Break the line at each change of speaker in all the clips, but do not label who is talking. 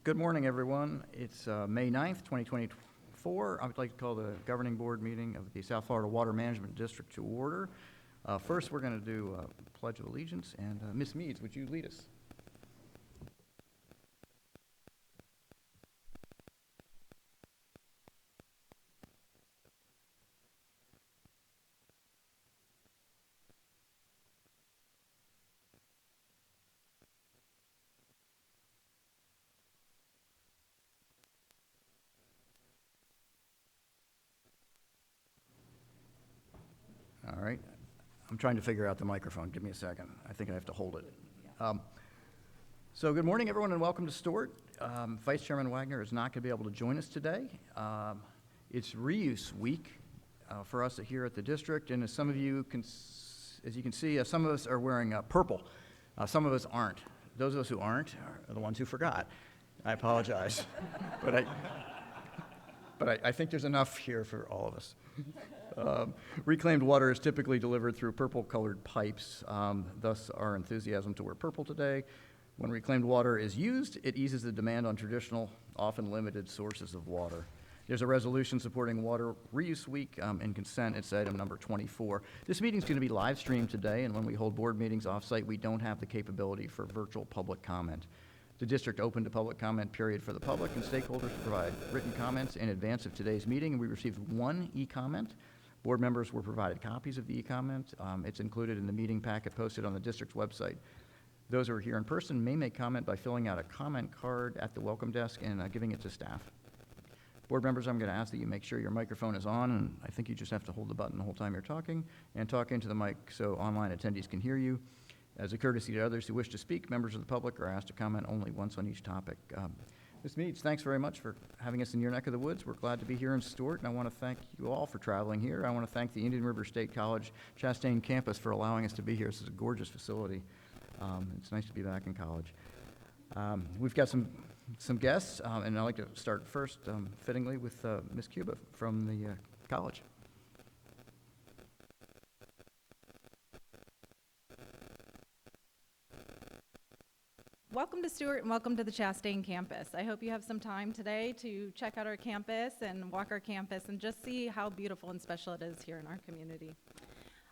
Good morning, everyone. It's May 9th, 2024. I would like to call the governing board meeting of the South Florida Water Management District to order. First, we're going to do a Pledge of Allegiance, and Ms. Meads, would you lead us? All right. I'm trying to figure out the microphone. Give me a second. I think I have to hold it. So good morning, everyone, and welcome to Stuart. Vice Chairman Wagner is not going to be able to join us today. It's Reuse Week for us here at the district, and as some of you can, as you can see, some of us are wearing purple. Some of us aren't. Those of us who aren't are the ones who forgot. I apologize, but I think there's enough here for all of us. Reclaimed water is typically delivered through purple-colored pipes, thus our enthusiasm to wear purple today. When reclaimed water is used, it eases the demand on traditional, often limited sources of water. There's a resolution supporting Water Reuse Week in consent. It's item number 24. This meeting is going to be live streamed today, and when we hold board meetings off-site, we don't have the capability for virtual public comment. The district opened a public comment period for the public and stakeholders to provide written comments in advance of today's meeting, and we received one e-comment. Board members were provided copies of the e-comment. It's included in the meeting packet posted on the district's website. Those who are here in person may make comment by filling out a comment card at the welcome desk and giving it to staff. Board members, I'm going to ask that you make sure your microphone is on, and I think you just have to hold the button the whole time you're talking, and talk into the mic so online attendees can hear you. As a courtesy to others who wish to speak, members of the public are asked to comment only once on each topic. Ms. Meads, thanks very much for having us in your neck of the woods. We're glad to be here in Stuart, and I want to thank you all for traveling here. I want to thank the Indian River State College Chastain campus for allowing us to be here. This is a gorgeous facility. It's nice to be back in college. We've got some guests, and I'd like to start first, fittingly, with Ms. Cuba from the college.
Welcome to Stuart and welcome to the Chastain campus. I hope you have some time today to check out our campus and walk our campus and just see how beautiful and special it is here in our community.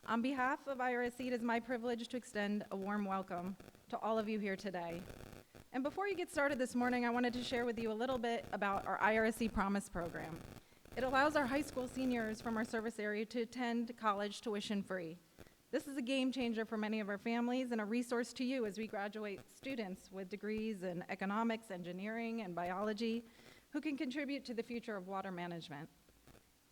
On behalf of IRSC, it is my privilege to extend a warm welcome to all of you here today. And before you get started this morning, I wanted to share with you a little bit about our IRSC Promise program. It allows our high school seniors from our service area to attend college tuition free. This is a game changer for many of our families and a resource to you as we graduate students with degrees in economics, engineering, and biology who can contribute to the future of water management.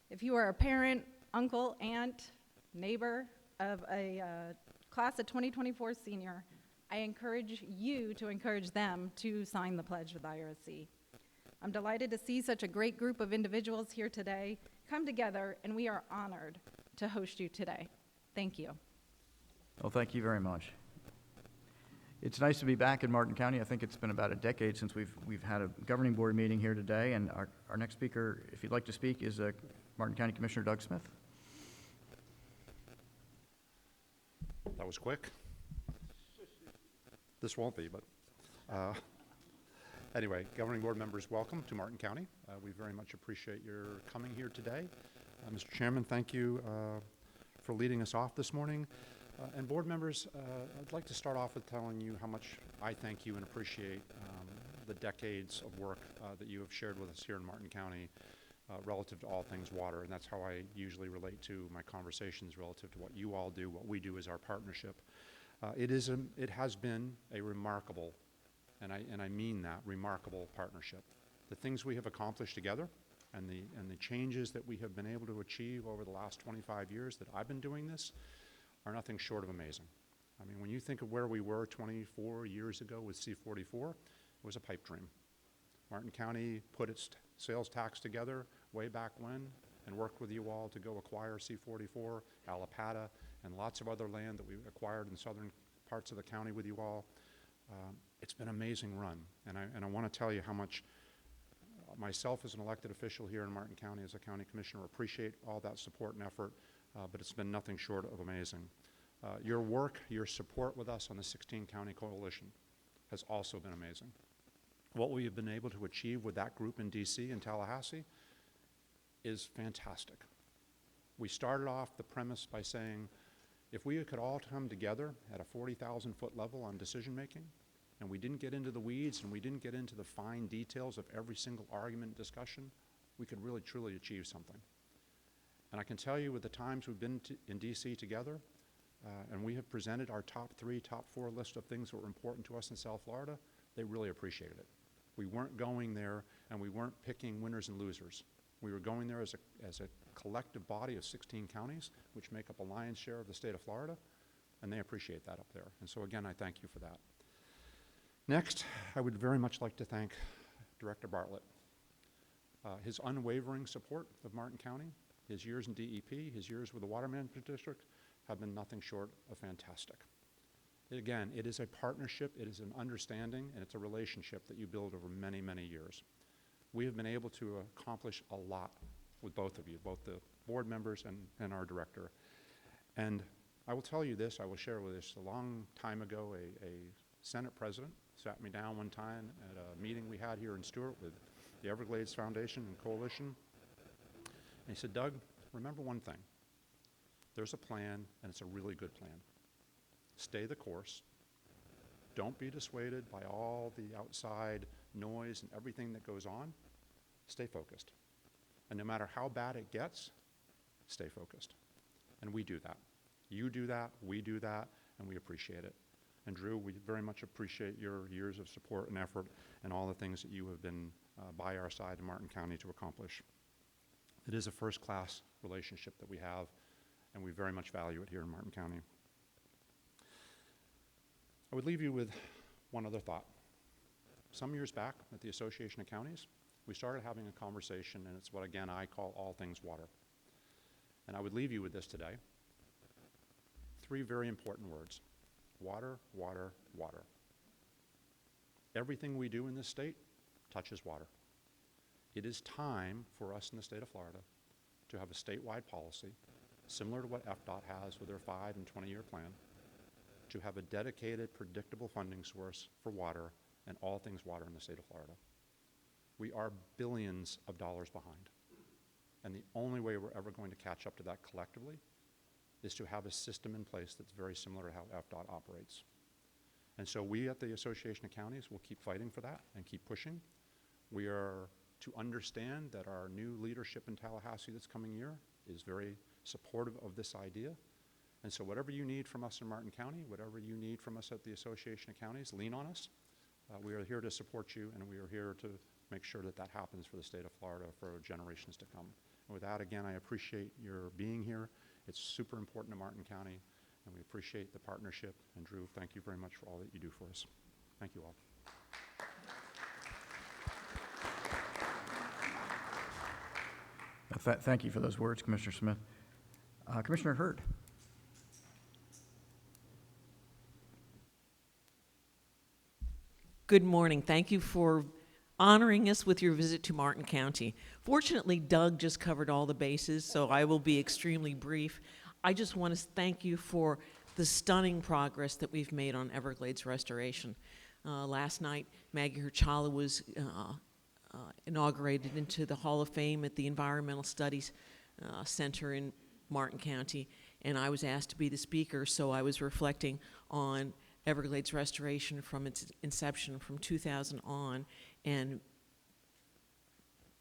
If you are a parent, uncle, aunt, neighbor of a class of 2024 senior, I encourage you to encourage them to sign the pledge with IRSC. I'm delighted to see such a great group of individuals here today come together, and we are honored to host you today. Thank you.
Well, thank you very much. It's nice to be back in Martin County. I think it's been about a decade since we've had a governing board meeting here today, and our next speaker, if you'd like to speak, is Martin County Commissioner Doug Smith.
That was quick. This won't be, but anyway, governing board members, welcome to Martin County. We very much appreciate your coming here today. Mr. Chairman, thank you for leading us off this morning. And board members, I'd like to start off with telling you how much I thank you and appreciate the decades of work that you have shared with us here in Martin County relative to all things water, and that's how I usually relate to my conversations relative to what you all do, what we do as our partnership. It has been a remarkable, and I mean that, remarkable partnership. The things we have accomplished together and the changes that we have been able to achieve over the last 25 years that I've been doing this are nothing short of amazing. I mean, when you think of where we were 24 years ago with C-44, it was a pipe dream. Martin County put its sales tax together way back when and worked with you all to go acquire C-44, Allapattah, and lots of other land that we acquired in southern parts of the county with you all. It's been an amazing run, and I want to tell you how much myself as an elected official here in Martin County as a county commissioner appreciate all that support and effort, but it's been nothing short of amazing. Your work, your support with us on the 16 County Coalition has also been amazing. What we have been able to achieve with that group in DC and Tallahassee is fantastic. We started off the premise by saying, if we could all come together at a 40,000-foot level on decision-making, and we didn't get into the weeds and we didn't get into the fine details of every single argument and discussion, we could really, truly achieve something. And I can tell you with the times we've been in DC together, and we have presented our top 3, top 4 list of things that were important to us in South Florida, they really appreciated it. We weren't going there and we weren't picking winners and losers. We were going there as a collective body of 16 counties, which make up a lion's share of the state of Florida, and they appreciate that up there. And so again, I thank you for that. Next, I would very much like to thank Director Bartlett. His unwavering support of Martin County, his years in DEP, his years with the Water Management District have been nothing short of fantastic. Again, it is a partnership, it is an understanding, and it's a relationship that you build over many, many years. We have been able to accomplish a lot with both of you, both the board members and our director. And I will tell you this, I will share with this. A long time ago, a Senate president sat me down one time at a meeting we had here in Stewart with the Everglades Foundation and Coalition. And he said, Doug, remember one thing. There's a plan, and it's a really good plan. Stay the course. Don't be dissuaded by all the outside noise and everything that goes on. Stay focused. And no matter how bad it gets, stay focused. And we do that. You do that, we do that, and we appreciate it. And Drew, we very much appreciate your years of support and effort and all the things that you have been by our side in Martin County to accomplish. It is a first-class relationship that we have, and we very much value it here in Martin County. I would leave you with one other thought. Some years back at the Association of Counties, we started having a conversation, and it's what, again, I call all things water. And I would leave you with this today. 3 very important words: water, water, water. Everything we do in this state touches water. It is time for us in the state of Florida to have a statewide policy, similar to what FDOT has with their 5 and 20-year plan, to have a dedicated, predictable funding source for water and all things water in the state of Florida. We are billions of dollars behind. And the only way we're ever going to catch up to that collectively is to have a system in place that's very similar to how FDOT operates. And so we at the Association of Counties will keep fighting for that and keep pushing. We are to understand that our new leadership in Tallahassee this coming year is very supportive of this idea. And so whatever you need from us in Martin County, whatever you need from us at the Association of Counties, lean on us. We are here to support you, and we are here to make sure that that happens for the state of Florida for generations to come. And with that, again, I appreciate your being here. It's super important to Martin County, and we appreciate the partnership. And Drew, thank you very much for all that you do for us. Thank you all.
Thank you for those words, Commissioner Smith. Commissioner Hurd.
Good morning. Thank you for honoring us with your visit to Martin County. Fortunately, Doug just covered all the bases, so I will be extremely brief. I just want to thank you for the stunning progress that we've made on Everglades restoration. Last night, Maggie Hirchala was inaugurated into the Hall of Fame at the Environmental Studies Center in Martin County, and I was asked to be the speaker, so I was reflecting on Everglades restoration from its inception from 2000 on, and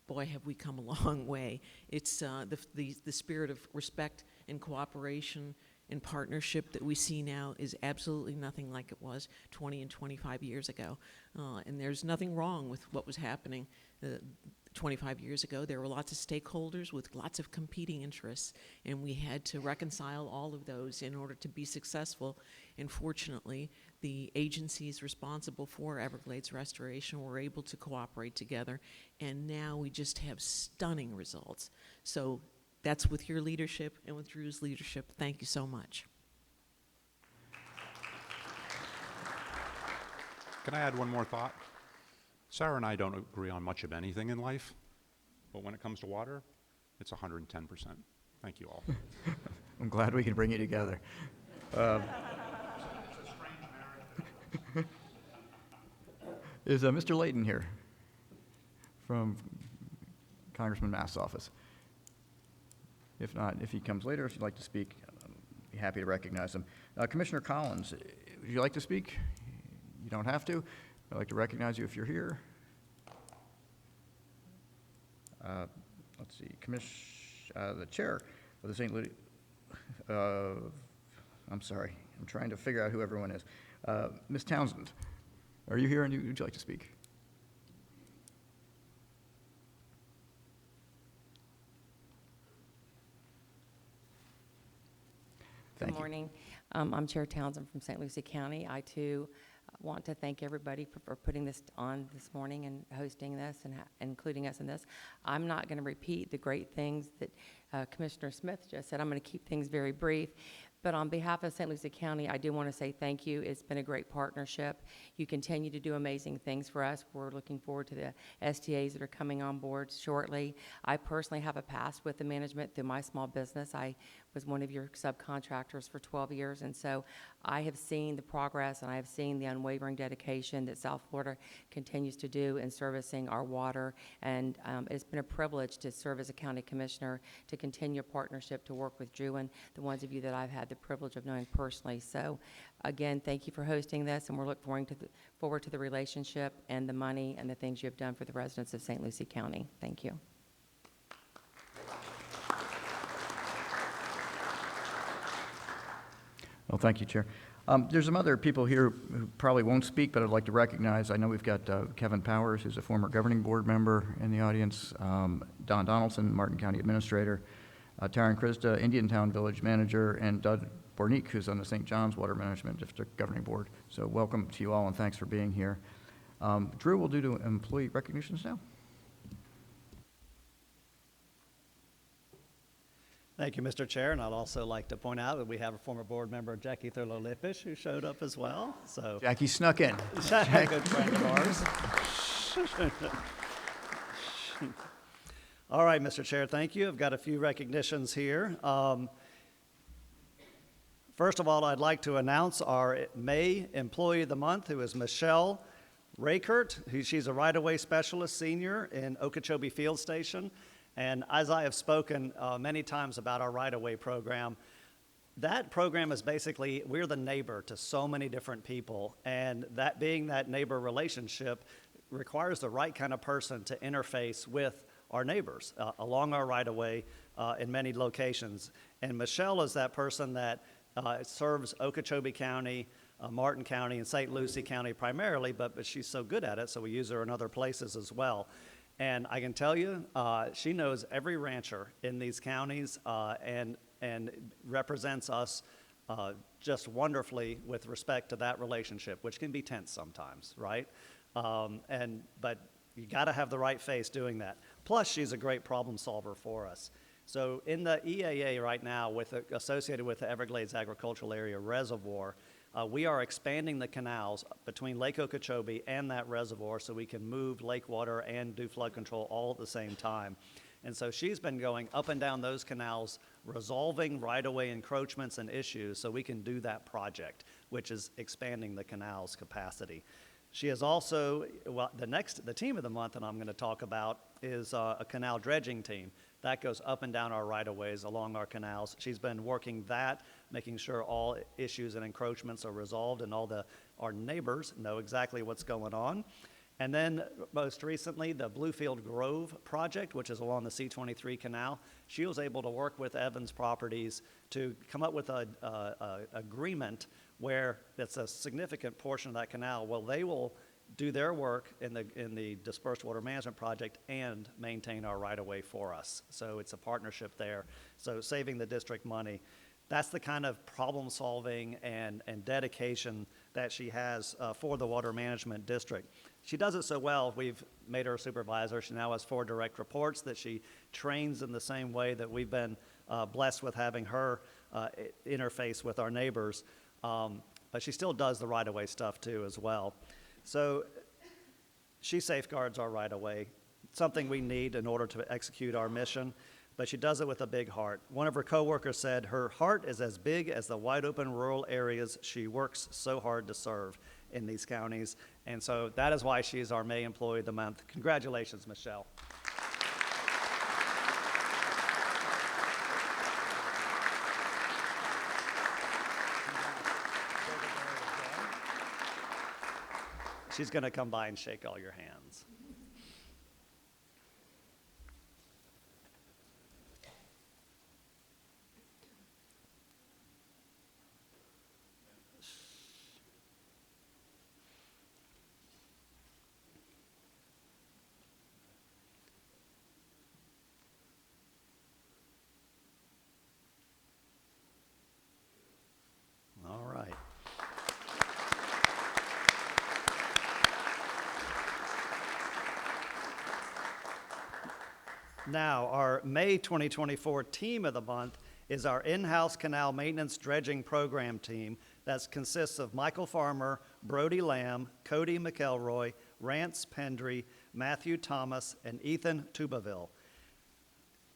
boy, have we come a long way. It's the spirit of respect and cooperation and partnership that we see now is absolutely nothing like it was 20 and 25 years ago. And there's nothing wrong with what was happening 25 years ago. There were lots of stakeholders with lots of competing interests, and we had to reconcile all of those in order to be successful. And fortunately, the agencies responsible for Everglades restoration were able to cooperate together, and now we just have stunning results. So that's with your leadership and with Drew's leadership. Thank you so much.
Can I add one more thought? Sarah and I don't agree on much of anything in life, but when it comes to water, it's 110%. Thank you all.
I'm glad we could bring you together. Is Mr. Layton here from Congressman Mast's office? If not, if he comes later, if you'd like to speak, I'd be happy to recognize him. Commissioner Collins, would you like to speak? You don't have to. I'd like to recognize you if you're here. Let's see, the chair of the St. Louis, I'm sorry, I'm trying to figure out who everyone is. Ms. Townsend, are you here and would you like to speak?
Good
Thank you.
morning. I'm Chair Townsend from St. Lucie County. I too want to thank everybody for putting this on this morning and hosting this and including us in this. I'm not going to repeat the great things that Commissioner Smith just said. I'm going to keep things very brief. But on behalf of St. Lucie County, I do want to say thank you. It's been a great partnership. You continue to do amazing things for us. We're looking forward to the STAs that are coming on board shortly. I personally have a past with the management through my small business. I was one of your subcontractors for 12 years, and so I have seen the progress and I have seen the unwavering dedication that South Florida continues to do in servicing our water, and it's been a privilege to serve as a county commissioner, to continue a partnership, to work with Drew and the ones of you that I've had the privilege of knowing personally. So again, thank you for hosting this, and we're looking forward to the relationship and the money and the things you have done for the residents of St. Lucie County. Thank you.
Well, thank you, Chair. There's some other people here who probably won't speak, but I'd like to recognize. I know we've got Kevin Powers, who's a former governing board member in the audience, Don Donaldson, Martin County Administrator, Taryn Krista, Indiantown Village Manager, and Doug Bornick, who's on the St. John's Water Management District Governing Board. So welcome to you all, and thanks for being here. Drew will do employee recognitions now.
Thank you, Mr. Chair, and I'd also like to point out that we have a former board member, Jackie Thurlow-Lippish, who showed up as well. So,
Jackie snuck in.
a good friend of ours. All right, Mr. Chair, thank you. I've got a few recognitions here. First of all, I'd like to announce our May Employee of the Month, who is Michelle Rakert, she's a right-of-way specialist senior in Okeechobee Field Station. And as I have spoken many times about our right-of-way program, that program is basically, we're the neighbor to so many different people, and that being that neighbor relationship requires the right kind of person to interface with our neighbors along our right-of-way in many locations. And Michelle is that person that serves Okeechobee County, Martin County, and St. Lucie County primarily, but she's so good at it, so we use her in other places as well. And I can tell you, she knows every rancher in these counties and represents us just wonderfully with respect to that relationship, which can be tense sometimes, right? But you got to have the right face doing that. Plus, she's a great problem solver for us. So in the EAA right now, associated with the Everglades Agricultural Area Reservoir, we are expanding the canals between Lake Okeechobee and that reservoir so we can move lake water and do flood control all at the same time. And so she's been going up and down those canals, resolving right-of-way encroachments and issues so we can do that project, which is expanding the canal's capacity. She is also, well, the team of the month that I'm going to talk about is a canal dredging team. That goes up and down our right-of-ways along our canals. She's been working that, making sure all issues and encroachments are resolved and our neighbors know exactly what's going on. And then most recently, the Bluefield Grove project, which is along the C-23 canal. She was able to work with Evans Properties to come up with an agreement where it's a significant portion of that canal. Well, they will do their work in the dispersed water management project and maintain our right-of-way for us. So it's a partnership there. So saving the district money. That's the kind of problem solving and dedication that she has for the water management district. She does it so well, we've made her a supervisor. She now has 4 direct reports that she trains in the same way that we've been blessed with having her interface with our neighbors. But she still does the right-of-way stuff too as well. So she safeguards our right-of-way, something we need in order to execute our mission, but she does it with a big heart. One of her coworkers said her heart is as big as the wide-open rural areas she works so hard to serve in these counties, And so that is why she is our May Employee of the Month. Congratulations, Michelle. She's going to come by and shake all your hands. All right. Now, our May 2024 Team of the Month is our in-house canal maintenance dredging program team that consists of Michael Farmer, Brody Lamb, Cody McElroy, Rance Pendry, Matthew Thomas, and Ethan Tubaville.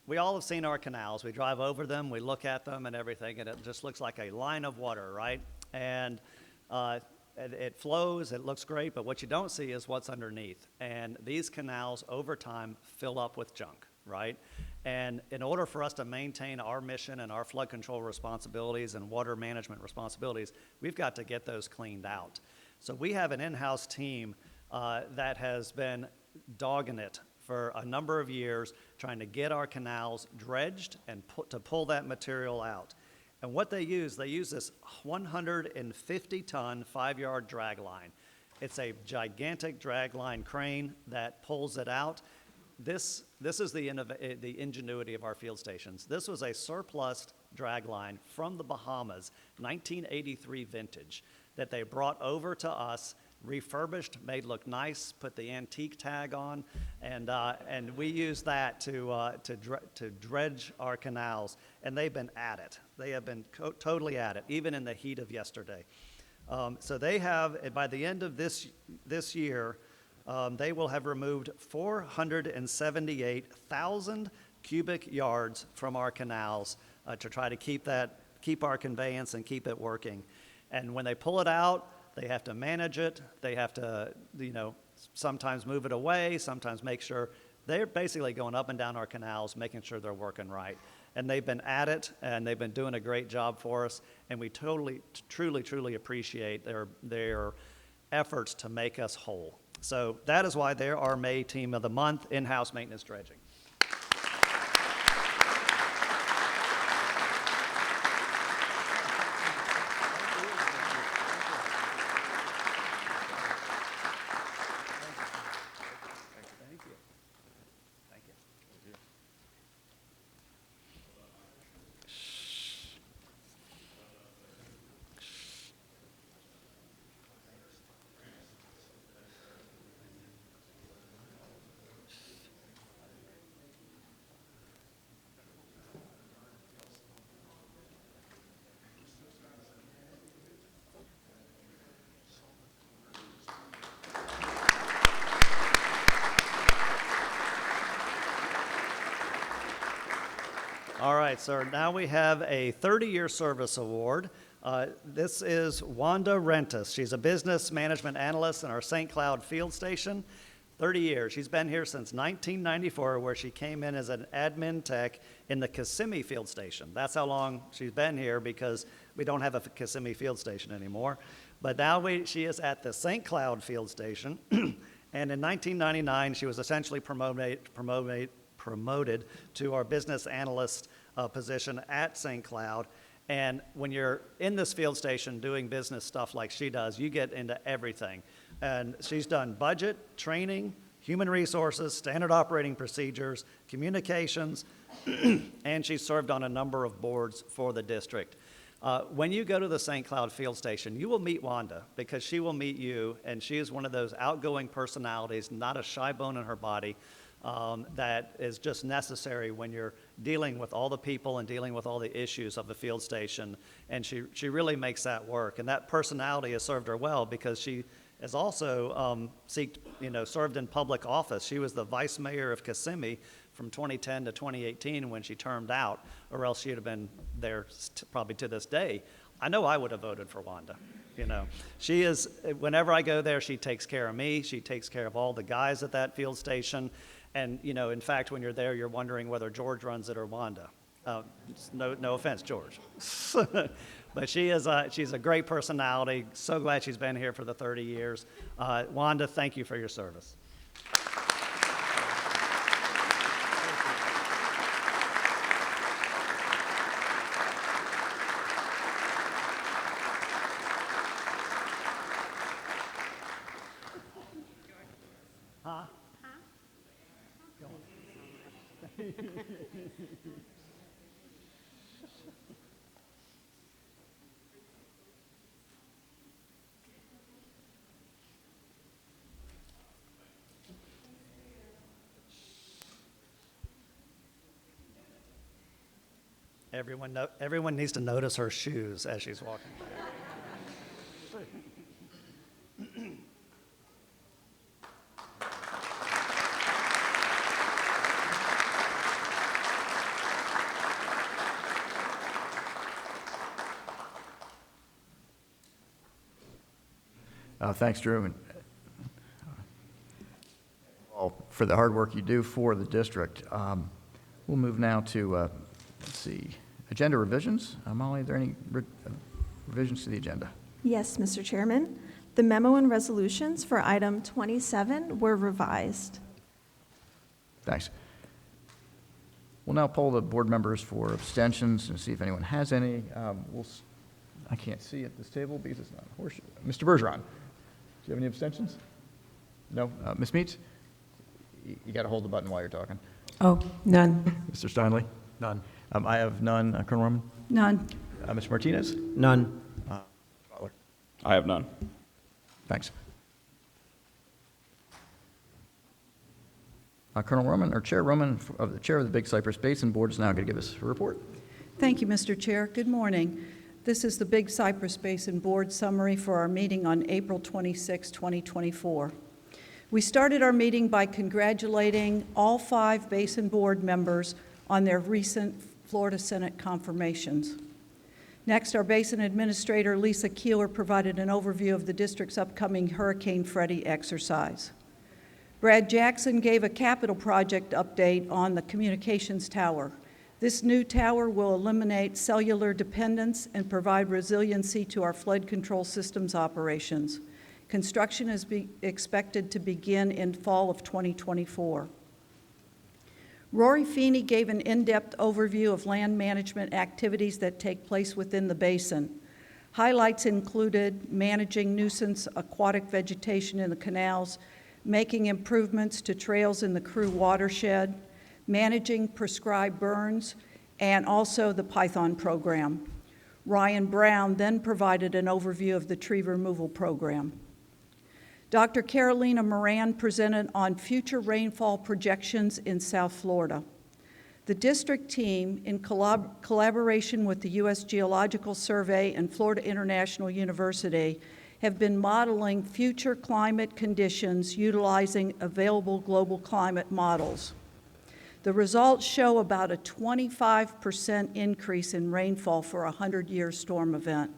We all have seen our canals. We drive over them, we look at them and everything, and it just looks like a line of water, right? And it flows, it looks great, but what you don't see is what's underneath. And these canals, over time, fill up with junk, right? And in order for us to maintain our mission and our flood control responsibilities and water management responsibilities, we've got to get those cleaned out. So we have an in-house team that has been dogging it for a number of years, trying to get our canals dredged and to pull that material out. And what they use this 150-ton, 5-yard drag line. It's a gigantic drag line crane that pulls it out. This is the ingenuity of our field stations. This was a surplus drag line from the Bahamas, 1983 vintage, that they brought over to us, refurbished, made look nice, put the antique tag on, and we use that to dredge our canals, and they've been at it. They have been totally at it, even in the heat of yesterday. So they have, by the end of this year, they will have removed 478,000 cubic yards from our canals to try to keep our conveyance and keep it working. And when they pull it out, they have to manage it. They have to, sometimes move it away, sometimes make sure. They're basically going up and down our canals, making sure they're working right. And they've been at it, and they've been doing a great job for us. And we truly appreciate their efforts to make us whole. So that is why they're our May Team of the Month, in-house maintenance dredging. All right, so now we have a 30-year service award. This is Wanda Rentis. She's a business management analyst in our St. Cloud field station. 30 years. She's been here since 1994, where she came in as an admin tech in the Kissimmee field station. That's how long she's been here, because we don't have a Kissimmee field station anymore. But now she is at the St. Cloud field station. And in 1999, she was essentially promoted to our business analyst position at St. Cloud. And when you're in this field station doing business stuff like she does, you get into everything. And she's done budget, training, human resources, standard operating procedures, communications, and she's served on a number of boards for the district. When you go to the St. Cloud field station, you will meet Wanda, because she will meet you, and she is one of those outgoing personalities, not a shy bone in her body, that is just necessary when you're dealing with all the people and dealing with all the issues of the field station. And she really makes that work. And that personality has served her well, because she has also served in public office. She was the vice mayor of Kissimmee from 2010 to 2018 when she termed out, or else she'd have been there probably to this day. I know I would have voted for Wanda. You know, she is, whenever I go there, she takes care of me. She takes care of all the guys at that field station. And, you know, in fact, when you're there, you're wondering whether George runs it or Wanda. No offense, George. But she's a great personality. So glad she's been here for the 30 years. Wanda, thank you for your service. Everyone needs to notice her shoes as she's walking by.
Thanks, Drew, and all for the hard work you do for the district. We'll move now to, let's see, agenda revisions. Molly, are there any revisions to the agenda?
Yes, Mr. Chairman. The memo and resolutions for item 27 were revised.
Thanks. We'll now poll the board members for abstentions and see if anyone has any. I can't see at this table because it's not a horseshoe. Mr. Bergeron, do you have any abstentions? No? Ms. Meets? You got to hold the button while you're talking.
Oh, none.
Mr. Steinle?
None.
I have none. Colonel Roman?
None.
Mr. Martinez?
None.
Butler?
I have none.
Thanks. Colonel Roman, or Chair Roman, the Chair of the Big Cypress Basin Board, is now going to give us a report.
Thank you, Mr. Chair. Good morning. This is the Big Cypress Basin Board summary for our meeting on April 26, 2024. We started our meeting by congratulating all 5 Basin Board members on their recent Florida Senate confirmations. Next, our Basin Administrator, Lisa Keeler, provided an overview of the district's upcoming Hurricane Freddie exercise. Brad Jackson gave a capital project update on the communications tower. This new tower will eliminate cellular dependence and provide resiliency to our flood control systems operations. Construction is expected to begin in fall of 2024. Rory Feeney gave an in-depth overview of land management activities that take place within the basin. Highlights included managing nuisance aquatic vegetation in the canals, making improvements to trails in the Crew watershed, managing prescribed burns, and also the Python program. Ryan Brown then provided an overview of the tree removal program. Dr. Carolina Moran presented on future rainfall projections in South Florida. The district team, in collaboration with the U.S. Geological Survey and Florida International University, have been modeling future climate conditions utilizing available global climate models. The results show about a 25% increase in rainfall for a 100-year storm event.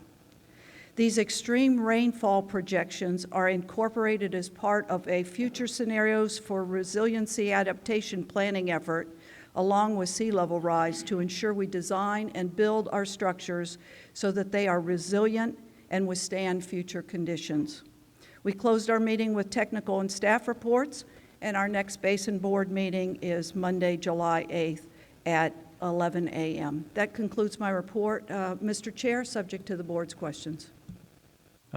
These extreme rainfall projections are incorporated as part of a future scenarios for resiliency adaptation planning effort, along with sea level rise, to ensure we design and build our structures so that they are resilient and withstand future conditions. We closed our meeting with technical and staff reports, and our next Basin Board meeting is Monday, July 8th at 11 a.m. That concludes my report. Mr. Chair, subject to the board's questions.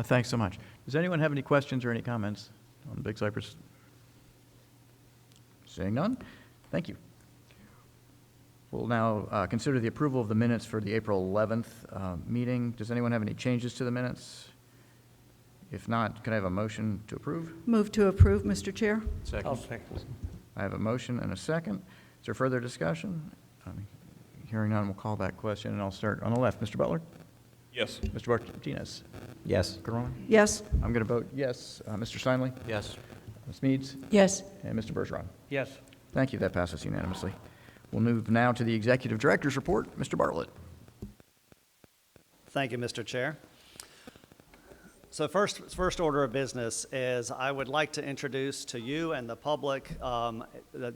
Thanks so much. Does anyone have any questions or any comments on Big Cypress? Seeing none, thank you. We'll now consider the approval of the minutes for the April 11th meeting. Does anyone have any changes to the minutes? If not, can I have a motion to approve?
Move to approve, Mr. Chair.
Second.
I have a motion and a second. Is there further discussion? Hearing none, we'll call that question, and I'll start on the left. Mr. Butler?
Yes.
Mr. Martinez?
Yes.
Carolina?
Yes.
I'm going to vote yes. Mr. Steinle?
Yes.
Ms. Meads?
Yes.
And Mr. Bergeron?
Yes.
Thank you. That passes unanimously. We'll move now to the Executive Director's Report. Mr. Bartlett.
Thank you, Mr. Chair. So first order of business is I would like to introduce to you and the public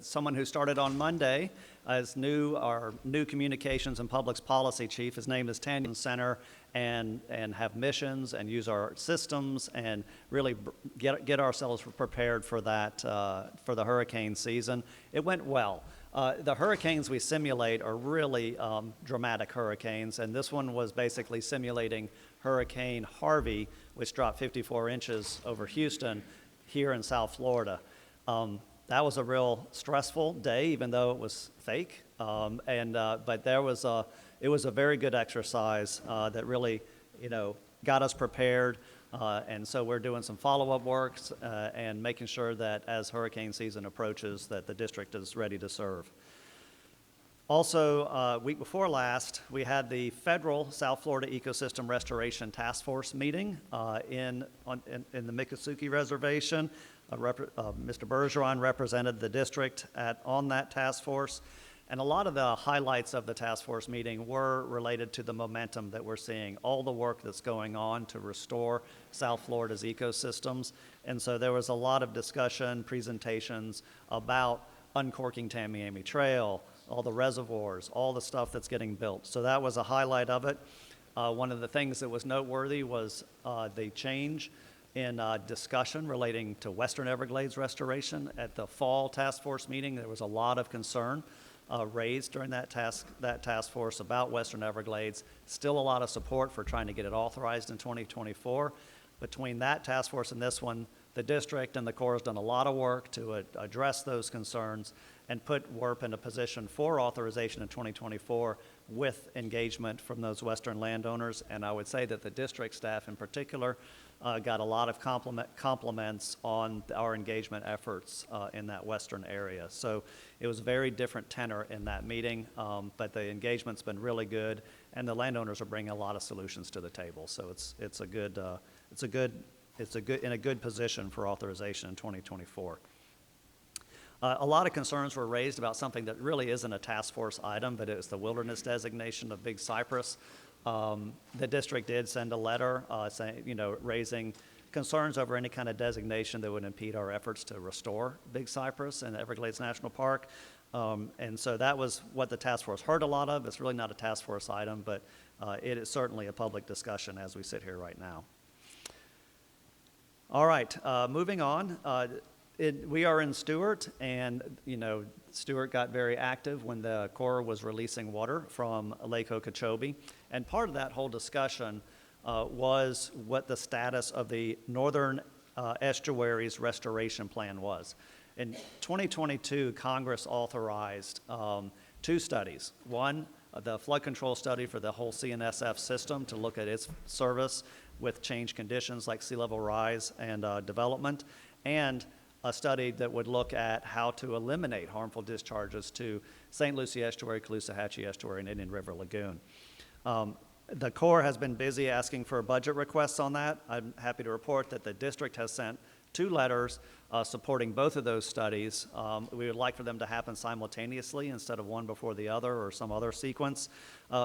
someone who started on Monday as our new communications and public policy chief. His name is Tanya Center, and have missions and use our systems and really get ourselves prepared for that for the hurricane season. It went well. The hurricanes we simulate are really dramatic hurricanes, and this one was basically simulating Hurricane Harvey, which dropped 54 inches over Houston here in South Florida. That was a real stressful day, even though it was fake. But it was a very good exercise that really, got us prepared. And so we're doing some follow-up works and making sure that as hurricane season approaches, that the district is ready to serve. Also, week before last, we had the federal South Florida Ecosystem Restoration Task Force meeting in the Miccosukee Reservation. Mr. Bergeron represented the district on that task force. And a lot of the highlights of the task force meeting were related to the momentum that we're seeing, all the work that's going on to restore South Florida's ecosystems. And so there was a lot of discussion, presentations about uncorking Tamiami Trail, all the reservoirs, all the stuff that's getting built. So that was a highlight of it. One of the things that was noteworthy was the change in discussion relating to Western Everglades restoration. At the fall task force meeting, there was a lot of concern raised during that task force about Western Everglades. Still a lot of support for trying to get it authorized in 2024. Between that task force and this one, the district and the Corps has done a lot of work to address those concerns and put WERP in a position for authorization in 2024 with engagement from those Western landowners. And I would say that the district staff in particular got a lot of compliments on our engagement efforts in that Western area. So it was a very different tenor in that meeting, but the engagement's been really good, and the landowners are bringing a lot of solutions to the table. So it's in a good position for authorization in 2024. A lot of concerns were raised about something that really isn't a task force item, but it's the wilderness designation of Big Cypress. The district did send a letter saying, raising concerns over any kind of designation that would impede our efforts to restore Big Cypress and Everglades National Park. And so that was what the task force heard a lot of. It's really not a task force item, but it is certainly a public discussion as we sit here right now. All right, moving on. We are in Stewart, and Stewart got very active when the Corps was releasing water from Lake Okeechobee, and part of that whole discussion was what the status of the Northern Estuaries Restoration Plan was. In 2022, Congress authorized 2 studies. One, the flood control study for the whole CNSF system to look at its service with changed conditions like sea level rise and development, and a study that would look at how to eliminate harmful discharges to St. Lucie Estuary, Caloosahatchee Estuary, and Indian River Lagoon. The Corps has been busy asking for budget requests on that. I'm happy to report that the district has sent 2 letters supporting both of those studies. We would like for them to happen simultaneously instead of one before the other or some other sequence,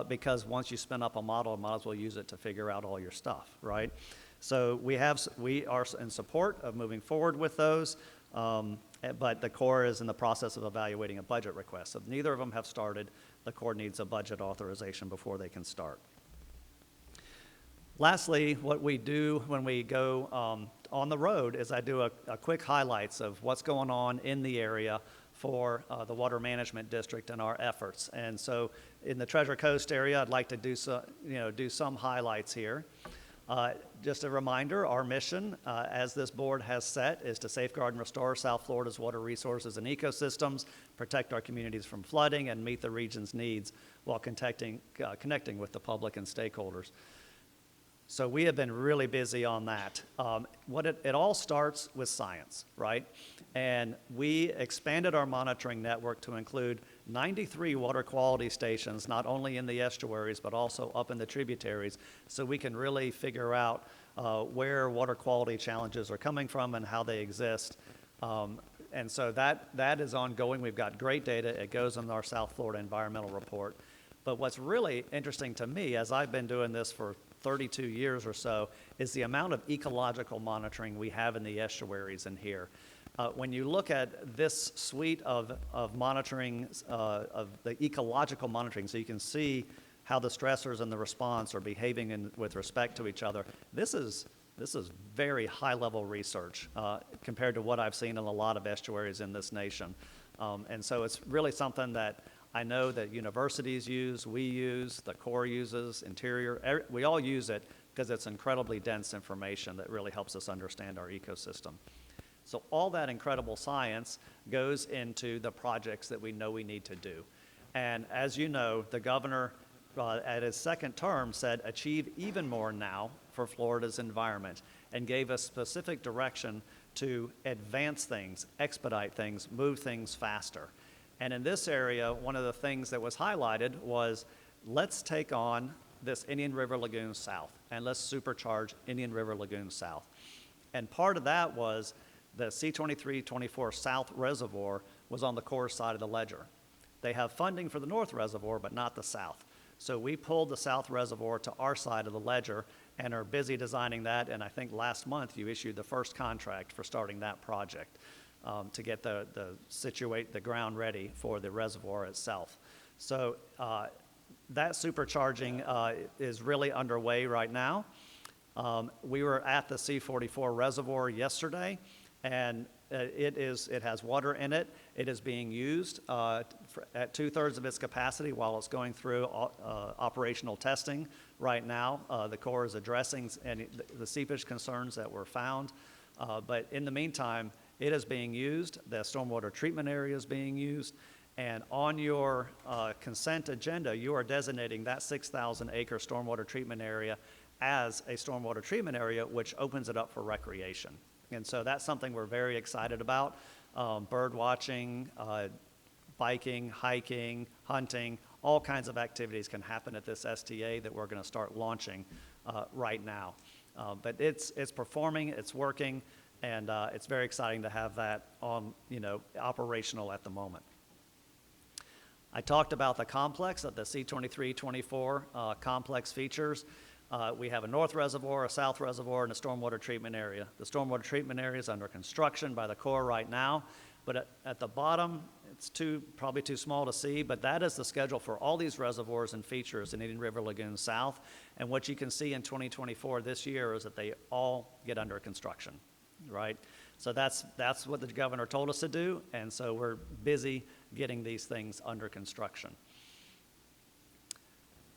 because once you spin up a model, you might as well use it to figure out all your stuff, right? So we are in support of moving forward with those, but the Corps is in the process of evaluating a budget request. So neither of them have started. The Corps needs a budget authorization before they can start. Lastly, what we do when we go on the road is I do a quick highlights of what's going on in the area for the Water Management District and our efforts. And so in the Treasure Coast area, I'd like to do some highlights here. Just a reminder, our mission, as this board has set, is to safeguard and restore South Florida's water resources and ecosystems, protect our communities from flooding, and meet the region's needs while connecting with the public and stakeholders. So we have been really busy on that. It all starts with science, right? And we expanded our monitoring network to include 93 water quality stations, not only in the estuaries, but also up in the tributaries, so we can really figure out where water quality challenges are coming from and how they exist. And so that is ongoing. We've got great data. It goes in our South Florida Environmental Report. But what's really interesting to me, as I've been doing this for 32 years or so is the amount of ecological monitoring we have in the estuaries in here. When you look at this suite of monitoring, of the ecological monitoring, so you can see how the stressors and the response are behaving with respect to each other, this is very high-level research compared to what I've seen in a lot of estuaries in this nation. And so it's really something that I know that universities use, we use, the Corps uses, Interior, we all use it because it's incredibly dense information that really helps us understand our ecosystem. So all that incredible science goes into the projects that we know we need to do. And as you know, the governor at his second term said achieve even more now for Florida's environment and gave us specific direction to advance things, expedite things, move things faster. And in this area, one of the things that was highlighted was let's take on this Indian River Lagoon South and let's supercharge Indian River Lagoon South. And part of that was the C-23-24 South Reservoir was on the Corps side of the ledger. They have funding for the North Reservoir, but not the South. So we pulled the South Reservoir to our side of the ledger and are busy designing that, and I think last month you issued the first contract for starting that project to get the ground ready for the reservoir itself. So that supercharging is really underway right now. We were at the C-44 reservoir yesterday, and it has water in it. It is being used at 2/3 of its capacity while it's going through operational testing right now. The Corps is addressing the seepage concerns that were found. But in the meantime, it is being used. The stormwater treatment area is being used. And on your consent agenda, you are designating that 6,000-acre stormwater treatment area as a stormwater treatment area, which opens it up for recreation. And so that's something we're very excited about. Bird watching, biking, hiking, hunting, all kinds of activities can happen at this STA that we're going to start launching right now. But it's performing, it's working, and it's very exciting to have that operational at the moment. I talked about the complex of the C-23-24 complex features. We have a north reservoir, a south reservoir, and a stormwater treatment area. The stormwater treatment area is under construction by the Corps right now, but at the bottom, it's probably too small to see, but that is the schedule for all these reservoirs and features in Indian River Lagoon South. And what you can see in 2024 this year is that they all get under construction, right? So that's what the governor told us to do, and so we're busy getting these things under construction.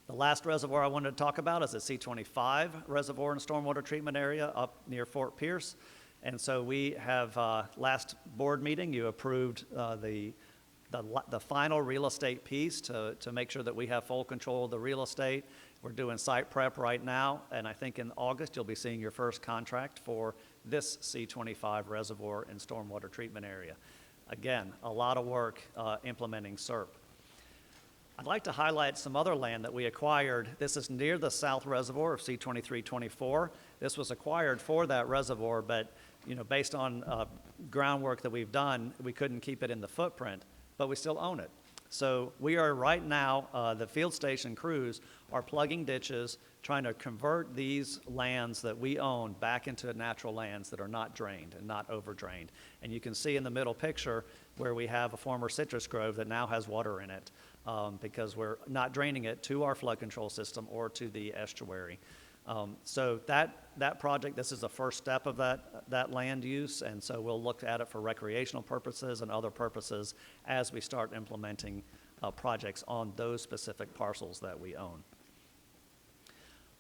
The last reservoir I wanted to talk about is the C-25 reservoir and stormwater treatment area up near Fort Pierce. And so we have, last board meeting, you approved the final real estate piece to make sure that we have full control of the real estate. We're doing site prep right now, and I think in August you'll be seeing your first contract for this C-25 reservoir and stormwater treatment area. Again, a lot of work implementing SERP. I'd like to highlight some other land that we acquired. This is near the South Reservoir of C-23-24. This was acquired for that reservoir, but based on groundwork that we've done, we couldn't keep it in the footprint, but we still own it. So we are right now, the field station crews are plugging ditches, trying to convert these lands that we own back into natural lands that are not drained and not over-drained. And you can see in the middle picture where we have a former citrus grove that now has water in it because we're not draining it to our flood control system or to the estuary. So that project, this is the first step of that land use, and so we'll look at it for recreational purposes and other purposes as we start implementing projects on those specific parcels that we own.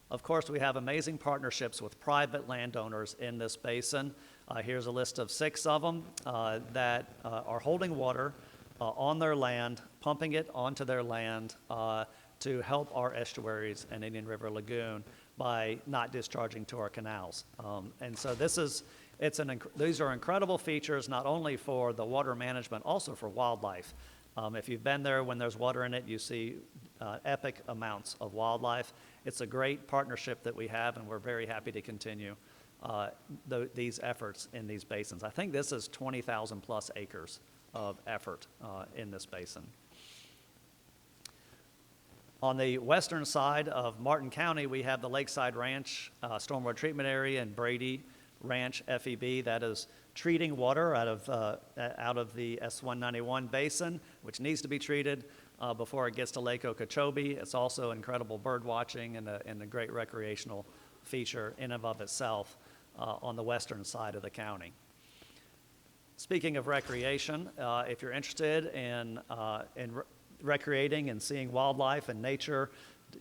Of course, we have amazing partnerships with private landowners in this basin. Here's a list of 6 of them that are holding water on their land, pumping it onto their land to help our estuaries and Indian River Lagoon by not discharging to our canals. And so these are incredible features not only for the water management, also for wildlife. If you've been there when there's water in it, you see epic amounts of wildlife. It's a great partnership that we have, and we're very happy to continue these efforts in these basins. I think this is 20,000 plus acres of effort in this basin. On the western side of Martin County, we have the Lakeside Ranch Stormwater Treatment Area and Brady Ranch FEB. That is treating water out of the S191 basin, which needs to be treated before it gets to Lake Okeechobee. It's also incredible bird watching and a great recreational feature in and of itself on the western side of the county. Speaking of recreation, if you're interested in recreating and seeing wildlife and nature,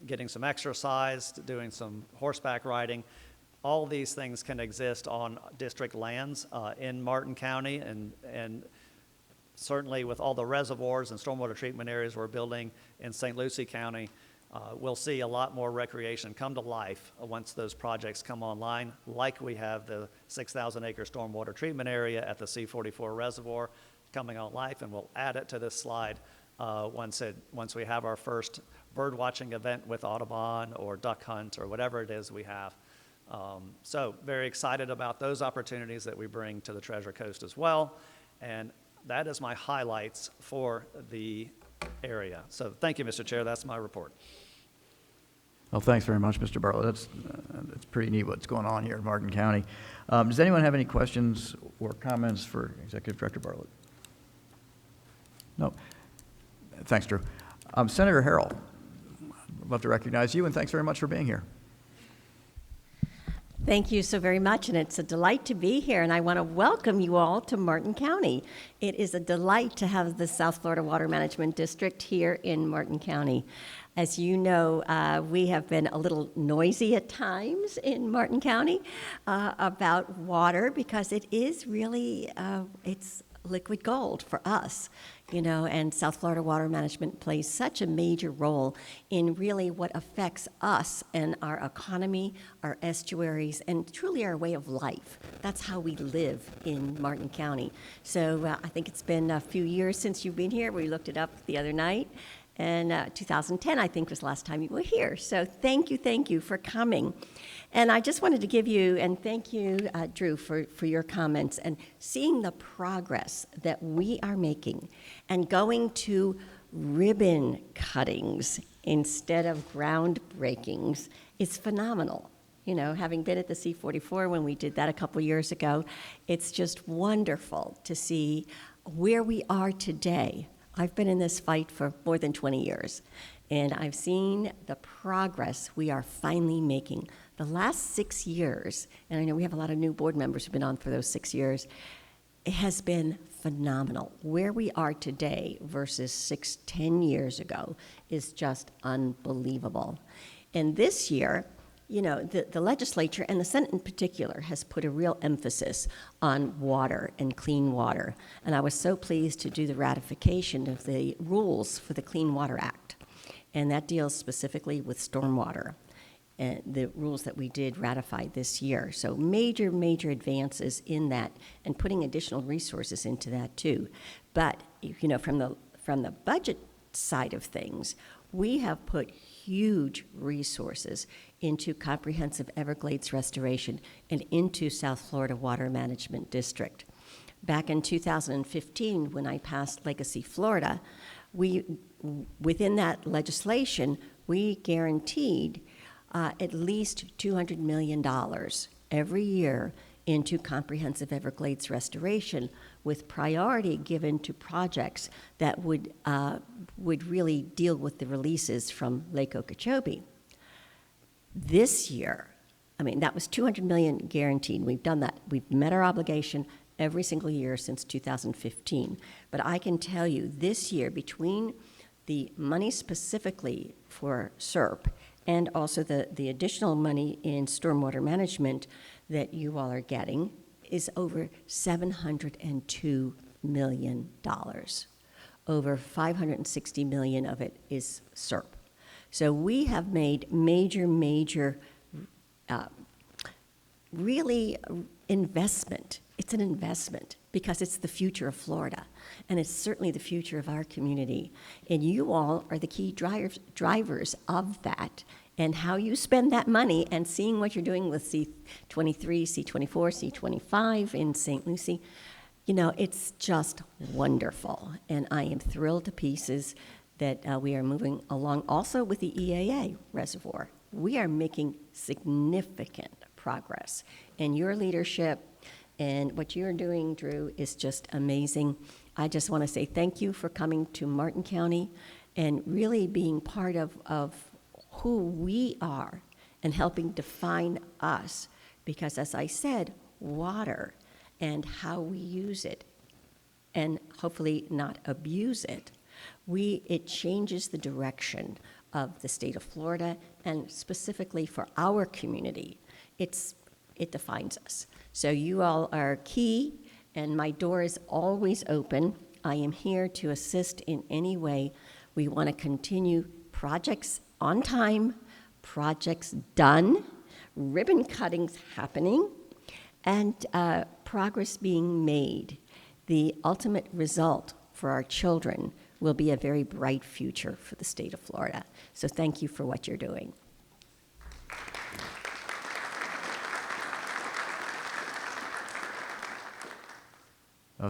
getting some exercise, doing some horseback riding, all these things can exist on district lands in Martin County, and certainly with all the reservoirs and stormwater treatment areas we're building in St. Lucie County, we'll see a lot more recreation come to life once those projects come online, like we have the 6,000-acre stormwater treatment area at the C44 reservoir coming on life, and we'll add it to this slide once we have our first bird watching event with Audubon or duck hunt or whatever it is we have. So very excited about those opportunities that we bring to the Treasure Coast as well. And that is my highlights for the area. So thank you, Mr. Chair. That's my report.
Well, thanks very much, Mr. Bartlett. That's pretty neat what's going on here in Martin County. Does anyone have any questions or comments for Executive Director Bartlett? No. Thanks, Drew. Senator Harrell, I'd love to recognize you, and thanks very much for being here.
Thank you so very much, and it's a delight to be here, and I want to welcome you all to Martin County. It is a delight to have the South Florida Water Management District here in Martin County. As you know, we have been a little noisy at times in Martin County about water because it is really, it's liquid gold for us, you know, and South Florida Water Management plays such a major role in really what affects us and our economy, our estuaries, and truly our way of life. That's how we live in Martin County. So I think it's been a few years since you've been here. We looked it up the other night. And 2010, I think, was the last time you were here. So thank you for coming. And I just wanted to give you, and thank you, Drew, for your comments, and seeing the progress that we are making and going to ribbon cuttings instead of groundbreakings is phenomenal. You know, having been at the C44 when we did that a couple years ago, it's just wonderful to see where we are today. I've been in this fight for more than 20 years, and I've seen the progress we are finally making. The last 6 years, and I know we have a lot of new board members who've been on for those 6 years, it has been phenomenal. Where we are today versus 10 years ago is just unbelievable. And this year, you know, the legislature and the Senate in particular has put a real emphasis on water and clean water. And I was so pleased to do the ratification of the rules for the Clean Water Act. And that deals specifically with stormwater, and the rules that we did ratify this year. So major advances in that, and putting additional resources into that too. But, you know, from the budget side of things, we have put huge resources into comprehensive Everglades restoration and into South Florida Water Management District. Back in 2015, when I passed Legacy Florida, within that legislation, we guaranteed at least $200 million every year into comprehensive Everglades restoration, with priority given to projects that would really deal with the releases from Lake Okeechobee. This year, I mean, that was $200 million guaranteed. We've done that. We've met our obligation every single year since 2015. But I can tell you, this year, between the money specifically for SERP and also the additional money in stormwater management that you all are getting, is over $702 million. Over $560 million of it is SERP. So we have made major, really investment. It's an investment because it's the future of Florida, and it's certainly the future of our community. And you all are the key drivers of that, and how you spend that money, and seeing what you're doing with C23, C24, C25 in St. Lucie. You know, it's just wonderful, and I am thrilled to pieces that we are moving along also with the EAA reservoir. We are making significant progress, and your leadership and what you're doing, Drew, is just amazing. I just want to say thank you for coming to Martin County and really being part of who we are and helping define us. Because as I said, water and how we use it, and hopefully not abuse it, it changes the direction of the state of Florida, and specifically for our community. It defines us. So you all are key, and my door is always open. I am here to assist in any way. We want to continue projects on time, projects done, ribbon cuttings happening, and progress being made. The ultimate result for our children will be a very bright future for the state of Florida. So thank you for what you're doing.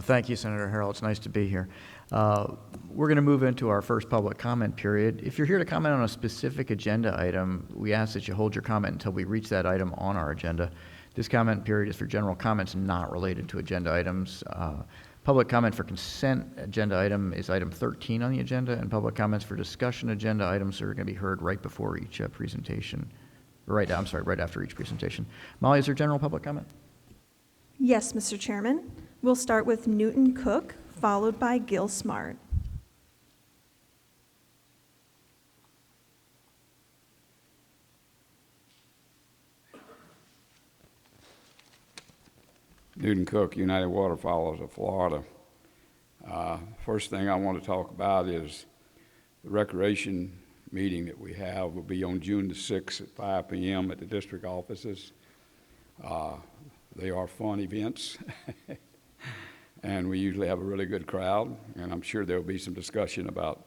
Thank you, Senator Harrell. It's nice to be here. We're going to move into our first public comment period. If you're here to comment on a specific agenda item, we ask that you hold your comment until we reach that item on our agenda. This comment period is for general comments not related to agenda items. Public comment for consent agenda item is item 13 on the agenda, and public comments for discussion agenda items are going to be heard right before each presentation. Right after each presentation. Molly, is there general public comment?
Yes, Mr. Chairman. We'll start with Newton Cook, followed by Gil Smart.
Newton Cook, United Waterfowlers of Florida. First thing I want to talk about is the recreation meeting that we have will be on June the 6th at 5 p.m. at the district offices. They are fun events, and we usually have a really good crowd, and I'm sure there will be some discussion about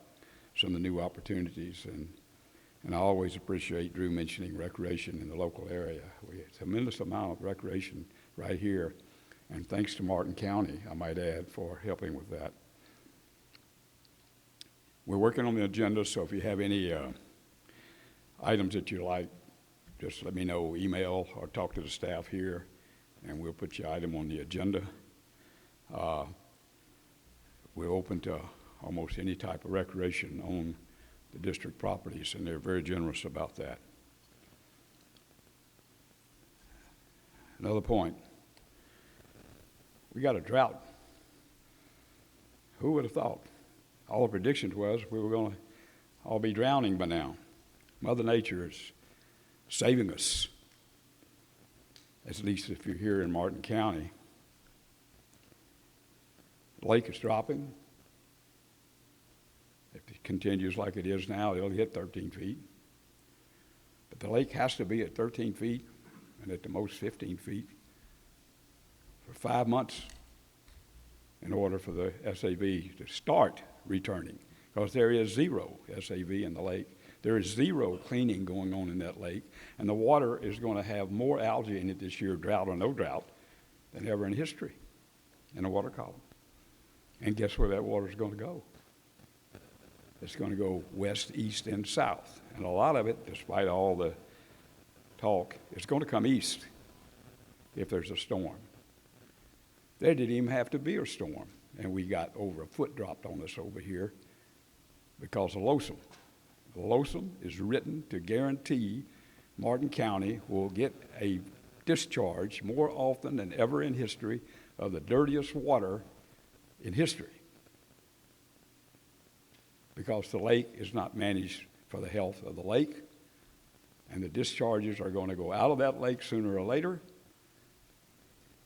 some of the new opportunities. And I always appreciate Drew mentioning recreation in the local area. We have a tremendous amount of recreation right here. And thanks to Martin County, I might add, for helping with that. We're working on the agenda, so if you have any items that you like, just let me know, email or talk to the staff here, and we'll put your item on the agenda. We're open to almost any type of recreation on the district properties, and they're very generous about that. Another point. We got a drought. Who would have thought? All the predictions was we were going to all be drowning by now. Mother Nature is saving us, at least if you're here in Martin County. The lake is dropping. If it continues like it is now, it'll hit 13 feet. But the lake has to be at 13 feet and at the most 15 feet for 5 months in order for the SAV to start returning, because there is zero SAV in the lake. There is zero cleaning going on in that lake, and the water is going to have more algae in it this year, drought or no drought, than ever in history in a water column. And guess where that water is going to go? It's going to go west, east, and south. And a lot of it, despite all the talk, is going to come east if there's a storm. There didn't even have to be a storm, and we got over a foot dropped on us over here because of LOSUM. LOSUM is written to guarantee Martin County will get a discharge more often than ever in history of the dirtiest water in history, because the lake is not managed for the health of the lake, and the discharges are going to go out of that lake sooner or later.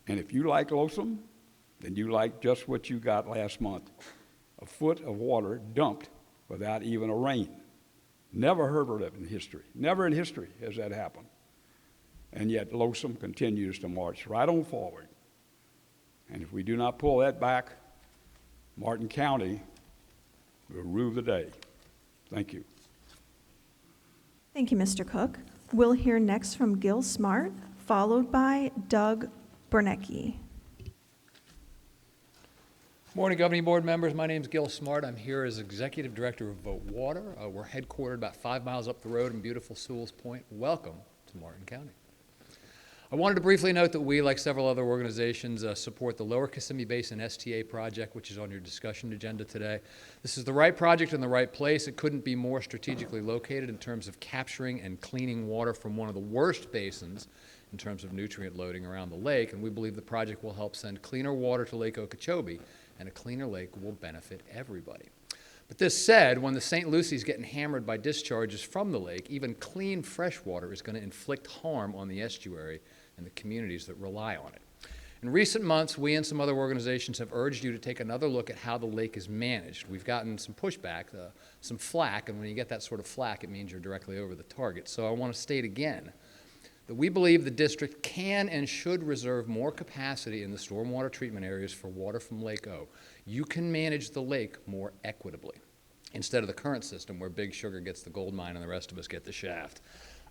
And if you like LOSUM, then you like just what you got last month, a foot of water dumped without even a rain. Never heard of it in history. Never in history has that happened. And yet LOSUM continues to march right on forward. And if we do not pull that back, Martin County will rue the day. Thank you.
Thank you, Mr. Cook. We'll hear next from Gil Smart, followed by Doug Bernecki.
Morning, governing board members. My name is Gil Smart. I'm here as Executive Director of Vote Water. We're headquartered about 5 miles up the road in beautiful Sewell's Point. Welcome to Martin County. I wanted to briefly note that we, like several other organizations, support the Lower Kissimmee Basin STA project, which is on your discussion agenda today. This is the right project in the right place. It couldn't be more strategically located in terms of capturing and cleaning water from one of the worst basins in terms of nutrient loading around the lake, and we believe the project will help send cleaner water to Lake Okeechobee, and a cleaner lake will benefit everybody. But this said, when the St. Lucie is getting hammered by discharges from the lake, even clean fresh water is going to inflict harm on the estuary and the communities that rely on it. In recent months, we and some other organizations have urged you to take another look at how the lake is managed. We've gotten some pushback, some flack, and when you get that sort of flack, it means you're directly over the target. So I want to state again that we believe the district can and should reserve more capacity in the stormwater treatment areas for water from Lake O. You can manage the lake more equitably instead of the current system where Big Sugar gets the gold mine and the rest of us get the shaft,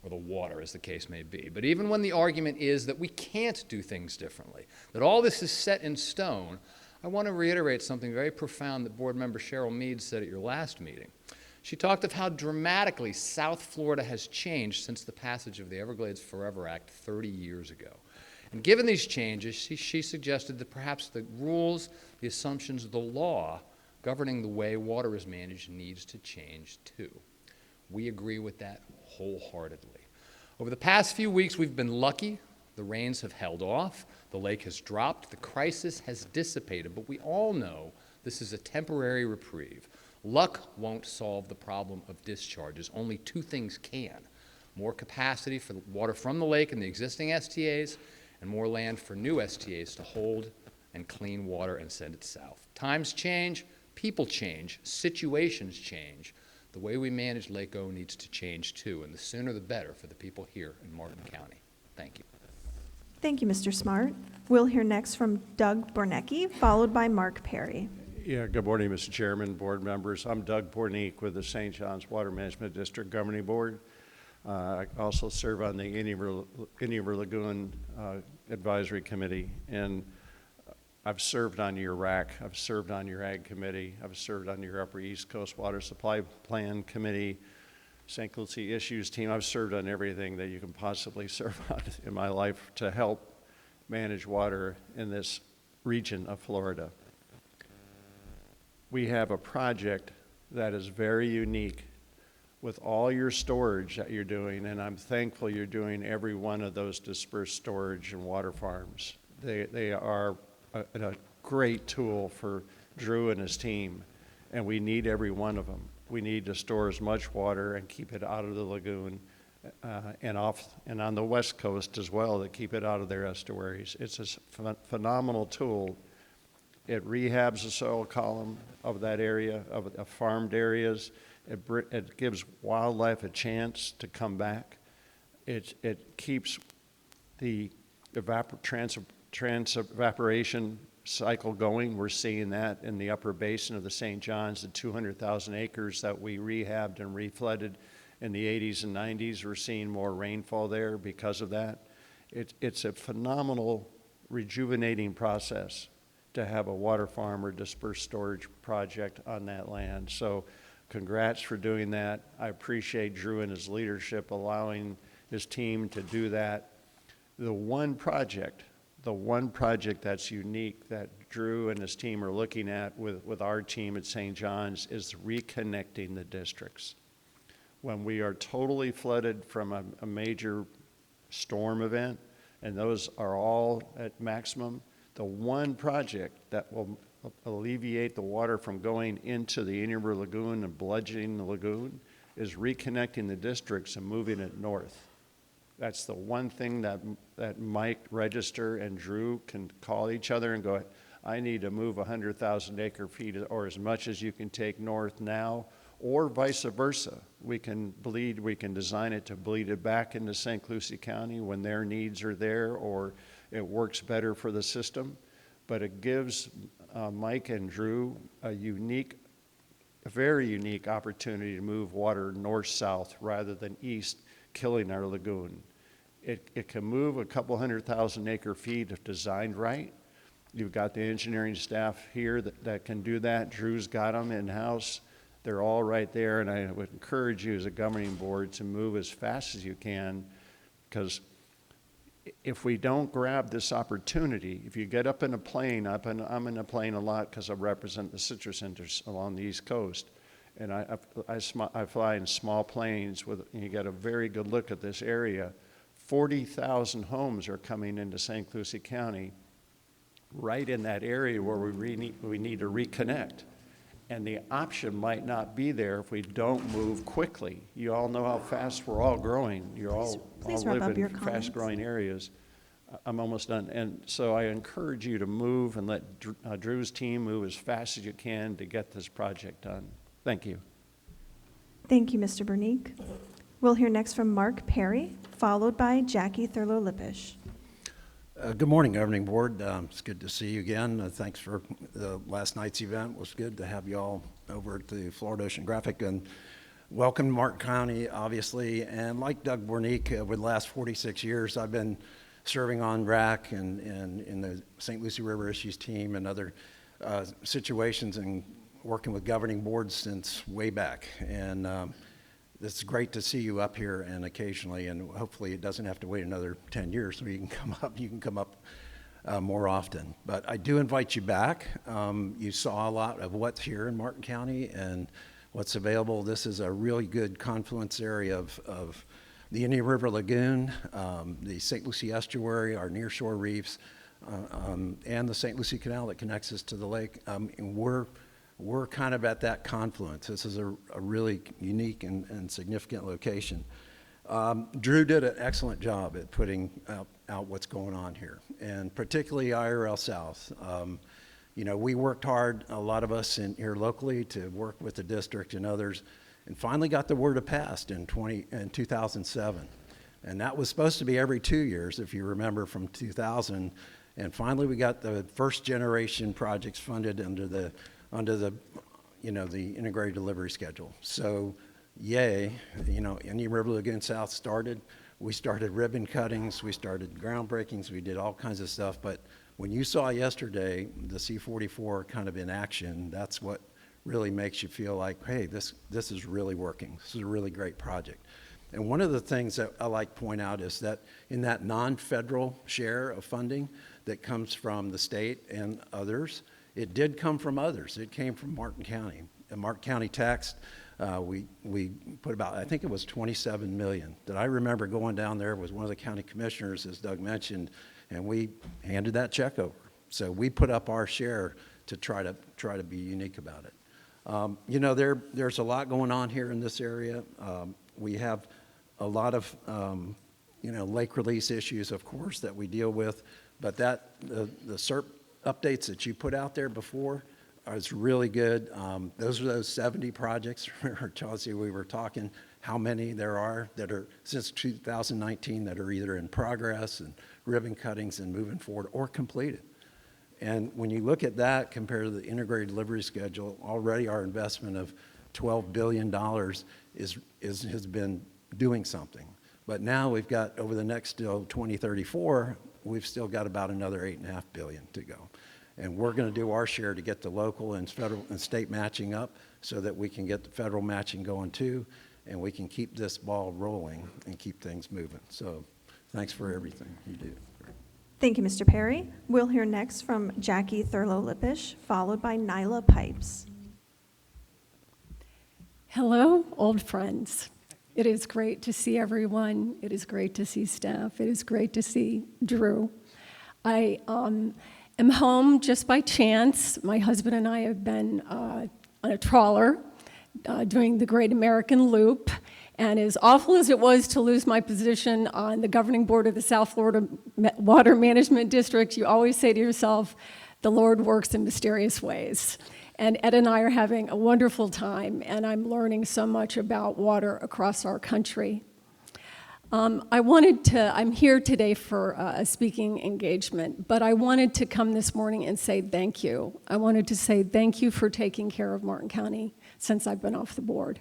or the water, as the case may be. But even when the argument is that we can't do things differently, that all this is set in stone, I want to reiterate something very profound that Board Member Cheryl Mead said at your last meeting. She talked of how dramatically South Florida has changed since the passage of the Everglades Forever Act 30 years ago. And given these changes, she suggested that perhaps the rules, the assumptions, the law governing the way water is managed needs to change too. We agree with that wholeheartedly. Over the past few weeks, we've been lucky. The rains have held off. The lake has dropped. The crisis has dissipated. But we all know this is a temporary reprieve. Luck won't solve the problem of discharges. Only two things can: more capacity for water from the lake and the existing STAs, and more land for new STAs to hold and clean water and send it south. Times change, people change, situations change. The way we manage Lake O needs to change too, and the sooner the better for the people here in Martin County. Thank you.
Thank you, Mr. Smart. We'll hear next from Doug Bornecki, followed by Mark Perry.
Yeah, good morning, Mr. Chairman, board members. I'm Doug Bornecki with the St. John's Water Management District Governing Board. I also serve on the Indian River Lagoon Advisory Committee, and I've served on your RAC, I've served on your Ag Committee, I've served on your Upper East Coast Water Supply Plan Committee, St. Lucie Issues Team. I've served on everything that you can possibly serve on in my life to help manage water in this region of Florida. We have a project that is very unique with all your storage that you're doing, and I'm thankful you're doing every one of those dispersed storage and water farms. They are a great tool for Drew and his team, and we need every one of them. We need to store as much water and keep it out of the lagoon and on the West Coast as well, to keep it out of their estuaries. It's a phenomenal tool. It rehabs the soil column of that area, of farmed areas. It gives wildlife a chance to come back. It keeps the evaporation cycle going. We're seeing that in the upper basin of the St. John's, the 200,000 acres that we rehabbed and reflooded in the 80s and 90s. We're seeing more rainfall there because of that. It's a phenomenal rejuvenating process to have a water farm or dispersed storage project on that land. So congrats for doing that. I appreciate Drew and his leadership allowing his team to do that. The one project that's unique that Drew and his team are looking at with our team at St. John's is reconnecting the districts. When we are totally flooded from a major storm event, and those are all at maximum, the one project that will alleviate the water from going into the Indian River Lagoon and bludgeoning the lagoon is reconnecting the districts and moving it north. That's the one thing that Mike Register and Drew can call each other and go, I need to move 100,000 acre feet or as much as you can take north now, or vice versa. We can design it to bleed it back into St. Lucie County when their needs are there, or it works better for the system. But it gives Mike and Drew a very unique opportunity to move water north-south rather than east, killing our lagoon. It can move a couple 100,000 acre feet if designed right, You've got the engineering staff here that can do that. Drew's got them in-house. They're all right there, and I would encourage you as a governing board to move as fast as you can, because if we don't grab this opportunity, if you get up in a plane, I'm in a plane a lot because I represent the citrus centers along the East Coast, and I fly in small planes and you get a very good look at this area. 40,000 homes are coming into St. Lucie County right in that area where we need to reconnect. And the option might not be there if we don't move quickly. You all know how fast we're all growing. You're all
wrap
live
up your
in
comments.
fast-growing areas. I'm almost done. And so I encourage you to move and let Drew's team move as fast as you can to get this project done. Thank you.
Thank you, Mr. Bernique. We'll hear next from Mark Perry, followed by Jackie Thurlow-Lippisch.
Good morning, Governing Board. It's good to see you again. Thanks for last night's event. It was good to have you all over at the Florida Oceanographic. And welcome to Martin County, obviously. And like Doug Bernique, over the last 46 years, I've been serving on RAC and in the St. Lucie River Issues team and other situations and working with governing boards since way back. And it's great to see you up here and occasionally, and hopefully it doesn't have to wait another 10 years so you can come up. You can come up more often. But I do invite you back. You saw a lot of what's here in Martin County and what's available. This is a really good confluence area of the Indian River Lagoon, the St. Lucie Estuary, our nearshore reefs, and the St. Lucie Canal that connects us to the lake. And we're kind of at that confluence. This is a really unique and significant location. Drew did an excellent job at putting out what's going on here, and particularly IRL South. You know, we worked hard, a lot of us here locally, to work with the district and others, and finally got the word of passed in 2007. And that was supposed to be every 2 years, if you remember, from 2000. And finally, we got the first generation projects funded under the the integrated delivery schedule. So, yay, Indian River Lagoon South started. We started ribbon cuttings, we started groundbreakings, we did all kinds of stuff. But when you saw yesterday the C-44 kind of in action, that's what really makes you feel like, hey, this is really working. This is a really great project. And one of the things that I like to point out is that in that non-federal share of funding that comes from the state and others, it did come from others. It came from Martin County. And Martin County taxed, we put about, I think it was $27 million. That I remember going down there with one of the county commissioners, as Doug mentioned, and we handed that check over. So we put up our share to try to be unique about it. There's a lot going on here in this area. We have a lot of, lake release issues, of course, that we deal with, but the SERP updates that you put out there before is really good. Those are those 70 projects. Chelsea, we were talking how many there are that are since 2019 that are either in progress and ribbon cuttings and moving forward or completed. And when you look at that compared to the integrated delivery schedule, already our investment of $12 billion has been doing something. But now we've got, over the next 2034, we've still got about another $8.5 billion to go. And we're going to do our share to get the local and federal and state matching up so that we can get the federal matching going too, and we can keep this ball rolling and keep things moving. So thanks for everything you do.
Thank you, Mr. Perry. We'll hear next from Jackie Thurlow-Lippisch, followed by Nyla Pipes.
Hello, old friends. It is great to see everyone. It is great to see staff. It is great to see Drew. I am home just by chance. My husband and I have been on a trawler doing the Great American Loop. And as awful as it was to lose my position on the governing board of the South Florida Water Management District, you always say to yourself, the Lord works in mysterious ways. And Ed and I are having a wonderful time, and I'm learning so much about water across our country. I'm here today for a speaking engagement, but I wanted to come this morning and say thank you. I wanted to say thank you for taking care of Martin County since I've been off the board.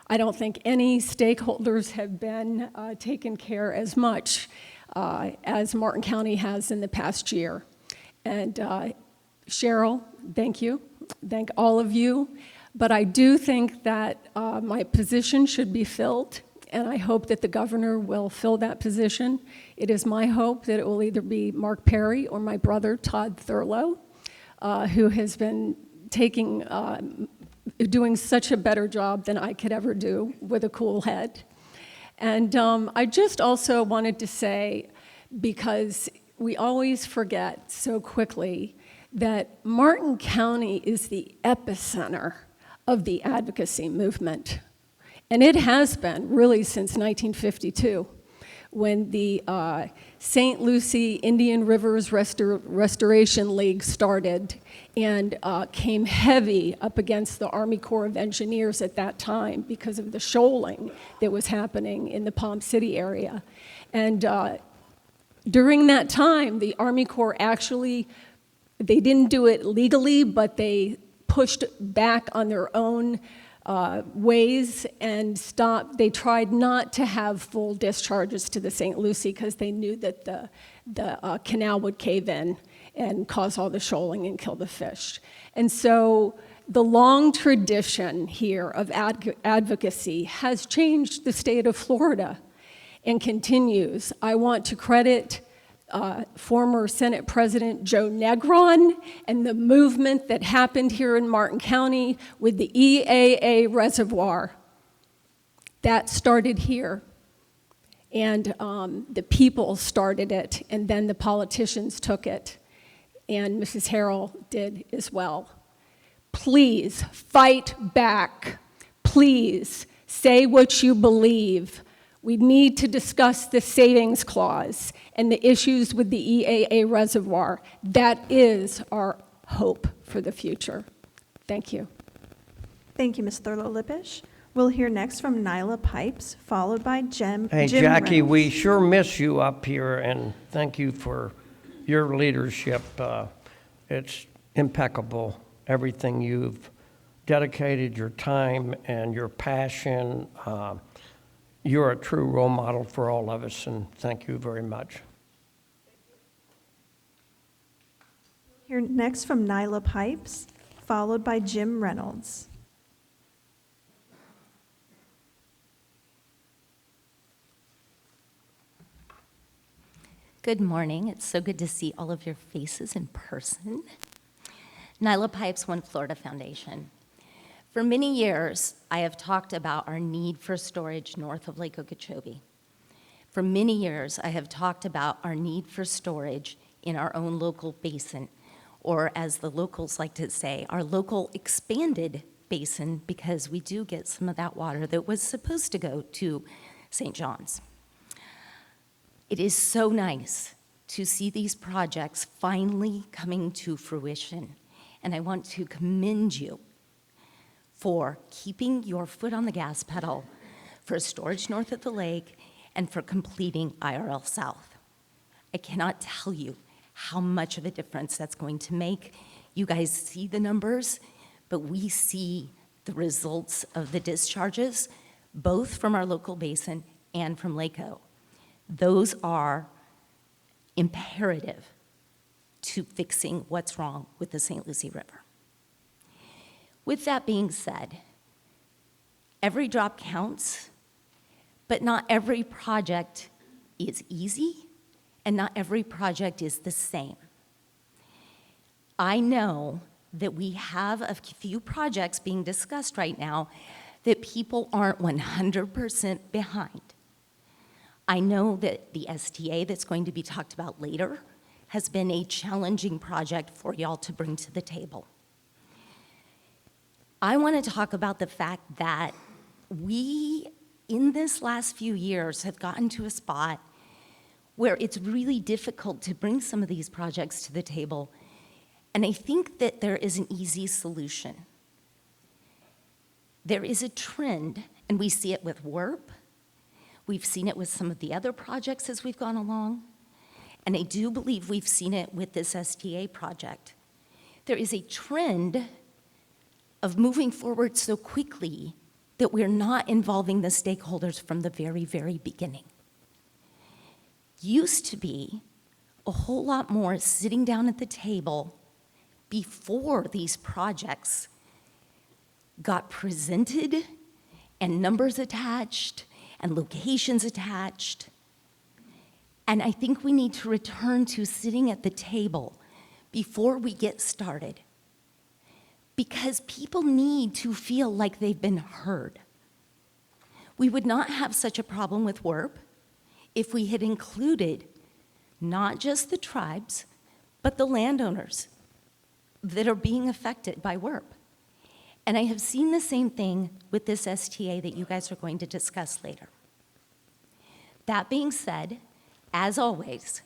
I don't think any stakeholders have been taken care as much as Martin County has in the past year. And Cheryl, thank you. Thank all of you. But I do think that my position should be filled, and I hope that the governor will fill that position. It is my hope that it will either be Mark Perry or my brother, Todd Thurlow, who has been doing such a better job than I could ever do with a cool head. And I just also wanted to say, because we always forget so quickly, that Martin County is the epicenter of the advocacy movement. And it has been really since 1952, when the St. Lucie Indian Rivers Restoration League started and came heavy up against the Army Corps of Engineers at that time because of the shoaling that was happening in the Palm City area. And during that time, the Army Corps actually, they didn't do it legally, but they pushed back on their own ways and stopped. They tried not to have full discharges to the St. Lucie because they knew that the canal would cave in and cause all the shoaling and kill the fish. And so the long tradition here of advocacy has changed the state of Florida and continues. I want to credit former Senate President Joe Negron and the movement that happened here in Martin County with the EAA reservoir. That started here. And the people started it, and then the politicians took it. And Mrs. Harrell did as well. Please fight back. Please say what you believe. We need to discuss the savings clause and the issues with the EAA reservoir. That is our hope for the future. Thank you.
Thank you, Ms. Thurlow-Lippisch. We'll hear next from Nyla Pipes, followed by Jim
Hey,
Jim
Jackie,
Reynolds.
we sure miss you up here, and thank you for your leadership. It's impeccable, everything you've dedicated, your time and your passion. You're a true role model for all of us, and thank you very much.
Hear next from Nyla Pipes, followed by Jim Reynolds.
Good morning. It's so good to see all of your faces in person. Nyla Pipes, One Florida Foundation. For many years, I have talked about our need for storage north of Lake Okeechobee. For many years, I have talked about our need for storage in our own local basin, or as the locals like to say, our local expanded basin, because we do get some of that water that was supposed to go to St. John's. It is so nice to see these projects finally coming to fruition, and I want to commend you for keeping your foot on the gas pedal for storage north of the lake and for completing IRL South. I cannot tell you how much of a difference that's going to make. You guys see the numbers, but we see the results of the discharges, both from our local basin and from Lake O. Those are imperative to fixing what's wrong with the St. Lucie River. With that being said, every drop counts, but not every project is easy, and not every project is the same. I know that we have a few projects being discussed right now that people aren't 100% behind. I know that the STA that's going to be talked about later has been a challenging project for y'all to bring to the table. I want to talk about the fact that we, in this last few years, have gotten to a spot where it's really difficult to bring some of these projects to the table, and I think that there is an easy solution. There is a trend, and we see it with WERP, we've seen it with some of the other projects as we've gone along, and I do believe we've seen it with this STA project. There is a trend of moving forward so quickly that we're not involving the stakeholders from the very, very beginning. Used to be, a whole lot more sitting down at the table before these projects got presented and numbers attached and locations attached. And I think we need to return to sitting at the table before we get started, because people need to feel like they've been heard. We would not have such a problem with WIRP if we had included not just the tribes, but the landowners that are being affected by WIRP. And I have seen the same thing with this STA that you guys are going to discuss later. That being said, as always,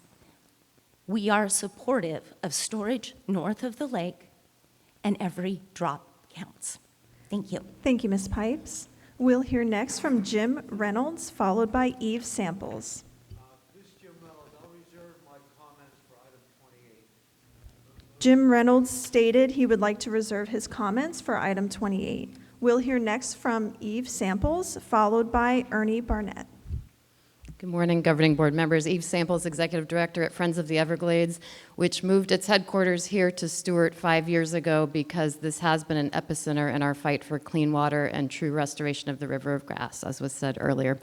we are supportive of storage north of the lake, and every drop counts. Thank you.
Thank you, Ms. Pipes. We'll hear next from Jim Reynolds, followed by Eve Samples.
This is Jim Reynolds. I'll reserve my comments for item 28.
Jim Reynolds stated he would like to reserve his comments for item 28. We'll hear next from Eve Samples, followed by Ernie Barnett.
Good morning, Governing Board members. Eve Samples, Executive Director at Friends of the Everglades, which moved its headquarters here to Stewart 5 years ago because this has been an epicenter in our fight for clean water and true restoration of the River of Grass, as was said earlier.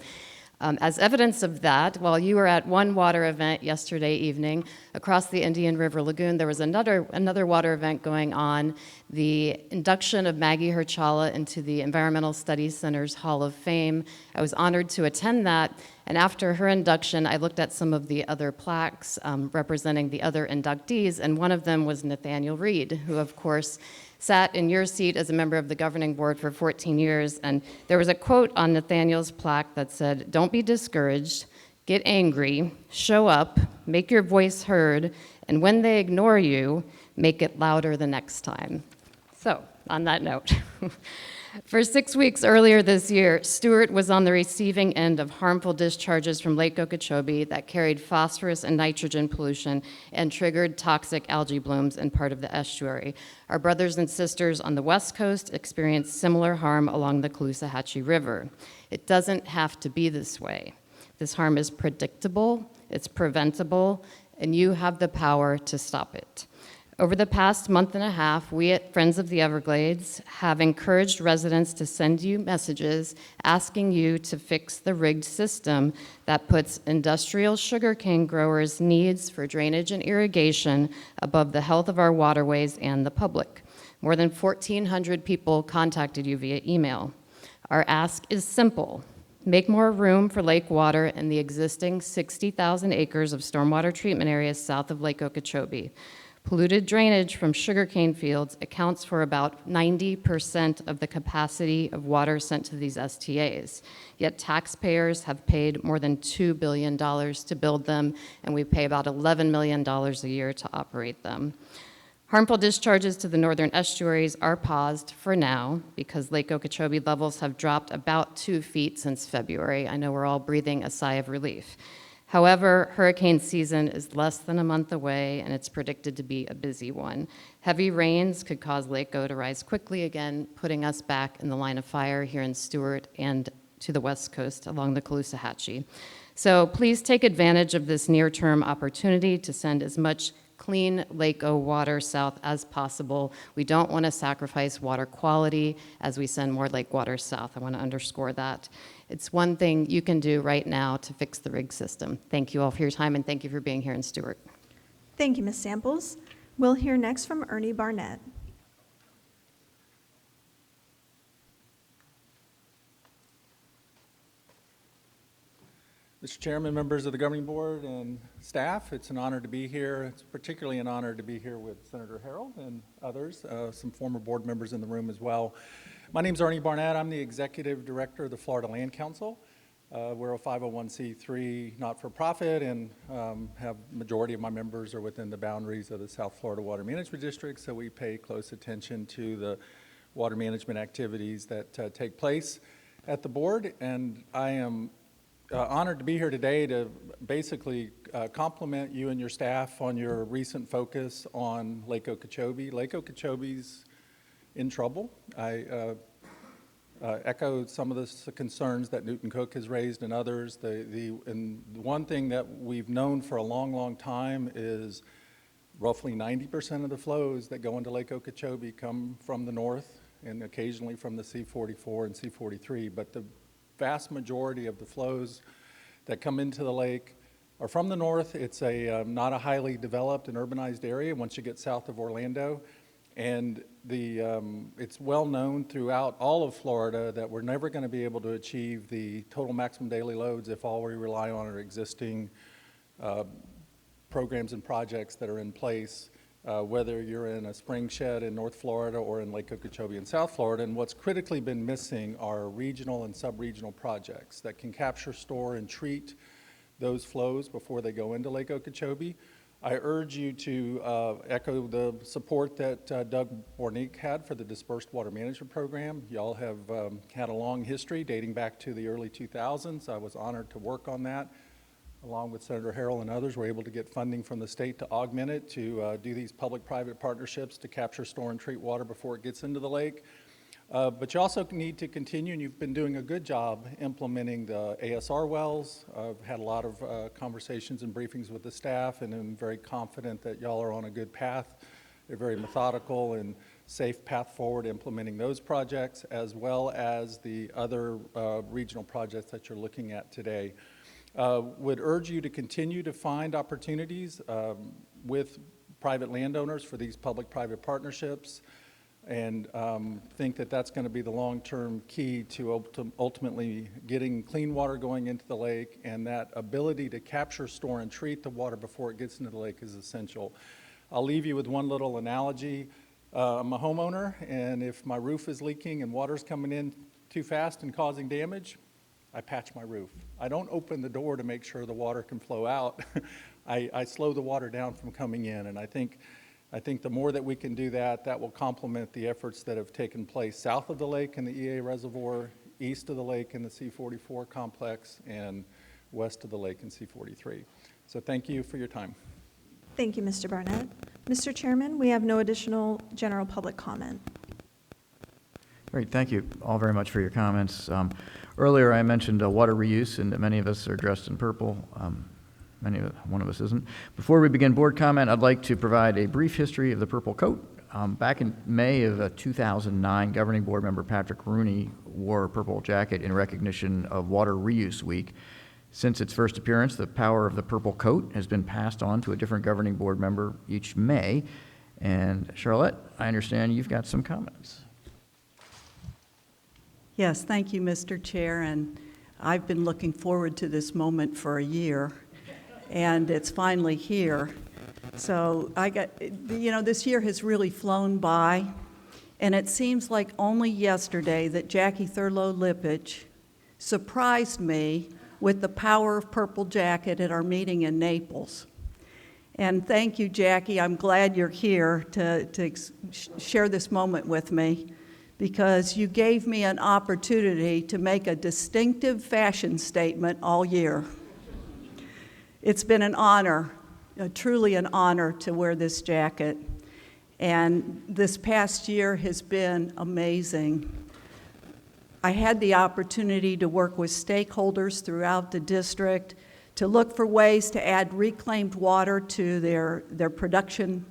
As evidence of that, while you were at one water event yesterday evening, across the Indian River Lagoon, there was another water event going on, the induction of Maggie Herchala into the Environmental Studies Center's Hall of Fame. I was honored to attend that, and after her induction, I looked at some of the other plaques representing the other inductees, and one of them was Nathaniel Reed, who, of course, sat in your seat as a member of the governing board for 14 years, and there was a quote on Nathaniel's plaque that said, "Don't be discouraged, get angry, show up, make your voice heard, and when they ignore you, make it louder the next time." So, on that note, for 6 weeks earlier this year, Stewart was on the receiving end of harmful discharges from Lake Okeechobee that carried phosphorus and nitrogen pollution and triggered toxic algae blooms in part of the estuary. Our brothers and sisters on the West Coast experienced similar harm along the Caloosahatchee River. It doesn't have to be this way. This harm is predictable, it's preventable, and you have the power to stop it. Over the past month and a half, we at Friends of the Everglades have encouraged residents to send you messages asking you to fix the rigged system that puts industrial sugarcane growers' needs for drainage and irrigation above the health of our waterways and the public. More than 1,400 people contacted you via email. Our ask is simple. Make more room for lake water in the existing 60,000 acres of stormwater treatment areas south of Lake Okeechobee. Polluted drainage from sugarcane fields accounts for about 90% of the capacity of water sent to these STAs. Yet taxpayers have paid more than $2 billion to build them, and we pay about $11 million a year to operate them. Harmful discharges to the northern estuaries are paused for now because Lake Okeechobee levels have dropped about 2 feet since February. I know we're all breathing a sigh of relief. However, hurricane season is less than a month away, and it's predicted to be a busy one. Heavy rains could cause Lake O to rise quickly again, putting us back in the line of fire here in Stewart and to the West Coast along the Caloosahatchee. So please take advantage of this near-term opportunity to send as much clean Lake O water south as possible. We don't want to sacrifice water quality as we send more lake water south. I want to underscore that. It's one thing you can do right now to fix the rig system. Thank you all for your time, and thank you for being here in Stewart.
Thank you, Ms. Samples. We'll hear next from Ernie Barnett.
Mr. Chairman, members of the governing board, and staff, it's an honor to be here. It's particularly an honor to be here with Senator Harold and others, some former board members in the room as well. My name is Ernie Barnett. I'm the executive director of the Florida Land Council. We're a 501c3 not-for-profit, and have majority of my members are within the boundaries of the South Florida Water Management District, so we pay close attention to the water management activities that take place at the board, and I am honored to be here today to basically compliment you and your staff on your recent focus on Lake Okeechobee. Lake Okeechobee's in trouble. echo some of the concerns that Newton Cook has raised and others. And one thing that we've known for a long, long time is roughly 90% of the flows that go into Lake Okeechobee come from the north and occasionally from the C-44 and C-43. But the vast majority of the flows that come into the lake are from the north. It's not a highly developed and urbanized area once you get south of Orlando. And it's well known throughout all of Florida that we're never going to be able to achieve the total maximum daily loads if all we rely on are existing programs and projects that are in place, whether you're in a spring shed in North Florida or in Lake Okeechobee in South Florida. And what's critically been missing are regional and sub-regional projects that can capture, store, and treat those flows before they go into Lake Okeechobee. I urge you to echo the support that Doug Bornick had for the Dispersed Water Management Program. Y'all have had a long history dating back to the early 2000s. I was honored to work on that. Along with Senator Harrell and others, we're able to get funding from the state to augment it, to do these public-private partnerships to capture, store, and treat water before it gets into the lake. But you also need to continue, and you've been doing a good job implementing the ASR wells. I've had a lot of conversations and briefings with the staff, and I'm very confident that y'all are on a good path. They're very methodical and safe path forward implementing those projects, as well as the other regional projects that you're looking at today. Would urge you to continue to find opportunities with private landowners for these public-private partnerships, and think that that's going to be the long-term key to ultimately getting clean water going into the lake, and that ability to capture, store, and treat the water before it gets into the lake is essential. I'll leave you with one little analogy. I'm a homeowner, and if my roof is leaking and water's coming in too fast and causing damage, I patch my roof. I don't open the door to make sure the water can flow out. I slow the water down from coming in, and I think the more that we can do that, that will complement the efforts that have taken place south of the lake in the EA Reservoir, east of the lake in the C-44 complex, and west of the lake in C-43. So thank you for your time.
Thank you, Mr. Barnett. Mr. Chairman, we have no additional general public comment.
Great, thank you all very much for your comments. Earlier, I mentioned water reuse, and that many of us are dressed in purple. One of us isn't. Before we begin board comment, I'd like to provide a brief history of the Purple Coat. Back in May of 2009, Governing Board Member Patrick Rooney wore a purple jacket in recognition of Water Reuse Week. Since its first appearance, the power of the Purple Coat has been passed on to a different Governing Board member each May. And Charlotte, I understand you've got some comments.
Yes, thank you, Mr. Chair, and I've been looking forward to this moment for a year, and it's finally here. So this year has really flown by, and it seems like only yesterday that Jackie Thurlow Lipich surprised me with the power of purple jacket at our meeting in Naples. And thank you, Jackie. I'm glad you're here to share this moment with me, because you gave me an opportunity to make a distinctive fashion statement all year. It's been an honor, truly an honor to wear this jacket. And this past year has been amazing. I had the opportunity to work with stakeholders throughout the district to look for ways to add reclaimed water to their production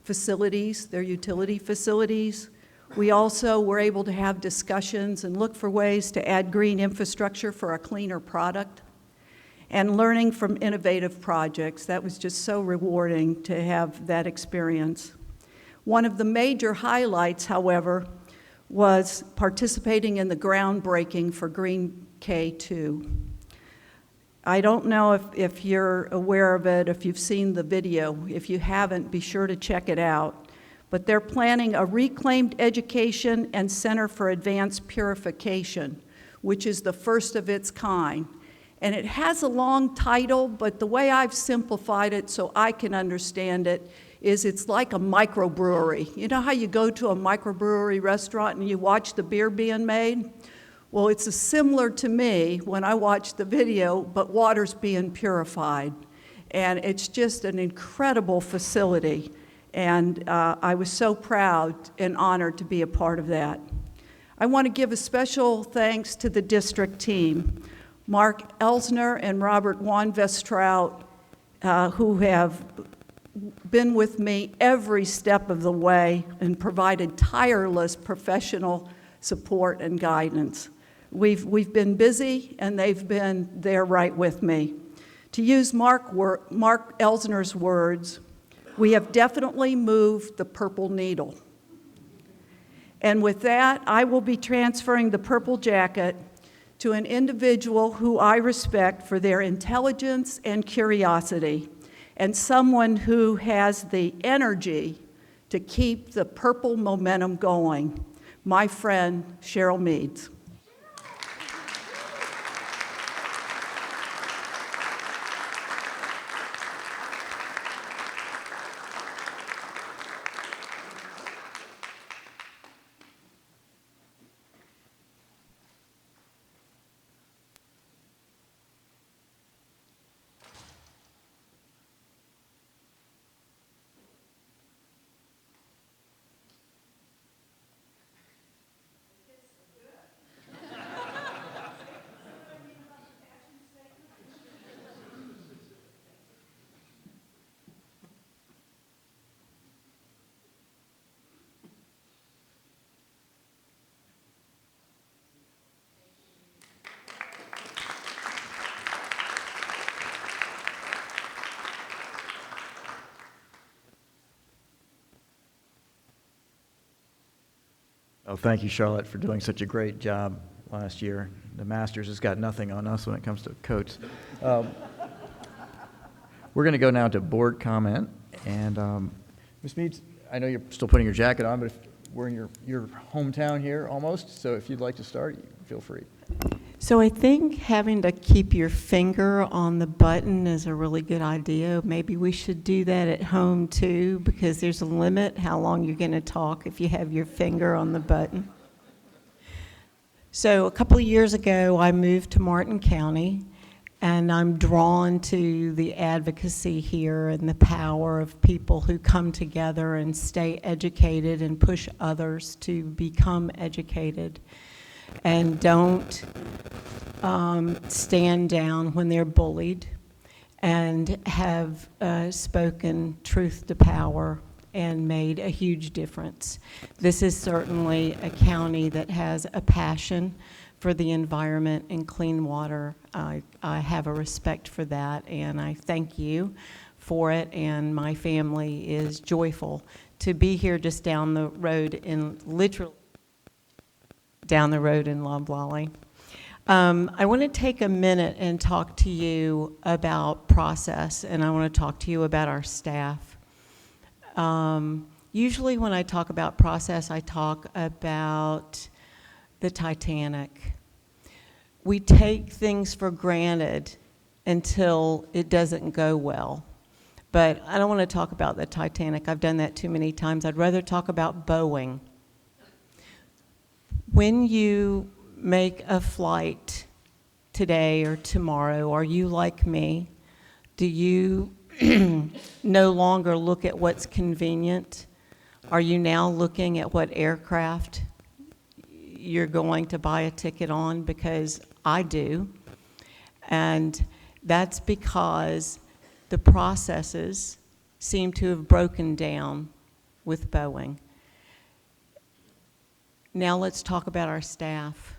facilities, their utility facilities. We also were able to have discussions and look for ways to add green infrastructure for a cleaner product, and learning from innovative projects. That was just so rewarding to have that experience. One of the major highlights, however, was participating in the groundbreaking for Green K2. I don't know if you're aware of it, if you've seen the video. If you haven't, be sure to check it out. But they're planning a reclaimed education and center for advanced purification, which is the first of its kind. And it has a long title, but the way I've simplified it so I can understand it is it's like a microbrewery. You know how you go to a microbrewery restaurant and you watch the beer being made? Well, it's similar to me when I watch the video, but water's being purified. And it's just an incredible facility. And I was so proud and honored to be a part of that. I want to give a special thanks to the district team, Mark Elsner and Robert Wanvestrout, who have been with me every step of the way and provided tireless professional support and guidance. We've been busy, and they've been there right with me. To use Mark Elsner's words, we have definitely moved the purple needle. And with that, I will be transferring the purple jacket to an individual who I respect for their intelligence and curiosity, and someone who has the energy to keep the purple momentum going, my friend Cheryl Meads.
Oh, thank you, Charlotte, for doing such a great job last year. The Masters has got nothing on us when it comes to coats. We're going to go now to board comment. And Ms. Meads, I know you're still putting your jacket on, but if we're in your hometown here almost, so if you'd like to start, feel free.
So I think having to keep your finger on the button is a really good idea. Maybe we should do that at home too, because there's a limit how long you're going to talk if you have your finger on the button. So a couple of years ago, I moved to Martin County, and I'm drawn to the advocacy here and the power of people who come together and stay educated and push others to become educated, and don't stand down when they're bullied, and have spoken truth to power and made a huge difference. This is certainly a county that has a passion for the environment and clean water. I have a respect for that, and I thank you for it, and my family is joyful to be here just down the road literally down the road in Loblolly. I want to take a minute and talk to you about process, and I want to talk to you about our staff. Usually when I talk about process, I talk about the Titanic. We take things for granted until it doesn't go well. But I don't want to talk about the Titanic. I've done that too many times. I'd rather talk about Boeing. When you make a flight today or tomorrow, are you like me? Do you no longer look at what's convenient? Are you now looking at what aircraft you're going to buy a ticket on? Because I do. And that's because the processes seem to have broken down with Boeing. Now let's talk about our staff.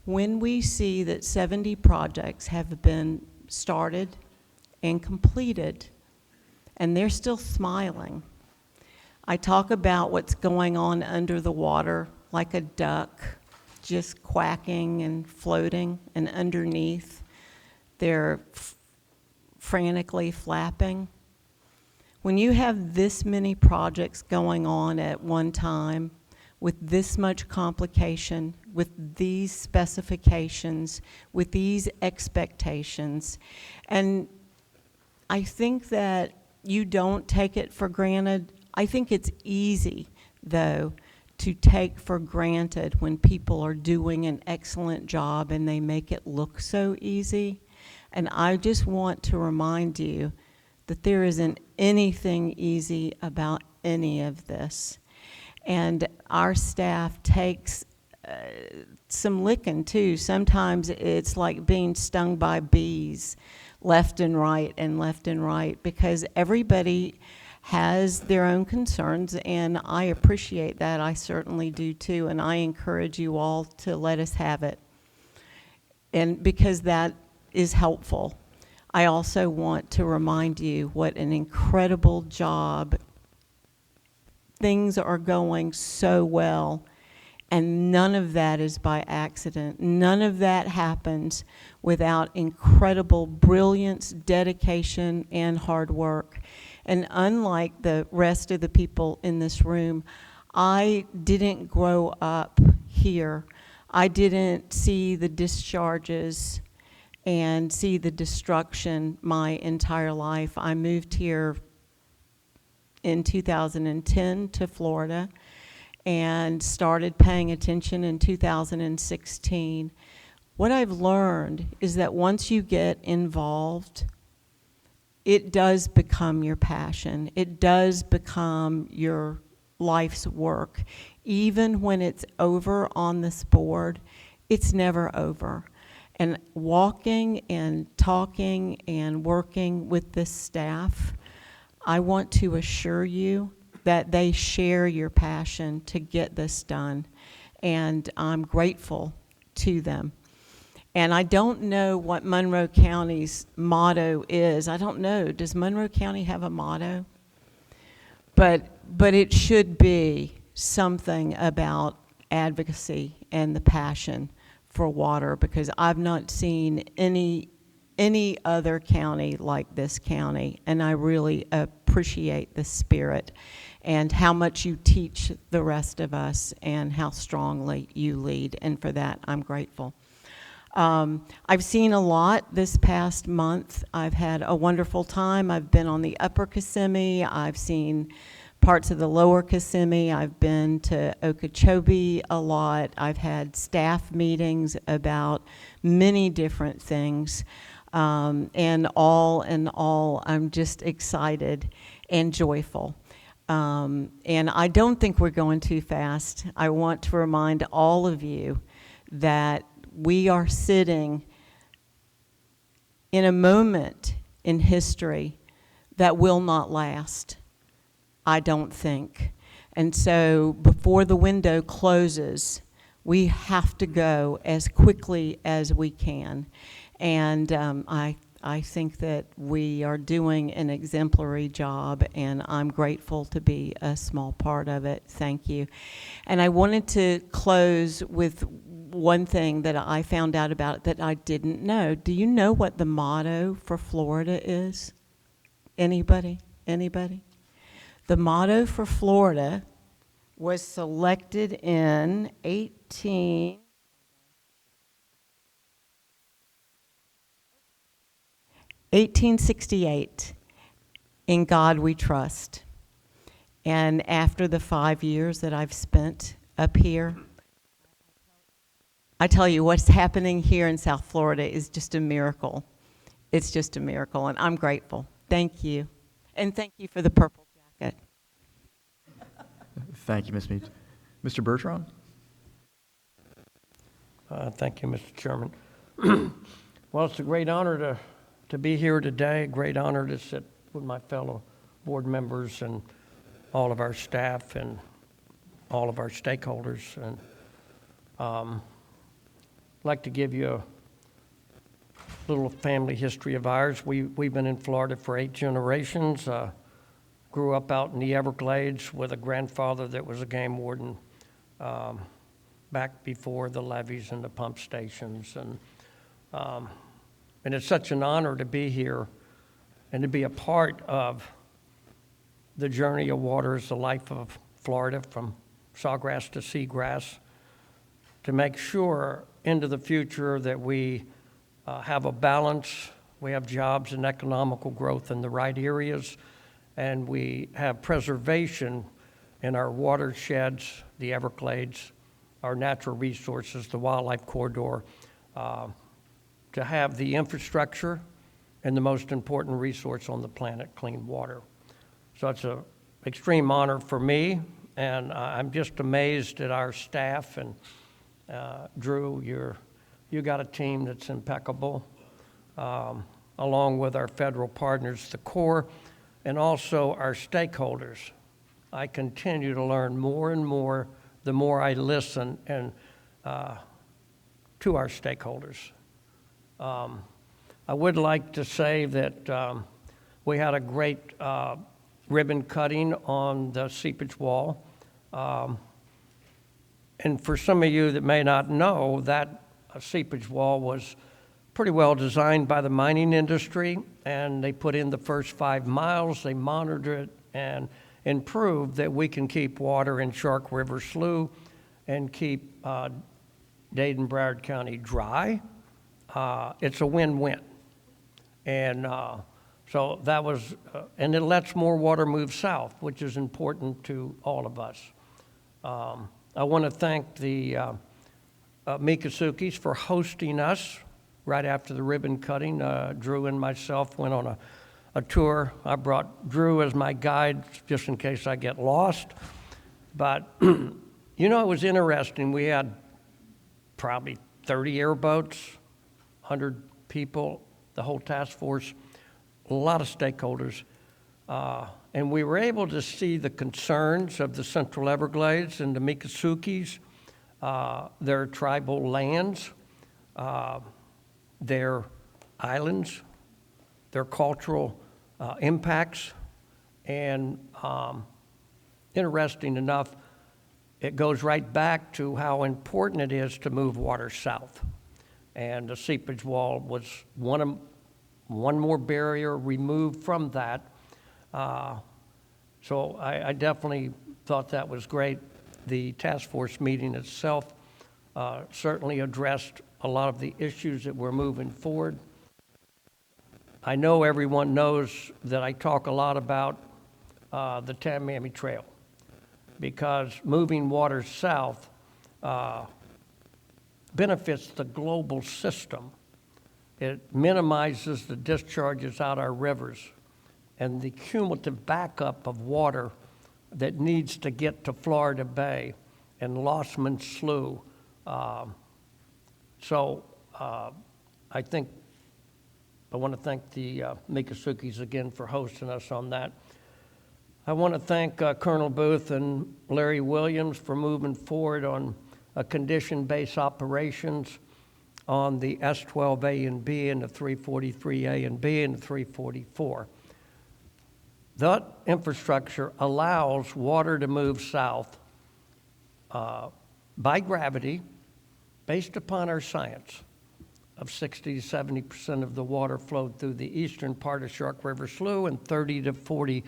When we see that 70 projects have been started and completed, and they're still smiling, I talk about what's going on under the water, like a duck, just quacking and floating, and underneath, they're frantically flapping. When you have this many projects going on at one time, with this much complication, with these specifications, with these expectations, and I think that you don't take it for granted. I think it's easy, though, to take for granted when people are doing an excellent job and they make it look so easy. And I just want to remind you that there isn't anything easy about any of this. And our staff takes some licking too. Sometimes it's like being stung by bees left and right, because everybody has their own concerns, and I appreciate that. I certainly do too, and I encourage you all to let us have it, and because that is helpful. I also want to remind you what an incredible job. Things are going so well, and none of that is by accident. None of that happens without incredible brilliance, dedication, and hard work. And unlike the rest of the people in this room, I didn't grow up here. I didn't see the discharges and see the destruction my entire life. I moved here in 2010 to Florida and started paying attention in 2016. What I've learned is that once you get involved, it does become your passion. It does become your life's work. Even when it's over on this board, it's never over. And walking and talking and working with this staff, I want to assure you that they share your passion to get this done. And I'm grateful to them. And I don't know what Monroe County's motto is. I don't know. Does Monroe County have a motto? But it should be something about advocacy and the passion for water, because I've not seen any other county like this county, and I really appreciate the spirit and how much you teach the rest of us and how strongly you lead, and for that I'm grateful. I've seen a lot this past month. I've had a wonderful time. I've been on the Upper Kissimmee. I've seen parts of the Lower Kissimmee. I've been to Okeechobee a lot. I've had staff meetings about many different things. And all in all, I'm just excited and joyful. And I don't think we're going too fast. I want to remind all of you that we are sitting in a moment in history that will not last, I don't think. And so before the window closes, we have to go as quickly as we can. And I think that we are doing an exemplary job, and I'm grateful to be a small part of it. Thank you. And I wanted to close with one thing that I found out about it that I didn't know. Do you know what the motto for Florida is? Anybody? Anybody? The motto for Florida was selected in 1868, "In God We Trust." And after the 5 years that I've spent up here, I tell you, what's happening here in South Florida is just a miracle. It's just a miracle, and I'm grateful. Thank you. And thank you for the purple jacket.
Thank you, Ms. Meads. Mr. Bertrand?
Thank you, Mr. Chairman. Well, it's a great honor to be here today, a great honor to sit with my fellow board members and all of our staff and all of our stakeholders. And I'd like to give you a little family history of ours. We've been in Florida for 8 generations. Grew up out in the Everglades with a grandfather that was a game warden back before the levees and the pump stations. And it's such an honor to be here and to be a part of the journey of waters, the life of Florida, from sawgrass to seagrass, to make sure into the future that we have a balance, we have jobs and economical growth in the right areas, and we have preservation in our watersheds, the Everglades, our natural resources, the wildlife corridor, to have the infrastructure and the most important resource on the planet, clean water. So it's an extreme honor for me and I'm just amazed at our staff. And Drew, you got a team that's impeccable, along with our federal partners, the Corps, and also our stakeholders. I continue to learn more and more the more I listen and to our stakeholders. I would like to say that we had a great ribbon cutting on the seepage wall. And for some of you that may not know, that seepage wall was pretty well designed by the mining industry, and they put in the first 5 miles, they monitored it and improved that we can keep water in Shark River Slough and keep Dade and Broward County dry. It's a win-win. And so that was, and it lets more water move south, which is important to all of us. I want to thank the Mikasukis for hosting us right after the ribbon cutting. Drew and myself went on a tour. I brought Drew as my guide just in case I get lost. But, you know, it was interesting. We had probably 30 airboats, 100 people, the whole task force, a lot of stakeholders. And we were able to see the concerns of the Central Everglades and the Mikasukis, their tribal lands, their islands, their cultural impacts. And interesting enough, it goes right back to how important it is to move water south. And the seepage wall was one more barrier removed from that. So I definitely thought that was great. The task force meeting itself certainly addressed a lot of the issues that we're moving forward. I know everyone knows that I talk a lot about the Tamiami Trail, because moving water south benefits the global system. It minimizes the discharges out our rivers and the cumulative backup of water that needs to get to Florida Bay and Lossman Slough. I think I want to thank the Mikasukis again for hosting us on that. I want to thank Colonel Booth and Larry Williams for moving forward on a condition-based operations on the S12A and B and the 343A and B and the 344. That infrastructure allows water to move south by gravity based upon our science of 60 to 70% of the water flowed through the eastern part of Shark River Slough and 30 to 40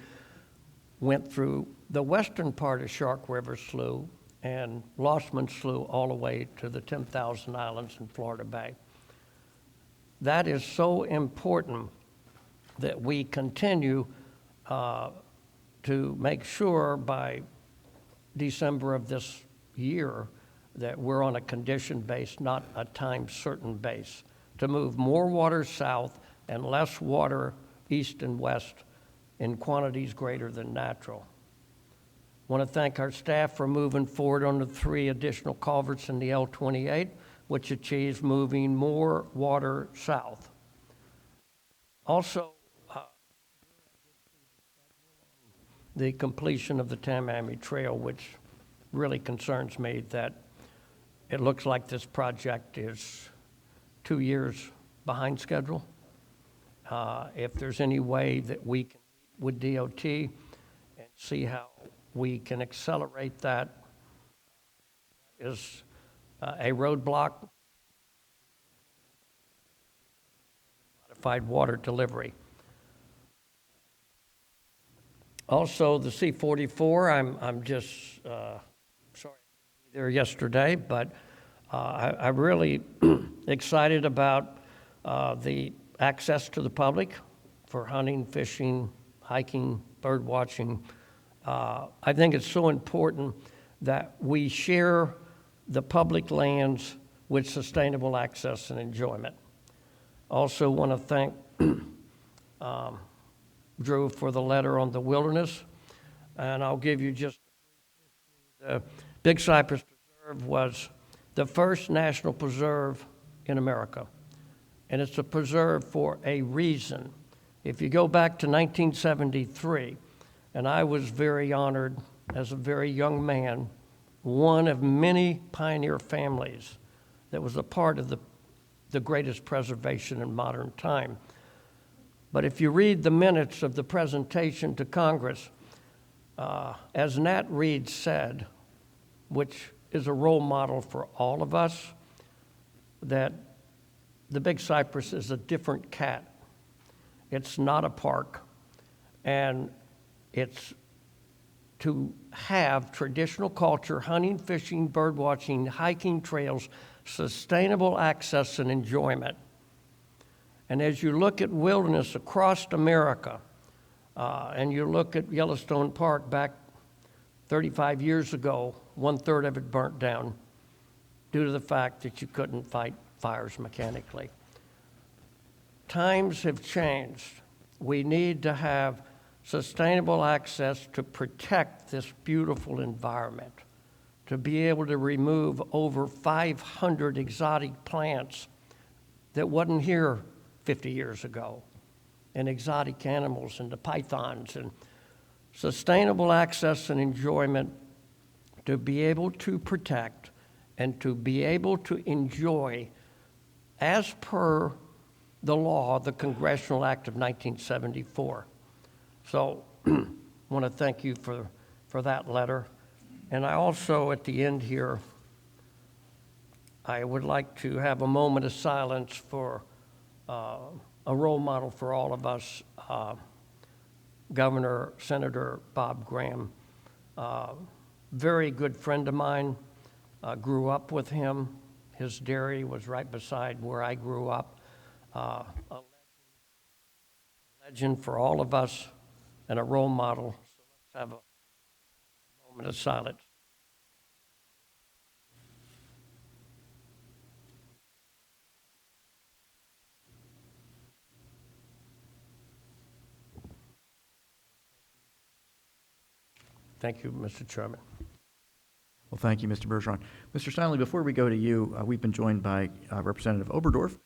went through the western part of Shark River Slough and Lossman Slough all the way to the 10,000 Islands in Florida Bay. That is so important that we continue to make sure by December of this year that we're on a condition base, not a time certain base, to move more water south and less water east and west in quantities greater than natural. I want to thank our staff for moving forward on the 3 additional culverts in the L28, which achieves moving more water south. Also, the completion of the Tamiami Trail, which really concerns me that it looks like this project is 2 years behind schedule. If there's any way that we can meet with DOT and see how we can accelerate that, is a roadblock. Modified water delivery. Also, the C-44, I'm just sorry I couldn't be there yesterday, but I'm really excited about the access to the public for hunting, fishing, hiking, bird watching. I think it's so important that we share the public lands with sustainable access and enjoyment. Also want to thank Drew for the letter on the wilderness, and I'll give you just a brief the Big Cypress Preserve was the first national preserve in America. And it's a preserve for a reason. If you go back to 1973, and I was very honored as a very young man, one of many pioneer families that was a part of the greatest preservation in modern time. But if you read the minutes of the presentation to Congress, as Nat Reed said, which is a role model for all of us, that the Big Cypress is a different cat. It's not a park, and it's to have traditional culture, hunting, fishing, bird watching, hiking trails, sustainable access and enjoyment. And as you look at wilderness across America, and you look at Yellowstone Park back 35 years ago, 1/3 of it burnt down due to the fact that you couldn't fight fires mechanically. Times have changed. We need to have sustainable access to protect this beautiful environment, to be able to remove over 500 exotic plants that wasn't here 50 years ago, and exotic animals and the pythons, and sustainable access and enjoyment to be able to protect and to be able to enjoy as per the law, the Congressional Act of 1974. So I want to thank you for that letter. And I also, at the end here, I would like to have a moment of silence for a role model for all of us, Governor Senator Bob Graham. Very good friend of mine, grew up with him. His dairy was right beside where I grew up. A legend for all of us and a role model. So let's have a moment of silence. Thank you, Mr. Chairman.
Well, thank you, Mr. Bergeron. Mr. Steinle, before we go to you, we've been joined by Representative Oberdorf.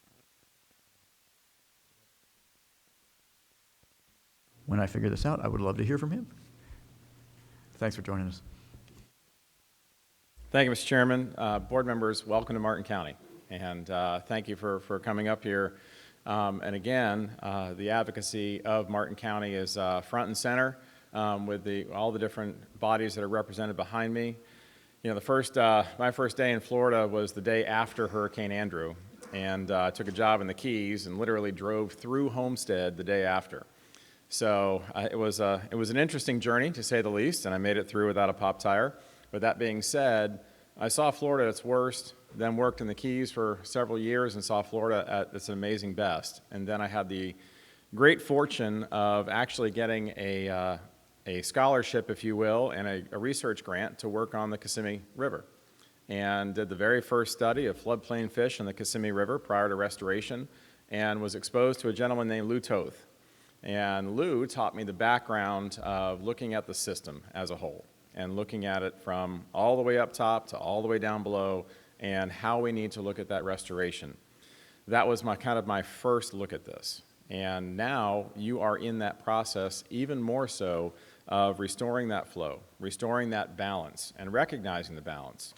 When I figure this out, I would love to hear from him. Thanks for joining us.
Thank you, Mr. Chairman. Board members, welcome to Martin County. And thank you for coming up here. And again, the advocacy of Martin County is front and center with all the different bodies that are represented behind me. You know, my first day in Florida was the day after Hurricane Andrew, and I took a job in the Keys and literally drove through Homestead the day after. So it was an interesting journey, to say the least, and I made it through without a pop tire. But that being said, I saw Florida at its worst, then worked in the Keys for several years and saw Florida at its amazing best. And then I had the great fortune of actually getting a scholarship, if you will, and a research grant to work on the Kissimmee River, and did the very first study of floodplain fish in the Kissimmee River prior to restoration, and was exposed to a gentleman named Lou Toth. And Lou taught me the background of looking at the system as a whole, and looking at it from all the way up top to all the way down below, and how we need to look at that restoration. That was my first look at this. And now you are in that process even more so of restoring that flow, restoring that balance, and recognizing the balance.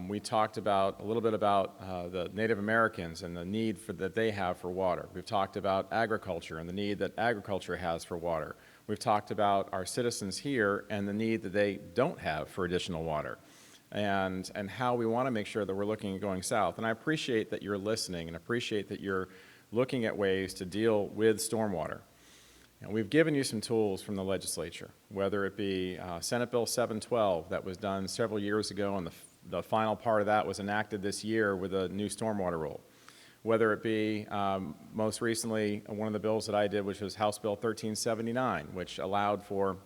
We talked a little bit about the Native Americans and the need that they have for water. We've talked about agriculture and the need that agriculture has for water. We've talked about our citizens here and the need that they don't have for additional water, and how we want to make sure that we're looking at going south. And I appreciate that you're listening and appreciate that you're looking at ways to deal with stormwater. And we've given you some tools from the legislature, whether it be Senate Bill 712 that was done several years ago, and the final part of that was enacted this year with a new stormwater rule. Whether it be most recently one of the bills that I did, which was House Bill 1379, which allowed for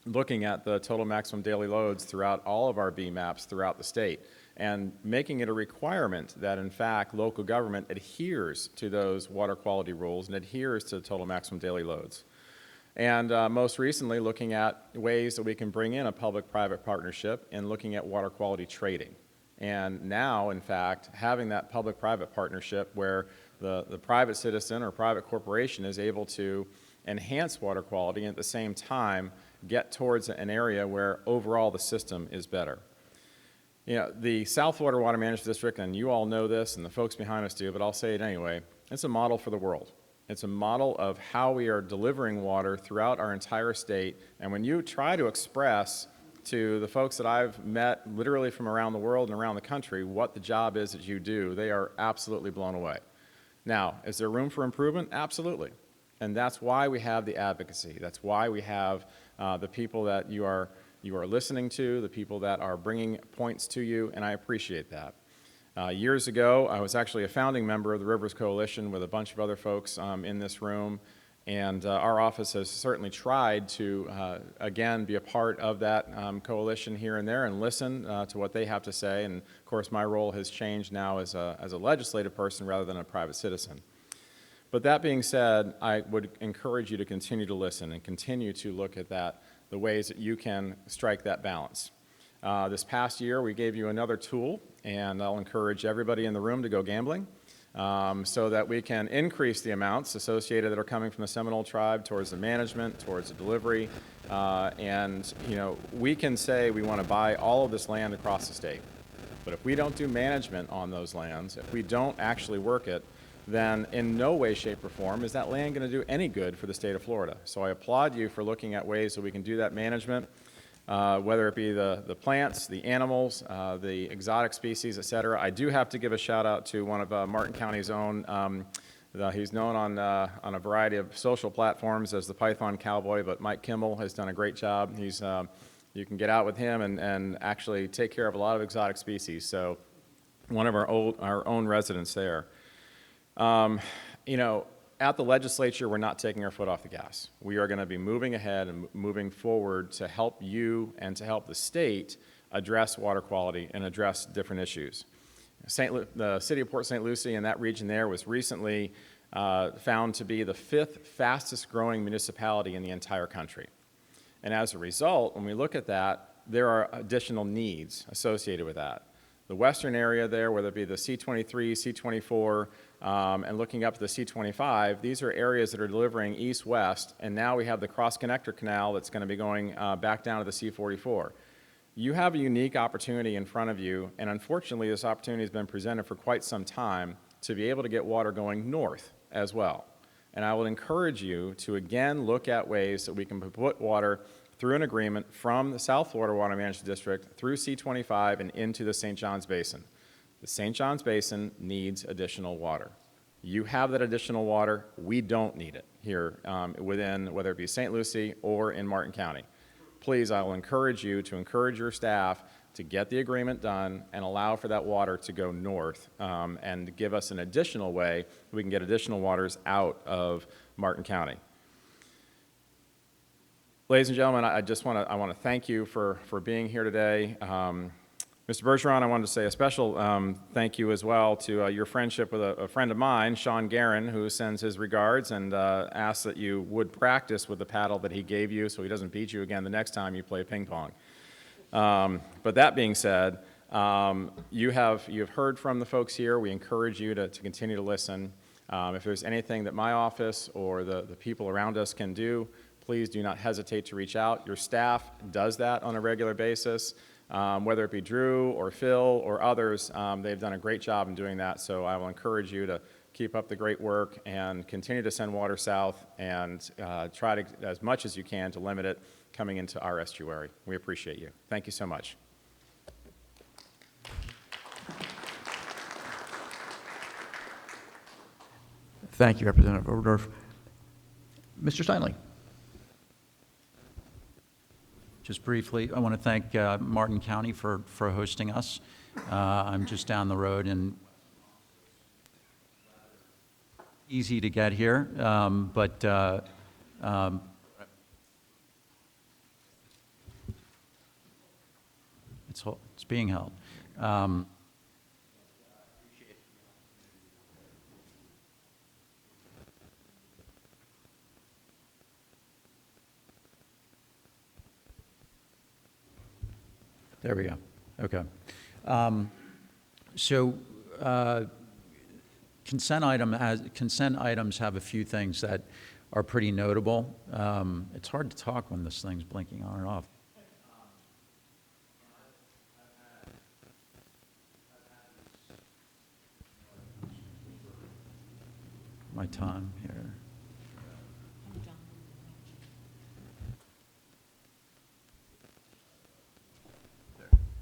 looking at the total maximum daily loads throughout all of our BMAPs throughout the state, and making it a requirement that, in fact, local government adheres to those water quality rules and adheres to the total maximum daily loads. And most recently, looking at ways that we can bring in a public-private partnership and looking at water quality trading. And now, in fact, having that public-private partnership where the private citizen or private corporation is able to enhance water quality and at the same time get towards an area where overall the system is better. You know, the South Florida Water Management District, and you all know this and the folks behind us do, but I'll say it anyway, it's a model for the world. It's a model of how we are delivering water throughout our entire state. And when you try to express to the folks that I've met literally from around the world and around the country what the job is that you do, they are absolutely blown away. Now, is there room for improvement? Absolutely. And that's why we have the advocacy. That's why we have the people that you are listening to, the people that are bringing points to you, and I appreciate that. Years ago, I was actually a founding member of the Rivers Coalition with a bunch of other folks in this room, and our office has certainly tried to, again, be a part of that coalition here and there and listen to what they have to say. And, of course, my role has changed now as a legislative person rather than a private citizen. But that being said, I would encourage you to continue to listen and continue to look at the ways that you can strike that balance. This past year, we gave you another tool, and I'll encourage everybody in the room to go gambling so that we can increase the amounts associated that are coming from the Seminole tribe towards the management, towards the delivery, and you know, we can say we want to buy all of this land across the state. But if we don't do management on those lands, if we don't actually work it, then in no way, shape, or form is that land going to do any good for the state of Florida. So I applaud you for looking at ways that we can do that management, whether it be the plants, the animals, the exotic species, et cetera. I do have to give a shout out to one of Martin County's own. He's known on a variety of social platforms as the Python Cowboy, but Mike Kimmel has done a great job. He's, you can get out with him and actually take care of a lot of exotic species. So one of our own residents there. You know, at the legislature, we're not taking our foot off the gas. We are going to be moving ahead and moving forward to help you and to help the state address water quality and address different issues. The city of Port St. Lucie and that region there was recently found to be the 5th fastest growing municipality in the entire country. And as a result, when we look at that, there are additional needs associated with that. The western area there, whether it be the C23, C24, and looking up to the C25, these are areas that are delivering east-west, and now we have the cross-connector canal that's going to be going back down to the C44. You have a unique opportunity in front of you, and unfortunately this opportunity has been presented for quite some time to be able to get water going north as well. And I will encourage you to again look at ways that we can put water through an agreement from the South Florida Water Management District through C25 and into the St. Johns Basin. The St. Johns Basin needs additional water. You have that additional water. We don't need it here within, whether it be St. Lucie or in Martin County. Please, I will encourage you to encourage your staff to get the agreement done and allow for that water to go north and give us an additional way we can get additional waters out of Martin County. Ladies and gentlemen, I want to thank you for being here today. Mr. Bergeron, I wanted to say a special thank you as well to your friendship with a friend of mine, Sean Guerin, who sends his regards and asks that you would practice with the paddle that he gave you so he doesn't beat you again the next time you play ping pong. But that being said, you have heard from the folks here. We encourage you to continue to listen. If there's anything that my office or the people around us can do, please do not hesitate to reach out. Your staff does that on a regular basis, whether it be Drew or Phil or others. They've done a great job in doing that, so I will encourage you to keep up the great work and continue to send water south and try to, as much as you can, to limit it coming into our estuary. We appreciate you. Thank you so much.
Thank you, Representative Oberdorf. Mr. Steinle.
Just briefly, I want to thank Martin County for hosting us. I'm just down the road and easy to get here, but it's being held. There we go. Okay. So consent items have a few things that are pretty notable. It's hard to talk when this thing's blinking on and off. My time here.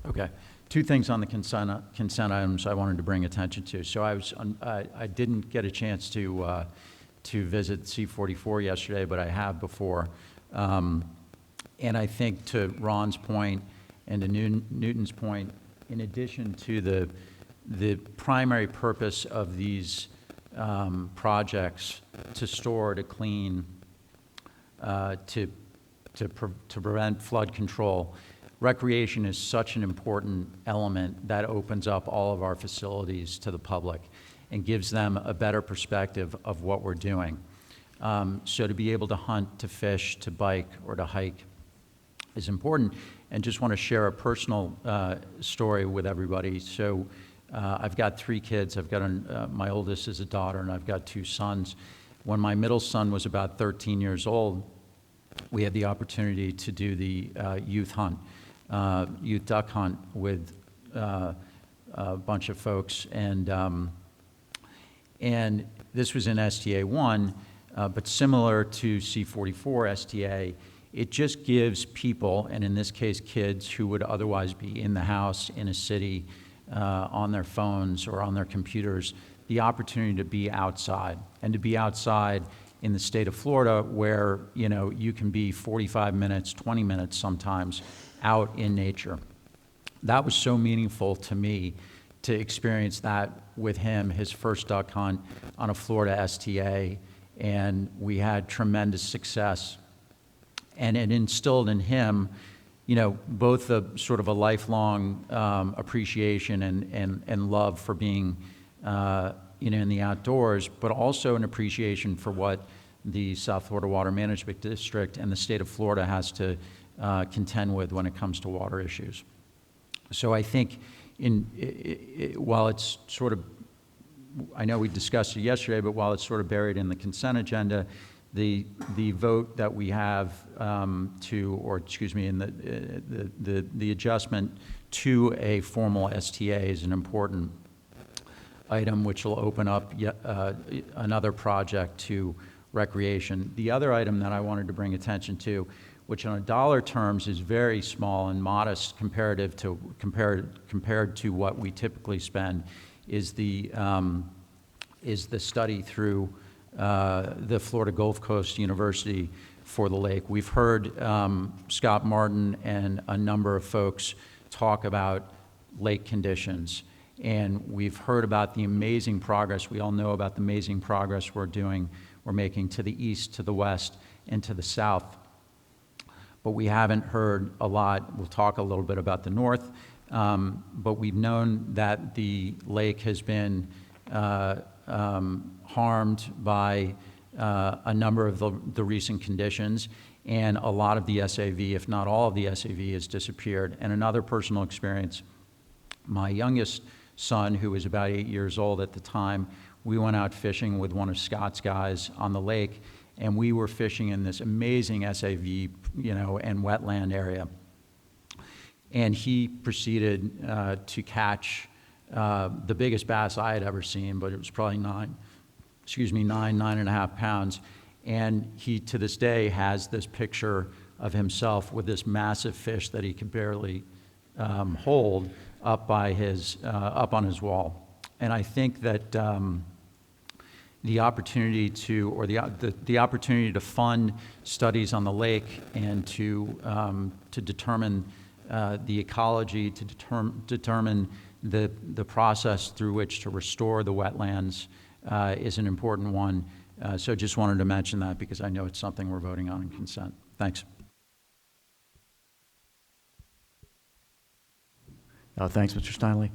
Okay. Two things on the consent items I wanted to bring attention to. So I didn't get a chance to visit C-44 yesterday, but I have before. And I think to Ron's point and to Newton's point, in addition to the primary purpose of these projects to store, to clean, to prevent flood control, recreation is such an important element that opens up all of our facilities to the public and gives them a better perspective of what we're doing. So to be able to hunt, to fish, to bike, or to hike is important. And just want to share a personal story with everybody. So I've got 3 kids. I've got my oldest is a daughter, and I've got 2 sons. When my middle son was about 13 years old, we had the opportunity to do the youth duck hunt with a bunch of folks, and this was in STA 1, but similar to C-44 STA, it just gives people, and in this case kids, who would otherwise be in the house in a city on their phones or on their computers, the opportunity to be outside, and to be outside in the state of Florida where, you know, you can be 45 minutes, 20 minutes sometimes out in nature. That was so meaningful to me to experience that with him, his first duck hunt on a Florida STA, and we had tremendous success. And it instilled in him, you know, both a sort of a lifelong appreciation and love for being, you know, in the outdoors, but also an appreciation for what the South Florida Water Management District and the state of Florida has to contend with when it comes to water issues. So I think while it's sort of, I know we discussed it yesterday, but while it's sort of buried in the consent agenda, the vote that we have in the adjustment to a formal STA is an important item, which will open up yet another project to recreation. The other item that I wanted to bring attention to, which on a dollar terms is very small and modest compared to what we typically spend, is the study through the Florida Gulf Coast University for the lake. We've heard Scott Martin and a number of folks talk about lake conditions, and we've heard about the amazing progress. We all know about the amazing progress we're making to the east, to the west, and to the south. But we haven't heard a lot. We'll talk a little bit about the north, but we've known that the lake has been harmed by a number of the recent conditions, and a lot of the SAV, if not all of the SAV, has disappeared. And another personal experience, my youngest son, who was about 8 years old at the time, we went out fishing with one of Scott's guys on the lake, and we were fishing in this amazing SAV, you know, and wetland area. And he proceeded to catch the biggest bass I had ever seen, but it was probably 9.5 pounds. And he, to this day, has this picture of himself with this massive fish that he could barely hold up on his wall. And I think that the opportunity to fund studies on the lake and to determine the ecology, to determine the process through which to restore the wetlands is an important one. So just wanted to mention that because I know it's something we're voting on in consent. Thanks.
Thanks, Mr. Steinle.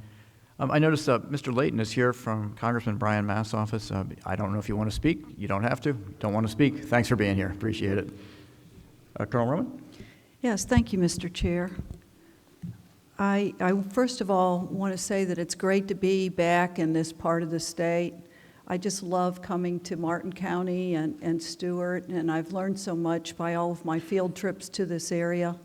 I noticed Mr. Layton is here from Congressman Brian Mast's office. I don't know if you want to speak. You don't have to. Don't want to speak. Thanks for being here. Appreciate it. Colonel Roman?
Yes, thank you, Mr. Chair. I first of all want to say that it's great to be back in this part of the state. I just love coming to Martin County and Stewart, and I've learned so much by all of my field trips to this area.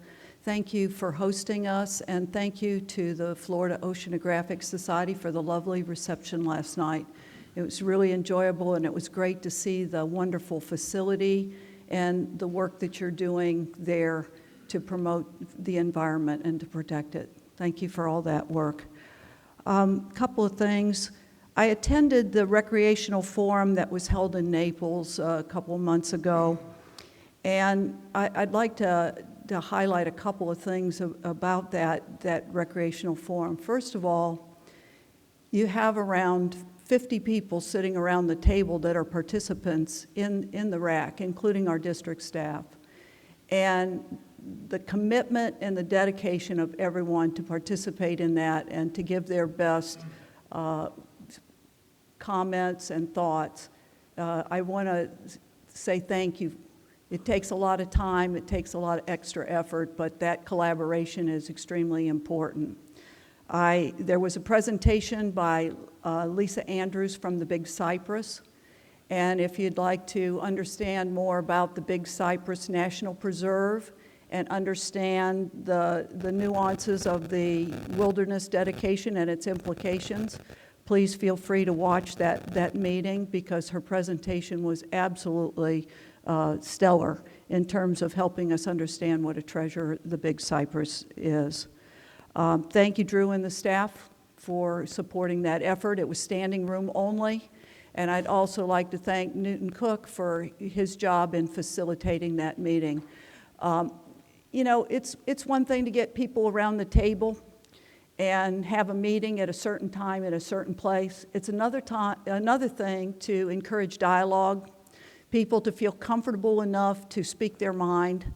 Thank you for hosting us, and thank you to the Florida Oceanographic Society for the lovely reception last night. It was really enjoyable, and it was great to see the wonderful facility and the work that you're doing there to promote the environment and to protect it. Thank you for all that work. Couple of things. I attended the recreational forum that was held in Naples a couple of months ago, and I'd like to highlight a couple of things about that recreational forum. First of all, you have around 50 people sitting around the table that are participants in the RAC, including our district staff. And the commitment and the dedication of everyone to participate in that and to give their best comments and thoughts, I want to say thank you. It takes a lot of time, it takes a lot of extra effort, but that collaboration is extremely important. There was a presentation by Lisa Andrews from the Big Cypress, and if you'd like to understand more about the Big Cypress National Preserve and understand the nuances of the wilderness dedication and its implications, please feel free to watch that meeting, because her presentation was absolutely stellar in terms of helping us understand what a treasure the Big Cypress is. Thank you, Drew and the staff, for supporting that effort. It was standing room only, and I'd also like to thank Newton Cook for his job in facilitating that meeting. You know, it's one thing to get people around the table and have a meeting at a certain time at a certain place. It's another thing to encourage dialogue, people to feel comfortable enough to speak their mind,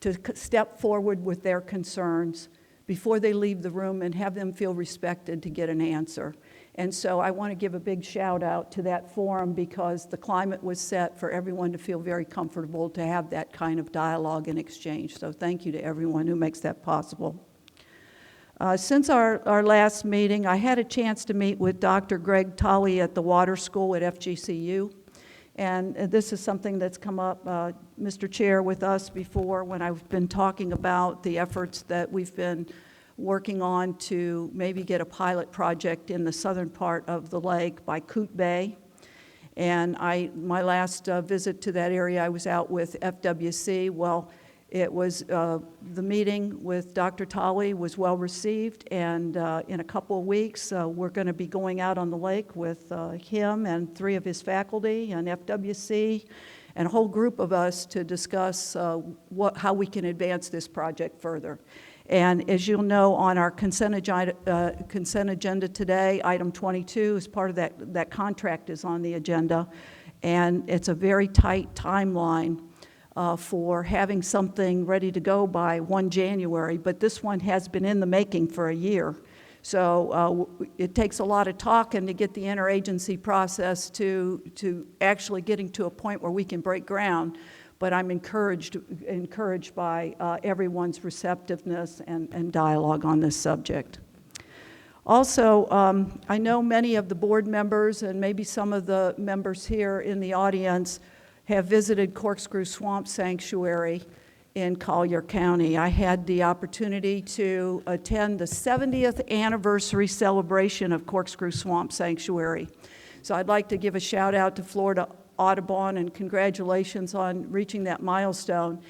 to step forward with their concerns before they leave the room, and have them feel respected to get an answer. And so I want to give a big shout out to that forum, because the climate was set for everyone to feel very comfortable to have that kind of dialogue and exchange. So thank you to everyone who makes that possible. Since our last meeting, I had a chance to meet with Dr. Greg Tolley at the Water School at FGCU. And this is something that's come up, Mr. Chair, with us before when I've been talking about the efforts that we've been working on to maybe get a pilot project in the southern part of the lake by Coot Bay. And my last visit to that area, I was out with FWC. Well, it was, the meeting with Dr. Tolley was well received, and in a couple of weeks, we're going to be going out on the lake with him and 3 of his faculty and FWC and a whole group of us to discuss how we can advance this project further. And as you'll know, on our consent agenda today, item 22 is part of that contract is on the agenda, and it's a very tight timeline for having something ready to go by 1 January, but this one has been in the making for a year. So it takes a lot of talking to get the interagency process to actually getting to a point where we can break ground, but I'm encouraged by everyone's receptiveness and dialogue on this subject. Also, I know many of the board members and maybe some of the members here in the audience have visited Corkscrew Swamp Sanctuary in Collier County. I had the opportunity to attend the 70th anniversary celebration of Corkscrew Swamp Sanctuary. So I'd like to give a shout out to Florida Audubon and congratulations on reaching that milestone.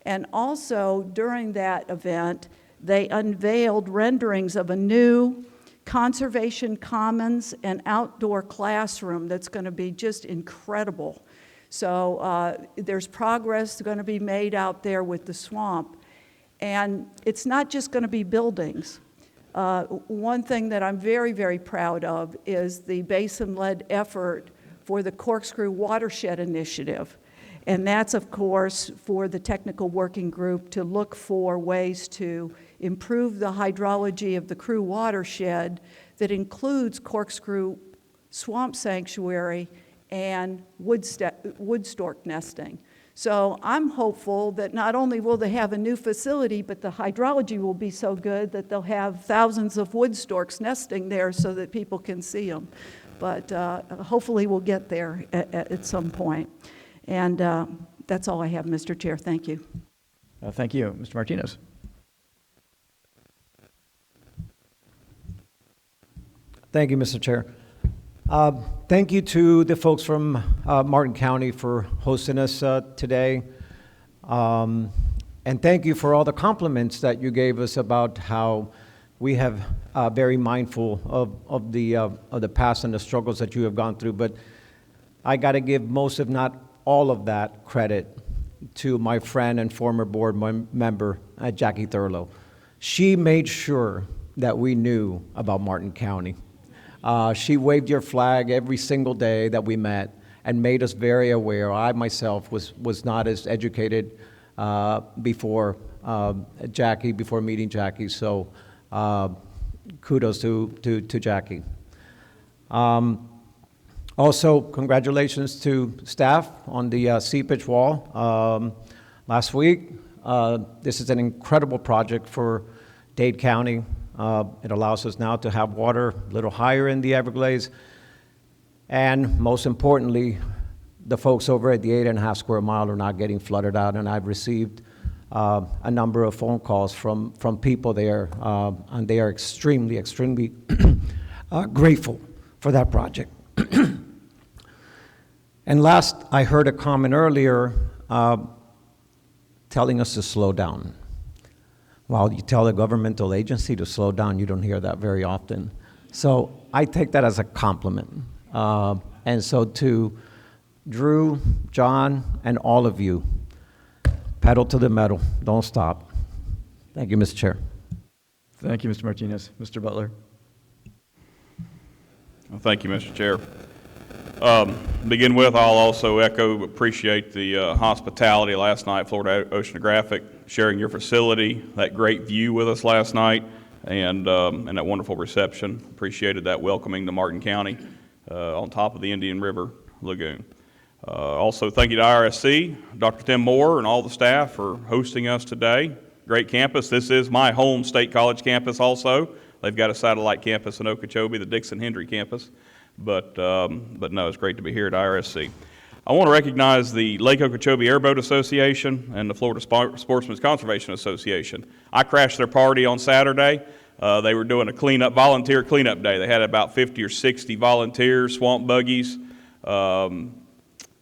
And also during that event, they unveiled renderings of a new conservation commons and outdoor classroom that's going to be just incredible. So there's progress going to be made out there with the swamp. And it's not just going to be buildings. One thing that I'm very, very proud of is the basin-led effort for the Corkscrew Watershed Initiative. And that's, of course, for the technical working group to look for ways to improve the hydrology of the Crew watershed that includes Corkscrew Swamp Sanctuary and wood stork nesting. So I'm hopeful that not only will they have a new facility, but the hydrology will be so good that they'll have thousands of wood storks nesting there so that people can see them. But hopefully we'll get there at some point. And that's all I have, Mr. Chair. Thank you.
Thank you. Mr. Martinez.
Thank you, Mr. Chair. Thank you to the folks from Martin County for hosting us today. And thank you for all the compliments that you gave us about how we have very mindful of the past and the struggles that you have gone through. But I got to give most, if not all of that credit to my friend and former board member, Jackie Thurlow. She made sure that we knew about Martin County. She waved your flag every single day that we met and made us very aware. I myself was not as educated before meeting Jackie, so kudos to Jackie. Also, congratulations to staff on the seepage wall last week. This is an incredible project for Dade County. It allows us now to have water a little higher in the Everglades. And most importantly, the folks over at the 8.5 square mile are not getting flooded out. And I've received a number of phone calls from people there, and they are extremely grateful for that project. And last, I heard a comment earlier telling us to slow down. While you tell a governmental agency to slow down, you don't hear that very often. So I take that as a compliment. And so to Drew, John, and all of you, pedal to the metal, don't stop. Thank you, Mr. Chair.
Thank you, Mr. Martinez. Mr. Butler.
Well, thank you, Mr. Chair. Begin with, I'll also appreciate the hospitality last night, Florida Oceanographic, sharing your facility, that great view with us last night, and that wonderful reception. Appreciated that welcoming to Martin County on top of the Indian River Lagoon. Also, thank you to IRSC, Dr. Tim Moore, and all the staff for hosting us today. Great campus. This is my home State College campus also. They've got a satellite campus in Okeechobee, the Dixon Hendry campus. But no, it's great to be here at IRSC. I want to recognize the Lake Okeechobee Airboat Association and the Florida Sportsman's Conservation Association. I crashed their party on Saturday. They were doing a volunteer cleanup day. They had about 50 or 60 volunteers, swamp buggies,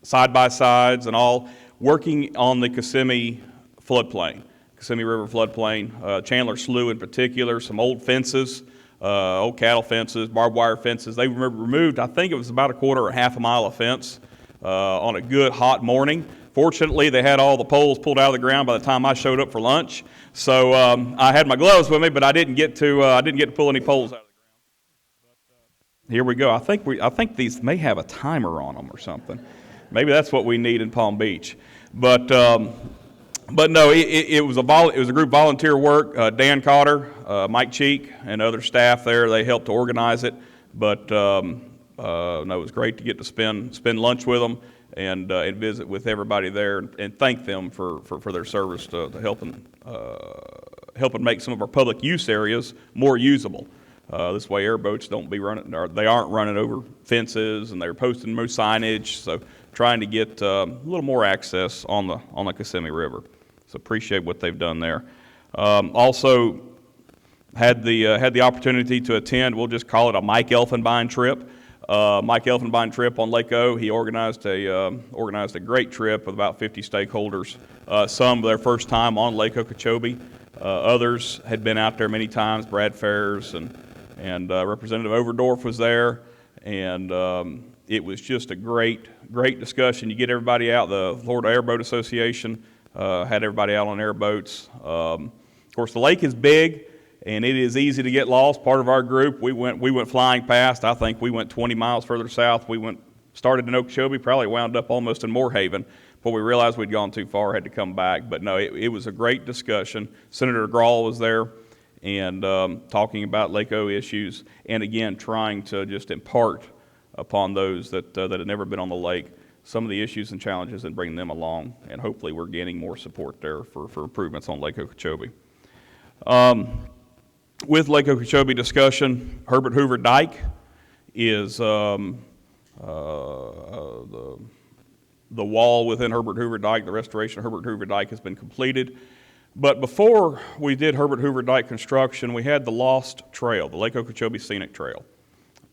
side-by-sides and all, working on the Kissimmee floodplain, Kissimmee River floodplain, Chandler Slough in particular, some old fences, old cattle fences, barbed wire fences. They removed, I think it was about a quarter or half a mile of fence on a good hot morning. Fortunately, they had all the poles pulled out of the ground by the time I showed up for lunch. So I had my gloves with me, but I didn't get to pull any poles out of the ground. Here we go. I think these may have a timer on them or something. Maybe that's what we need in Palm Beach. But no, it was a group volunteer work. Dan Cotter, Mike Cheek, and other staff there, they helped to organize it. But no, it was great to get to spend lunch with them and visit with everybody there and thank them for their service to helping make some of our public use areas more usable. This way, airboats they aren't running over fences, and they're posting more signage. So trying to get a little more access on the Kissimmee River. So appreciate what they've done there. Also had the opportunity to attend, we'll just call it a Mike Elfenbein trip. Mike Elfenbein trip on Lake O. He organized a great trip with about 50 stakeholders. Some their first time on Lake Okeechobee. Others had been out there many times. Brad Ferris and Representative Overdorf was there, and it was just a great discussion. You get everybody out. The Florida Airboat Association had everybody out on airboats. Of course, the lake is big, and it is easy to get lost. Part of our group, we went flying past. I think we went 20 miles further south. Started in Okeechobee, probably wound up almost in Moorhaven. Before we realized we'd gone too far, had to come back. But no, it was a great discussion. Senator Grahl was there, and talking about Lake O issues, and again, trying to just impart upon those that had never been on the lake some of the issues and challenges and bring them along, and hopefully we're gaining more support there for improvements on Lake Okeechobee. With Lake Okeechobee discussion, Herbert Hoover Dike is the wall within Herbert Hoover Dike. The restoration of Herbert Hoover Dike has been completed. But before we did Herbert Hoover Dike construction, we had the Lost Trail, the Lake Okeechobee Scenic Trail,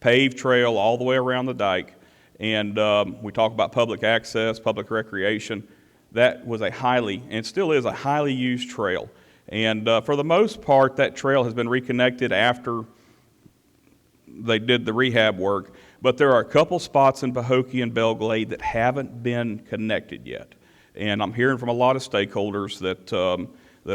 paved trail all the way around the dike. And we talk about public access, public recreation. That was a highly, and still is a highly used trail. And for the most part, that trail has been reconnected after they did the rehab work. But there are a couple spots in Pahokee and Belle Glade that haven't been connected yet. And I'm hearing from a lot of stakeholders that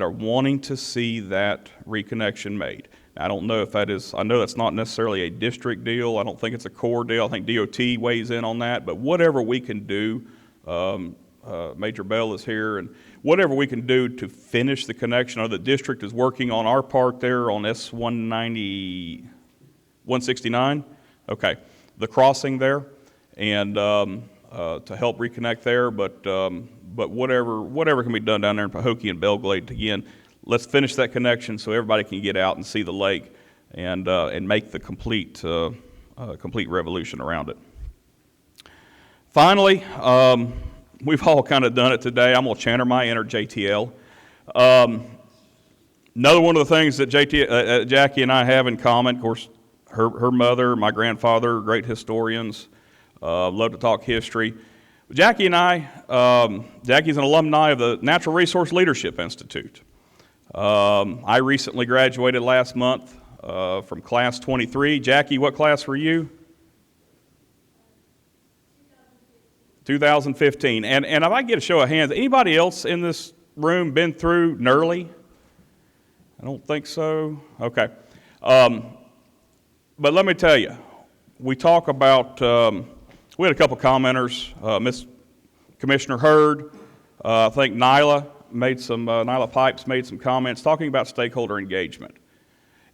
are wanting to see that reconnection made. I don't know if that is, I know that's not necessarily a district deal. I don't think it's a core deal. I think DOT weighs in on that. But whatever we can do, Major Bell is here, and whatever we can do to finish the connection. The district is working on our part there on S190, 169, okay, the crossing there, and to help reconnect there. But whatever can be done down there in Pahokee and Belle Glade, again, let's finish that connection so everybody can get out and see the lake and make the complete revolution around it. Finally, we've all kind of done it today. I'm going to channel my inner JTL. Another one of the things that Jackie and I have in common, of course, her mother, my grandfather, great historians, love to talk history. Jackie and I, Jackie's an alumni of the Natural Resource Leadership Institute. I recently graduated last month from class 23. Jackie, what class were you? 2015. And if I get a show of hands, anybody else in this room been through NERLI? I don't think so. Okay. But let me tell you, we talk about, we had a couple commenters, Miss Commissioner Hurd, I think Nyla Pipes made some comments talking about stakeholder engagement.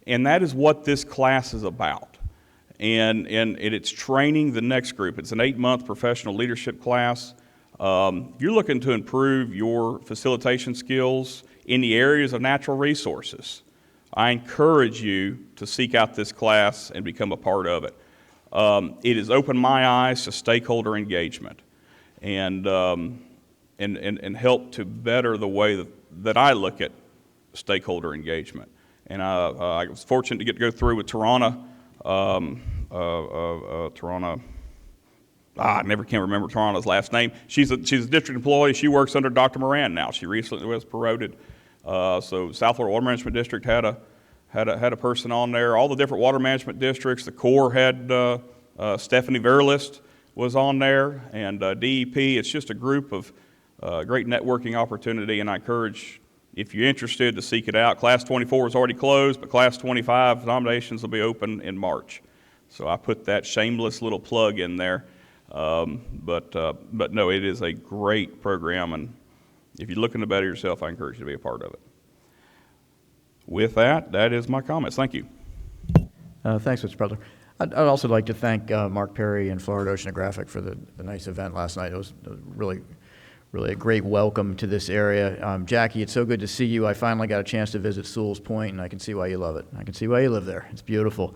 And that is what this class is about. And it's training the next group. It's an 8-month professional leadership class. You're looking to improve your facilitation skills in the areas of natural resources. I encourage you to seek out this class and become a part of it. It has opened my eyes to stakeholder engagement and help to better the way that I look at stakeholder engagement. And I was fortunate to get to go through with Tarana. I never can remember Tarana's last name. She's a district employee. She works under Dr. Moran now. She recently was promoted. So South Florida Water Management District had a person on there. All the different water management districts. The Corps had Stephanie Verlist was on there, and DEP. It's just a group of great networking opportunity, and I encourage, if you're interested, to seek it out. Class 24 is already closed, but Class 25 nominations will be open in March. So I put that shameless little plug in there. But no, it is a great program, and if you're looking to better yourself, I encourage you to be a part of it. With that, that is my comments. Thank you.
Thanks, Mr. Butler. I'd also like to thank Mark Perry and Florida Oceanographic for the nice event last night. It was really a great welcome to this area. Jackie, it's so good to see you. I finally got a chance to visit Sewell's Point, and I can see why you love it. I can see why you live there. It's beautiful.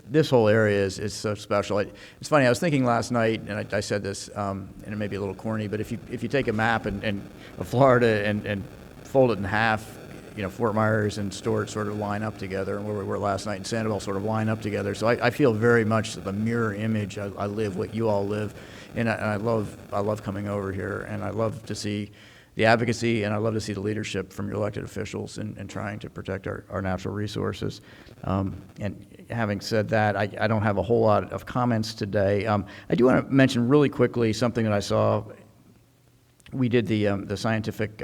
This whole area is so special. It's funny, I was thinking last night, and I said this, and it may be a little corny, but if you take a map and of Florida and fold it in half, you know, Fort Myers and Stuart sort of line up together, and where we were last night in Sandoval sort of line up together. So I feel very much the mirror image. I live what you all live, and I love coming over here, and I love to see the advocacy, and I love to see the leadership from your elected officials in trying to protect our natural resources. And having said that, I don't have a whole lot of comments today. I do want to mention really quickly something that I saw. We did the scientific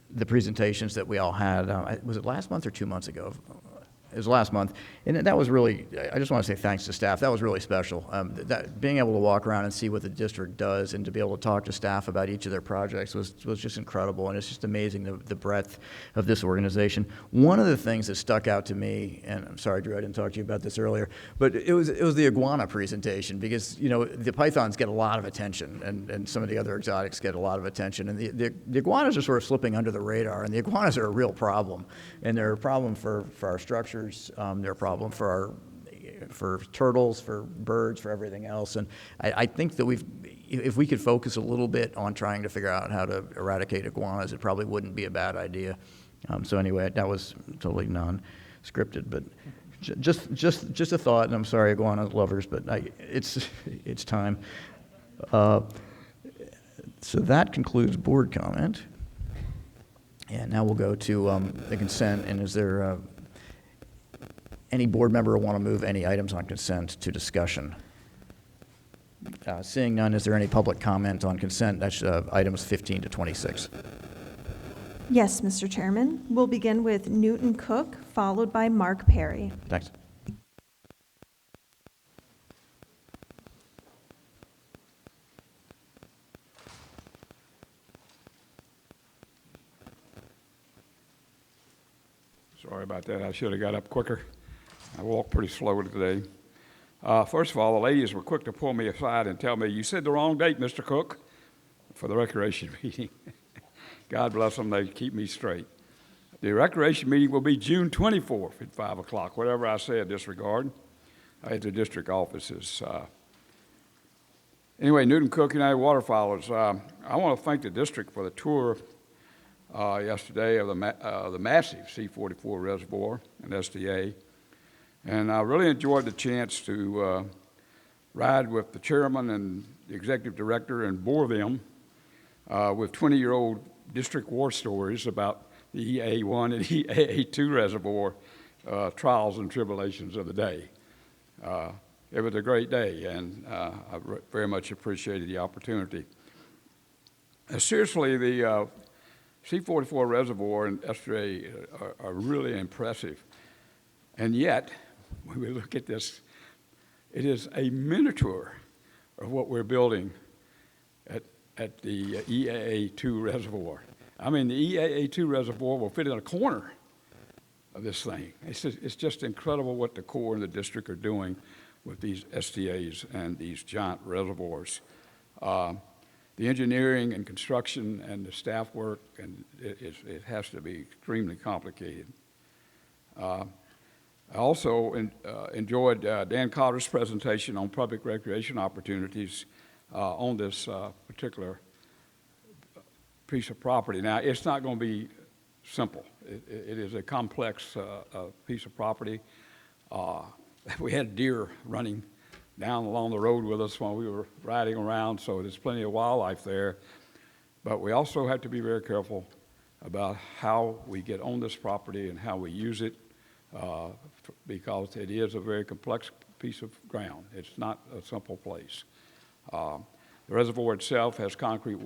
the presentations that we all had. Was it last month or 2 months ago? was last month, and that was really, I just want to say thanks to staff. That was really special. That being able to walk around and see what the district does and to be able to talk to staff about each of their projects was just incredible, and it's just amazing the breadth of this organization. One of the things that stuck out to me, and I'm sorry, Drew, I didn't talk to you about this earlier, but it was the iguana presentation, because the pythons get a lot of attention, and some of the other exotics get a lot of attention, and the iguanas are sort of slipping under the radar, and the iguanas are a real problem, and they're a problem for our structures, they're a problem for turtles, for birds, for everything else, and I think that if we could focus a little bit on trying to figure out how to eradicate iguanas, it probably wouldn't be a bad idea. So anyway, that was totally non-scripted, but just a thought, and I'm sorry, iguana lovers, but it's time. So that concludes board comment. And now we'll go to the consent, and is there any board member want to move any items on consent to discussion? Seeing none, is there any public comment on consent? That's items 15 to 26.
Yes, Mr. Chairman. We'll begin with Newton Cook, followed by Mark Perry.
Thanks.
Sorry about that. I should have got up quicker. I walked pretty slow today. First of all, the ladies were quick to pull me aside and tell me, "You said the wrong date, Mr. Cook," for the recreation meeting. God bless them, they keep me straight. The recreation meeting will be June 24th at 5 o'clock, whatever I say in this regard, at the district offices. Anyway, Newton Cook United Waterfowlers, I want to thank the district for the tour yesterday of the massive C44 reservoir and SDA. And I really enjoyed the chance to ride with the chairman and the executive director and bore them with 20-year-old district war stories about the EAA1 and EAA2 reservoir trials and tribulations of the day. It was a great day, and I very much appreciated the opportunity. Seriously, the C44 reservoir and SDA are really impressive. And yet, when we look at this, it is a miniature of what we're building at the EAA2 reservoir. I mean, the EAA2 reservoir will fit in a corner of this thing. It's just incredible what the Corps and the district are doing with these SDAs and these giant reservoirs. The engineering and construction and the staff work, and it has to be extremely complicated. I also enjoyed Dan Cotter's presentation on public recreation opportunities on this particular piece of property. Now, it's not going to be simple. It is a complex piece of property. We had deer running down along the road with us while we were riding around, so there's plenty of wildlife there. But we also have to be very careful about how we get on this property and how we use it, because it is a very complex piece of ground. It's not a simple place. The reservoir itself has concrete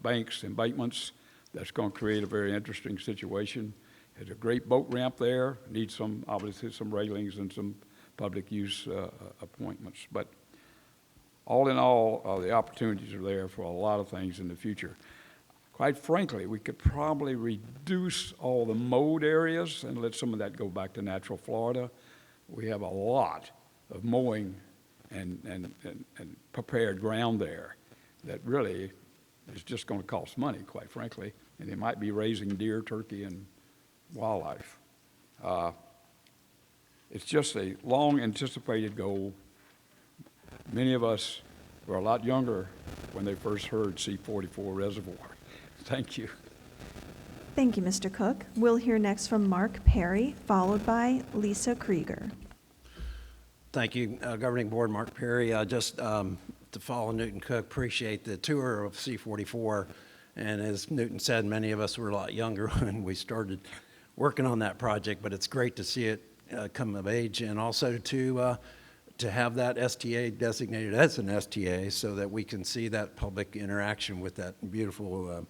banks, embankments. That's going to create a very interesting situation. There's a great boat ramp there. Needs obviously some railings and some public use appointments. But all in all, the opportunities are there for a lot of things in the future. Quite frankly, we could probably reduce all the mowed areas and let some of that go back to natural Florida. We have a lot of mowing and prepared ground there that really is just going to cost money, quite frankly, and they might be raising deer, turkey, and wildlife. It's just a long-anticipated goal. Many of us were a lot younger when they first heard C44 reservoir. Thank you.
Thank you, Mr. Cook. We'll hear next from Mark Perry, followed by Lisa Krieger.
Thank you, Governing Board. Mark Perry. Just to follow Newton Cook, appreciate the tour of C44. And as Newton said, many of us were a lot younger when we started working on that project, but it's great to see it come of age, and also to have that STA designated as an STA so that we can see that public interaction with that beautiful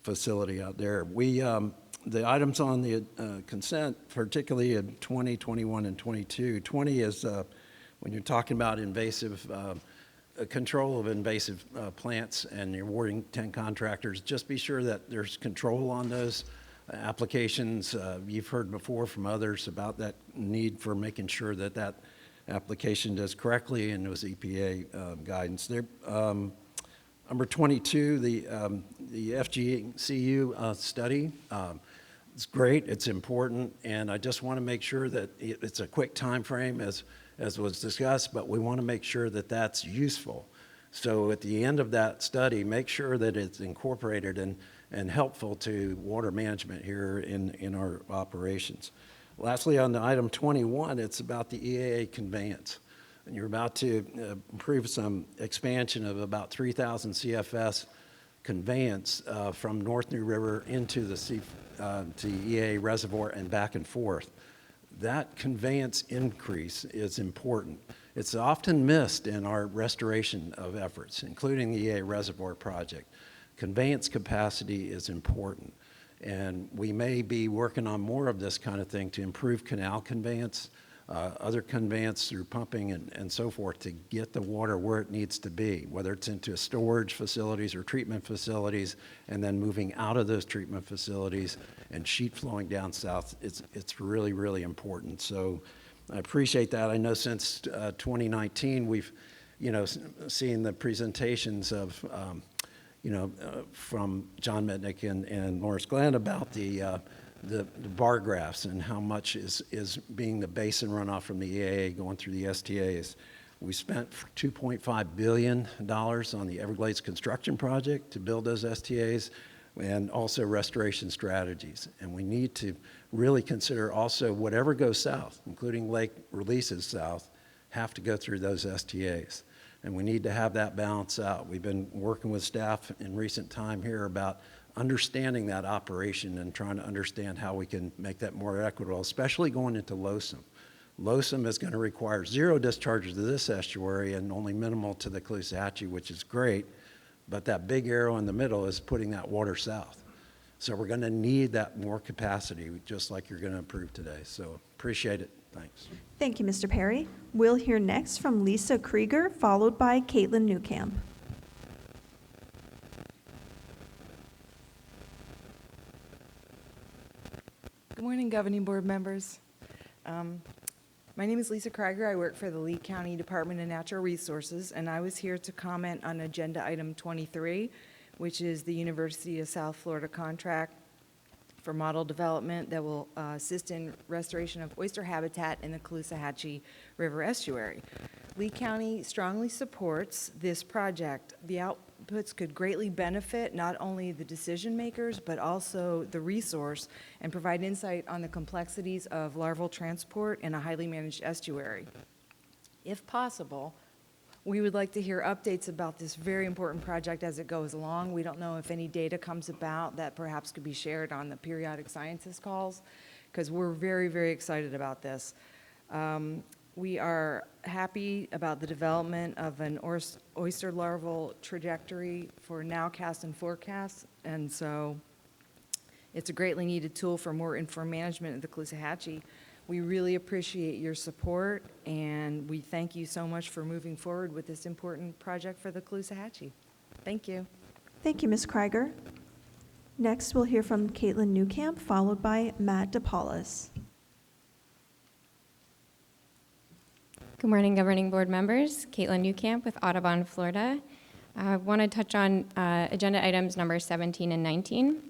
facility out there. The items on the consent, particularly in 20, 21, and 22. 20 is when you're talking about invasive, control of invasive plants and you're awarding 10 contractors, just be sure that there's control on those applications. You've heard before from others about that need for making sure that that application does correctly, and it was EPA guidance. There, number 22, the FGCU study. It's great, it's important, and I just want to make sure that it's a quick time frame as was discussed, but we want to make sure that that's useful. So at the end of that study, make sure that it's incorporated and helpful to water management here in our operations. Lastly, on the item 21, it's about the EAA conveyance. And you're about to approve some expansion of about 3,000 CFS conveyance from North New River into the to EAA reservoir and back and forth. That conveyance increase is important. It's often missed in our restoration of efforts, including the EAA reservoir project. Conveyance capacity is important, and we may be working on more of this kind of thing to improve canal conveyance, other conveyance through pumping and so forth to get the water where it needs to be, whether it's into storage facilities or treatment facilities, and then moving out of those treatment facilities and sheet flowing down south. It's really, really important. So I appreciate that. I know since 2019, we've, seen the presentations of, from John Mitnick and Lawrence Glenn about the bar graphs and how much is being the basin runoff from the EAA going through the STAs. We spent $2.5 billion on the Everglades construction project to build those STAs and also restoration strategies. And we need to really consider also whatever goes south, including lake releases south, have to go through those STAs. And we need to have that balance out. We've been working with staff in recent time here about understanding that operation and trying to understand how we can make that more equitable, especially going into Losum. Losum is going to require 0 discharges to this estuary and only minimal to the Caloosahatchee, which is great, but that big arrow in the middle is putting that water south. So we're going to need that more capacity, just like you're going to approve today. So appreciate it. Thanks.
Thank you, Mr. Perry. We'll hear next from Lisa Krieger, followed by Caitlin Newcamp.
Good morning, Governing Board members. My name is Lisa Krieger. I work for the Lee County Department of Natural Resources, and I was here to comment on agenda item 23, which is the University of South Florida contract for model development that will assist in restoration of oyster habitat in the Caloosahatchee River estuary. Lee County strongly supports this project. The outputs could greatly benefit not only the decision makers, but also the resource and provide insight on the complexities of larval transport in a highly managed estuary. If possible, we would like to hear updates about this very important project as it goes along. We don't know if any data comes about that perhaps could be shared on the periodic sciences calls, because we're very, very excited about this. We are happy about the development of an oyster larval trajectory for nowcast and forecast, and so it's a greatly needed tool for more informed management of the Caloosahatchee. We really appreciate your support, and we thank you so much for moving forward with this important project for the Caloosahatchee. Thank you.
Thank you, Ms. Krieger. Next, we'll hear from Caitlin Newcamp, followed by Matt DePaulis.
Good morning, Governing Board members. Caitlin Newcamp with Audubon, Florida. I want to touch on agenda items number 17 and 19.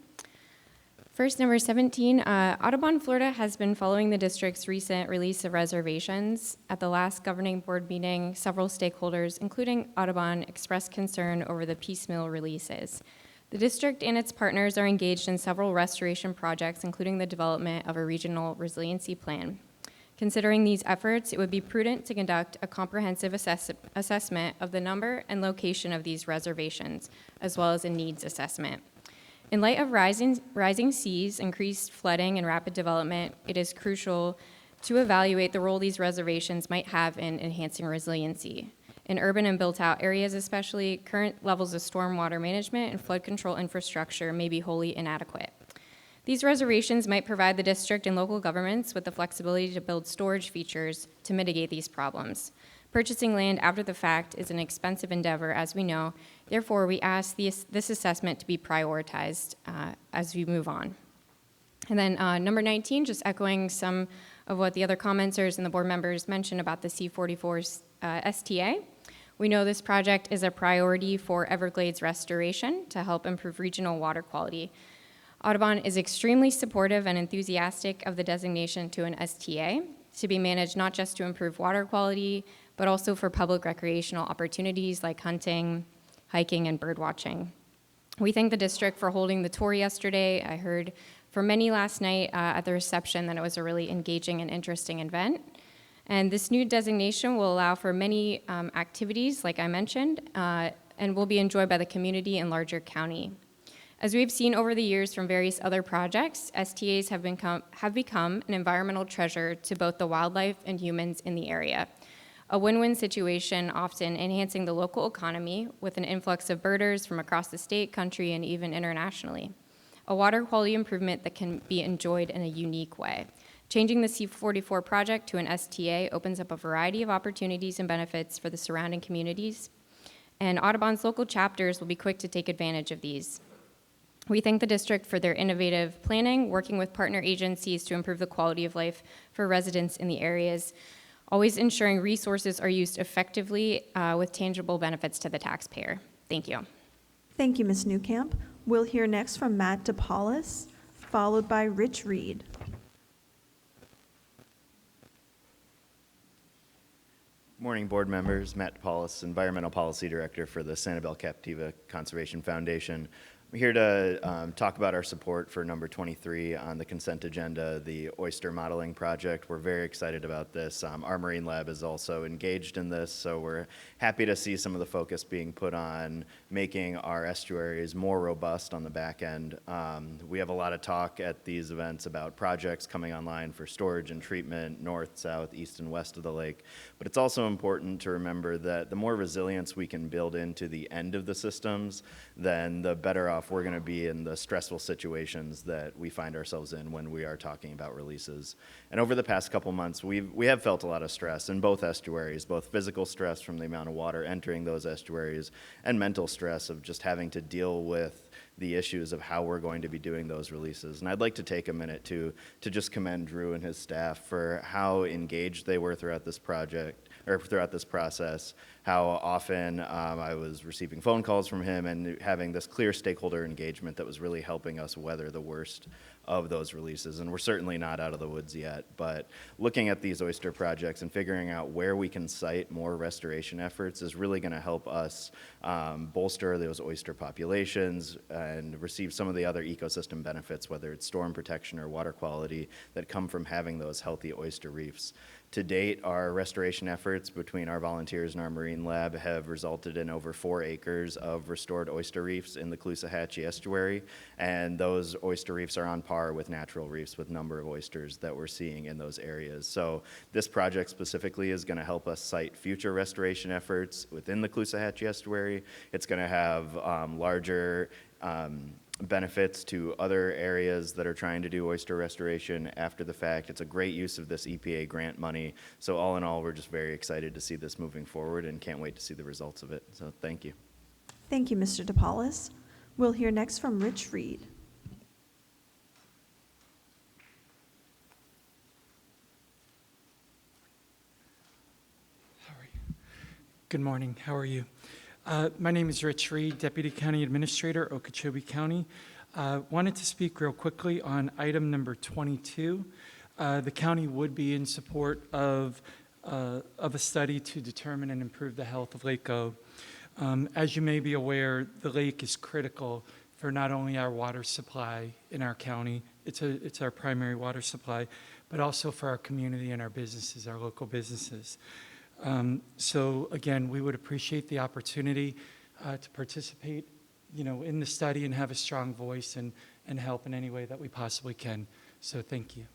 First, number 17, Audubon, Florida has been following the district's recent release of reservations. At the last Governing Board meeting, several stakeholders, including Audubon, expressed concern over the piecemeal releases. The district and its partners are engaged in several restoration projects, including the development of a regional resiliency plan. Considering these efforts, it would be prudent to conduct a comprehensive assessment of the number and location of these reservations, as well as a needs assessment. In light of rising seas, increased flooding, and rapid development, it is crucial to evaluate the role these reservations might have in enhancing resiliency. In urban and built-out areas especially, current levels of stormwater management and flood control infrastructure may be wholly inadequate. These reservations might provide the district and local governments with the flexibility to build storage features to mitigate these problems. Purchasing land after the fact is an expensive endeavor, as we know. Therefore, we ask this assessment to be prioritized as we move on. And then number 19, just echoing some of what the other commenters and the board members mentioned about the C44 STA. We know this project is a priority for Everglades restoration to help improve regional water quality. Audubon is extremely supportive and enthusiastic of the designation to an STA to be managed not just to improve water quality, but also for public recreational opportunities like hunting, hiking, and bird watching. We thank the district for holding the tour yesterday. I heard from many last night at the reception that it was a really engaging and interesting event. And this new designation will allow for many activities, like I mentioned, and will be enjoyed by the community and larger county. As we've seen over the years from various other projects, STAs have become an environmental treasure to both the wildlife and humans in the area. A win-win situation, often enhancing the local economy with an influx of birders from across the state, country, and even internationally. A water quality improvement that can be enjoyed in a unique way. Changing the C44 project to an STA opens up a variety of opportunities and benefits for the surrounding communities, and Audubon's local chapters will be quick to take advantage of these. We thank the district for their innovative planning, working with partner agencies to improve the quality of life for residents in the areas, always ensuring resources are used effectively with tangible benefits to the taxpayer. Thank you.
Thank you, Ms. Newcamp. We'll hear next from Matt DePaulis, followed by Rich Reed.
Morning, board members. Matt DePaulis, Environmental Policy Director for the Sanibel Captiva Conservation Foundation. I'm here to talk about our support for number 23 on the consent agenda, the oyster modeling project. We're very excited about this. Our Marine Lab is also engaged in this, so we're happy to see some of the focus being put on making our estuaries more robust on the back end. We have a lot of talk at these events about projects coming online for storage and treatment north, south, east, and west of the lake. But it's also important to remember that the more resilience we can build into the end of the systems, then the better off we're going to be in the stressful situations that we find ourselves in when we are talking about releases. And over the past couple months, we have felt a lot of stress in both estuaries, both physical stress from the amount of water entering those estuaries and mental stress of just having to deal with the issues of how we're going to be doing those releases. And I'd like to take a minute to just commend Drew and his staff for how engaged they were throughout this project, or throughout this process, how often I was receiving phone calls from him and having this clear stakeholder engagement that was really helping us weather the worst of those releases. And we're certainly not out of the woods yet, but looking at these oyster projects and figuring out where we can site more restoration efforts is really going to help us bolster those oyster populations and receive some of the other ecosystem benefits, whether it's storm protection or water quality, that come from having those healthy oyster reefs. To date, our restoration efforts between our volunteers and our Marine Lab have resulted in over 4 acres of restored oyster reefs in the Caloosahatchee estuary, and those oyster reefs are on par with natural reefs with number of oysters that we're seeing in those areas. So this project specifically is going to help us site future restoration efforts within the Caloosahatchee estuary. It's going to have larger benefits to other areas that are trying to do oyster restoration after the fact. It's a great use of this EPA grant money. So all in all, we're just very excited to see this moving forward and can't wait to see the results of it. So thank you.
Thank you, Mr. DePaulis. We'll hear next from Rich Reed.
Good morning. How are you? My name is Rich Reed, Deputy County Administrator, Okeechobee County. Wanted to speak real quickly on item number 22. The county would be in support of a study to determine and improve the health of Lake O. As you may be aware, the lake is critical for not only our water supply in our county, it's our primary water supply, but also for our community and our businesses, our local businesses. So again, we would appreciate the opportunity to participate, in the study and have a strong voice and help in any way that we possibly can. So thank you.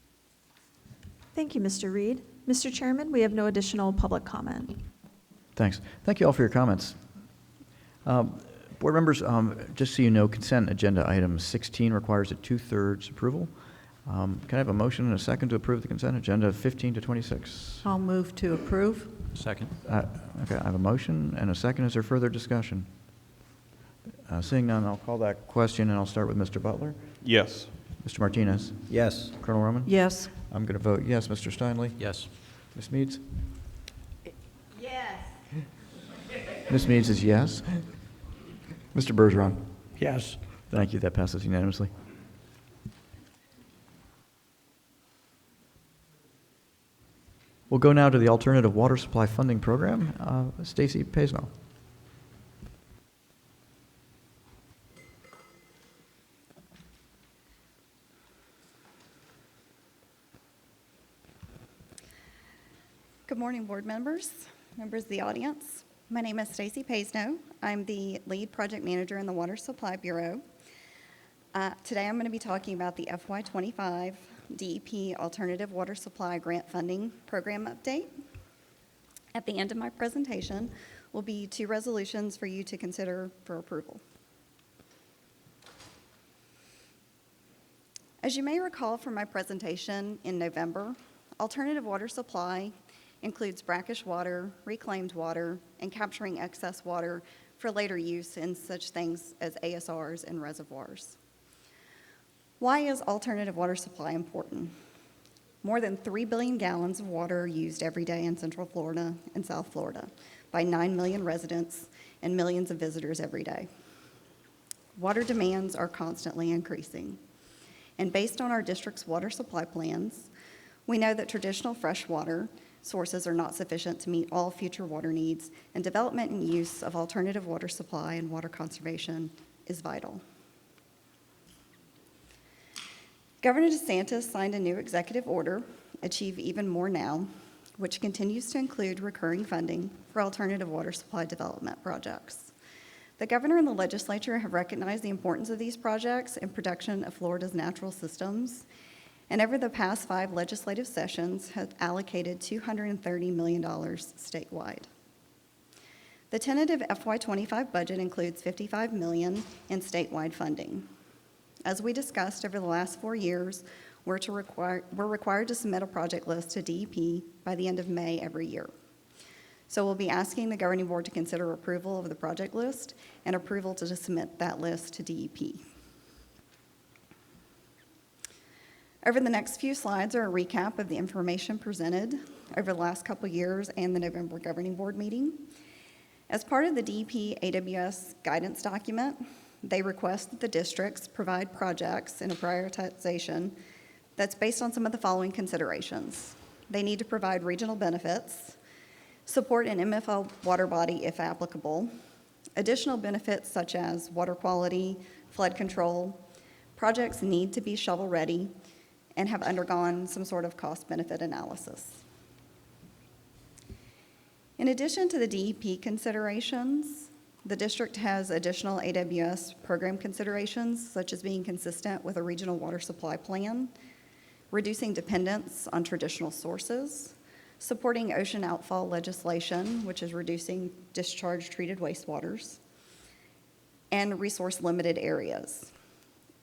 Thank you, Mr. Reed. Mr. Chairman, we have no additional public comment.
Thanks. Thank you all for your comments. Board Board members, just so you know, consent agenda item 16 requires a 2/3 approval. Can I have a motion and a second to approve the consent agenda 15 to 26?
I'll move to approve.
Second.
Okay, I have a motion and a second. Is there further discussion? Seeing none, I'll call that question, and I'll start with Mr. Butler.
Yes.
Mr. Martinez?
Yes.
Colonel Roman?
Yes.
I'm going to vote yes. Mr. Steinle?
Yes.
Ms. Meads?
Yes.
Ms. Meads is yes. Mr. Bergeron?
Yes.
Thank you. That passes unanimously. We'll go now to the Alternative Water Supply Funding Program. Stacy Paisno.
Good morning, board members, members of the audience. My name is Stacy Paisno. I'm the lead project manager in the Water Supply Bureau. Today I'm going to be talking about the FY25 DEP Alternative Water Supply Grant Funding Program update. At the end of my presentation will be 2 resolutions for you to consider for approval. As you may recall from my presentation in November, alternative water supply includes brackish water, reclaimed water, and capturing excess water for later use in such things as ASRs and reservoirs. Why is alternative water supply important? More than 3 billion gallons of water are used every day in Central Florida and South Florida by 9 million residents and millions of visitors every day. Water demands are constantly increasing. And based on our district's water supply plans, we know that traditional freshwater sources are not sufficient to meet all future water needs, and development and use of alternative water supply and water conservation is vital. Governor DeSantis signed a new executive order, Achieve Even More Now, which continues to include recurring funding for alternative water supply development projects. The governor and the legislature have recognized the importance of these projects in protection of Florida's natural systems, and over the past 5 legislative sessions have allocated $230 million statewide. The tentative FY25 budget includes $55 million in statewide funding. As we discussed over the last 4 years, we're required to submit a project list to DEP by the end of May every year. So we'll be asking the governing board to consider approval of the project list and approval to submit that list to DEP. Over the next few slides are a recap of the information presented over the last couple of years and the November governing board meeting. As part of the DEP AWS guidance document, they request that the districts provide projects in a prioritization that's based on some of the following considerations. They need to provide regional benefits, support an MFL water body if applicable, additional benefits such as water quality, flood control. Projects need to be shovel-ready and have undergone some sort of cost-benefit analysis. In addition to the DEP considerations, the district has additional AWS program considerations, such as being consistent with a regional water supply plan, reducing dependence on traditional sources, supporting ocean outfall legislation, which is reducing discharge-treated wastewaters, and resource-limited areas.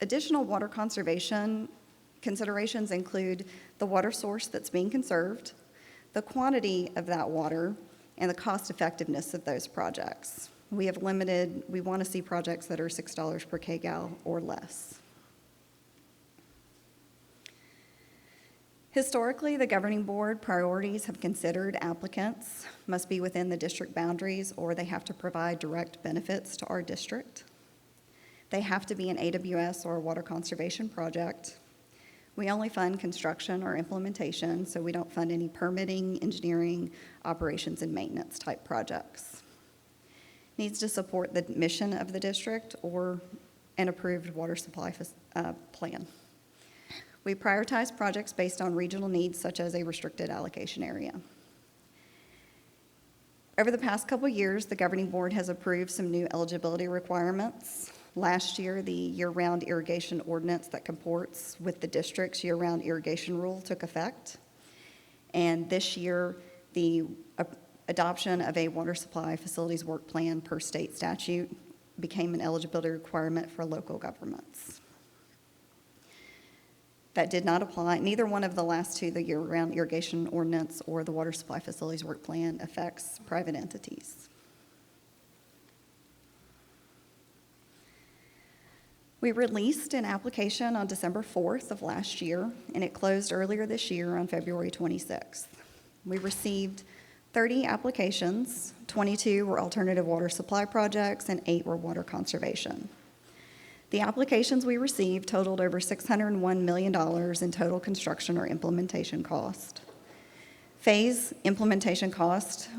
Additional water conservation considerations include the water source that's being conserved, the quantity of that water, and the cost effectiveness of those projects. We want to see projects that are $6 per kgal or less. Historically, the governing board priorities have considered applicants must be within the district boundaries or they have to provide direct benefits to our district. They have to be an AWS or a water conservation project. We only fund construction or implementation, so we don't fund any permitting, engineering, operations, and maintenance type projects. Needs to support the mission of the district or an approved water supply plan. We prioritize projects based on regional needs, such as a restricted allocation area. Over the past couple years, the governing board has approved some new eligibility requirements. Last year, the year-round irrigation ordinance that comports with the district's year-round irrigation rule took effect. And this year, the adoption of a water supply facilities work plan per state statute became an eligibility requirement for local governments. That did not apply. Neither one of the last two, the year-round irrigation ordinance or the water supply facilities work plan, affects private entities. We released an application on December 4th of last year, and it closed earlier this year on February 26th. We received 30 applications, 22 were alternative water supply projects, and 8 were water conservation. The applications we received totaled over $601 million in total construction or implementation cost. Phase implementation cost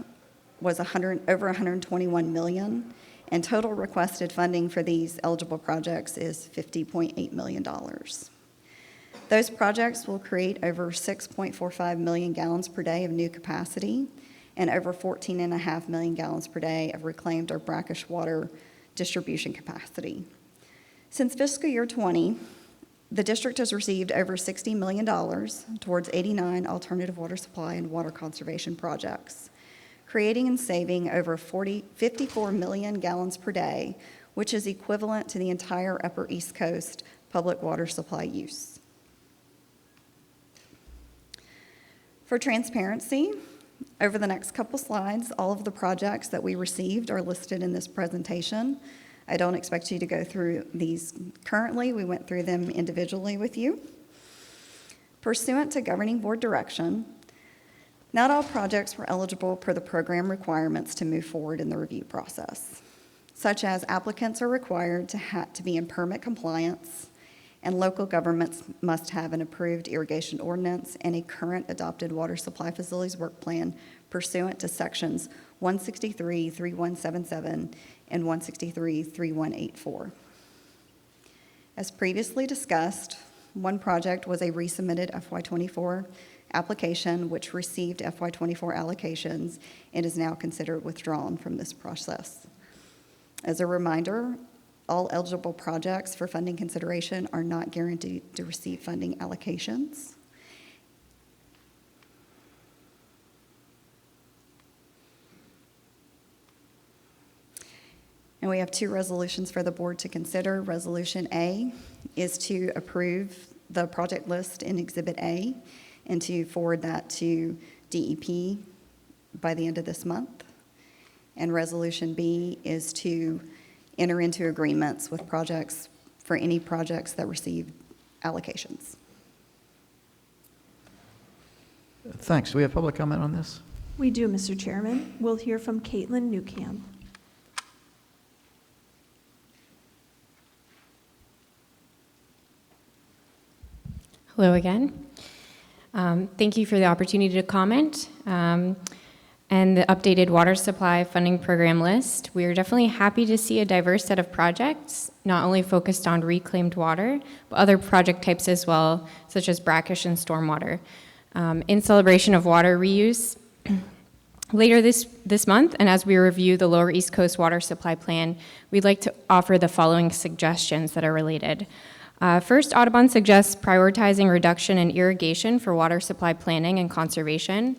was over $121 million, and total requested funding for these eligible projects is $50.8 million. Those projects will create over 6.45 million gallons per day of new capacity and over 14.5 million gallons per day of reclaimed or brackish water distribution capacity. Since fiscal year 20, the district has received over $60 million towards 89 alternative water supply and water conservation projects, creating and saving over 54 million gallons per day, which is equivalent to the entire Upper East Coast public water supply use. For transparency, over the next couple slides, all of the projects that we received are listed in this presentation. I don't expect you to go through these currently. We went through them individually with you. Pursuant to governing board direction, not all projects were eligible per the program requirements to move forward in the review process, such as applicants are required to be in permit compliance, and local governments must have an approved irrigation ordinance and a current adopted water supply facilities work plan pursuant to sections 163-3177 and 163-3184. As previously discussed, one project was a resubmitted FY24 application which received FY24 allocations and is now considered withdrawn from this process. As a reminder, all eligible projects for funding consideration are not guaranteed to receive funding allocations. And we have 2 resolutions for the board to consider. Resolution A is to approve the project list in Exhibit A and to forward that to DEP by the end of this month. And Resolution B is to enter into agreements with projects for any projects that receive allocations.
Thanks. Do we have public comment on this?
We do, Mr. Chairman. We'll hear from Caitlin Newcamp.
Hello again. Thank you for the opportunity to comment and the updated water supply funding program list. We are definitely happy to see a diverse set of projects, not only focused on reclaimed water, but other project types as well, such as brackish and stormwater. In celebration of water reuse, later this month, and as we review the Lower East Coast Water Supply Plan, we'd like to offer the following suggestions that are related. First, Audubon suggests prioritizing reduction in irrigation for water supply planning and conservation.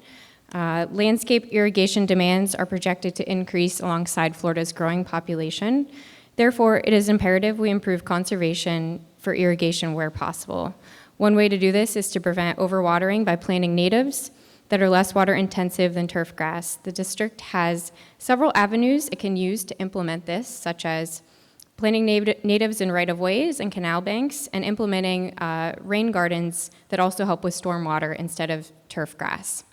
Landscape irrigation demands are projected to increase alongside Florida's growing population. Therefore, it is imperative we improve conservation for irrigation where possible. One way to do this is to prevent overwatering by planting natives that are less water intensive than turf grass. The district has several avenues it can use to implement this, such as planting natives in right-of-ways and canal banks, and implementing rain gardens that also help with stormwater instead of turf grass.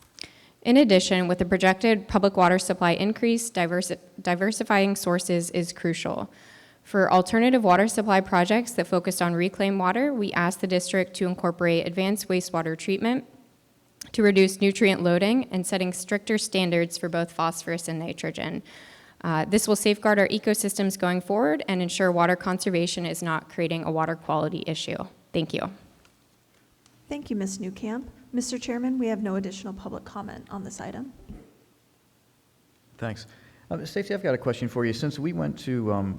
In addition, with the projected public water supply increase, diversifying sources is crucial. For alternative water supply projects that focus on reclaimed water, we ask the district to incorporate advanced wastewater treatment to reduce nutrient loading and setting stricter standards for both phosphorus and nitrogen. This will safeguard our ecosystems going forward and ensure water conservation is not creating a water quality issue. Thank you.
Thank you, Ms. Newcamp. Mr. Chairman, we have no additional public comment on this item.
Thanks. Stacey, I've got a question for you. Since we went to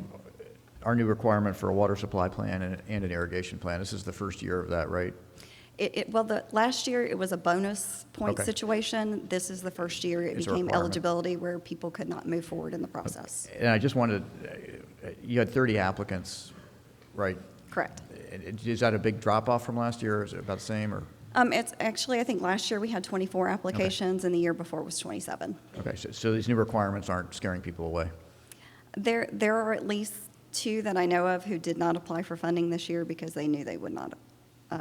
our new requirement for a water supply plan and an irrigation plan, this is the first year of that, right?
Last year, it was a bonus point
Okay.
situation. This is the first year it
It's a
became
requirement.
eligibility where people could not move forward in the process.
And I just wanted, you had 30 applicants, right?
Correct.
Is that a big drop-off from last year, or is it about the same, or?
It's actually, I think last year we had 24 applications, and the year before was 27.
Okay, so these new requirements aren't scaring people away?
There are at least 2 that I know of who did not apply for funding this year because they knew they would not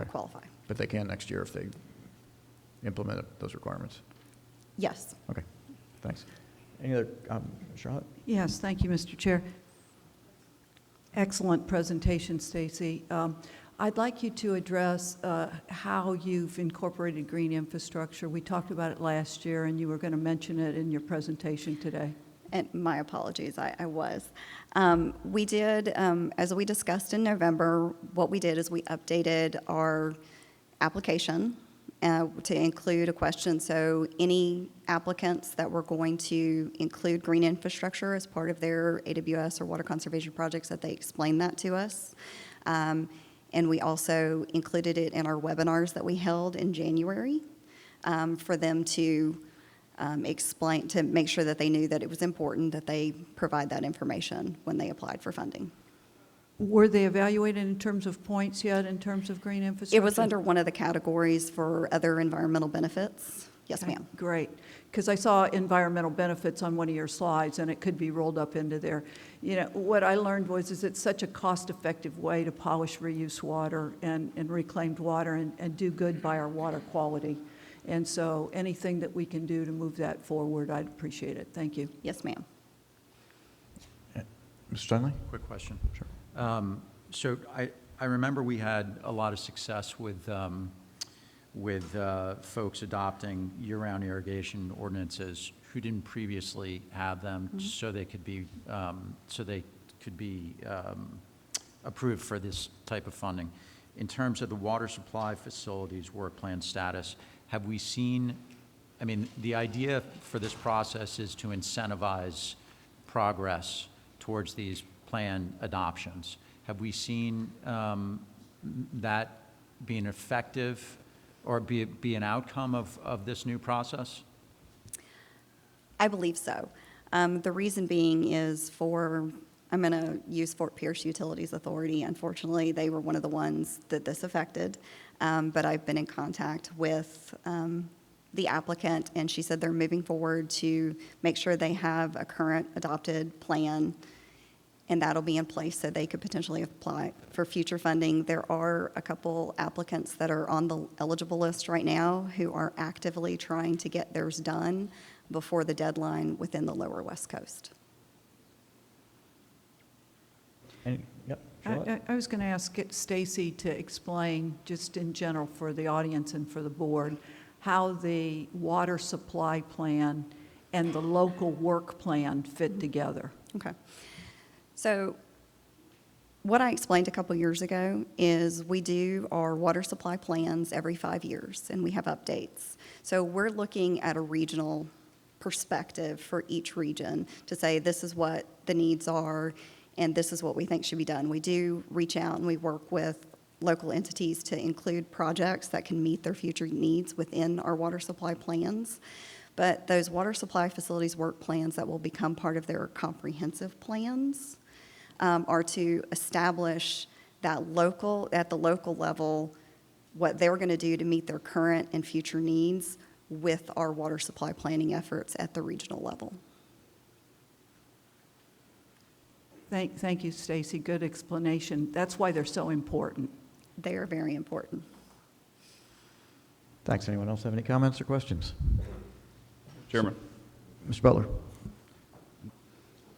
qualify.
But they can next year if they implement those requirements?
Yes.
Okay, thanks. Any other, Charlotte?
Yes, thank you, Mr. Chair. Excellent presentation, Stacy. I'd like you to address how you've incorporated green infrastructure. We talked about it last year, and you were going to mention it in your presentation today.
And my apologies, I was. We did, as we discussed in November, what we did is we updated our application to include a question. So any applicants that were going to include green infrastructure as part of their AWS or water conservation projects, that they explained that to us. And we also included it in our webinars that we held in January for them to explain, to make sure that they knew that it was important that they provide that information when they applied for funding.
Were they evaluated in terms of points yet, in terms of green infrastructure?
It was under one of the categories for other environmental benefits. Yes,
Okay,
ma'am.
Great, because I saw environmental benefits on one of your slides, and it could be rolled up into there. You know, what I learned is it's such a cost-effective way to polish reuse water and reclaimed water and do good by our water quality. And so anything that we can do to move that forward, I'd appreciate it. Thank you.
Yes, ma'am.
Mr. Steinle?
Quick question.
Sure.
So I remember we had a lot of success with folks adopting year-round irrigation ordinances who didn't previously have them, so they could be approved for this type of funding. In terms of the water supply facilities work plan status, have we seen, I mean, the idea for this process is to incentivize progress towards these plan adoptions. Have we seen that being effective or be an outcome of this new process?
I believe so. The reason being is I'm going to use Fort Pierce Utilities Authority. Unfortunately, they were one of the ones that this affected, but I've been in contact with the applicant, and she said they're moving forward to make sure they have a current adopted plan, and that'll be in place so they could potentially apply for future funding. There are a couple applicants that are on the eligible list right now who are actively trying to get theirs done before the deadline within the lower West Coast.
Yep, Charlotte?
I was going to ask Stacy to explain, just in general for the audience and for the board, how the water supply plan and the local work plan fit together.
Okay. So what I explained a couple years ago is we do our water supply plans every 5 years, and we have updates. So we're looking at a regional perspective for each region to say this is what the needs are and this is what we think should be done. We do reach out and we work with local entities to include projects that can meet their future needs within our water supply plans. But those water supply facilities work plans that will become part of their comprehensive plans are to establish that at the local level, what they're going to do to meet their current and future needs with our water supply planning efforts at the regional level.
Thank you, Stacy. Good explanation. That's why they're so important.
They are very important.
Thanks. Anyone else have any comments or questions?
Chairman.
Mr. Butler?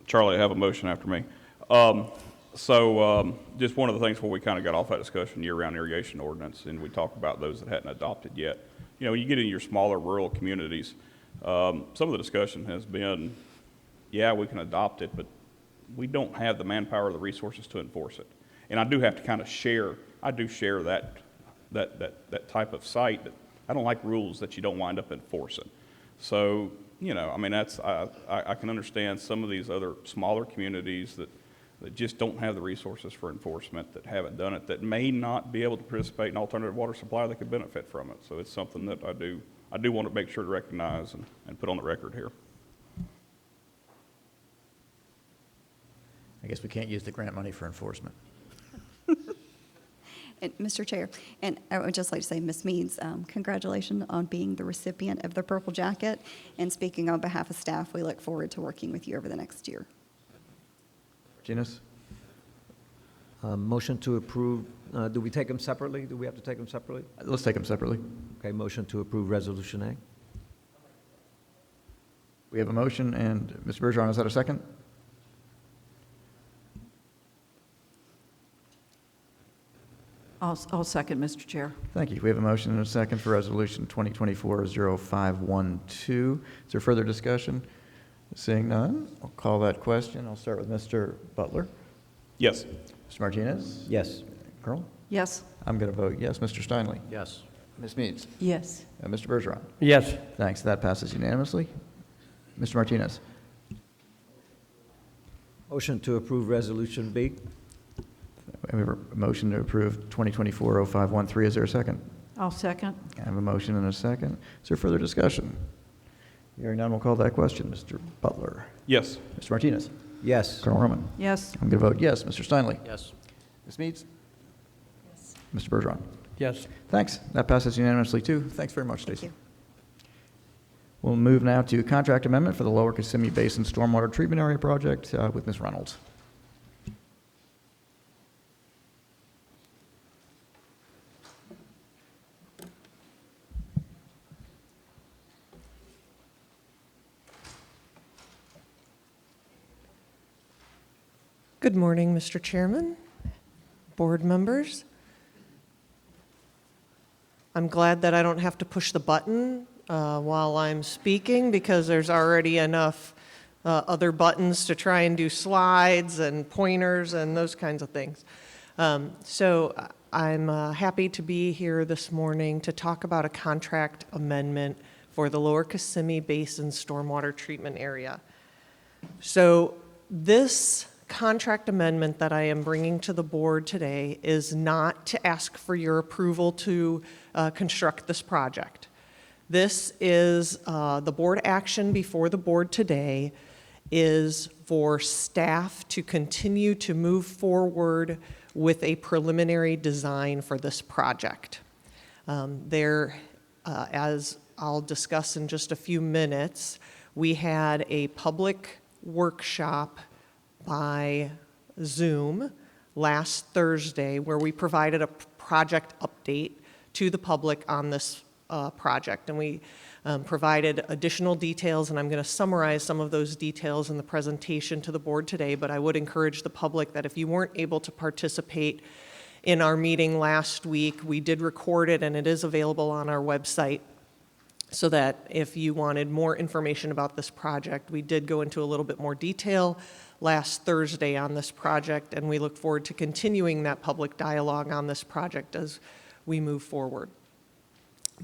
Charlie, I have a motion after me. Just one of the things before we kind of got off that discussion, year-round irrigation ordinance, and we talked about those that hadn't adopted yet. You know, when you get into your smaller rural communities, some of the discussion has been, yeah, we can adopt it, but we don't have the manpower or the resources to enforce it. And I do have to kind of share that type of site. That I don't like rules that you don't wind up enforcing. So, you know, I mean, I can understand some of these other smaller communities that that just don't have the resources for enforcement, that haven't done it, that may not be able to participate in alternative water supply that could benefit from it. So it's something that I do want to make sure to recognize and put on the record here.
I guess we can't use the grant money for enforcement.
And Mr. Chair, and I would just like to say, Ms. Meads, congratulations on being the recipient of the Purple Jacket. And speaking on behalf of staff, we look forward to working with you over the next year.
Martinez?
Motion to approve, do we take them separately? Do we have to take them separately?
Let's take them separately.
Okay, motion to approve Resolution A.
We have a motion, and Mr. Bergeron, is that a second?
I'll second, Mr. Chair.
Thank you. We have a motion and a second for Resolution 2024-0512. Is there further discussion? Seeing none, I'll call that question. I'll start with Mr. Butler.
Yes.
Mr. Martinez?
Yes.
Colonel?
Yes.
I'm going to vote yes. Mr. Steinle?
Yes.
Ms. Meads?
Yes.
Mr. Bergeron?
Yes.
Thanks. That passes unanimously. Mr. Martinez?
Motion to approve Resolution B.
We have a motion to approve 2024-0513. Is there a second?
I'll second.
I have a motion and a second. Is there further discussion? Hearing none, we'll call that question. Mr. Butler?
Yes.
Mr. Martinez?
Yes.
Colonel Roman?
Yes.
I'm going to vote yes. Mr. Steinle?
Yes.
Ms. Meads? Yes. Mr. Bergeron?
Yes.
Thanks. That passes unanimously, too. Thanks very much, Stacy.
Thank you.
We'll move now to contract amendment for the Lower Kissimmee Basin Stormwater Treatment Area Project with Ms. Reynolds.
Good morning, Mr. Chairman, board members. I'm glad that I don't have to push the button while I'm speaking because there's already enough other buttons to try and do slides and pointers and those kinds of things. So I'm happy to be here this morning to talk about a contract amendment for the Lower Kissimmee Basin Stormwater Treatment Area. So this contract amendment that I am bringing to the board today is not to ask for your approval to construct this project. This is the board action before the board today is for staff to continue to move forward with a preliminary design for this project. As I'll discuss in just a few minutes, we had a public workshop by Zoom last Thursday where we provided a project update to the public on this project. And we provided additional details, and I'm going to summarize some of those details in the presentation to the board today, but I would encourage the public that if you weren't able to participate in our meeting last week, we did record it and it is available on our website, so that if you wanted more information about this project, we did go into a little bit more detail last Thursday on this project, and we look forward to continuing that public dialogue on this project as we move forward.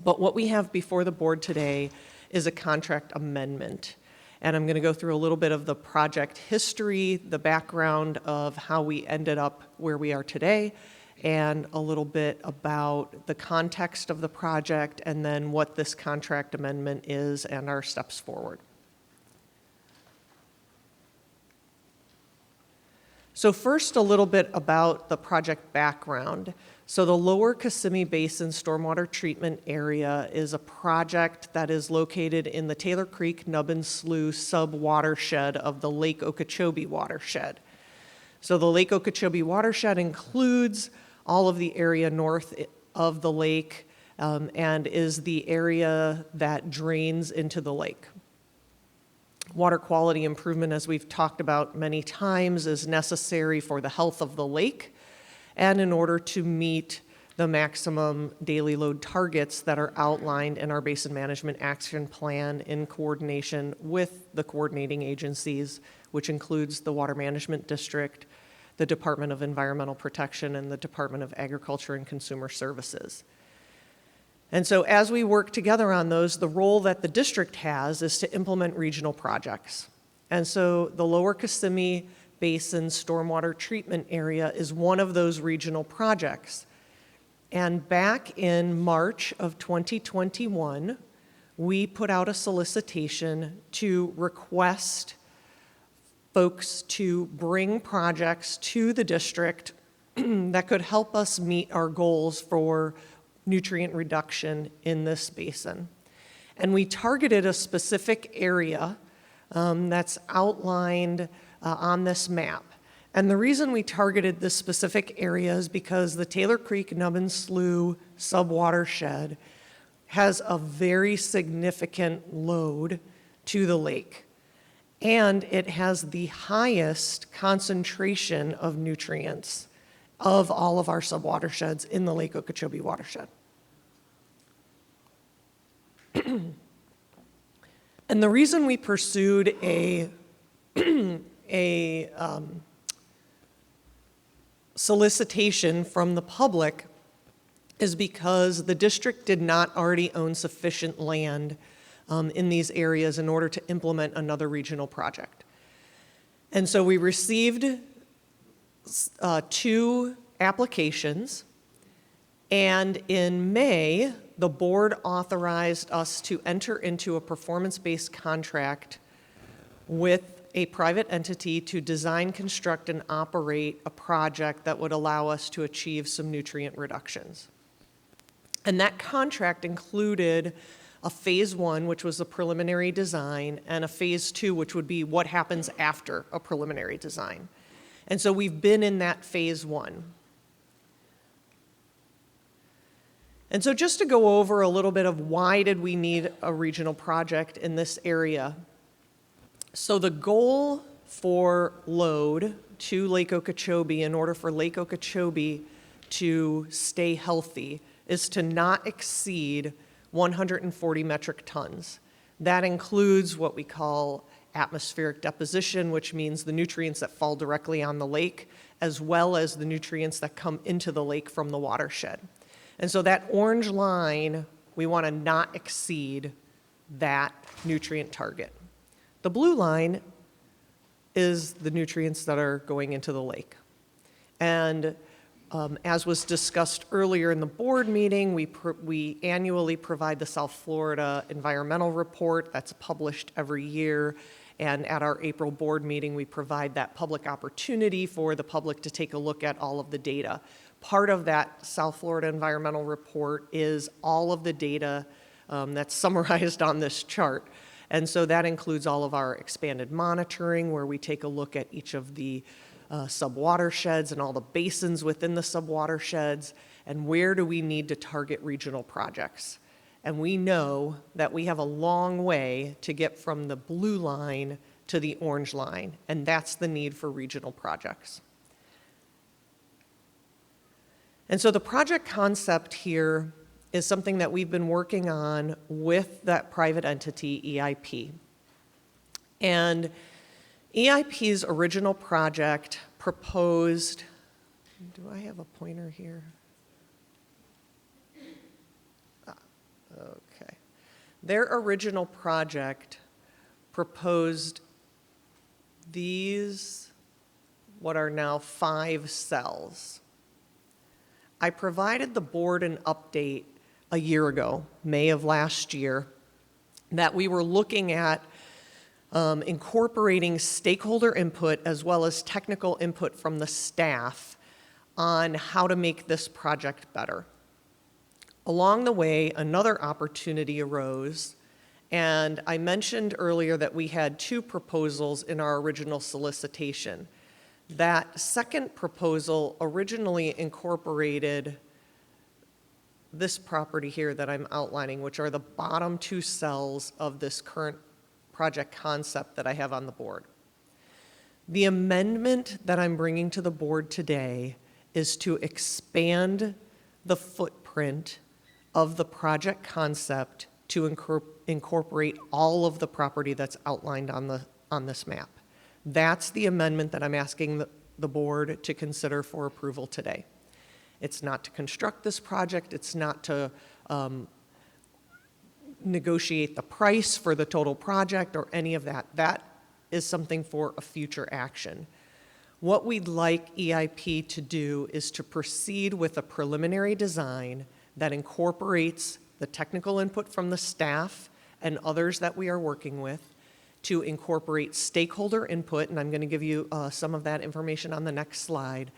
But what we have before the board today is a contract amendment. And I'm going to go through a little bit of the project history, the background of how we ended up where we are today, and a little bit about the context of the project, and then what this contract amendment is and our steps forward. So first, a little bit about the project background. So the Lower Kissimmee Basin Stormwater Treatment Area is a project that is located in the Taylor Creek Nubbin Slough sub-watershed of the Lake Okeechobee watershed. So the Lake Okeechobee watershed includes all of the area north of the lake and is the area that drains into the lake. Water quality improvement, as we've talked about many times, is necessary for the health of the lake and in order to meet the maximum daily load targets that are outlined in our Basin Management Action Plan in coordination with the coordinating agencies, which includes the Water Management District, the Department of Environmental Protection, and the Department of Agriculture and Consumer Services. And so as we work together on those, the role that the district has is to implement regional projects. And so the Lower Kissimmee Basin Stormwater Treatment Area is one of those regional projects. And back in March of 2021, we put out a solicitation to request folks to bring projects to the district that could help us meet our goals for nutrient reduction in this basin. And we targeted a specific area that's outlined on this map. And the reason we targeted this specific area is because the Taylor Creek Nubbin Slough subwatershed has a very significant load to the lake. And it has the highest concentration of nutrients of all of our subwatersheds in the Lake Okeechobee watershed. And the reason we pursued a solicitation from the public is because the district did not already own sufficient land in these areas in order to implement another regional project. And so we received 2 applications, and in May, the board authorized us to enter into a performance-based contract with a private entity to design, construct, and operate a project that would allow us to achieve some nutrient reductions. And that contract included a phase 1, which was a preliminary design, and a phase 2, which would be what happens after a preliminary design. And so we've been in that phase 1. And so just to go over a little bit of why did we need a regional project in this area. So the goal for load to Lake Okeechobee in order for Lake Okeechobee to stay healthy is to not exceed 140 metric tons. That includes what we call atmospheric deposition, which means the nutrients that fall directly on the lake, as well as the nutrients that come into the lake from the watershed. And so that orange line, we want to not exceed that nutrient target. The blue line is the nutrients that are going into the lake. And as was discussed earlier in the board meeting, we annually provide the South Florida Environmental Report that's published every year. And at our April board meeting, we provide that public opportunity for the public to take a look at all of the data. Part of that South Florida Environmental Report is all of the data that's summarized on this chart. And so that includes all of our expanded monitoring, where we take a look at each of the subwatersheds and all the basins within the subwatersheds, and where do we need to target regional projects. And we know that we have a long way to get from the blue line to the orange line, and that's the need for regional projects. And so the project concept here is something that we've been working on with that private entity, EIP. And EIP's original project proposed, do I have a pointer here? Okay. Their original project proposed these, what are now 5 cells. I provided the board an update a year ago, May of last year, that we were looking at incorporating stakeholder input as well as technical input from the staff on how to make this project better. Along the way, another opportunity arose, and I mentioned earlier that we had 2 proposals in our original solicitation. That second proposal originally incorporated this property here that I'm outlining, which are the bottom 2 cells of this current project concept that I have on the board. The amendment that I'm bringing to the board today is to expand the footprint of the project concept to incorporate all of the property that's outlined on this map. That's the amendment that I'm asking the board to consider for approval today. It's not to construct this project. It's not to negotiate the price for the total project or any of that. That is something for a future action. What we'd like EIP to do is to proceed with a preliminary design that incorporates the technical input from the staff and others that we are working with, to incorporate stakeholder input, and I'm going to give you some of that information on the next slide,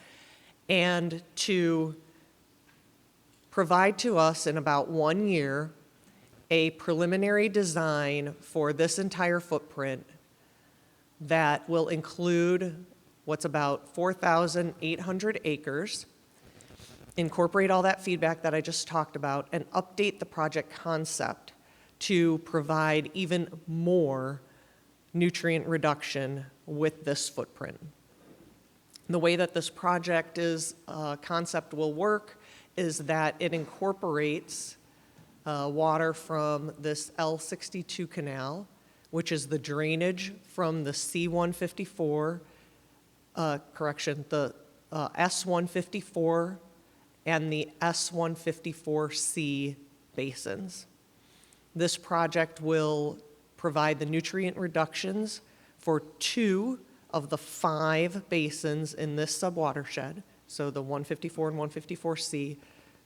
and to provide to us in about 1 year a preliminary design for this entire footprint that will include what's about 4,800 acres, incorporate all that feedback that I just talked about, and update the project concept to provide even more nutrient reduction with this footprint. The way that this project concept will work is that it incorporates water from this L62 canal, which is the drainage from the C154, the S154 and the S154C basins. This project will provide the nutrient reductions for 2 of the 5 basins in this subwatershed, so the 154 and 154C,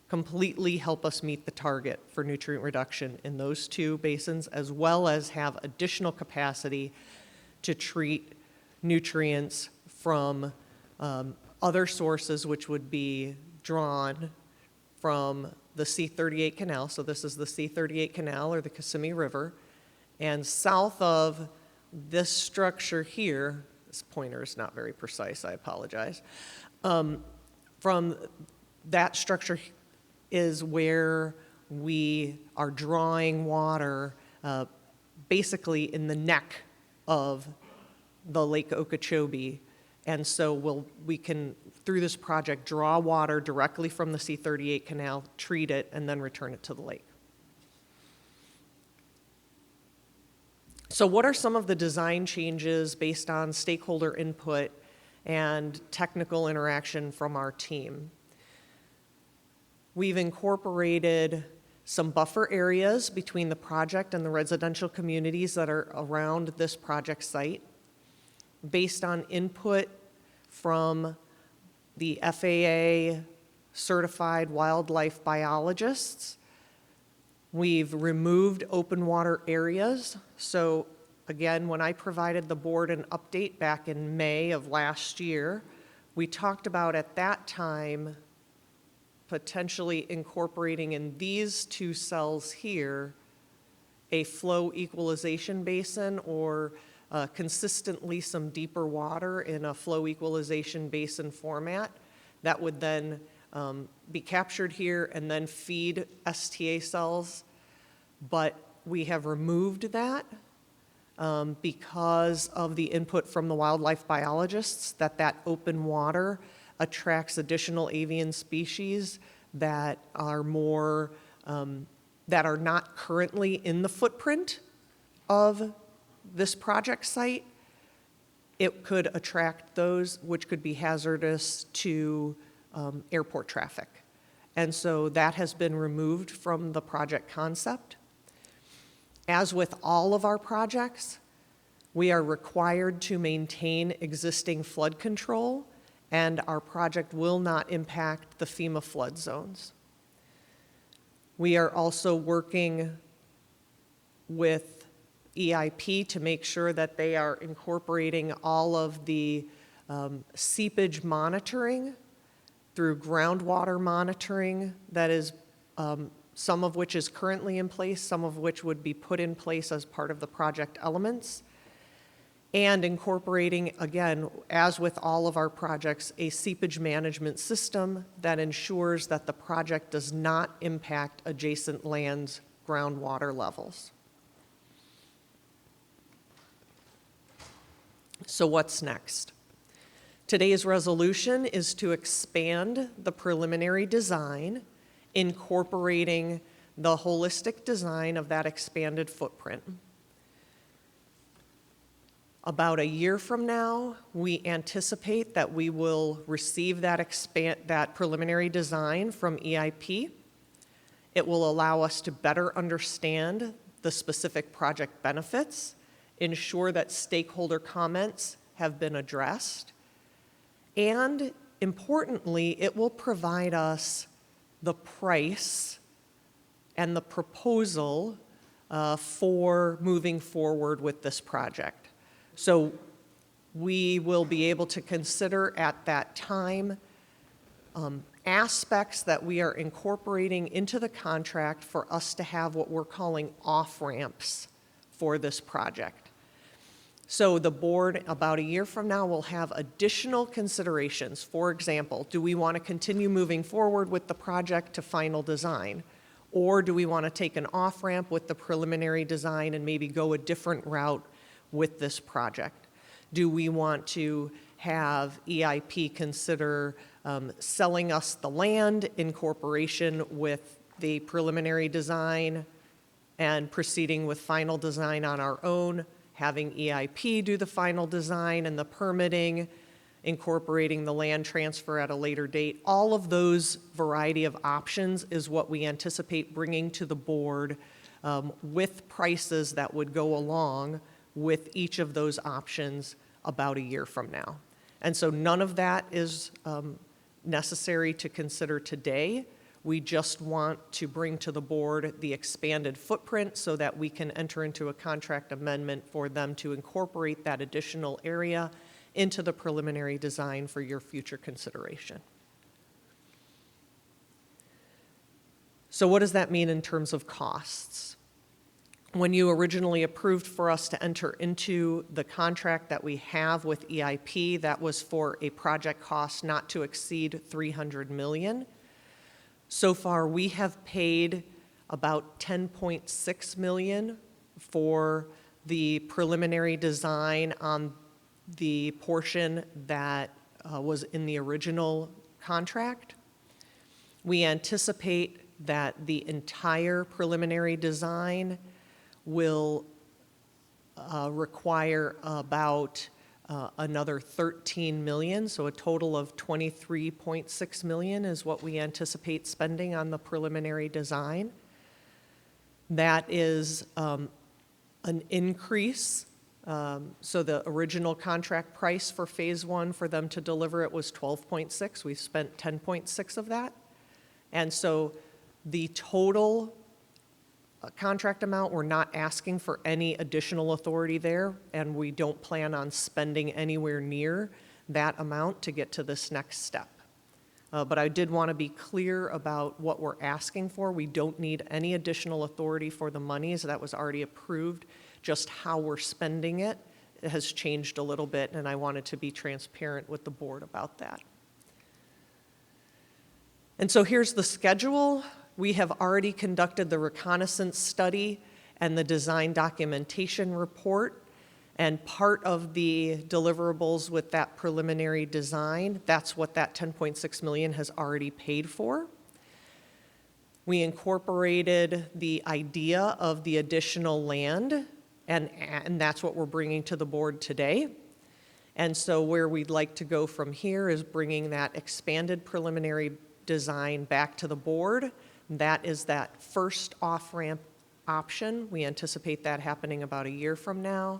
completely help us meet the target for nutrient reduction in those 2 basins, as well as have additional capacity to treat nutrients from other sources, which would be drawn from the C38 canal. So this is the C38 canal, or the Kissimmee River. And south of this structure here, this pointer is not very precise, I apologize. From that structure is where we are drawing water basically in the neck of the Lake Okeechobee. And so we can, through this project, draw water directly from the C38 canal, treat it, and then return it to the lake. So what are some of the design changes based on stakeholder input and technical interaction from our team? We've incorporated some buffer areas between the project and the residential communities that are around this project site. Based on input from the FAA certified wildlife biologists, we've removed open water areas. So again, when I provided the board an update back in May of last year, we talked about at that time potentially incorporating in these 2 cells here a flow equalization basin, or consistently some deeper water in a flow equalization basin format that would then be captured here and then feed STA cells. But we have removed that because of the input from the wildlife biologists that open water attracts additional avian species that are more, that are not currently in the footprint of this project site. It could attract those which could be hazardous to airport traffic. And so that has been removed from the project concept. As with all of our projects, we are required to maintain existing flood control, and our project will not impact the FEMA flood zones. We are also working with EIP to make sure that they are incorporating all of the seepage monitoring through groundwater monitoring that is, some of which is currently in place, some of which would be put in place as part of the project elements, and incorporating, again, as with all of our projects, a seepage management system that ensures that the project does not impact adjacent lands' groundwater levels. So what's next? Today's resolution is to expand the preliminary design, incorporating the holistic design of that expanded footprint. About a year from now, we anticipate that we will receive that preliminary design from EIP. It will allow us to better understand the specific project benefits, ensure that stakeholder comments have been addressed, And importantly, it will provide us the price and the proposal for moving forward with this project. So we will be able to consider at that time aspects that we are incorporating into the contract for us to have what we're calling off-ramps for this project. So the board, about a year from now, will have additional considerations. For example, do we want to continue moving forward with the project to final design? Or do we want to take an off-ramp with the preliminary design and maybe go a different route with this project? Do we want to have EIP consider selling us the land in cooperation with the preliminary design and proceeding with final design on our own, having EIP do the final design and the permitting, incorporating the land transfer at a later date? All of those variety of options is what we anticipate bringing to the board with prices that would go along with each of those options about a year from now. And so none of that is necessary to consider today. We just want to bring to the board the expanded footprint so that we can enter into a contract amendment for them to incorporate that additional area into the preliminary design for your future consideration. So what does that mean in terms of costs? When you originally approved for us to enter into the contract that we have with EIP, that was for a project cost not to exceed $300 million. So far, we have paid about $10.6 million for the preliminary design on the portion that was in the original contract. We anticipate that the entire preliminary design will require about another $13 million, so a total of $23.6 million is what we anticipate spending on the preliminary design. That is an increase. So the original contract price for phase one for them to deliver it was 12.6. We've spent 10.6 of that. And so the total contract amount, we're not asking for any additional authority there, and we don't plan on spending anywhere near that amount to get to this next step. But I did want to be clear about what we're asking for. We don't need any additional authority for the monies that was already approved. Just how we're spending it has changed a little bit, and I wanted to be transparent with the board about that. And so here's the schedule. We have already conducted the reconnaissance study and the design documentation report, and part of the deliverables with that preliminary design, that's what that $10.6 million has already paid for. We incorporated the idea of the additional land, and that's what we're bringing to the board today. And so where we'd like to go from here is bringing that expanded preliminary design back to the board. That is that first off-ramp option. We anticipate that happening about a year from now.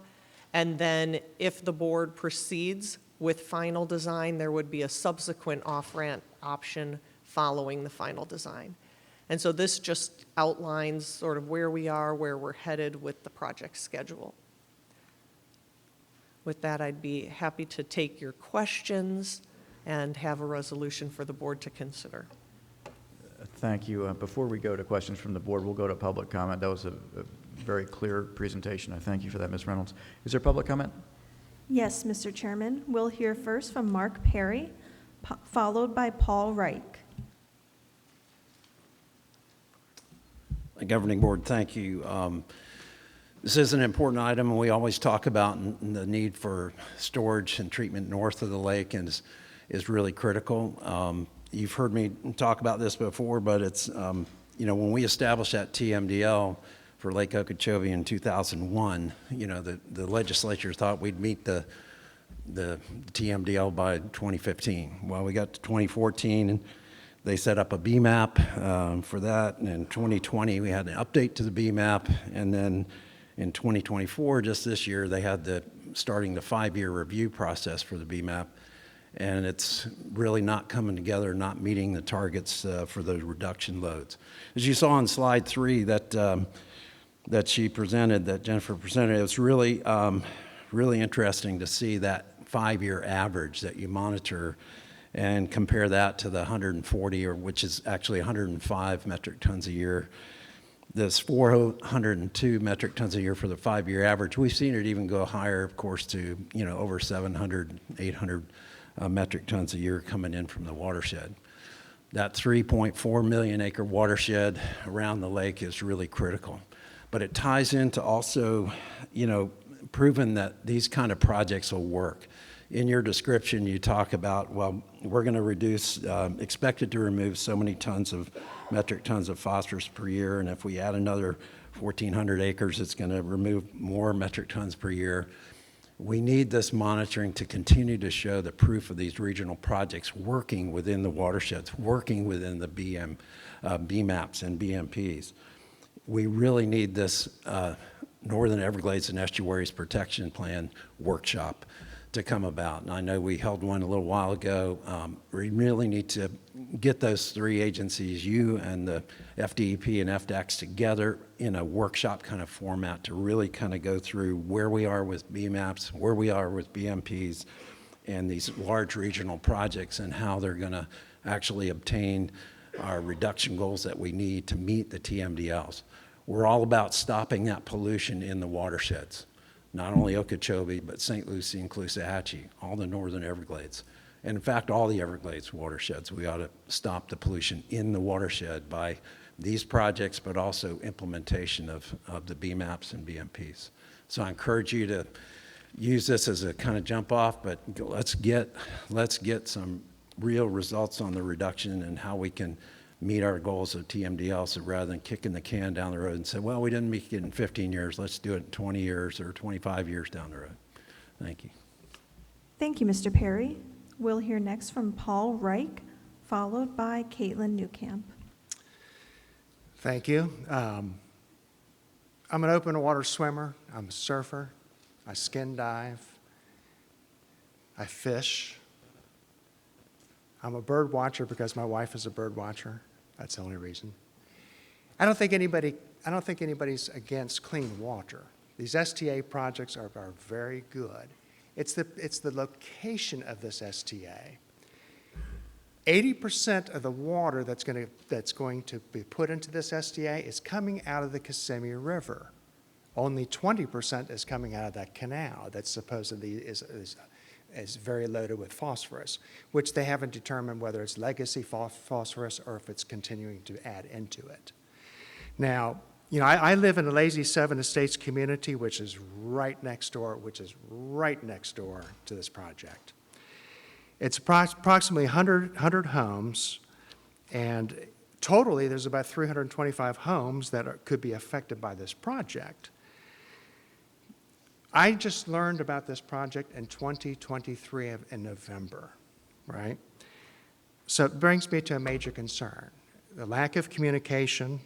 And then if the board proceeds with final design, there would be a subsequent off-ramp option following the final design. And so this just outlines sort of where we are, where we're headed with the project schedule. With that, I'd be happy to take your questions and have a resolution for the board to consider.
Thank you. Before we go to questions from the board, we'll go to public comment. That was a very clear presentation. I thank you for that, Ms. Reynolds. Is there public comment?
Yes, Mr. Chairman. We'll hear first from Mark Perry, followed by Paul Reich.
Governing Board, thank you. This is an important item, and we always talk about the need for storage and treatment north of the lake is really critical. You've heard me talk about this before, but it's, when we established that TMDL for Lake Okeechobee in 2001, the legislature thought we'd meet the TMDL by 2015. Well, we got to 2014, and they set up a BMAP for that, and in 2020 we had an update to the BMAP, and then in 2024, just this year, they had starting the 5-year review process for the BMAP. and it's really not coming together, not meeting the targets for those reduction loads. As you saw on slide 3 that she presented, that Jennifer presented, it was really, really interesting to see that 5-year average that you monitor and compare that to the 140, or which is actually 105 metric tons a year. This 402 metric tons a year for the 5-year average. We've seen it even go higher, of course, to over 700, 800 metric tons a year coming in from the watershed. That 3.4 million acre watershed around the lake is really critical. But it ties into also, proving that these kind of projects will work. In your description, you talk about, well, we're going to reduce, expected to remove so many metric tons of phosphorus per year, and if we add another 1,400 acres, it's going to remove more metric tons per year. We need this monitoring to continue to show the proof of these regional projects working within the watersheds, working within the BMAPs and BMPs. We really need this Northern Everglades and Estuaries Protection Plan workshop to come about. And I know we held one a little while ago. We really need to get those 3 agencies, you and the FDEP and FDACS, together in a workshop kind of format to really kind of go through where we are with BMAPs, where we are with BMPs, and these large regional projects and how they're going to actually obtain our reduction goals that we need to meet the TMDLs. We're all about stopping that pollution in the watersheds. Not only Okeechobee, but St. Lucie and Caloosahatchee, all the Northern Everglades. And in fact, all the Everglades watersheds, we ought to stop the pollution in the watershed by these projects, but also implementation of the BMAPs and BMPs. So I encourage you to use this as a kind of jump off, but let's get some real results on the reduction and how we can meet our goals of TMDL, so rather than kicking the can down the road and say, well, we didn't make it in 15 years, let's do it in 20 years or 25 years down the road. Thank you.
Thank you, Mr. Perry. We'll hear next from Paul Reich, followed by Caitlin Newcamp.
Thank you. I'm an open water swimmer. I'm a surfer. I skin dive. I fish. I'm a bird watcher because my wife is a bird watcher. That's the only reason. I don't think anybody's against clean water. These STA projects are very good. It's the location of this STA. 80% of the water that's going to be put into this STA is coming out of the Kissimmee River. Only 20% is coming out of that canal that supposedly is very loaded with phosphorus, which they haven't determined whether it's legacy phosphorus or if it's continuing to add into it. Now, I live in a Lazy Seven Estates community, which is right next door to this project. It's approximately 100 homes, and totally there's about 325 homes that could be affected by this project. I just learned about this project in 2023 in November, right? So it brings me to a major concern: the lack of communication,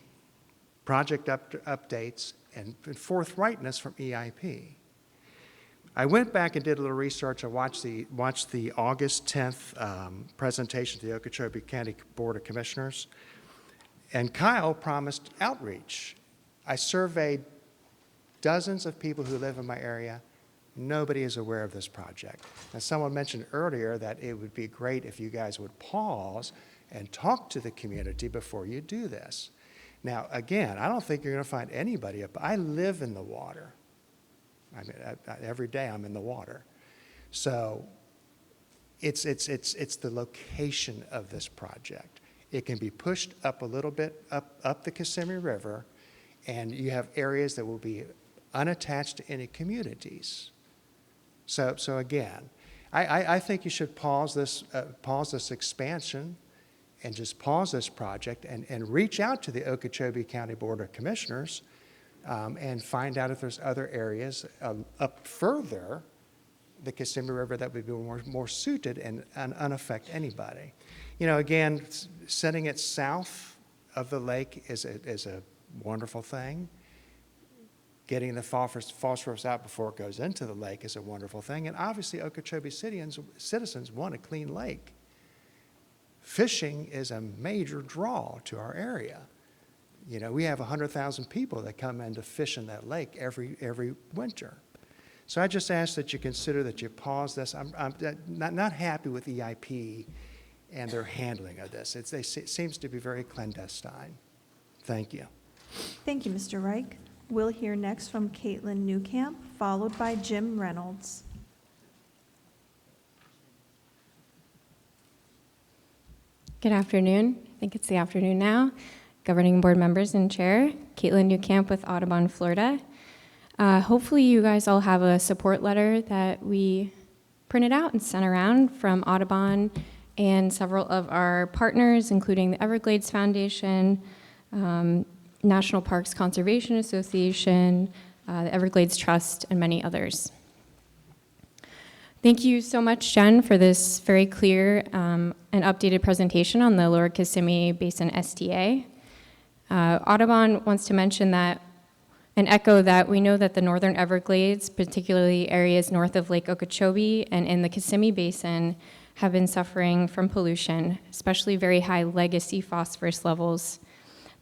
project updates, and forthrightness from EIP. I went back and did a little research. I watched the August 10th presentation to the Okeechobee County Board of Commissioners, and Kyle promised outreach. I surveyed dozens of people who live in my area. Nobody is aware of this project. Now, someone mentioned earlier that it would be great if you guys would pause and talk to the community before you do this. Now, again, I don't think you're going to find anybody I live in the water. I mean, every day I'm in the water. So it's the location of this project. It can be pushed up a little bit, up the Kissimmee River, and you have areas that will be unattached to any communities. So again, I think you should pause this expansion and just pause this project and reach out to the Okeechobee County Board of Commissioners and find out if there's other areas up further the Kissimmee River that would be more suited and unaffect anybody. Again, setting it south of the lake is a wonderful thing. getting the phosphorus out before it goes into the lake is a wonderful thing. And obviously, Okeechobee citizens want a clean lake. Fishing is a major draw to our area. You know, we have 100,000 people that come in to fish in that lake every winter. So I just ask that you consider that you pause this. I'm not happy with EIP and their handling of this. It seems to be very clandestine. Thank you.
Thank you, Mr. Reich. We'll hear next from Caitlin Newcamp, followed by Jim Reynolds.
Good afternoon. I think it's the afternoon now. Governing board members and chair, Caitlin Newcamp with Audubon, Florida. Hopefully you guys all have a support letter that we printed out and sent around from Audubon and several of our partners, including the Everglades Foundation, National Parks Conservation Association, the Everglades Trust, and many others. Thank you so much, Jen, for this very clear and updated presentation on the Lower Kissimmee Basin STA. Audubon wants to mention that and echo that we know that the Northern Everglades, particularly areas north of Lake Okeechobee and in the Kissimmee Basin, have been suffering from pollution, especially very high legacy phosphorus levels.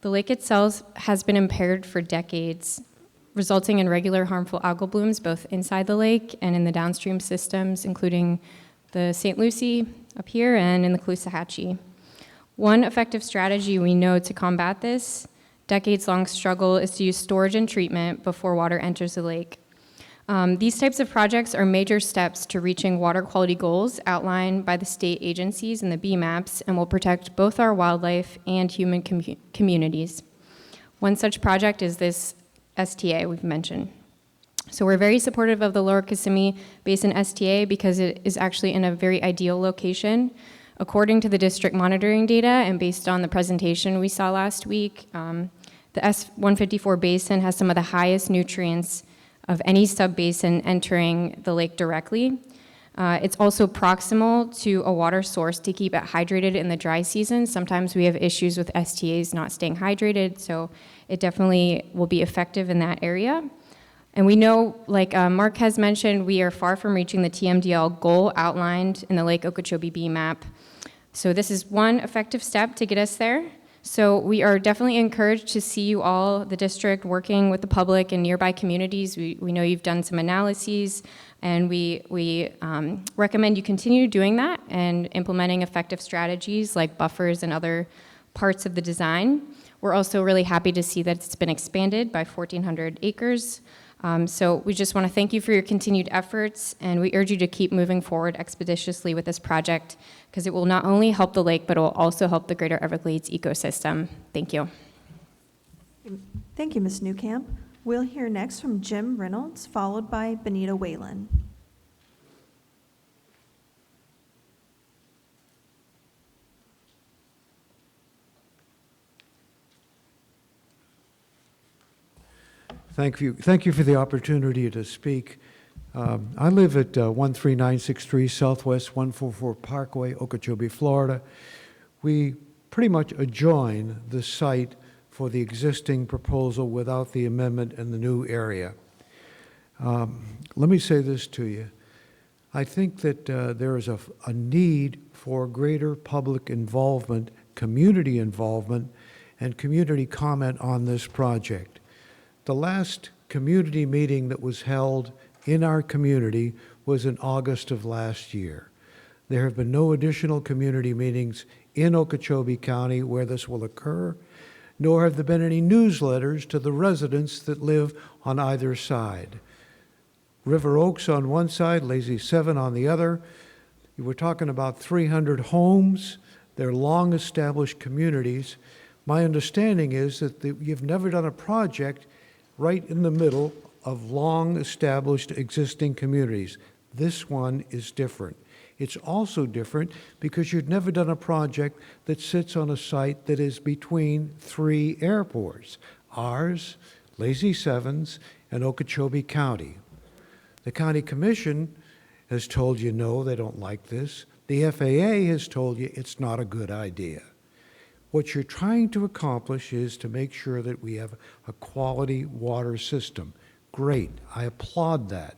The lake itself has been impaired for decades, resulting in regular harmful algal blooms both inside the lake and in the downstream systems, including the St. Lucie up here and in the Caloosahatchee. One effective strategy we know to combat this decades-long struggle is to use storage and treatment before water enters the lake. These types of projects are major steps to reaching water quality goals outlined by the state agencies and the BMAPs and will protect both our wildlife and human communities. One such project is this STA we've mentioned. So we're very supportive of the Lower Kissimmee Basin STA because it is actually in a very ideal location. According to the district monitoring data and based on the presentation we saw last week, the S-154 basin has some of the highest nutrients of any sub-basin entering the lake directly. It's also proximal to a water source to keep it hydrated in the dry season. Sometimes we have issues with STAs not staying hydrated, so it definitely will be effective in that area. And we know, like Mark has mentioned, we are far from reaching the TMDL goal outlined in the Lake Okeechobee BMAP. So this is one effective step to get us there. So we are definitely encouraged to see you all, the district, working with the public and nearby communities. We know you've done some analyses, and we recommend you continue doing that and implementing effective strategies like buffers and other parts of the design. We're also really happy to see that it's been expanded by 1,400 acres. So we just want to thank you for your continued efforts, and we urge you to keep moving forward expeditiously with this project because it will not only help the lake, but it will also help the greater Everglades ecosystem. Thank you.
Thank you, Ms. Newcamp. We'll hear next from Jim Reynolds, followed by Benita Whalen.
Thank you for the opportunity to speak. I live at 13963 Southwest 144 Parkway, Okeechobee, Florida. We pretty much adjoin the site for the existing proposal without the amendment in the new area. Let me say this to you. I think that there is a need for greater public involvement, and community comment on this project. The last community meeting that was held in our community was in August of last year. There have been no additional community meetings in Okeechobee County where this will occur, nor have there been any newsletters to the residents that live on either side. River Oaks on one side, Lazy 7 on the other. We're talking about 300 homes. They're long-established communities. My understanding is that you've never done a project right in the middle of long-established existing communities. This one is different. It's also different because you've never done a project that sits on a site that is between 3 airports, ours, Lazy 7's, and Okeechobee County. The County Commission has told you no, they don't like this. The FAA has told you it's not a good idea. What you're trying to accomplish is to make sure that we have a quality water system. great. I applaud that.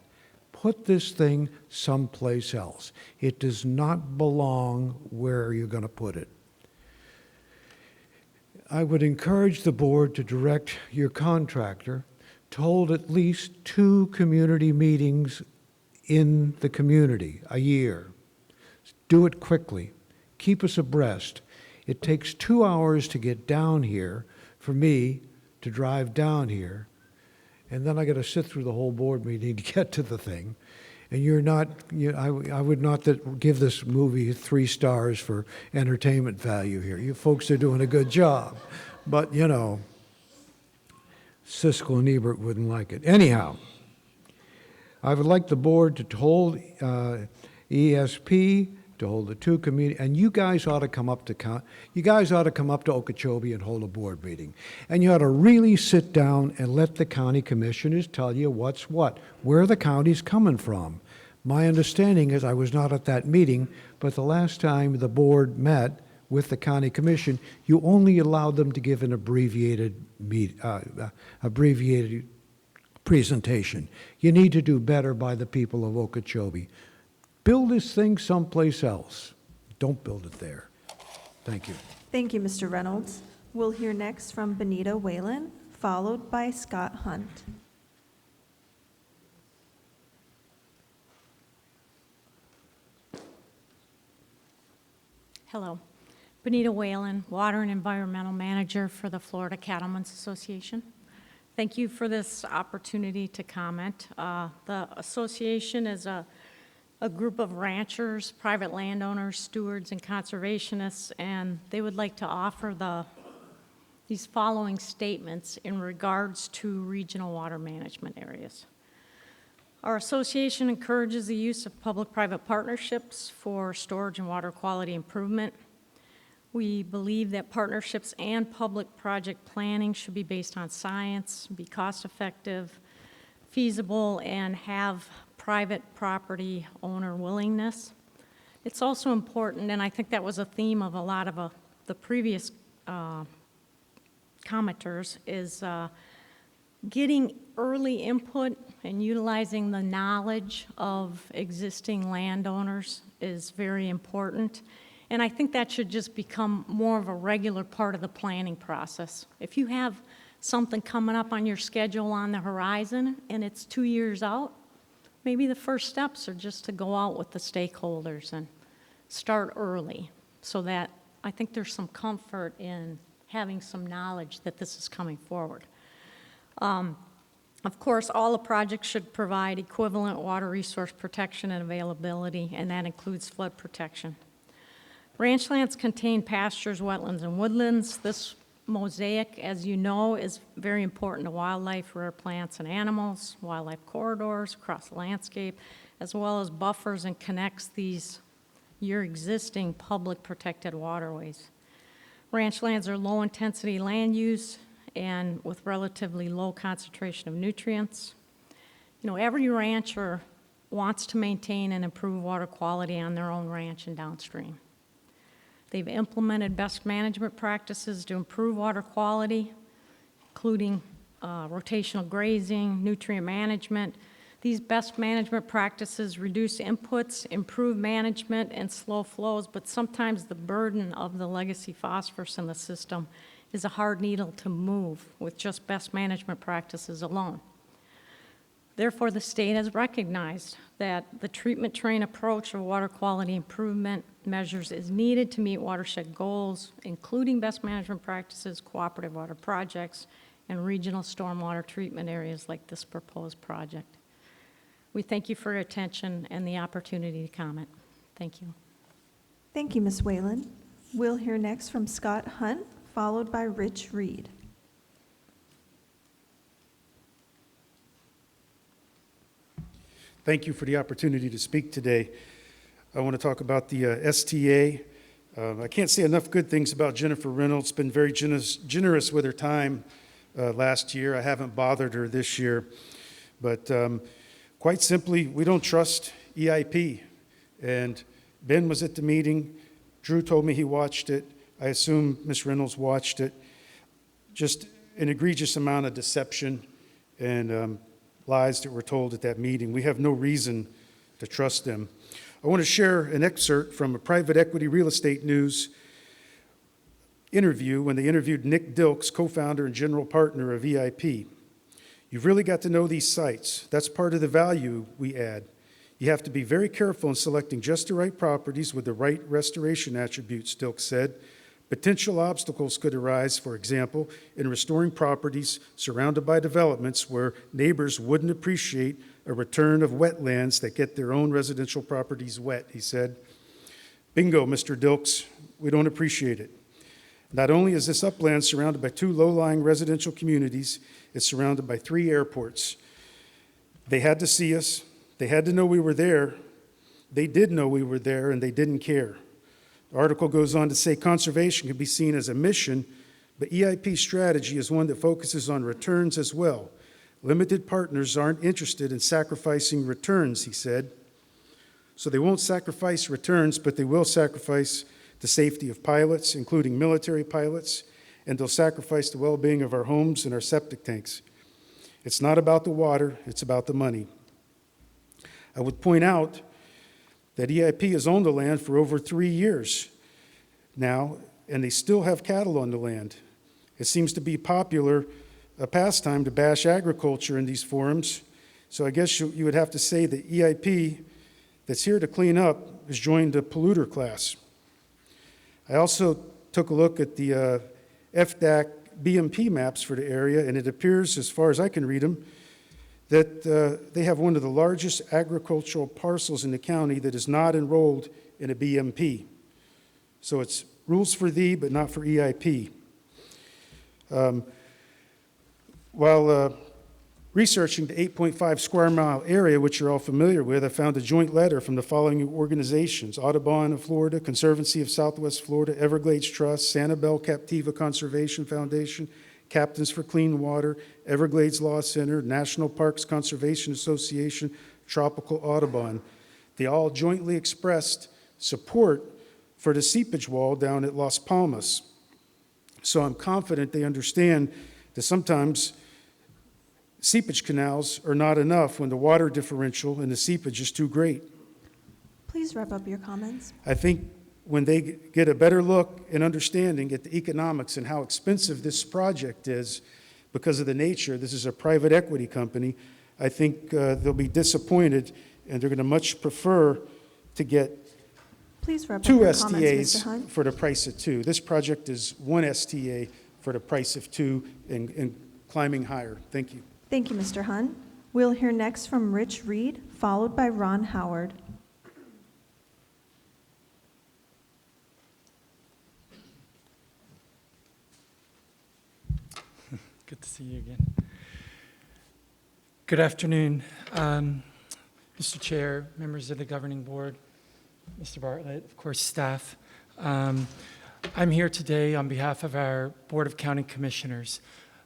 Put this thing someplace else. It does not belong where you're going to put it. I would encourage the board to direct your contractor to hold at least 2 community meetings in the community a year. Do it quickly. Keep us abreast. It takes 2 hours to get down here for me to drive down here, and then I got to sit through the whole board meeting to get to the thing. And you're not, I would not give this movie 3 stars for entertainment value here. You folks are doing a good job. But, you know, Siskel and Ebert wouldn't like it. Anyhow, I would like the board to hold ESP, to hold the 2 community, and you guys ought to come up to Okeechobee and hold a board meeting. And you ought to really sit down and let the county commissioners tell you what's what, where the county's coming from. My understanding is, I was not at that meeting, but the last time the board met with the county commission, you only allowed them to give an abbreviated presentation. You need to do better by the people of Okeechobee. Build this thing someplace else. Don't build it there. Thank you.
Thank you, Mr. Reynolds. We'll hear next from Benita Whalen, followed by Scott Hunt.
Hello. Benita Whalen, Water and Environmental Manager for the Florida Cattlemen's Association. Thank you for this opportunity to comment. The association is a group of ranchers, private landowners, stewards, and conservationists, and they would like to offer these following statements in regards to regional water management areas. Our association encourages the use of public-private partnerships for storage and water quality improvement. We believe that partnerships and public project planning should be based on science, be cost-effective, feasible, and have private property owner willingness. It's also important, and I think that was a theme of a lot of the previous commenters, is getting early input and utilizing the knowledge of existing landowners is very important. And I think that should just become more of a regular part of the planning process. If you have something coming up on your schedule on the horizon and it's 2 years out, maybe the first steps are just to go out with the stakeholders and start early, so that I think there's some comfort in having some knowledge that this is coming forward. Of course, all the projects should provide equivalent water resource protection and availability, and that includes flood protection. Ranchlands contain pastures, wetlands, and woodlands. This mosaic, as you know, is very important to wildlife, rare plants and animals, wildlife corridors across the landscape, as well as buffers and connects your existing public protected waterways. Ranchlands are low-intensity land use and with relatively low concentration of nutrients. You know, every rancher wants to maintain and improve water quality on their own ranch and downstream. They've implemented best management practices to improve water quality, including rotational grazing, nutrient management. These best management practices reduce inputs, improve management, and slow flows, but sometimes the burden of the legacy phosphorus in the system is a hard needle to move with just best management practices alone. Therefore, the state has recognized that the treatment train approach of water quality improvement measures is needed to meet watershed goals, including best management practices, cooperative water projects, and regional stormwater treatment areas like this proposed project. We thank you for your attention and the opportunity to comment. Thank you.
Thank you, Ms. Whalen. We'll hear next from Scott Hunt, followed by Rich Reed.
Thank you for the opportunity to speak today. I want to talk about the STA. I can't say enough good things about Jennifer Reynolds. Been very generous with her time last year. I haven't bothered her this year. But quite simply, we don't trust EIP. And Ben was at the meeting. Drew told me he watched it. I assume Ms. Reynolds watched it. Just an egregious amount of deception and lies that were told at that meeting. We have no reason to trust them. I want to share an excerpt from a private equity real estate news interview when they interviewed Nick Dilks, co-founder and general partner of EIP. You've really got to know these sites. That's part of the value we add. You have to be very careful in selecting just the right properties with the right restoration attributes, Dilks said. Potential obstacles could arise, for example, in restoring properties surrounded by developments where neighbors wouldn't appreciate a return of wetlands that get their own residential properties wet, he said. Bingo, Mr. Dilks, we don't appreciate it. Not only is this upland surrounded by 2 low-lying residential communities, it's surrounded by 3 airports. They had to see us. They had to know we were there. They did know we were there, and they didn't care. The article goes on to say conservation can be seen as a mission, but EIP's strategy is one that focuses on returns as well. Limited partners aren't interested in sacrificing returns, he said. So they won't sacrifice returns, but they will sacrifice the safety of pilots, including military pilots, and they'll sacrifice the well-being of our homes and our septic tanks. It's not about the water, it's about the money. I would point out that EIP has owned the land for over 3 years now, and they still have cattle on the land. It seems to be a pastime to bash agriculture in these forums, so I guess you would have to say that EIP, that's here to clean up, has joined the polluter class. I also took a look at the FDAC BMP maps for the area, and it appears, as far as I can read them, that they have one of the largest agricultural parcels in the county that is not enrolled in a BMP. So it's rules for thee, but not for EIP. While researching the 8.5 square mile area, which you're all familiar with, I found a joint letter from the following organizations: Audubon of Florida, Conservancy of Southwest Florida, Everglades Trust, Sanibel Captiva Conservation Foundation, Captains for Clean Water, Everglades Law Center, National Parks Conservation Association, Tropical Audubon. They all jointly expressed support for the seepage wall down at Las Palmas. So I'm confident they understand that sometimes seepage canals are not enough when the water differential and the seepage is too great.
Please wrap up your comments.
I think when they get a better look and understanding at the economics and how expensive this project is because of the nature, this is a private equity company, I think they'll be disappointed, and they're going to much prefer to get
Please wrap up
2
your comments, Mr.
STAs
Hunt.
for the price of 2. This project is 1 STA for the price of 2 and climbing higher. Thank you.
Thank you, Mr. Hunt. We'll hear next from Rich Reed, followed by Ron Howard.
Good to see you again. Good afternoon, Mr. Chair, members of the governing board, Mr. Bartlett, of course, staff. I'm here today on behalf of our Board of County Commissioners.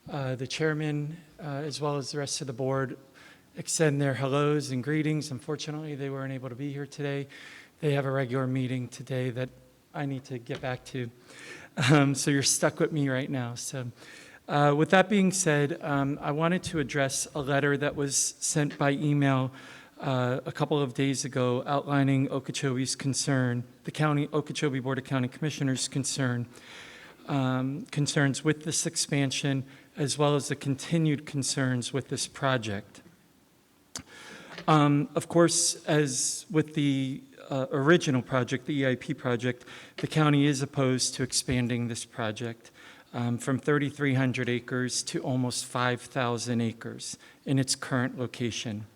The chairman, as well as the rest of the board, extend their hellos and greetings. Unfortunately, they weren't able to be here today. They have a regular meeting today that I need to get back to. So you're stuck with me right now. So with that being said, I wanted to address a letter that was sent by email a couple of days ago outlining Okeechobee's concern, the Okeechobee Board of County Commissioners' concerns with this expansion, as well as the continued concerns with this project. Of course, as with the original project, the EIP project, the county is opposed to expanding this project from 3,300 acres to almost 5,000 acres in its current location.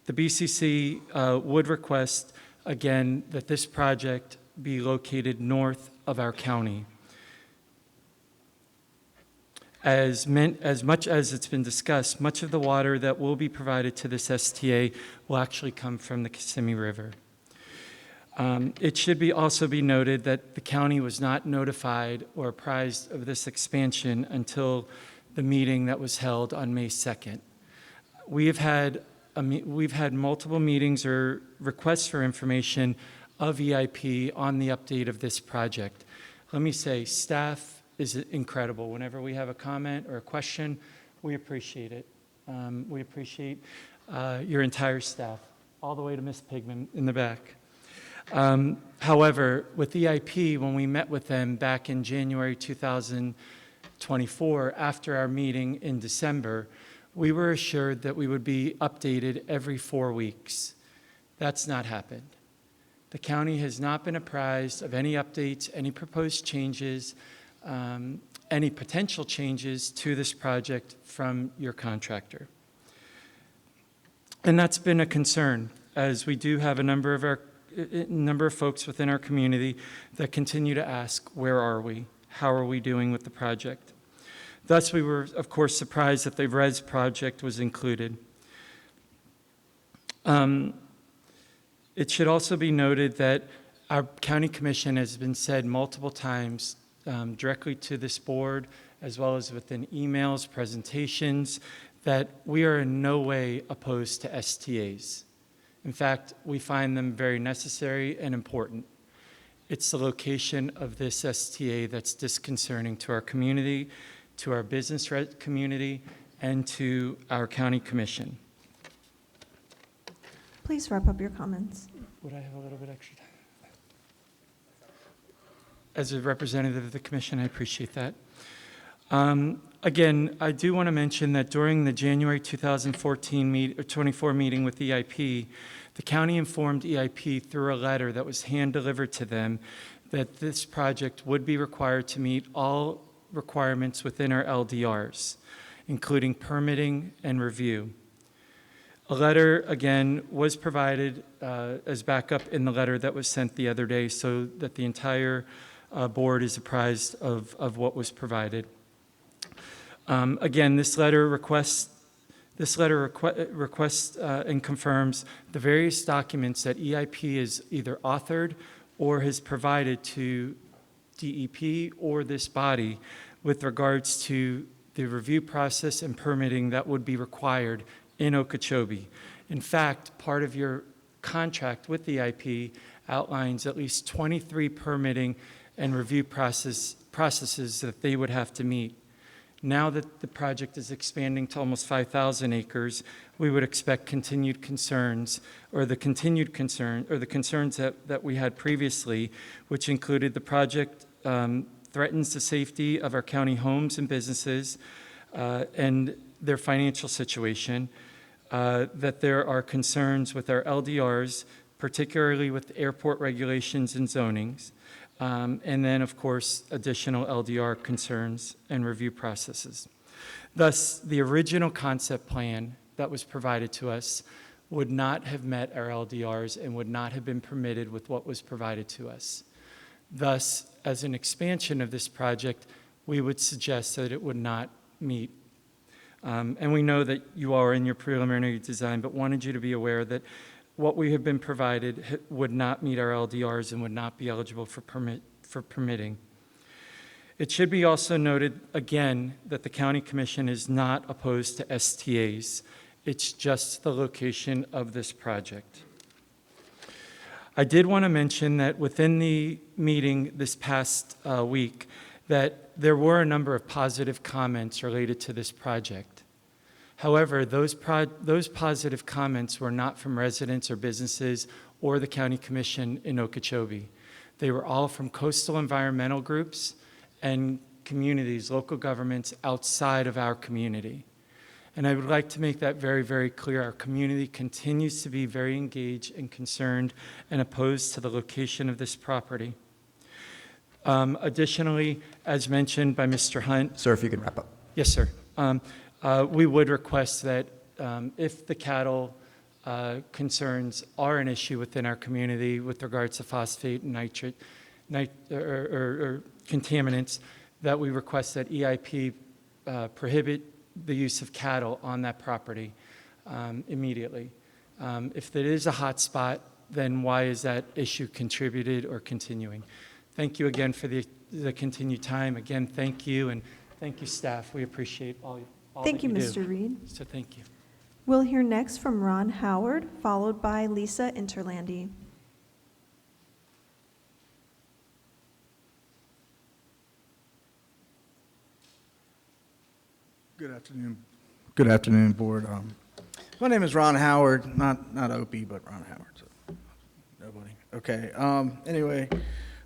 The BCC would request, again, that this project be located north of our county. As much as it's been discussed, much of the water that will be provided to this STA will actually come from the Kissimmee River. It should also be noted that the county was not notified or apprised of this expansion until the meeting that was held on May 2nd. We've had multiple meetings or requests for information of EIP on the update of this project. Let me say, staff is incredible. Whenever we have a comment or a question, we appreciate it. We appreciate your entire staff, all the way to Ms. Pigman in the back. However, with EIP, when we met with them back in January 2024, after our meeting in December, we were assured that we would be updated every 4 weeks. That's not happened. The county has not been apprised of any updates, any proposed changes, any potential changes to this project from your contractor. And that's been a concern, as we do have a number of folks within our community that continue to ask, where are we? How are we doing with the project? Thus, we were, of course, surprised that the RES project was included. It should also be noted that our county commission has been said multiple times directly to this board, as well as within emails, presentations, that we are in no way opposed to STAs. In fact, we find them very necessary and important. It's the location of this STA that's disconcerting to our community, to our business community, and to our county commission.
Please wrap up your comments.
Would I have a little bit extra time? As a representative of the commission, I appreciate that. Again, I do want to mention that during the January 2024 meeting with EIP, the county informed EIP through a letter that was hand-delivered to them that this project would be required to meet all requirements within our LDRs, including permitting and review. A letter, again, was provided as backup in the letter that was sent the other day so that the entire board is apprised of what was provided. Again, this letter requests and confirms the various documents that EIP has either authored or has provided to DEP or this body with regards to the review process and permitting that would be required in Okeechobee. In fact, part of your contract with EIP outlines at least 23 permitting and review processes that they would have to meet. Now that the project is expanding to almost 5,000 acres, we would expect continued concerns, or the concerns that we had previously, which included the project threatens the safety of our county homes and businesses and their financial situation, that there are concerns with our LDRs, particularly with airport regulations and zonings, and then, of course, additional LDR concerns and review processes. Thus, the original concept plan that was provided to us would not have met our LDRs and would not have been permitted with what was provided to us. Thus, as an expansion of this project, we would suggest that it would not meet. And we know that you are in your preliminary design, but wanted you to be aware that what we have been provided would not meet our LDRs and would not be eligible for permitting. It should be also noted again that the County Commission is not opposed to STAs. It's just the location of this project. I did want to mention that within the meeting this past week, that there were a number of positive comments related to this project. However, those positive comments were not from residents or businesses or the County Commission in Okeechobee. They were all from coastal environmental groups and communities, local governments outside of our community. And I would like to make that very, very clear. Our community continues to be very engaged and concerned and opposed to the location of this property. Additionally, as mentioned by Mr. Hunt.
Sir, if you could wrap up.
Yes, sir. We would request that if the cattle concerns are an issue within our community with regards to phosphate and nitrate or contaminants, that we request that EIP prohibit the use of cattle on that property immediately. If there is a hot spot, then why is that issue contributed or continuing? Thank you again for the continued time. Again, thank you, and thank you, staff. We appreciate all
Thank
that
you,
do.
Mr. Reed.
So thank you.
We'll hear next from Ron Howard, followed by Lisa Interlandi.
Good afternoon, Good afternoon, Board. My name is Ron Howard, not Opie, but Ron Howard. So nobody. Okay. Anyway,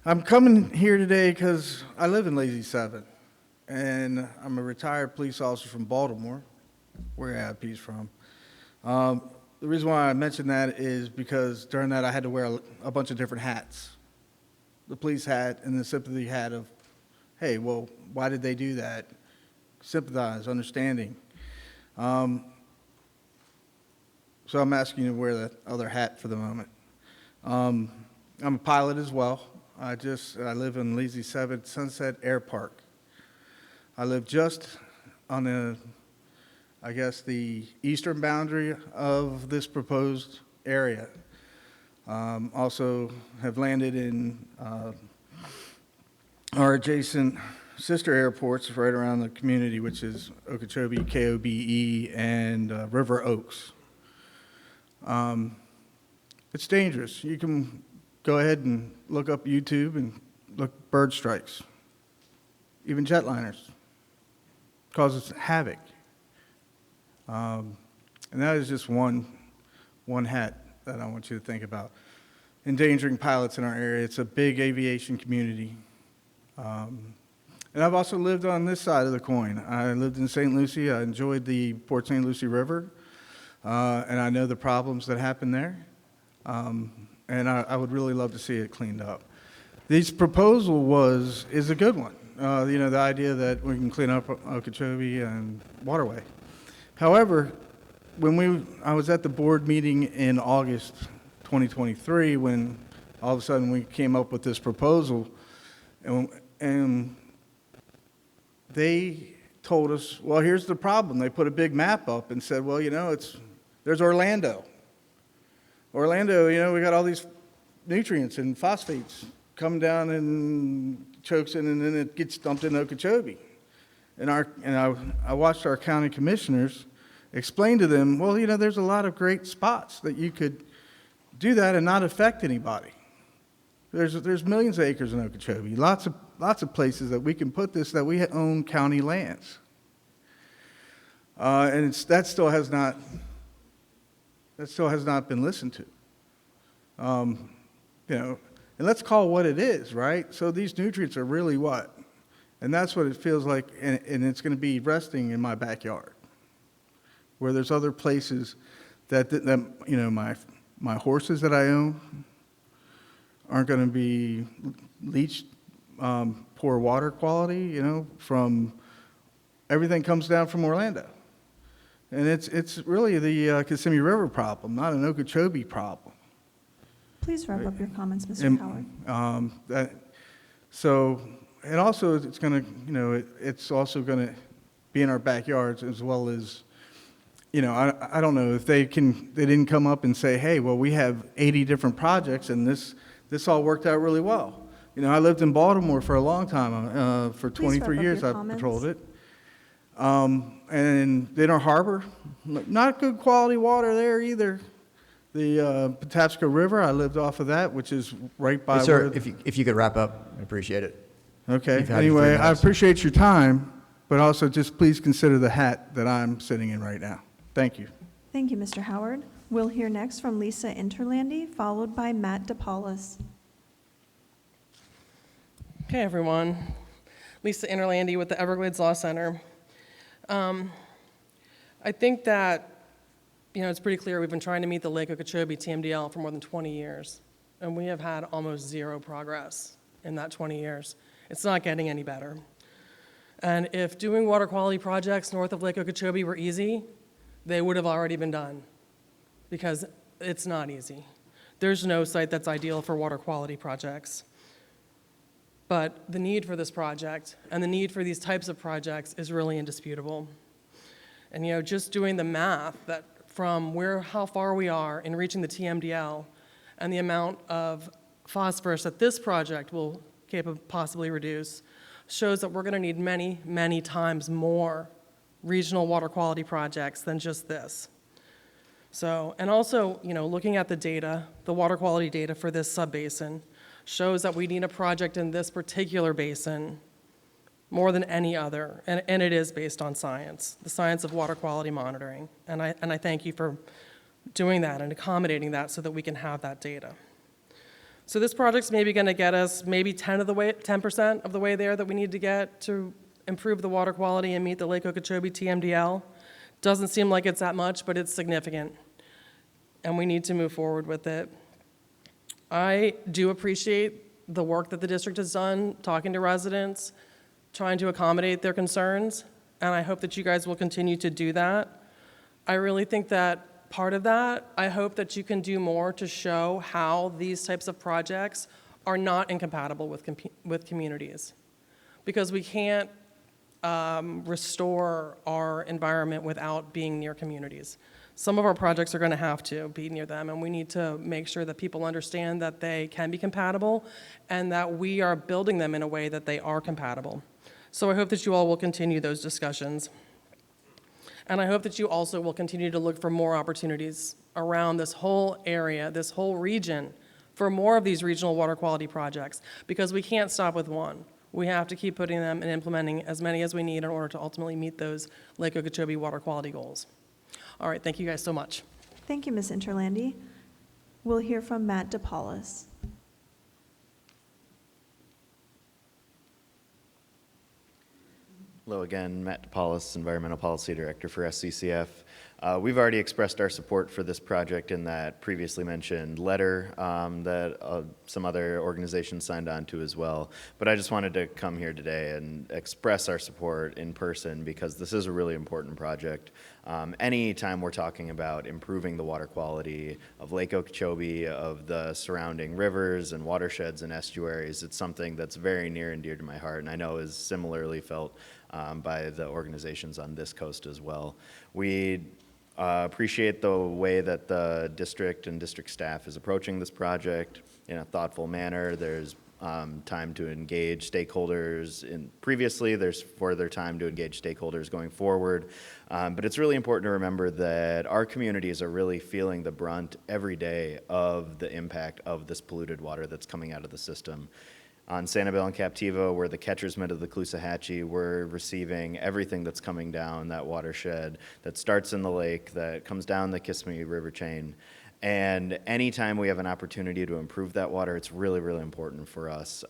I'm coming here today because I live in Lazy 7, and I'm a retired police officer from Baltimore, where AIP's from. The reason why I mention that is because during that I had to wear a bunch of different hats. The police hat and the sympathy hat of, hey, well, why did they do that? Sympathize, understanding. So I'm asking you to wear that other hat for the moment. I'm a pilot as well. I live in Lazy 7 Sunset Air Park. I live just on the eastern boundary of this proposed area. Also have landed in our adjacent sister airports right around the community, which is Okeechobee, KOBE, and River Oaks. It's dangerous. You can go ahead and look up YouTube and look bird strikes, even jetliners, causes havoc. And that is just one hat that I want you to think about. Endangering pilots in our area. It's a big aviation community. And I've also lived on this side of the coin. I lived in St. Lucie. I enjoyed the Port St. Lucie River, and I know the problems that happen there. And I would really love to see it cleaned up. This proposal is a good one. The idea that we can clean up Okeechobee and Waterway. However, I was at the board meeting in August 2023 when all of a sudden we came up with this proposal, and they told us, well, here's the problem. They put a big map up and said, well, there's Orlando. Orlando, we got all these nutrients and phosphates come down and chokes in, and then it gets dumped in Okeechobee. And I watched our county commissioners explain to them, well, there's a lot of great spots that you could do that and not affect anybody. There's millions of acres in Okeechobee, lots of places that we can put this that we own county lands. And that still has not been listened to. And let's call what it is, right? So these nutrients are really what? And that's what it feels like, and it's going to be resting in my backyard, where there's other places that my horses that I own aren't going to be leached, poor water quality, from everything comes down from Orlando. And it's really the Kissimmee River problem, not an Okeechobee problem.
Please wrap up your comments, Mr. Howard.
And also it's going to, it's also going to be in our backyards as well as, I don't know if they didn't come up and say, hey, well, we have 80 different projects and this all worked out really well. I lived in Baltimore for a long time. For 23 years, I've patrolled it. And Inner Harbor, not good quality water there either. The Patapsco River, I lived off of that, which is right by
Yes, sir,
where...
if you could wrap up, I'd appreciate it.
Okay,
You've had your 3
anyway, I
minutes.
appreciate your time, but also just please consider the hat that I'm sitting in right now. Thank you.
Thank you, Mr. Howard. We'll hear next from Lisa Interlandi, followed by Matt DePaulis.
Hey, everyone. Lisa Interlandi with the Everglades Law Center. I think that, it's pretty clear we've been trying to meet the Lake Okeechobee TMDL for more than 20 years, and we have had almost zero progress in that 20 years. It's not getting any better. And if doing water quality projects north of Lake Okeechobee were easy, they would have already been done, because it's not easy. There's no site that's ideal for water quality projects. But the need for this project and the need for these types of projects is really indisputable. And just doing the math that from how far we are in reaching the TMDL and the amount of phosphorus that this project will possibly reduce shows that we're going to need many, many times more regional water quality projects than just this. So, and also, looking at the data, the water quality data for this subbasin shows that we need a project in this particular basin more than any other, and it is based on science, the science of water quality monitoring. And I thank you for doing that and accommodating that so that we can have that data. So this project's maybe going to get us maybe 10% of the way there that we need to get to improve the water quality and meet the Lake Okeechobee TMDL. Doesn't seem like it's that much, but it's significant, and we need to move forward with it. I do appreciate the work that the district has done, talking to residents, trying to accommodate their concerns, and I hope that you guys will continue to do that. I really think that part of that, I hope that you can do more to show how these types of projects are not incompatible with communities, because we can't restore our environment without being near communities. Some of our projects are going to have to be near them, and we need to make sure that people understand that they can be compatible and that we are building them in a way that they are compatible. So I hope that you all will continue those discussions. And I hope that you also will continue to look for more opportunities around this whole area, this whole region, for more of these regional water quality projects, because we can't stop with one. We have to keep putting them and implementing as many as we need in order to ultimately meet those Lake Okeechobee water quality goals. All right, thank you guys so much.
Thank you, Ms. Interlandi. We'll hear from Matt DePaulis.
Hello again, Matt DePaulis, Environmental Policy Director for SCCF. We've already expressed our support for this project in that previously mentioned letter that some other organizations signed on to as well. But I just wanted to come here today and express our support in person because this is a really important project. Anytime we're talking about improving the water quality of Lake Okeechobee, of the surrounding rivers and watersheds and estuaries, it's something that's very near and dear to my heart, and I know is similarly felt by the organizations on this coast as well. We appreciate the way that the district and district staff is approaching this project in a thoughtful manner. There's time to engage stakeholders previously. There's further time to engage stakeholders going forward. But it's really important to remember that our communities are really feeling the brunt every day of the impact of this polluted water that's coming out of the system. On Sanibel and Captiva, we're the catcher's mitt of the Caloosahatchee. We're receiving everything that's coming down that watershed that starts in the lake, that comes down the Kissimmee River chain. And anytime we have an opportunity to improve that water, it's really, really important for us.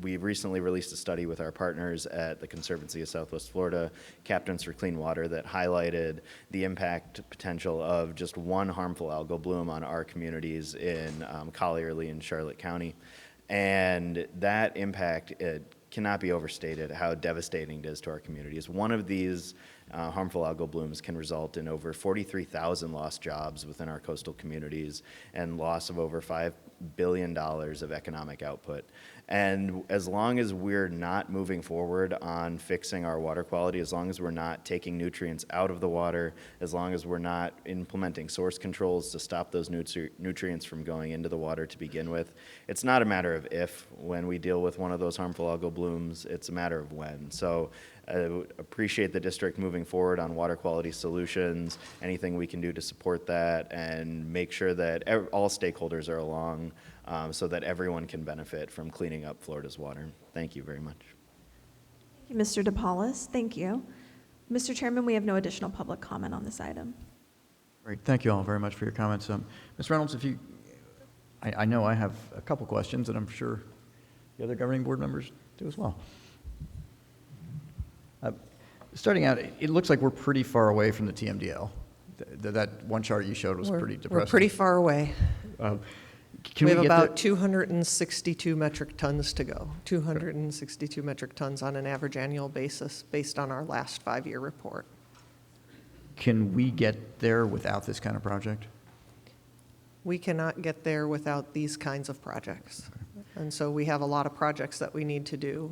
We've recently released a study with our partners at the Conservancy of Southwest Florida, Captains for Clean Water, that highlighted the impact potential of just one harmful algal bloom on our communities in Collierly and Charlotte County. And that impact, it cannot be overstated how devastating it is to our communities. One of these harmful algal blooms can result in over 43,000 lost jobs within our coastal communities and loss of over $5 billion of economic output. And as long as we're not moving forward on fixing our water quality, as long as we're not taking nutrients out of the water, as long as we're not implementing source controls to stop those nutrients from going into the water to begin with, it's not a matter of if when we deal with one of those harmful algal blooms, it's a matter of when. So I appreciate the district moving forward on water quality solutions, anything we can do to support that and make sure that all stakeholders are along so that everyone can benefit from cleaning up Florida's water. Thank you very much.
Thank you, Mr. DePaulis. Thank you. Mr. Chairman, we have no additional public comment on this item.
Great, thank you all very much for your comments. Ms. Reynolds, if you, I know I have a couple questions, and I'm sure the other governing board members do as well. Starting out, it looks like we're pretty far away from the TMDL. That one chart you showed was pretty depressing.
We're pretty far away. We have about 262 metric tons to go, 262 metric tons on an average annual basis based on our last 5-year report.
Can we get there without this kind of project?
We cannot get there without these kinds of projects. And so we have a lot of projects that we need to do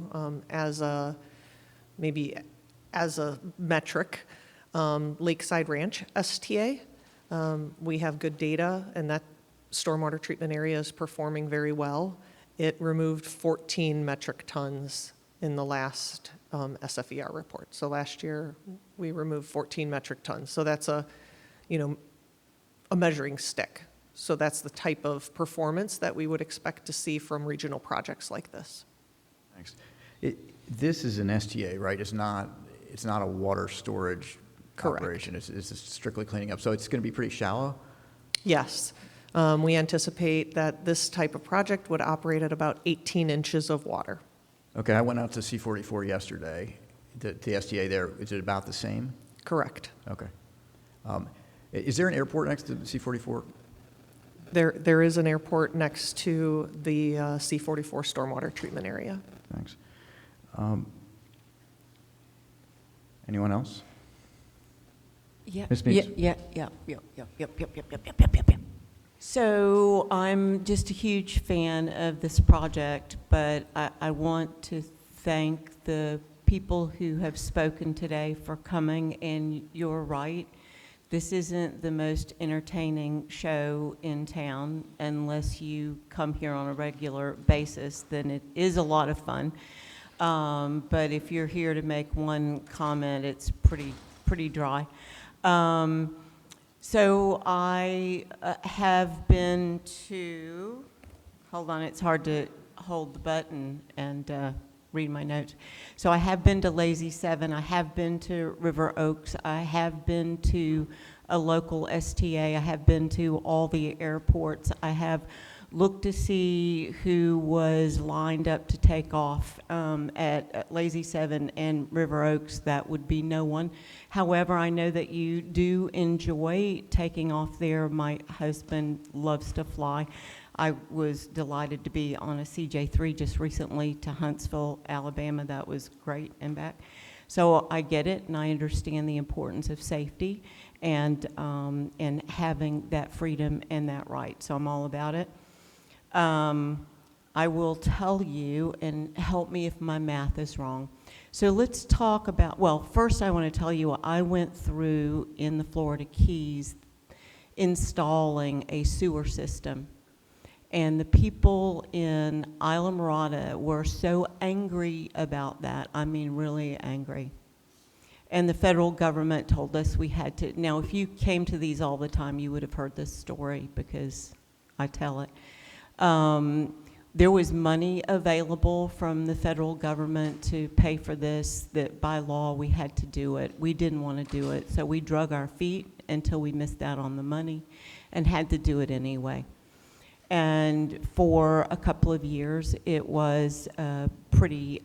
maybe as a metric. Lakeside Ranch STA, we have good data, and that stormwater treatment area is performing very well. It removed 14 metric tons in the last SFER report. So last year we removed 14 metric tons. So that's a measuring stick. So that's the type of performance that we would expect to see from regional projects like this.
Thanks. This is an STA, right? It's not a water storage
Correct.
operation. It's strictly cleaning up. So it's going to be pretty shallow?
Yes. We anticipate that this type of project would operate at about 18 inches of water.
Okay, I went out to C-44 yesterday. The STA there, is it about the same?
Correct.
Okay. Is there an airport next to C-44?
There is an airport next to the C-44 stormwater treatment area.
Thanks. Anyone else?
Yeah,
Ms.
yeah,
Meeks?
yep. So I'm just a huge fan of this project, but I want to thank the people who have spoken today for coming, and you're right. This isn't the most entertaining show in town unless you come here on a regular basis, then it is a lot of fun. But if you're here to make one comment, it's pretty dry. So I have been to, hold on, it's hard to hold the button and read my notes. So I have been to Lazy 7, I have been to River Oaks, I have been to a local STA, I have been to all the airports, I have looked to see who was lined up to take off at Lazy 7 and River Oaks. That would be no one. However, I know that you do enjoy taking off there. My husband loves to fly. I was delighted to be on a CJ3 just recently to Huntsville, Alabama. That was great and back. So I get it, and I understand the importance of safety and having that freedom and that right. So I'm all about it. I will tell you, and help me if my math is wrong. So let's talk about, well, first I want to tell you I went through in the Florida Keys installing a sewer system. And the people in Islamorada were so angry about that. I mean, really angry. And the federal government told us we had to. Now, if you came to these all the time, you would have heard this story because I tell it. There was money available from the federal government to pay for this, that by law we had to do it. We didn't want to do it, so we drug our feet until we missed out on the money and had to do it anyway. And for a couple of years, it was pretty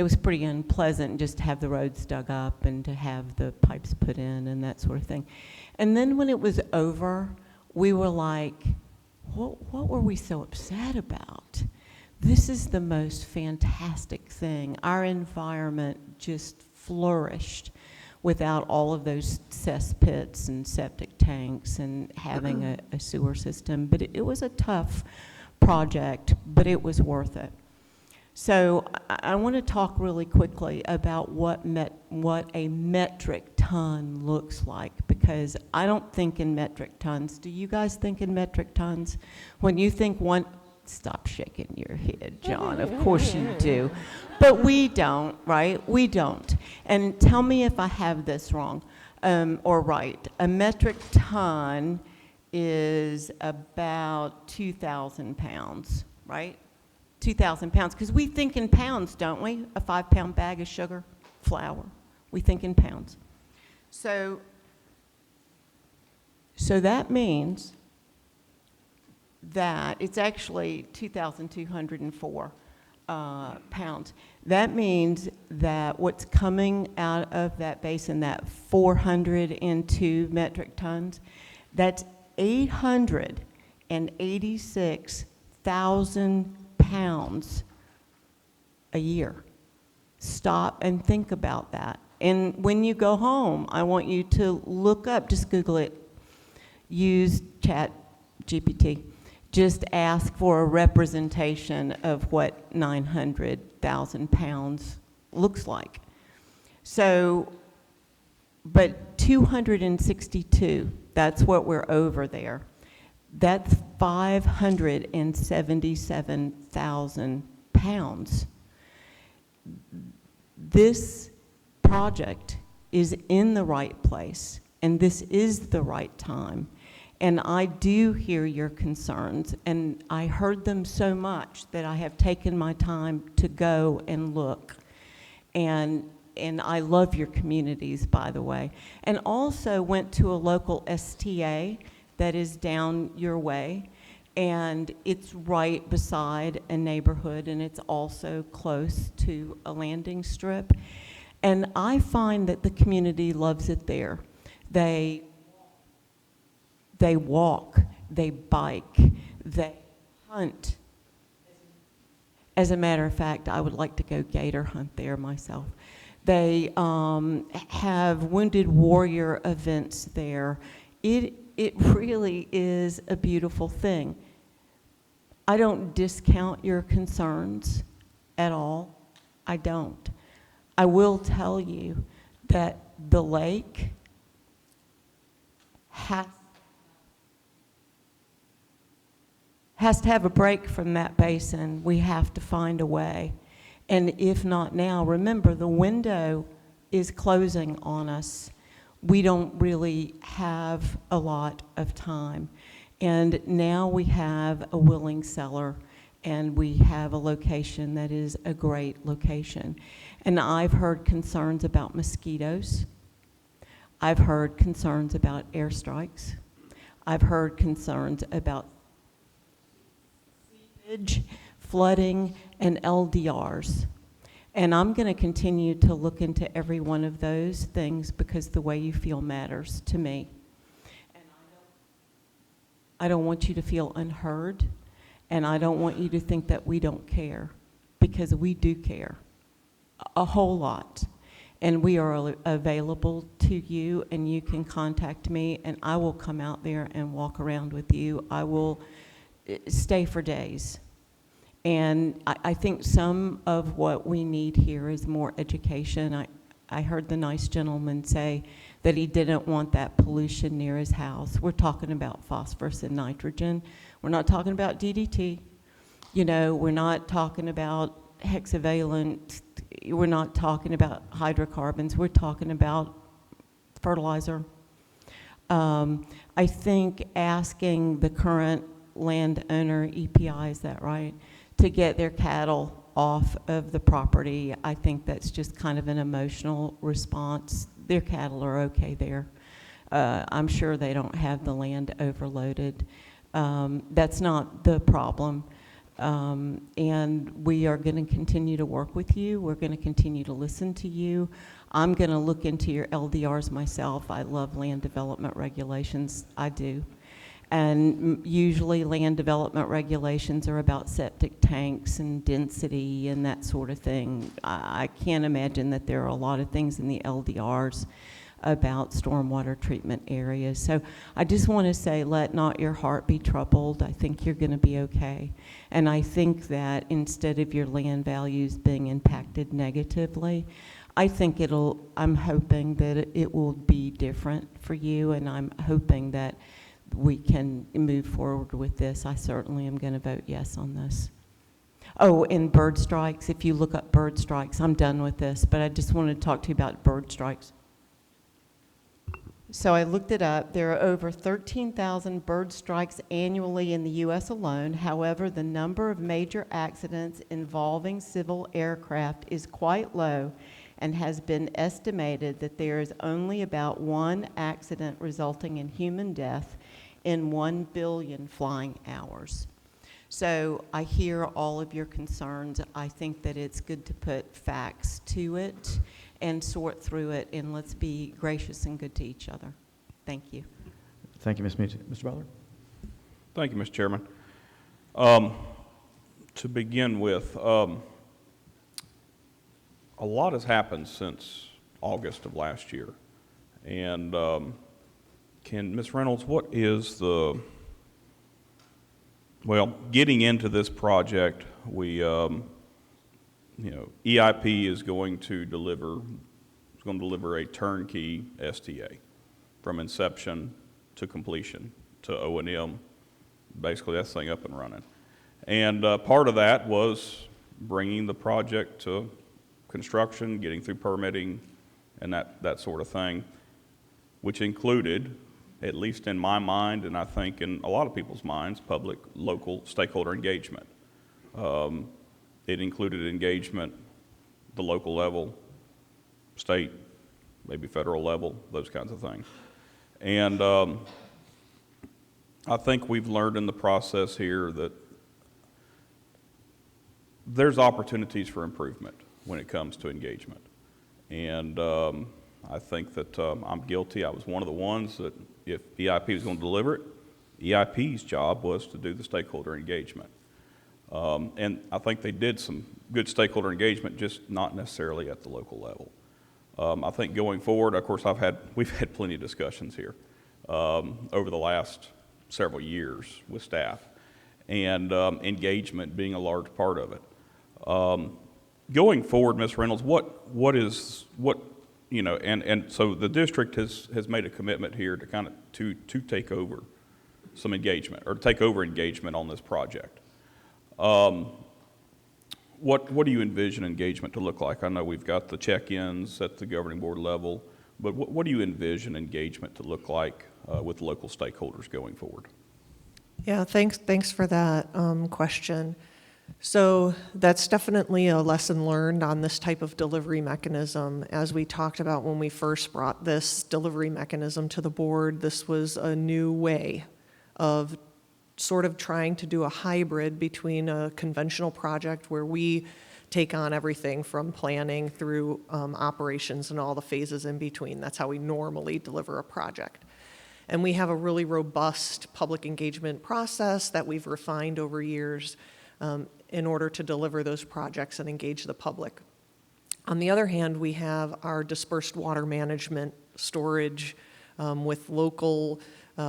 unpleasant just to have the roads dug up and to have the pipes put in and that sort of thing. And then when it was over, we were like, what were we so upset about? This is the most fantastic thing. Our environment just flourished without all of those cesspits and septic tanks and having a sewer system. But it was a tough project, but it was worth it. So I want to talk really quickly about what a metric ton looks like, because I don't think in metric tons. Do you guys think in metric tons? When you think one, stop shaking your head, John. Of course you do. But we don't, right? We don't. And tell me if I have this wrong or right. A metric ton is about 2,000 pounds, right? 2,000 pounds, because we think in pounds, don't we? A 5-pound bag of sugar, flour. We think in pounds. So that means that it's actually 2,204 pounds. That means that what's coming out of that basin, that 402 metric tons, that's 886,000 pounds a year. Stop and think about that. And when you go home, I want you to look up, just Google it, use ChatGPT. Just ask for a representation of what 900,000 pounds looks like. So, but 262, that's what we're over there. That's 577,000 pounds. This project is in the right place, and this is the right time. And I do hear your concerns, and I heard them so much that I have taken my time to go and look. And I love your communities, by the way. And also went to a local STA that is down your way, and it's right beside a neighborhood, and it's also close to a landing strip. And I find that the community loves it there. They walk, they bike, they hunt. As a matter of fact, I would like to go gator hunt there myself. They have Wounded Warrior events there. It really is a beautiful thing. I don't discount your concerns at all. I don't. I will tell you that the lake has to have a break from that basin. We have to find a way. And if not now, remember, the window is closing on us. We don't really have a lot of time. And now we have a willing seller, and we have a location that is a great location. And I've heard concerns about mosquitoes. I've heard concerns about airstrikes. I've heard concerns about seepage, flooding, and LDRs. And I'm going to continue to look into every one of those things because the way you feel matters to me. And I don't want you to feel unheard, and I don't want you to think that we don't care, because we do care a whole lot. And we are available to you, and you can contact me, and I will come out there and walk around with you. I will stay for days. And I think some of what we need here is more education. I heard the nice gentleman say that he didn't want that pollution near his house. We're talking about phosphorus and nitrogen. We're not talking about DDT. You know, we're not talking about hexavalent. We're not talking about hydrocarbons. We're talking about fertilizer. I think asking the current landowner, EPI, is that right, to get their cattle off of the property, I think that's just kind of an emotional response. Their cattle are okay there. I'm sure they don't have the land overloaded. That's not the problem. And we are going to continue to work with you. We're going to continue to listen to you. I'm going to look into your LDRs myself. I love land development regulations. I do. And usually land development regulations are about septic tanks and density and that sort of thing. I can't imagine that there are a lot of things in the LDRs about stormwater treatment areas. So I just want to say, let not your heart be troubled. I think you're going to be okay. And I think that instead of your land values being impacted negatively, I think I'm hoping that it will be different for you, and I'm hoping that we can move forward with this. I certainly am going to vote yes on this. Oh, and bird strikes. If you look up bird strikes, I'm done with this, but I just wanted to talk to you about bird strikes. So I looked it up. There are over 13,000 bird strikes annually in the U.S. alone. However, the number of major accidents involving civil aircraft is quite low, and has been estimated that there is only about one accident resulting in human death in 1 billion flying hours. So I hear all of your concerns. I think that it's good to put facts to it and sort through it, and let's be gracious and good to each other. Thank you.
Thank you, Ms. Meach. Mr. Butler?
Thank you, Mr. Chairman. To begin with, a lot has happened since August of last year. And Ms. Reynolds, what is getting into this project, EIP is going to deliver a turnkey STA from inception to completion to O&M. Basically, that's the thing up and running. And part of that was bringing the project to construction, getting through permitting, and that sort of thing, which included at least in my mind, and I think in a lot of people's minds, public, local stakeholder engagement. It included engagement, the local level, state, maybe federal level, those kinds of things. And I think we've learned in the process here that there's opportunities for improvement when it comes to engagement. And I think that I'm guilty. I was one of the ones that if EIP was going to deliver it, EIP's job was to do the stakeholder engagement. And I think they did some good stakeholder engagement, just not necessarily at the local level. I think going forward, of course, we've had plenty of discussions here over the last several years with staff, and engagement being a large part of it. Going forward, Ms. Reynolds, and so the district has made a commitment here to kind of to take over some engagement, or take over engagement on this project. What do you envision engagement to look like? I know we've got the check-ins at the governing board level, but what do you envision engagement to look like with local stakeholders going forward?
Yeah, thanks for that question. So that's definitely a lesson learned on this type of delivery mechanism. As we talked about when we first brought this delivery mechanism to the board, this was a new way of sort of trying to do a hybrid between a conventional project where we take on everything from planning through operations and all the phases in between. That's how we normally deliver a project. And we have a really robust public engagement process that we've refined over years in order to deliver those projects and engage the public. On the other hand, we have our dispersed water management storage with local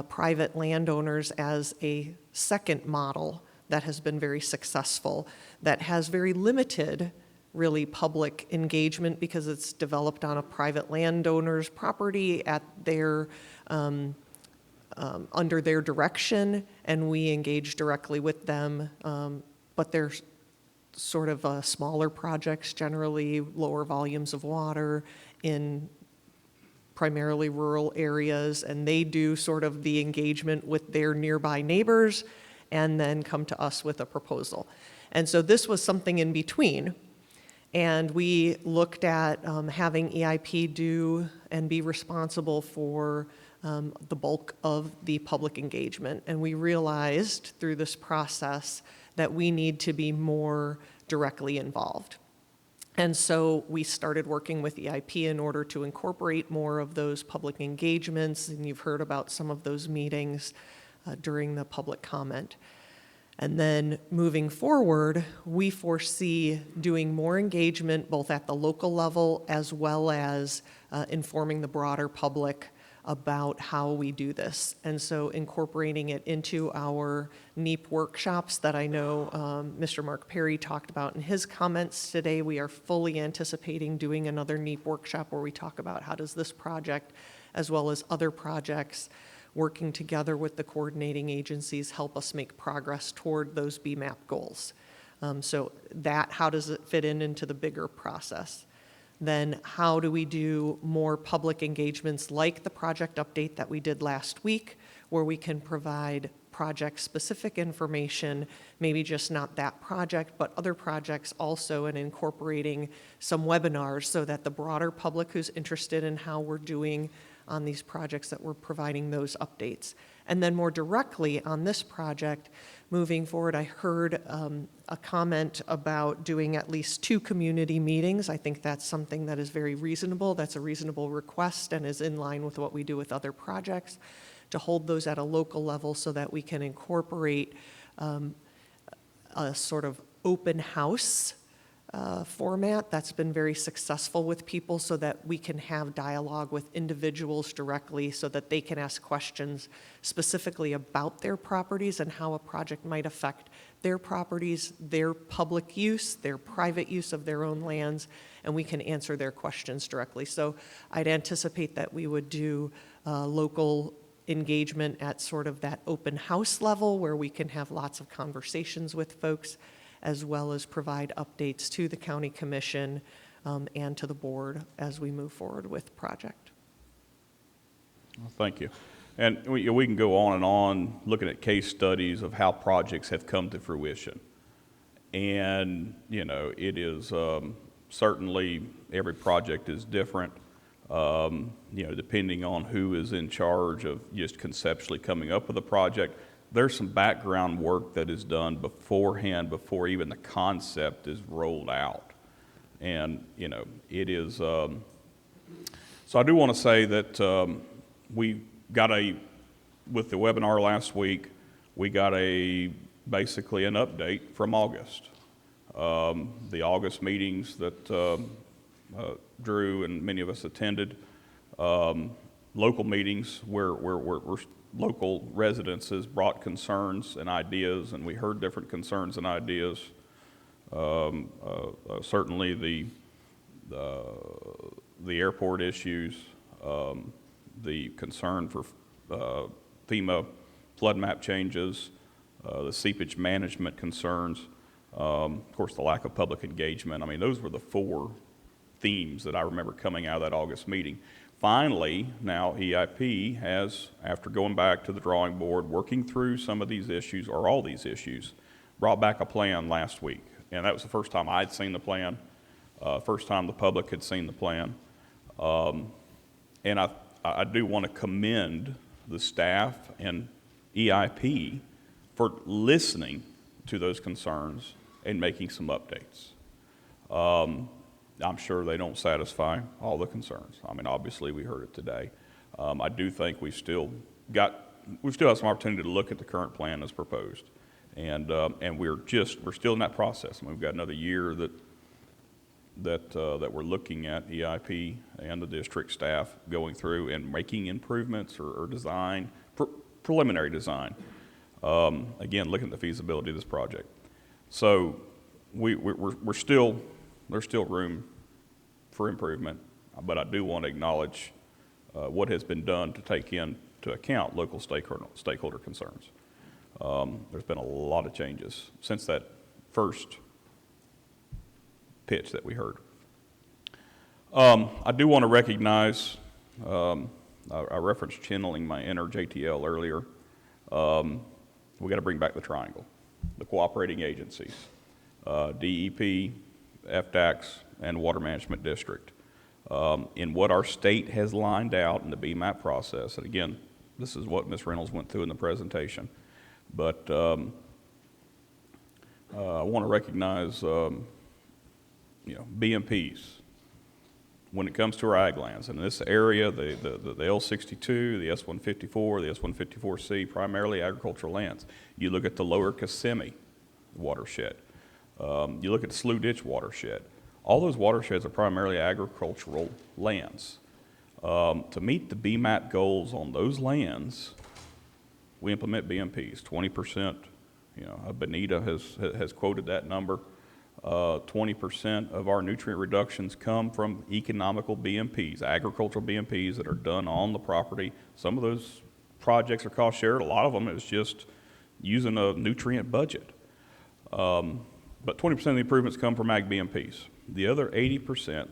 private landowners as a second model that has been very successful, that has very limited, really, public engagement because it's developed on a private landowner's property at their under their direction, and we engage directly with them. But they're sort of smaller projects, generally lower volumes of water in primarily rural areas, and they do sort of the engagement with their nearby neighbors and then come to us with a proposal. And so this was something in between, and we looked at having EIP do and be responsible for the bulk of the public engagement, and we realized through this process that we need to be more directly involved. And so we started working with EIP in order to incorporate more of those public engagements, and you've heard about some of those meetings during the public comment. And then moving forward, we foresee doing more engagement both at the local level as well as informing the broader public about how we do this. And so incorporating it into our NEEP workshops that I know Mr. Mark Perry talked about in his comments today, we are fully anticipating doing another NEEP workshop where we talk about how does this project, as well as other projects, working together with the coordinating agencies, help us make progress toward those BMAP goals. So that, how does it fit into the bigger process? Then how do we do more public engagements like the project update that we did last week, where we can provide project-specific information, maybe just not that project, but other projects also, and incorporating some webinars so that the broader public who's interested in how we're doing on these projects, that we're providing those updates. And then more directly on this project, moving forward, I heard a comment about doing at least 2 community meetings. I think that's something that is very reasonable. That's a reasonable request and is in line with what we do with other projects, to hold those at a local level so that we can incorporate a sort of open house format that's been very successful with people, so that we can have dialogue with individuals directly so that they can ask questions specifically about their properties and how a project might affect their properties, their public use, their private use of their own lands, and we can answer their questions directly. So I'd anticipate that we would do local engagement at sort of that open house level where we can have lots of conversations with folks, as well as provide updates to the county commission and to the board as we move forward with the project.
Well, thank you. And we can go on and on looking at case studies of how projects have come to fruition. And, it is certainly every project is different, depending on who is in charge of just conceptually coming up with a project. There's some background work that is done beforehand, before even the concept is rolled out. And, it is, so I do want to say that we got with the webinar last week, we got basically an update from August. The August meetings that Drew and many of us attended, local meetings where local residences brought concerns and ideas, and we heard different concerns and ideas. Certainly the airport issues, the concern for FEMA flood map changes, the seepage management concerns, of course the lack of public engagement. I mean, those were the 4 themes that I remember coming out of that August meeting. Finally, now EIP has, after going back to the drawing board, working through some of these issues, or all these issues, brought back a plan last week. And that was the first time I'd seen the plan, first time the public had seen the plan. And I do want to commend the staff and EIP for listening to those concerns and making some updates. I'm sure they don't satisfy all the concerns. I mean, obviously we heard it today. I do think we still have some opportunity to look at the current plan as proposed. And we're still in that process. I mean, we've got another year that we're looking at EIP and the district staff going through and making improvements or design, preliminary design. Again, looking at the feasibility of this project. So there's still room for improvement, but I do want to acknowledge what has been done to take into account local stakeholder concerns. There's been a lot of changes since that first pitch that we heard. I do want to recognize, I referenced channeling my inner JTL earlier. We got to bring back the triangle, the cooperating agencies, DEP, FDACS, and Water Management District. In what our state has lined out in the BMAP process, and again, this is what Ms. Reynolds went through in the presentation, but I want to recognize BMPs when it comes to our ag lands. In this area, the L62, the S154, the S154C, primarily agricultural lands. You look at the lower Kissimmee watershed. You look at the Slough Ditch watershed. All those watersheds are primarily agricultural lands. To meet the BMAP goals on those lands, we implement BMPs, 20%. Benita has quoted that number. 20% of our nutrient reductions come from economical BMPs, agricultural BMPs that are done on the property. Some of those projects are cost shared. A lot of them is just using a nutrient budget. But 20% of the improvements come from ag BMPs. The other 80%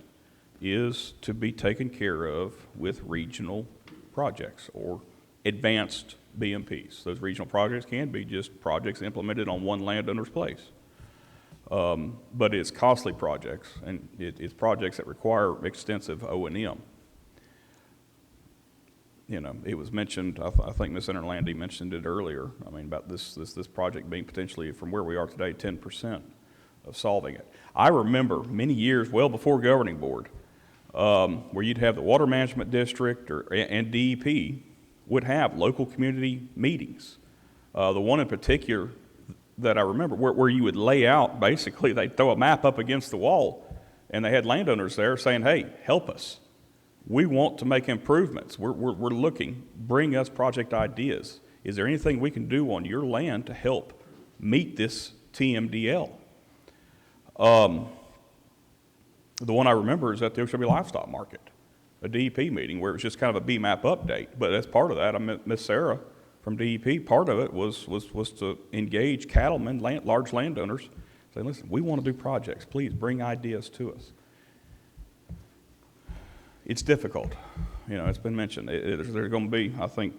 is to be taken care of with regional projects or advanced BMPs. Those regional projects can be just projects implemented on one landowner's place. But it's costly projects, and it's projects that require extensive O&M. It was mentioned, I think Ms. Interlandi mentioned it earlier, I mean, about this project being potentially, from where we are today, 10% of solving it. I remember many years, well before governing board, where you'd have the Water Management District and DEP would have local community meetings. The one in particular that I remember where you would lay out, basically they'd throw a map up against the wall and they had landowners there saying, hey, help us. We want to make improvements. We're looking, bring us project ideas. Is there anything we can do on your land to help meet this TMDL? The one I remember is at the Okeechobee Livestock Market, a DEP meeting where it was just kind of a BMAP update. But as part of that, I met Ms. Sarah from DEP. Part of it was to engage cattlemen, large landowners, say, listen, we want to do projects. Please bring ideas to us. It's difficult. It's been mentioned. There's going to be, I think,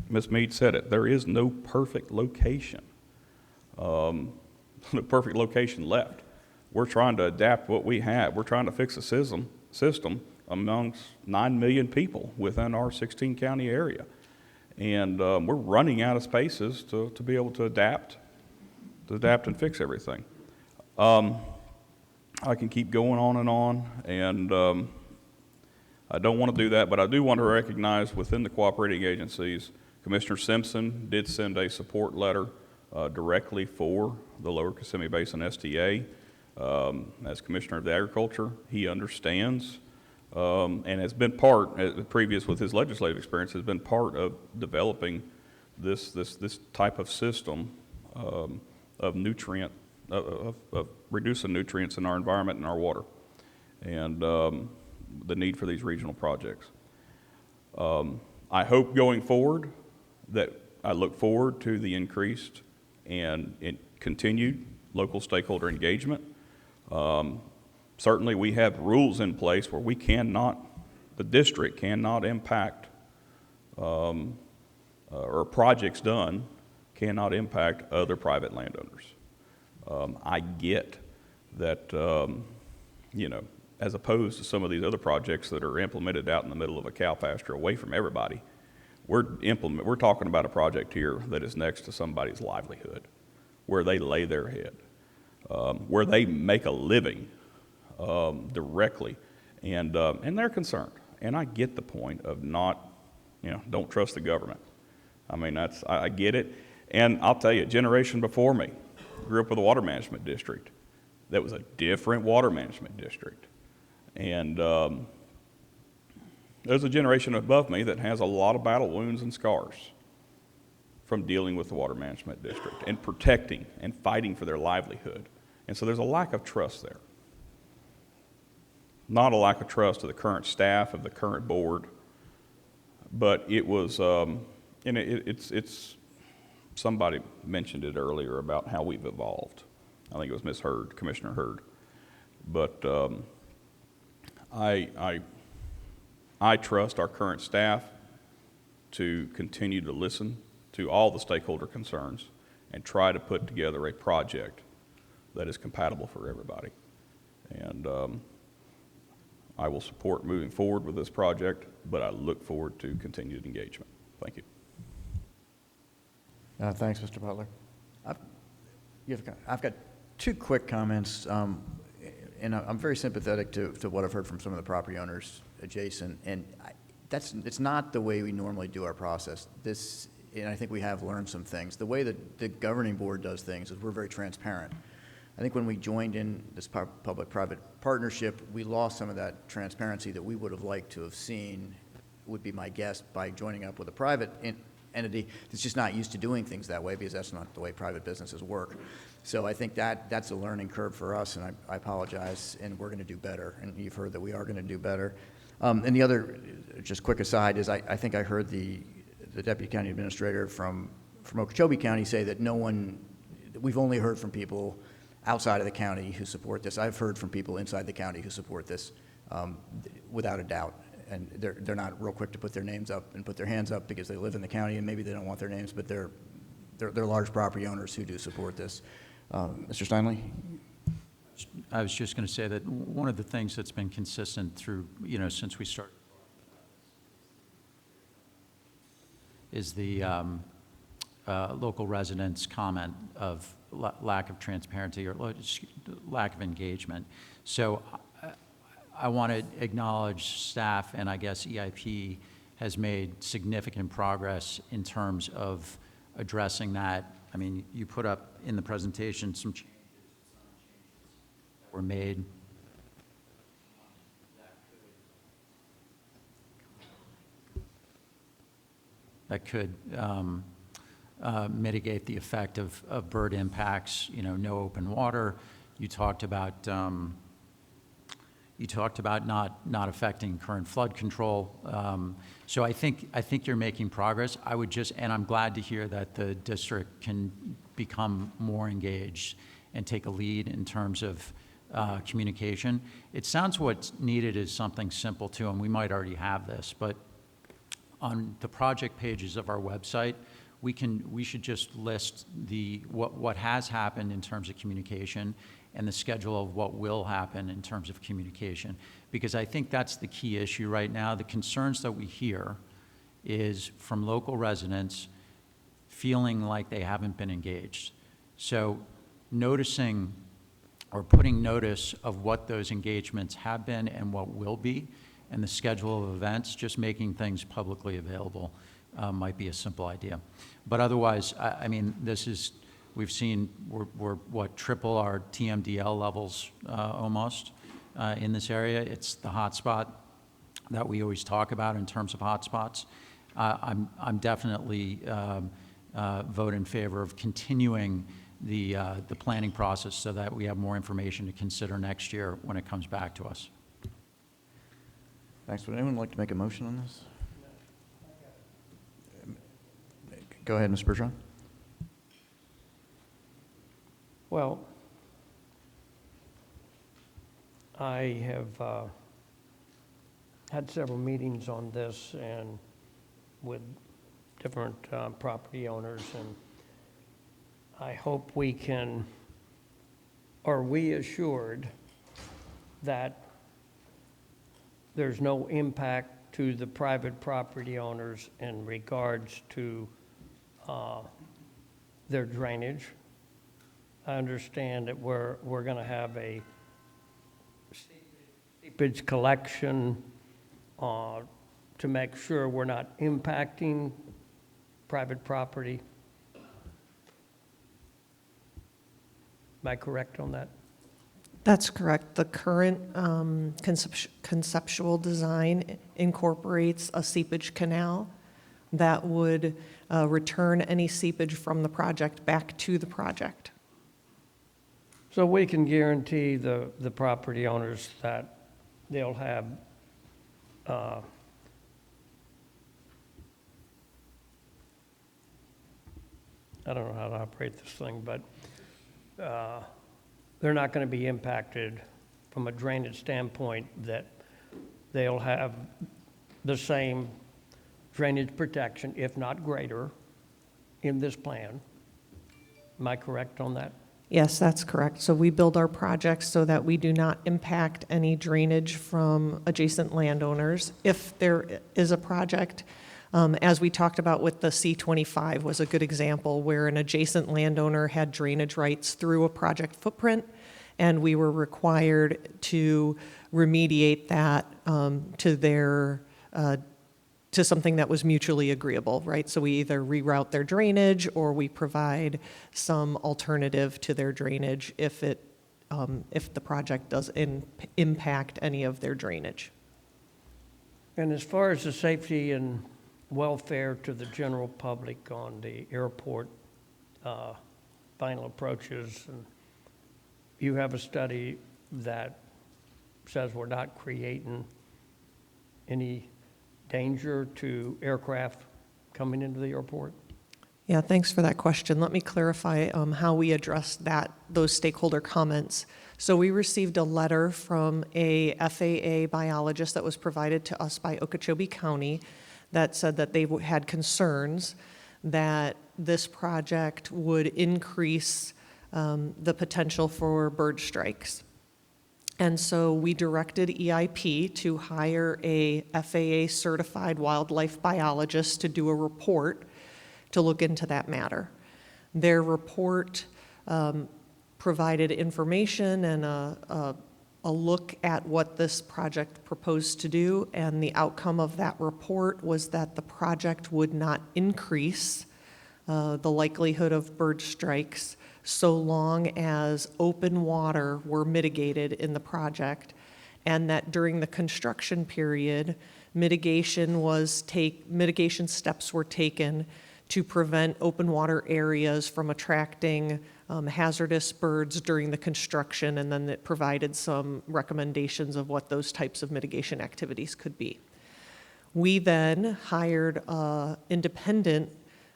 Ms. Mead said it, there is no perfect location. No perfect location left. We're trying to adapt what we have. We're trying to fix a system amongst 9 million people within our 16-county area. And we're running out of spaces to be able to adapt and fix everything. I can keep going on, and I don't want to do that, but I do want to recognize within the cooperating agencies, Commissioner Simpson did send a support letter directly for the Lower Kissimmee Basin STA. As Commissioner of the Agriculture, he understands and has been part, previous with his legislative experience, has been part of developing this type of system of nutrient, of reducing nutrients in our environment and our water, and the need for these regional projects. I hope going forward that I look forward to the increased and continued local stakeholder engagement. Certainly we have rules in place where we cannot, the district cannot impact, or projects done cannot impact other private landowners. I get that, you know, as opposed to some of these other projects that are implemented out in the middle of a cow pasture away from everybody, we're talking about a project here that is next to somebody's livelihood, where they lay their head, where they make a living directly, and they're concerned. And I get the point of not, you know, don't trust the government. I mean, I get it. And I'll tell you, a generation before me grew up with a water management district that was a different water management district. And there's a generation above me that has a lot of battle wounds and scars from dealing with the water management district and protecting and fighting for their livelihood. And so there's a lack of trust there. Not a lack of trust of the current staff, of the current board, but it was, and it's somebody mentioned it earlier about how we've evolved. I think it was Ms. Hurd, Commissioner Hurd. But I trust our current staff to continue to listen to all the stakeholder concerns and try to put together a project that is compatible for everybody. And I will support moving forward with this project, but I look forward to continued engagement. Thank you.
Thanks, Mr. Butler. I've got two quick comments, and I'm very sympathetic to what I've heard from some of the property owners adjacent, and it's not the way we normally do our process. And I think we have learned some things. The way that the governing board does things is we're very transparent. I think when we joined in this public-private partnership, we lost some of that transparency that we would have liked to have seen, would be my guess, by joining up with a private entity that's just not used to doing things that way, because that's not the way private businesses work. So I think that's a learning curve for us, and I apologize, and we're going to do better. And you've heard that we are going to do better. And the other, just quick aside, is I think I heard the Deputy County Administrator from Okeechobee County say that we've only heard from people outside of the county who support this. I've heard from people inside the county who support this, without a doubt. And they're not real quick to put their names up and put their hands up because they live in the county and maybe they don't want their names, but they're large property owners who do support this. Mr. Steinle?
I was just going to say that one of the things that's been consistent through, since we started is the local residents' comment of lack of transparency or lack of engagement. So I want to acknowledge staff, and I guess EIP has made significant progress in terms of addressing that. I mean, you put up in the presentation some changes that were made. That could mitigate the effect of bird impacts, no open water. You talked about not affecting current flood control. So I think you're making progress. And I'm glad to hear that the district can become more engaged and take a lead in terms of communication. It sounds what's needed is something simple too, and we might already have this, but on the project pages of our website, we should just list what has happened in terms of communication and the schedule of what will happen in terms of communication. Because I think that's the key issue right now. The concerns that we hear is from local residents feeling like they haven't been engaged. So noticing or putting notice of what those engagements have been and what will be, and the schedule of events, just making things publicly available might be a simple idea. But otherwise, I mean, we've seen, we're what, triple our TMDL levels almost in this area. It's the hotspot that we always talk about in terms of hotspots. I'm definitely vote in favor of continuing the planning process so that we have more information to consider next year when it comes back to us.
Thanks. Would anyone like to make a motion on this? Go ahead, Ms. Bergeron.
Well, I have had several meetings on this and with different property owners, and I hope we can, are we assured that there's no impact to the private property owners in regards to their drainage? I understand that we're going to have a seepage collection to make sure we're not impacting private property. Am I correct on that?
That's correct. The current conceptual design incorporates a seepage canal that would return any seepage from the project back to the project.
So we can guarantee the property owners that they'll have I don't know how to operate this thing, but they're not going to be impacted from a drainage standpoint, that they'll have the same drainage protection, if not greater, in this plan. Am I correct on that?
Yes, that's correct. So we build our projects so that we do not impact any drainage from adjacent landowners. If there is a project, as we talked about with the C25 was a good example, where an adjacent landowner had drainage rights through a project footprint, and we were required to remediate that to their to something that was mutually agreeable, right? So we either reroute their drainage or we provide some alternative to their drainage if the project does impact any of their drainage.
And as far as the safety and welfare to the general public on the airport final approaches, and you have a study that says we're not creating any danger to aircraft coming into the airport?
Yeah, thanks for that question. Let me clarify how we addressed those stakeholder comments. So we received a letter from a FAA biologist that was provided to us by Okeechobee County that said that they had concerns that this project would increase the potential for bird strikes. And so we directed EIP to hire a FAA-certified wildlife biologist to do a report to look into that matter. Their report provided information and a look at what this project proposed to do, and the outcome of that report was that the project would not increase the likelihood of bird strikes so long as open water were mitigated in the project, and that during the construction period, mitigation steps were taken to prevent open water areas from attracting hazardous birds during the construction, and then it provided some recommendations of what those types of mitigation activities could be. We then hired an independent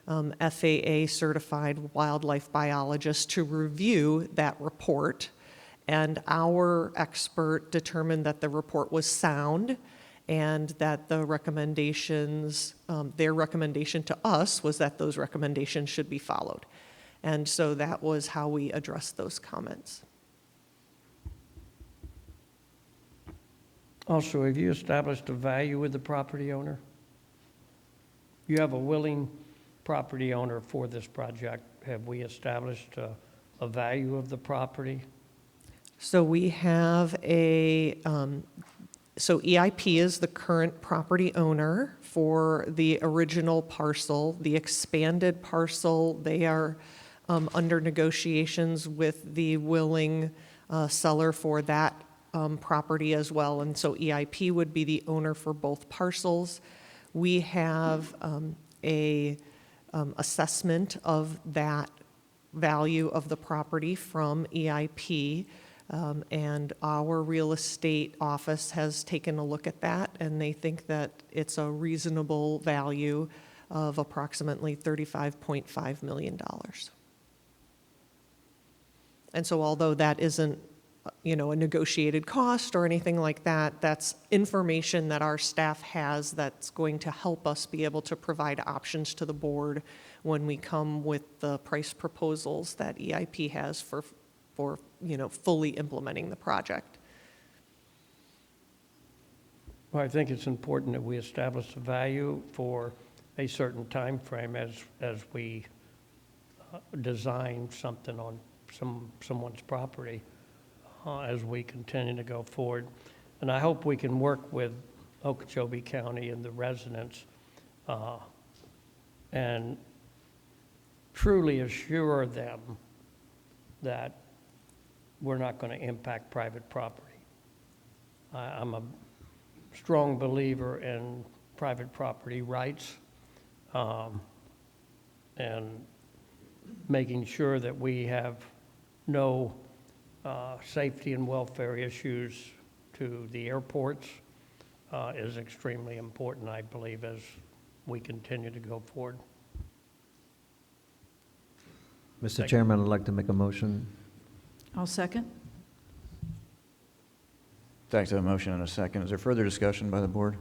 FAA-certified wildlife biologist to review that report, and our expert determined that the report was sound and that the recommendations, their recommendation to us was that those recommendations should be followed. And so that was how we addressed those comments.
Also, have you established a value with the property owner? You have a willing property owner for this project. Have we established a value of the property?
So we have so EIP is the current property owner for the original parcel. The expanded parcel, they are under negotiations with the willing seller for that property as well. And so EIP would be the owner for both parcels. We have a assessment of that value of the property from EIP. And our real estate office has taken a look at that, and they think that it's a reasonable value of approximately $35.5 million. And so although that isn't, a negotiated cost or anything like that, that's information that our staff has that's going to help us be able to provide options to the board when we come with the price proposals that EIP has for fully implementing the project.
Well, I think it's important that we establish a value for a certain time frame as we design something on someone's property as we continue to go forward. And I hope we can work with Okeechobee County and the residents and truly assure them that we're not going to impact private property. I'm a strong believer in private property rights and making sure that we have no safety and welfare issues to the airports is extremely important, I believe, as we continue to go forward.
Mr. Chairman, I'd like to make a motion.
I'll second.
Thanks. I have a motion and a second. Is there further discussion by the board?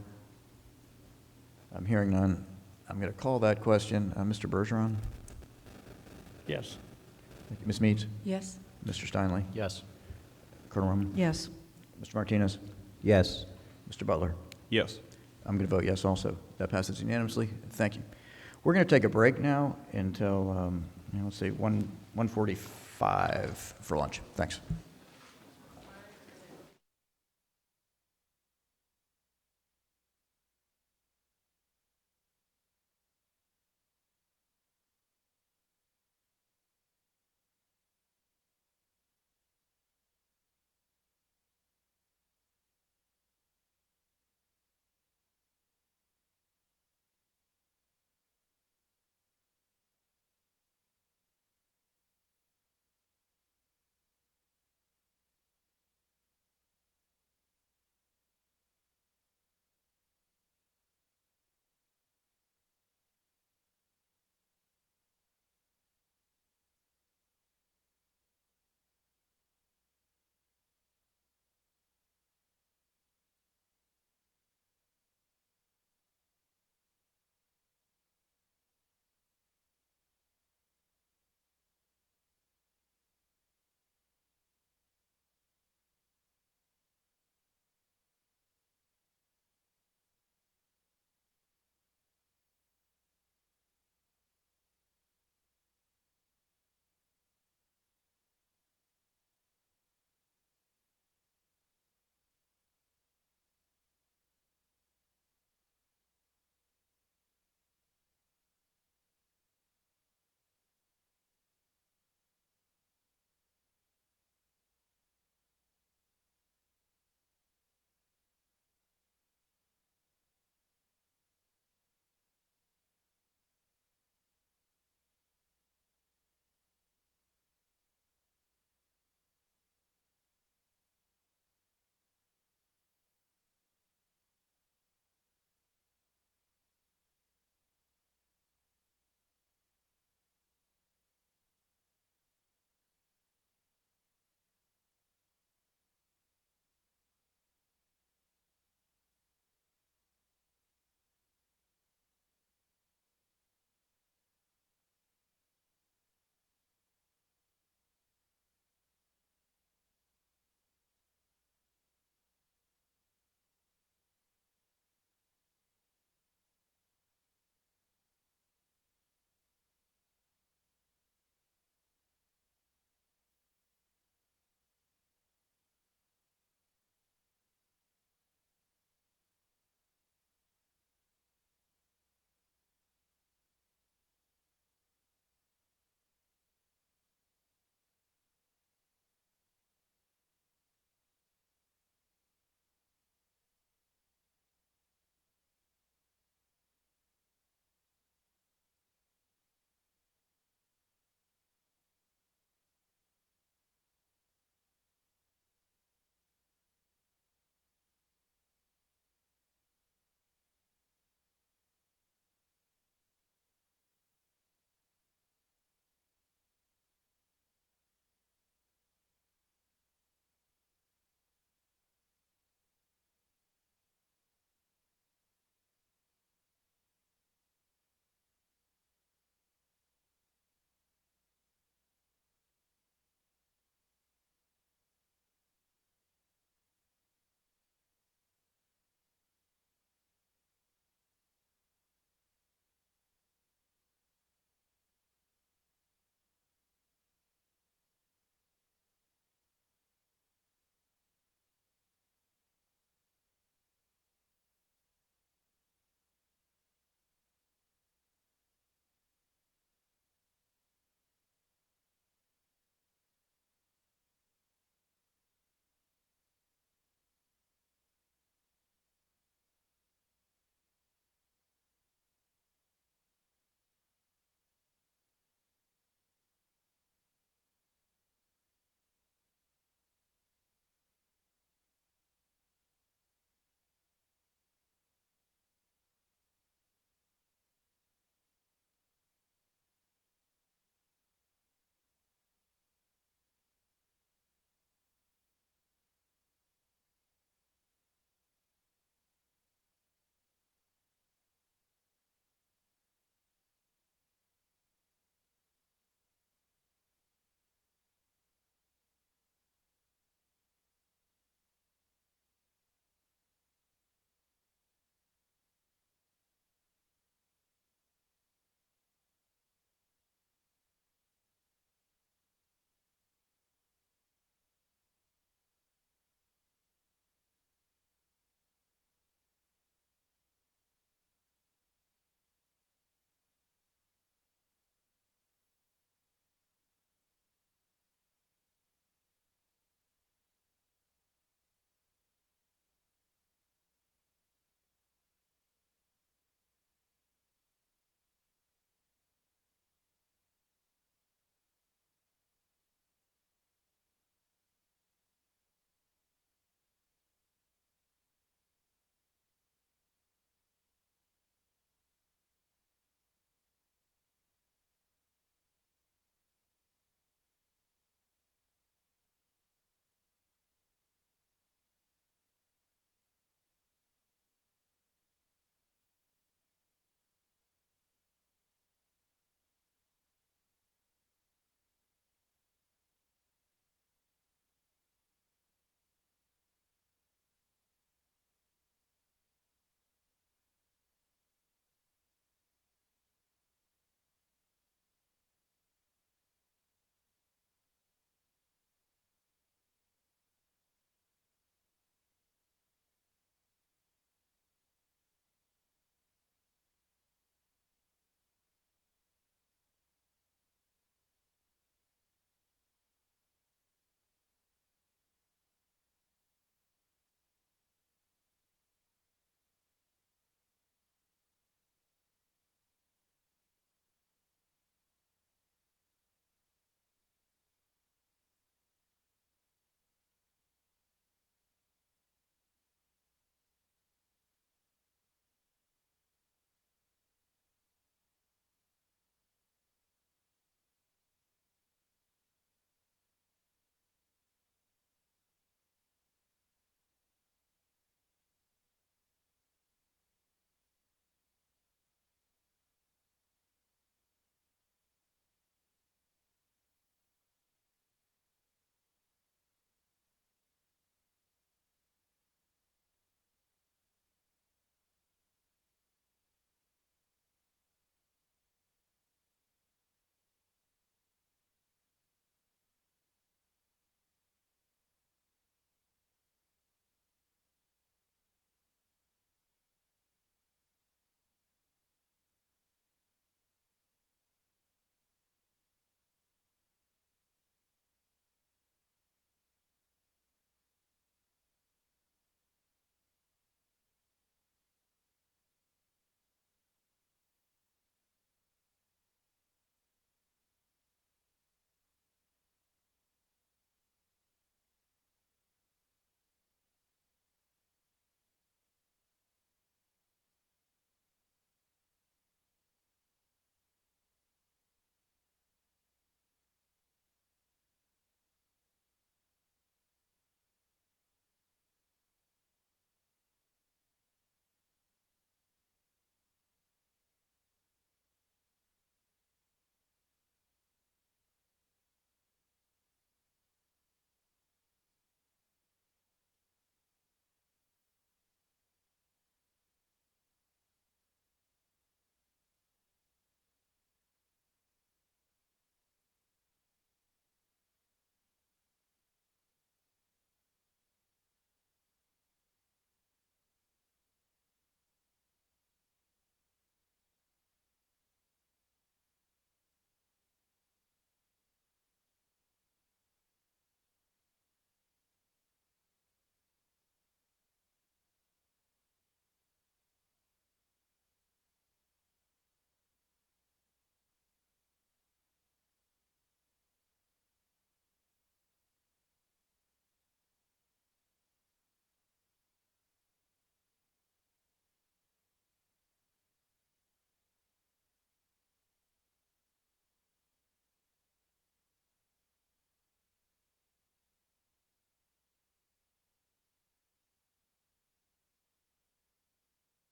I'm hearing none. I'm going to call that question. Mr. Bergeron?
Yes.
Thank you. Ms. Meads?
Yes.
Mr. Steinle?
Yes.
Colonel Roman?
Yes.
Mr. Martinez?
Yes.
Mr. Butler?
Yes.
I'm going to vote yes also. That passes unanimously. Thank you. We're going to take a break now until, let's say 1:45 for lunch. Thanks.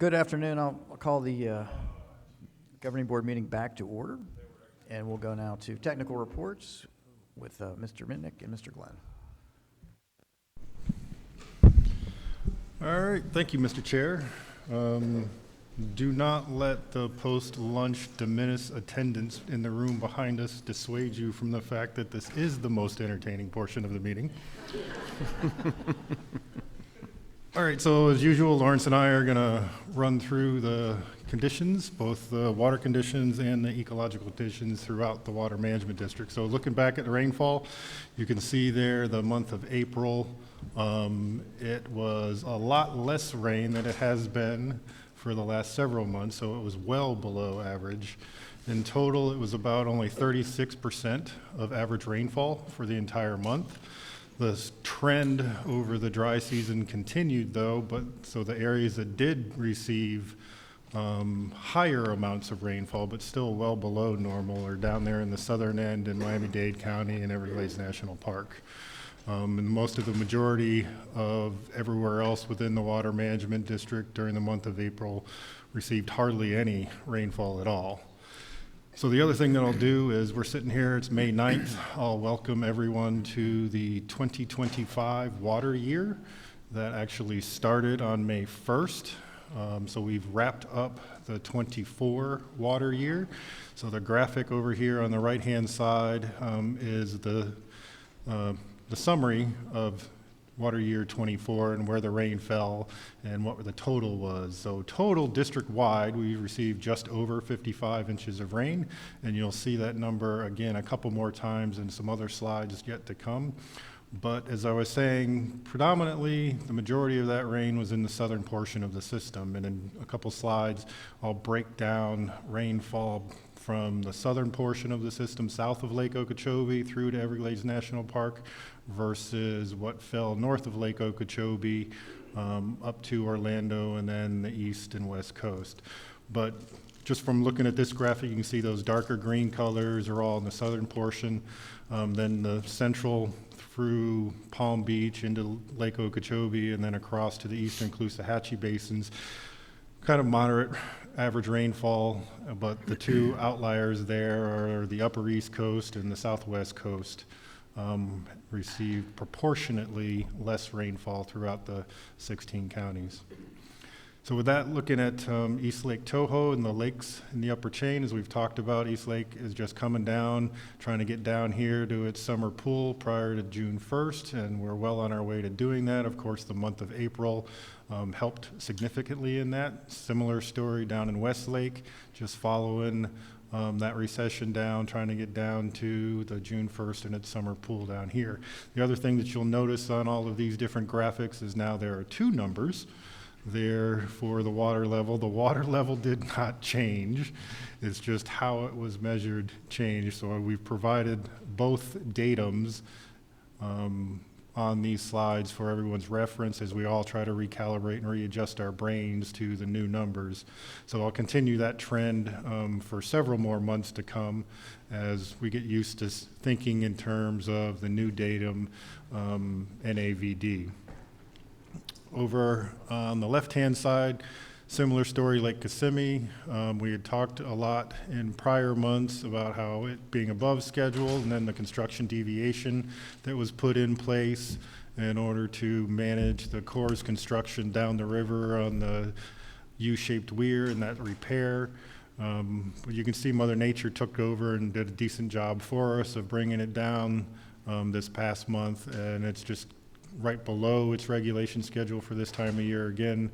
Good afternoon. I'll call the governing board meeting back to order, and we'll go now to technical reports with Mr. Mitnick and Mr. Glenn.
All right, thank you, Mr. Chair. Do not let the post-lunch diminished attendance in the room behind us dissuade you from the fact that this is the most entertaining portion of the meeting. All right, so as usual, Lawrence and I are going to run through the conditions, both the water conditions and the ecological conditions throughout the water management district. So looking back at the rainfall, you can see there the month of April, it was a lot less rain than it has been for the last several months, so it was well below average. In total, it was about only 36% of average rainfall for the entire month. The trend over the dry season continued though, but so the areas that did receive higher amounts of rainfall, but still well below normal, are down there in the southern end in Miami-Dade County and Everglades National Park. And most of the majority of everywhere else within the water management district during the month of April received hardly any rainfall at all. So the other thing that I'll do is we're sitting here, it's May 9th. I'll welcome everyone to the 2025 water year that actually started on May 1st. So we've wrapped up the 24 water year. So the graphic over here on the right-hand side is the summary of water year 24 and where the rain fell and what the total was. So total district-wide, we received just over 55 inches of rain, and you'll see that number again a couple more times in some other slides yet to come. But as I was saying, predominantly the majority of that rain was in the southern portion of the system, and in a couple slides I'll break down rainfall from the southern portion of the system south of Lake Okeechobee through to Everglades National Park versus what fell north of Lake Okeechobee up to Orlando and then the east and west coast. But just from looking at this graphic, you can see those darker green colors are all in the southern portion. Then the central through Palm Beach into Lake Okeechobee and then across to the eastern Caloosahatchee basins, kind of moderate average rainfall, but the two outliers there are the upper east coast and the southwest coast. Received proportionately less rainfall throughout the 16 counties. So with that, looking at East Lake Toho and the lakes in the upper chain, as we've talked about, East Lake is just coming down, trying to get down here to its summer pool prior to June 1st, and we're well on our way to doing that. Of course, the month of April helped significantly in that. Similar story down in Westlake, just following that recession down, trying to get down to the June 1st and its summer pool down here. The other thing that you'll notice on all of these different graphics is now there are two numbers there for the water level. The water level did not change. It's just how it was measured changed. So we've provided both datums on these slides for everyone's reference as we all try to recalibrate and readjust our brains to the new numbers. So I'll continue that trend for several more months to come as we get used to thinking in terms of the new datum NAVD. Over on the left-hand side, similar story, Lake Kissimmee. We had talked a lot in prior months about how it being above schedule and then the construction deviation that was put in place in order to manage the Corps' construction down the river on the U-shaped weir and that repair. But you can see Mother Nature took over and did a decent job for us of bringing it down this past month, and it's just right below its regulation schedule for this time of year again.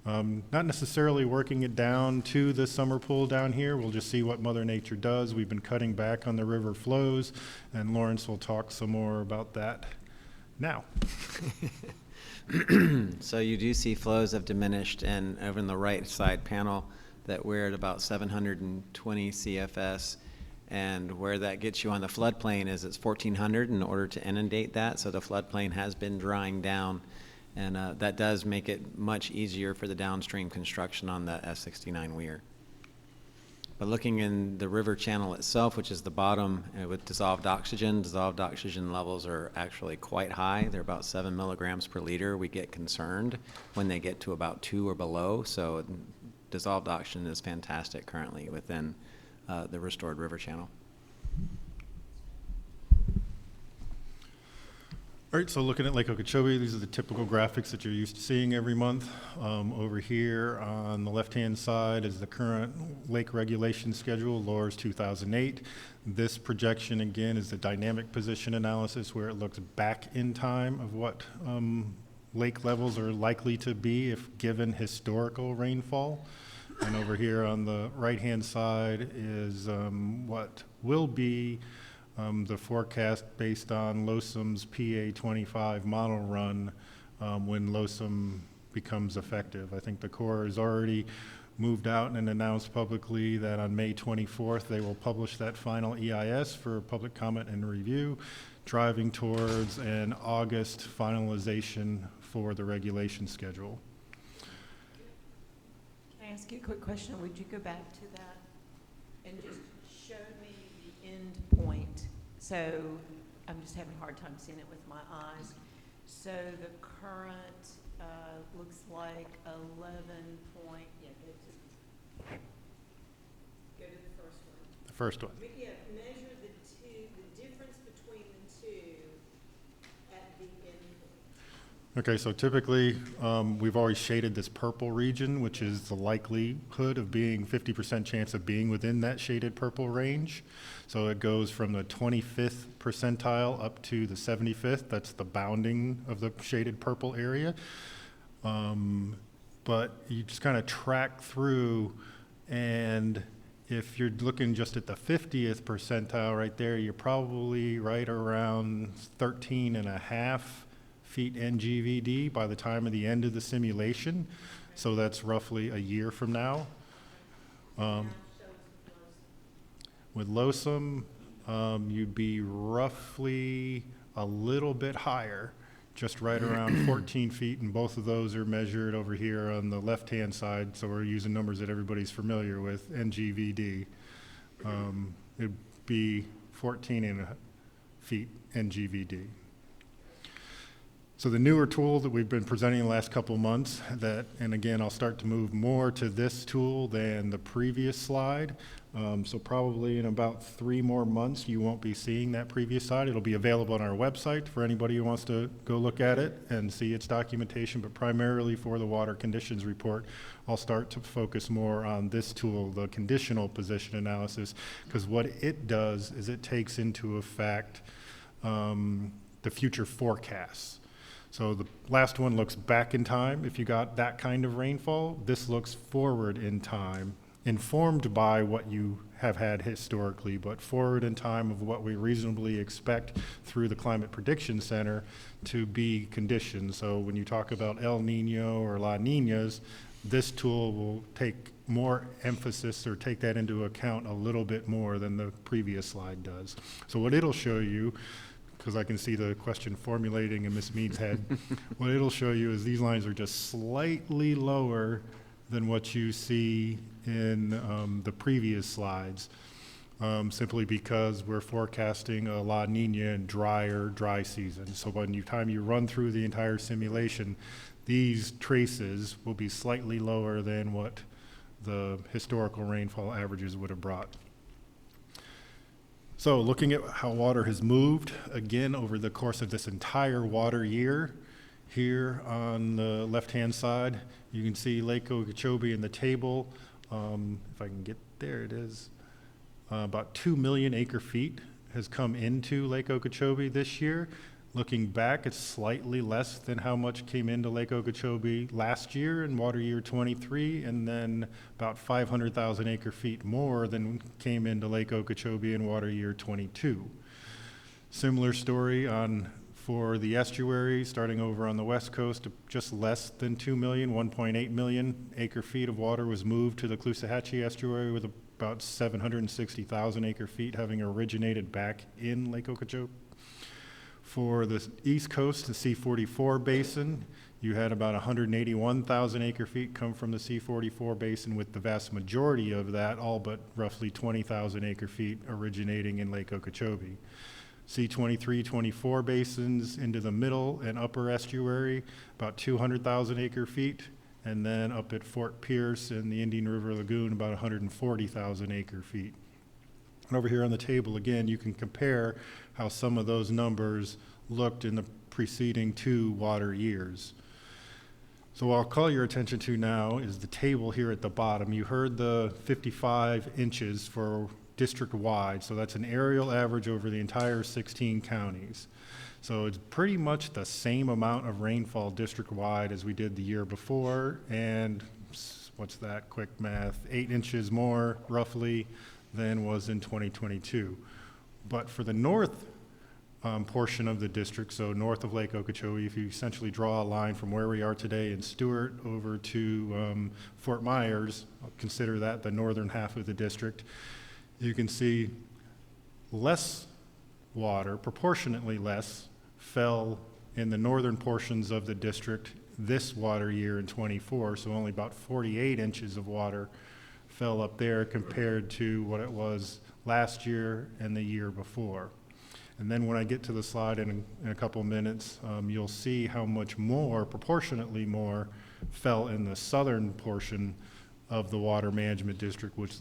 Not necessarily working it down to the summer pool down here. We'll just see what Mother Nature does. We've been cutting back on the river flows, and Lawrence will talk some more about that now.
So you do see flows have diminished, and over in the right side panel that we're at about 720 CFS. And where that gets you on the floodplain is it's 1,400 in order to inundate that. So the floodplain has been drying down, and that does make it much easier for the downstream construction on the S69 weir. But looking in the river channel itself, which is the bottom, with dissolved oxygen levels are actually quite high. They're about 7 milligrams per liter. We get concerned when they get to about 2 or below. So dissolved oxygen is fantastic currently within the restored river channel.
All right, so looking at Lake Okeechobee, these are the typical graphics that you're used to seeing every month. Over here on the left-hand side is the current lake regulation schedule, LORS 2008. This projection, again, is the dynamic position analysis where it looks back in time of what lake levels are likely to be if given historical rainfall. And over here on the right-hand side is what will be the forecast based on LOSUM's PA25 model run when LOSUM becomes effective. I think the Corps has already moved out and announced publicly that on May 24th they will publish that final EIS for public comment and review, driving towards an August finalization for the regulation schedule.
Can I ask you a quick question? Would you go back to that and just show me the end point? So I'm just having a hard time seeing it with my eyes. So the current looks like 11 point, yeah, go to the first one.
The first one.
Yeah, measure the difference between the two at the end point.
Okay, so typically we've always shaded this purple region, which is the likelihood of being 50% chance of being within that shaded purple range. So it goes from the 25th percentile up to the 75th. That's the bounding of the shaded purple area. But you just kind of track through, and if you're looking just at the 50th percentile right there, you're probably right around 13.5 feet NGVD by the time of the end of the simulation. So that's roughly a year from now. With LOSUM, you'd be roughly a little bit higher, just right around 14 feet, and both of those are measured over here on the left-hand side, so we're using numbers that everybody's familiar with, NGVD. It'd be 14 feet NGVD. So the newer tool that we've been presenting the last couple of months, and again, I'll start to move more to this tool than the previous slide. So probably in about 3 more months, you won't be seeing that previous slide. It'll be available on our website for anybody who wants to go look at it and see its documentation, but primarily for the water conditions report, I'll start to focus more on this tool, the conditional position analysis, because what it does is it takes into effect the future forecasts. So the last one looks back in time. If you got that kind of rainfall, this looks forward in time, informed by what you have had historically, but forward in time of what we reasonably expect through the Climate Prediction Center to be conditions. So when you talk about El Nino or La Ninas, this tool will take more emphasis or take that into account a little bit more than the previous slide does. So what it'll show you, because I can see the question formulating in Ms. Mead's head, what it'll show you is these lines are just slightly lower than what you see in the previous slides, simply because we're forecasting a La Nina and drier dry season. So by the time you run through the entire simulation, these traces will be slightly lower than what the historical rainfall averages would have brought. So looking at how water has moved, again, over the course of this entire water year, here on the left-hand side, you can see Lake Okeechobee in the table. If I can get there, it is. About 2 million acre feet has come into Lake Okeechobee this year. Looking back, it's slightly less than how much came into Lake Okeechobee last year in water year 23, and then about 500,000 acre feet more than came into Lake Okeechobee in water year 22. Similar story for the estuary, starting over on the west coast, just less than 2 million, 1.8 million acre feet of water was moved to the Caloosahatchee estuary, with about 760,000 acre feet having originated back in Lake Okeechobee. For the east coast, the C44 basin, you had about 181,000 acre feet come from the C44 basin, with the vast majority of that, all but roughly 20,000 acre feet, originating in Lake Okeechobee. C23, 24 basins into the middle and upper estuary, about 200,000 acre feet, and then up at Fort Pierce in the Indian River Lagoon, about 140,000 acre feet. And over here on the table, again, you can compare how some of those numbers looked in the preceding 2 water years. So what I'll call your attention to now is the table here at the bottom. You heard the 55 inches for district-wide, so that's an aerial average over the entire 16 counties. So it's pretty much the same amount of rainfall district-wide as we did the year before, and what's that, quick math, 8 inches more, roughly, than was in 2022. But for the north portion of the district, so north of Lake Okeechobee, if you essentially draw a line from where we are today in Stewart over to Fort Myers, I'll consider that the northern half of the district, you can see less water, proportionately less, fell in the northern portions of the district this water year in '24, so only about 48 inches of water fell up there compared to what it was last year and the year before. And then when I get to the slide in a couple minutes, you'll see how much more, proportionately more, fell in the southern portion of the water management district, which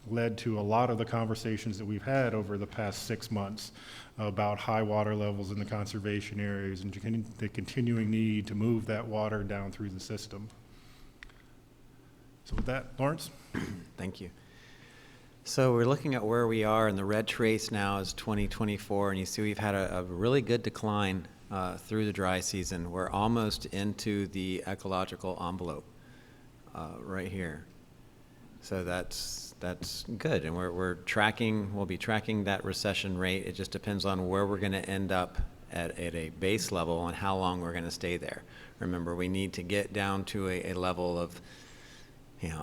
led to a lot of the conversations that we've had over the past 6 months about high water levels in the conservation areas and the continuing need to move that water down through the system. So with that, Lawrence?
Thank you. So we're looking at where we are, and the red trace now is 2024, and you see we've had a really good decline through the dry season. We're almost into the ecological envelope right here. So that's good, and we'll be tracking that recession rate. It just depends on where we're going to end up at a base level and how long we're going to stay there. Remember, we need to get down to a level of,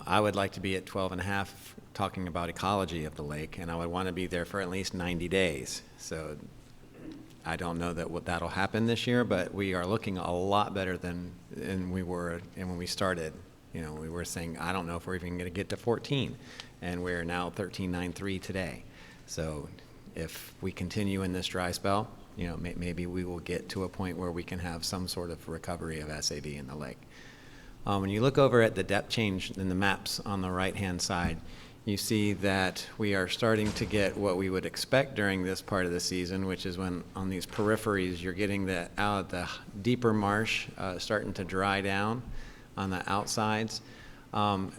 I would like to be at 12.5, talking about ecology of the lake, and I would want to be there for at least 90 days. So I don't know that that'll happen this year, but we are looking a lot better than we were and when we started. We were saying, I don't know if we're even going to get to 14, and we're now 13.93 today. So if we continue in this dry spell, maybe we will get to a point where we can have some sort of recovery of SAV in the lake. When you look over at the depth change in the maps on the right-hand side, you see that we are starting to get what we would expect during this part of the season, which is when on these peripheries you're getting the deeper marsh starting to dry down on the outsides.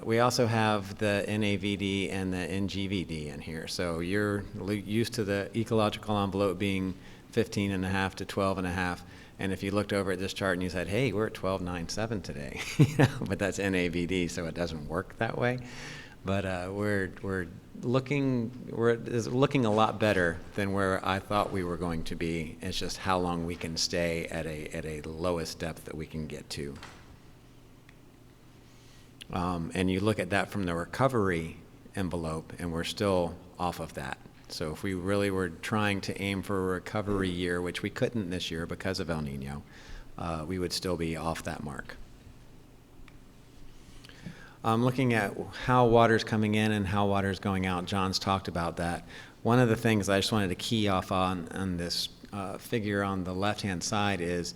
We also have the NAVD and the NGVD in here. So you're used to the ecological envelope being 15.5 to 12.5. And if you looked over at this chart and you said, hey, we're at 12.97 today, but that's NAVD, so it doesn't work that way. But it's looking a lot better than where I thought we were going to be. It's just how long we can stay at a lowest depth that we can get to. And you look at that from the recovery envelope, and we're still off of that. So if we really were trying to aim for a recovery year, which we couldn't this year because of El Nino, we would still be off that mark. Looking at how water's coming in and how water's going out, John's talked about that. One of the things I just wanted to key off on this figure on the left-hand side is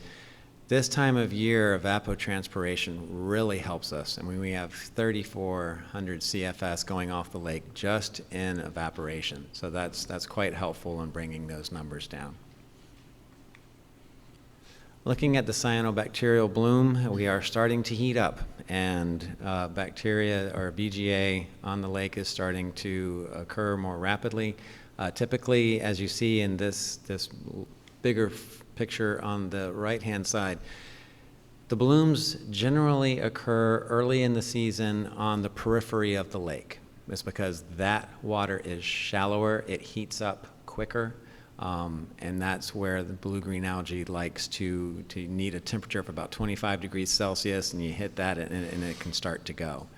this time of year, evapotranspiration really helps us. I mean, we have 3,400 CFS going off the lake just in evaporation. So that's quite helpful in bringing those numbers down. Looking at the cyanobacterial bloom, we are starting to heat up, and bacteria or BGA on the lake is starting to occur more rapidly. Typically, as you see in this bigger picture on the right-hand side, the blooms generally occur early in the season on the periphery of the lake. It's because that water is shallower, it heats up quicker, and that's where the blue-green algae likes to need a temperature of about 25 degrees Celsius, and you hit that and it can start to go.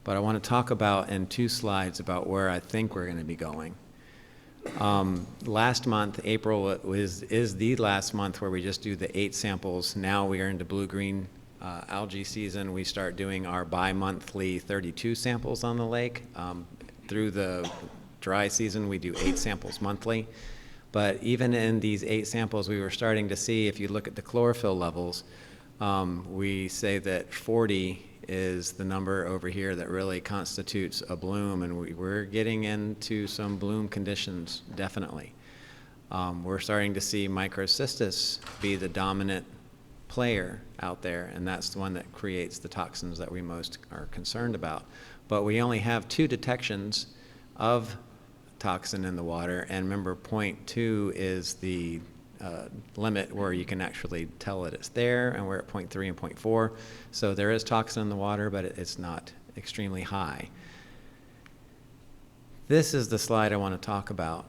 But I want to talk about in 2 slides about where I think we're going to be going. Last month, April is the last month where we just do the 8 samples. Now we are into blue-green algae season. We start doing our bi-monthly 32 samples on the lake. Through the dry season, we do 8 samples monthly. But even in these 8 samples, we were starting to see, if you look at the chlorophyll levels, we say that 40 is the number over here that really constitutes a bloom, and we're getting into some bloom conditions, definitely. We're starting to see Microcystis be the dominant player out there, and that's the one that creates the toxins that we most are concerned about. But we only have 2 detections of toxin in the water, and remember, 0.2 is the limit where you can actually tell that it's there, and we're at 0.3 and 0.4. So there is toxin in the water, but it's not extremely high. This is the slide I want to talk about.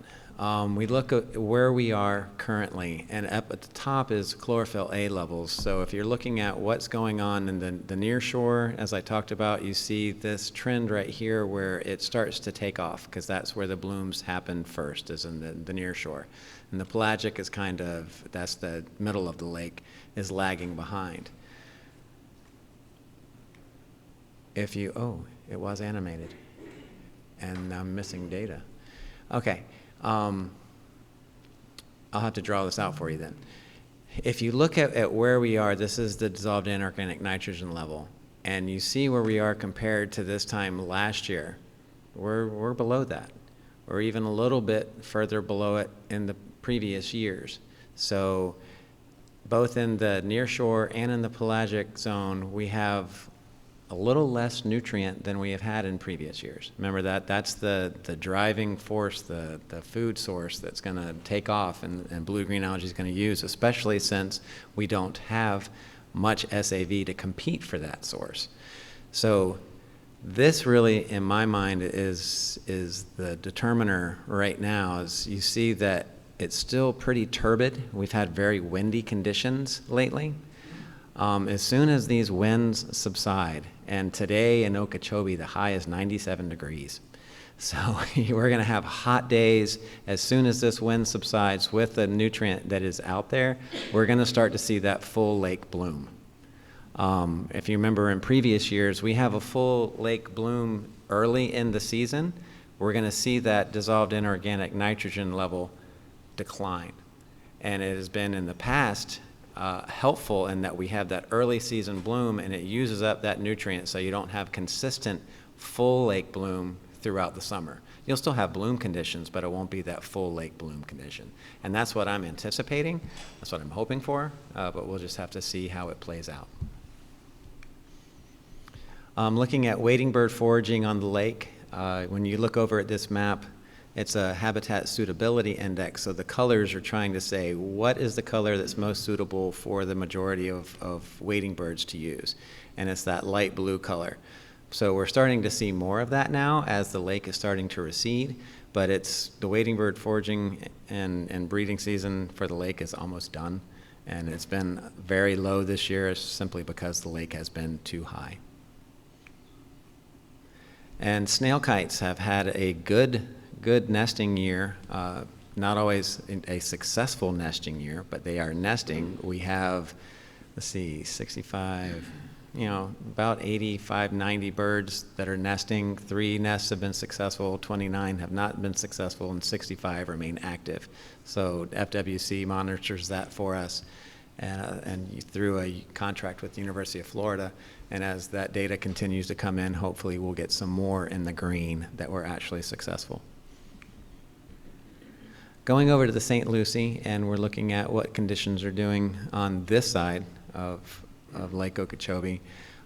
We look at where we are currently, and up at the top is chlorophyll A levels. So if you're looking at what's going on in the near shore, as I talked about, you see this trend right here where it starts to take off, because that's where the blooms happen first, is in the near shore. And the pelagic is kind of, that's the middle of the lake, is lagging behind. If you, oh, it was animated, and I'm missing data. Okay. I'll have to draw this out for you then. If you look at where we are, this is the dissolved inorganic nitrogen level, and you see where we are compared to this time last year. We're below that. We're even a little bit further below it in the previous years. So both in the near shore and in the pelagic zone, we have a little less nutrient than we have had in previous years. Remember that's the driving force, the food source that's going to take off, and blue-green algae is going to use, especially since we don't have much SAV to compete for that source. So this really, in my mind, is the determiner right now. Is you see that it's still pretty turbid. We've had very windy conditions lately. As soon as these winds subside, and today in Okeechobee, the high is 97 degrees. So we're going to have hot days. As soon as this wind subsides with the nutrient that is out there, we're going to start to see that full lake bloom. If you remember in previous years, we have a full lake bloom early in the season. We're going to see that dissolved inorganic nitrogen level decline. And it has been in the past helpful in that we have that early season bloom, and it uses up that nutrient, so you don't have consistent full lake bloom throughout the summer. You'll still have bloom conditions, but it won't be that full lake bloom condition. And that's what I'm anticipating. That's what I'm hoping for, but we'll just have to see how it plays out. Looking at wading bird foraging on the lake, when you look over at this map, it's a habitat suitability index, so the colors are trying to say what is the color that's most suitable for the majority of wading birds to use, and it's that light blue color. So we're starting to see more of that now as the lake is starting to recede, but it's the wading bird foraging and breeding season for the lake is almost done, and it's been very low this year simply because the lake has been too high. And snail kites have had a good nesting year, not always a successful nesting year, but they are nesting. We have, let's see, 65, about 85, 90 birds that are nesting. 3 nests have been successful, 29 have not been successful, and 65 remain active. So FWC monitors that for us, and through a contract with the University of Florida. And as that data continues to come in, hopefully we'll get some more in the green that were actually successful. Going over to the St. Lucie, and we're looking at what conditions are doing on this side of Lake Okeechobee.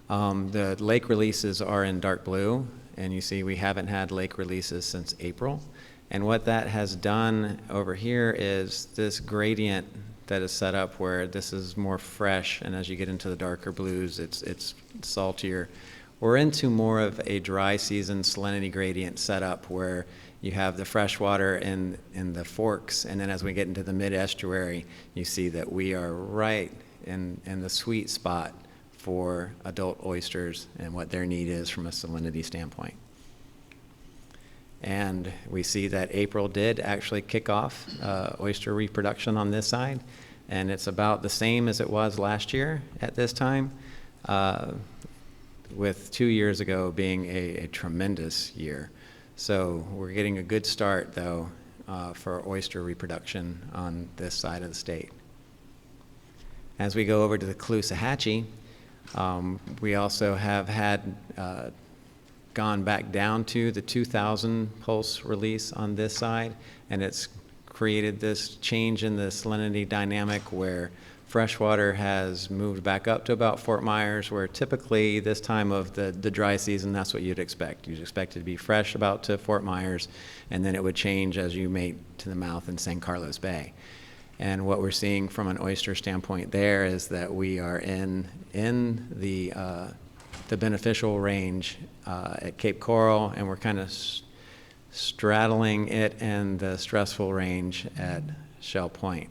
The lake releases are in dark blue, and you see we haven't had lake releases since April. And what that has done over here is this gradient that is set up where this is more fresh, and as you get into the darker blues, it's saltier. We're into more of a dry season salinity gradient setup where you have the freshwater in the forks, and then as we get into the mid-estuary, you see that we are right in the sweet spot for adult oysters and what their need is from a salinity standpoint. And we see that April did actually kick off oyster reproduction on this side, and it's about the same as it was last year at this time, with 2 years ago being a tremendous year. So we're getting a good start, though, for oyster reproduction on this side of the state. As we go over to the Caloosahatchee, We also have had gone back down to the 2,000 pulse release on this side, and it's created this change in the salinity dynamic where freshwater has moved back up to about Fort Myers, where typically this time of the dry season, that's what you'd expect. You'd expect it to be fresh about to Fort Myers, and then it would change as you made to the mouth in San Carlos Bay. And what we're seeing from an oyster standpoint there is that we are in the beneficial range at Cape Coral, and we're kind of straddling it and the stressful range at Shell Point.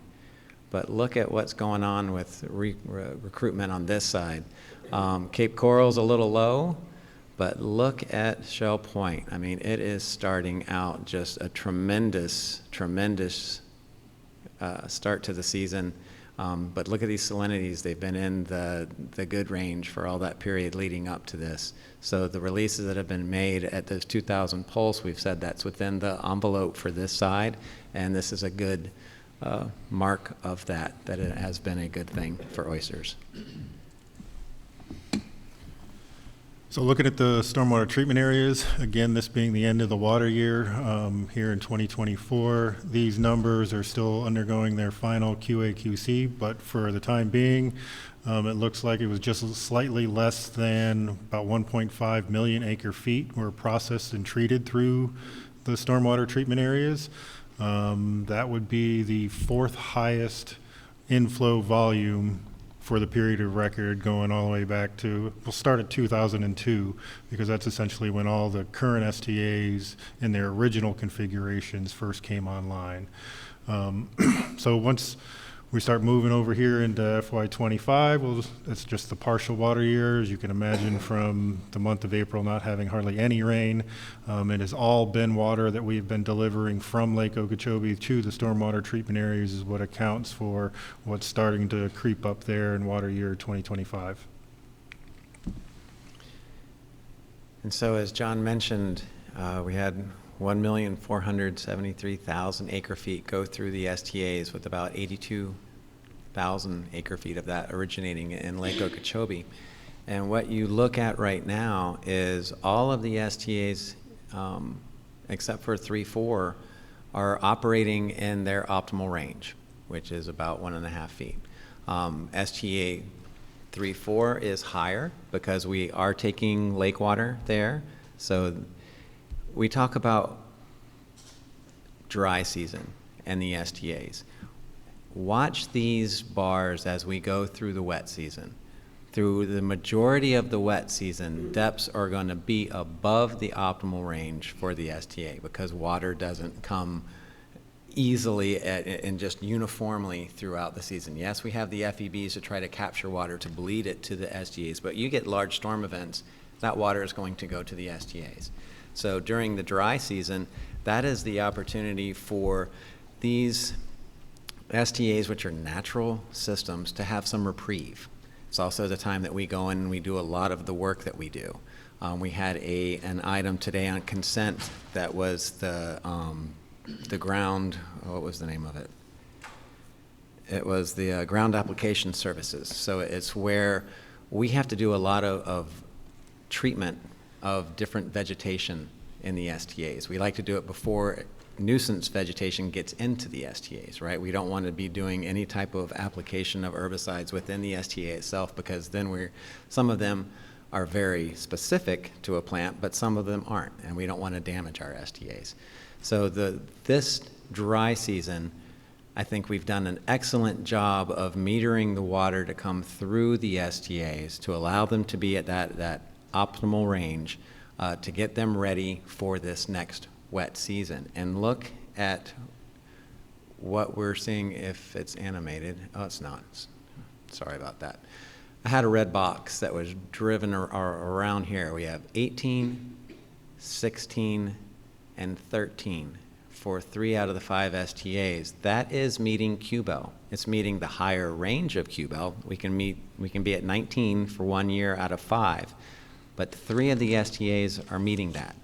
But look at what's going on with recruitment on this side. Cape Coral's a little low, but look at Shell Point. I mean, it is starting out just a tremendous start to the season. But look at these salinities. They've been in the good range for all that period leading up to this. So the releases that have been made at those 2,000 pulse, we've said that's within the envelope for this side, and this is a good mark of that it has been a good thing for oysters.
So looking at the stormwater treatment areas, again, this being the end of the water year here in 2024, these numbers are still undergoing their final QA/QC, but for the time being, it looks like it was just slightly less than about 1.5 million acre feet were processed and treated through the stormwater treatment areas. That would be the fourth highest inflow volume for the period of record, going all the way back to, we'll start at 2002, because that's essentially when all the current STAs in their original configurations first came online. So once we start moving over here into FY25, it's just the partial water year. As you can imagine, from the month of April not having hardly any rain. It has all been water that we've been delivering from Lake Okeechobee to the stormwater treatment areas is what accounts for what's starting to creep up there in water year 2025.
And so as John mentioned, we had 1,473,000 acre feet go through the STAs, with about 82,000 acre feet of that originating in Lake Okeechobee. And what you look at right now is all of the STAs, except for 3-4, are operating in their optimal range, which is about 1.5 feet. STA 3-4 is higher because we are taking lake water there. So we talk about dry season and the STAs. Watch these bars as we go through the wet season. Through the majority of the wet season, depths are going to be above the optimal range for the STA because water doesn't come easily and just uniformly throughout the season. Yes, we have the FEBs to try to capture water to bleed it to the STAs, but you get large storm events, that water is going to go to the STAs. So during the dry season, that is the opportunity for these STAs, which are natural systems, to have some reprieve. It's also the time that we go in and we do a lot of the work that we do. We had an item today on consent that was the ground, what was the name of it? It was the ground application services. So it's where we have to do a lot of treatment of different vegetation in the STAs. We like to do it before nuisance vegetation gets into the STAs, right? We don't want to be doing any type of application of herbicides within the STA itself, because then some of them are very specific to a plant, but some of them aren't, and we don't want to damage our STAs. So this dry season, I think we've done an excellent job of metering the water to come through the STAs to allow them to be at that optimal range to get them ready for this next wet season. And look at what we're seeing if it's animated. Oh, it's not. Sorry about that. I had a red box that was driven around here. We have 18, 16, and 13 for 3 out of the 5 STAs. That is meeting QBEL. It's meeting the higher range of QBEL. We can be at 19 for 1 year out of 5, but 3 of the STAs are meeting that.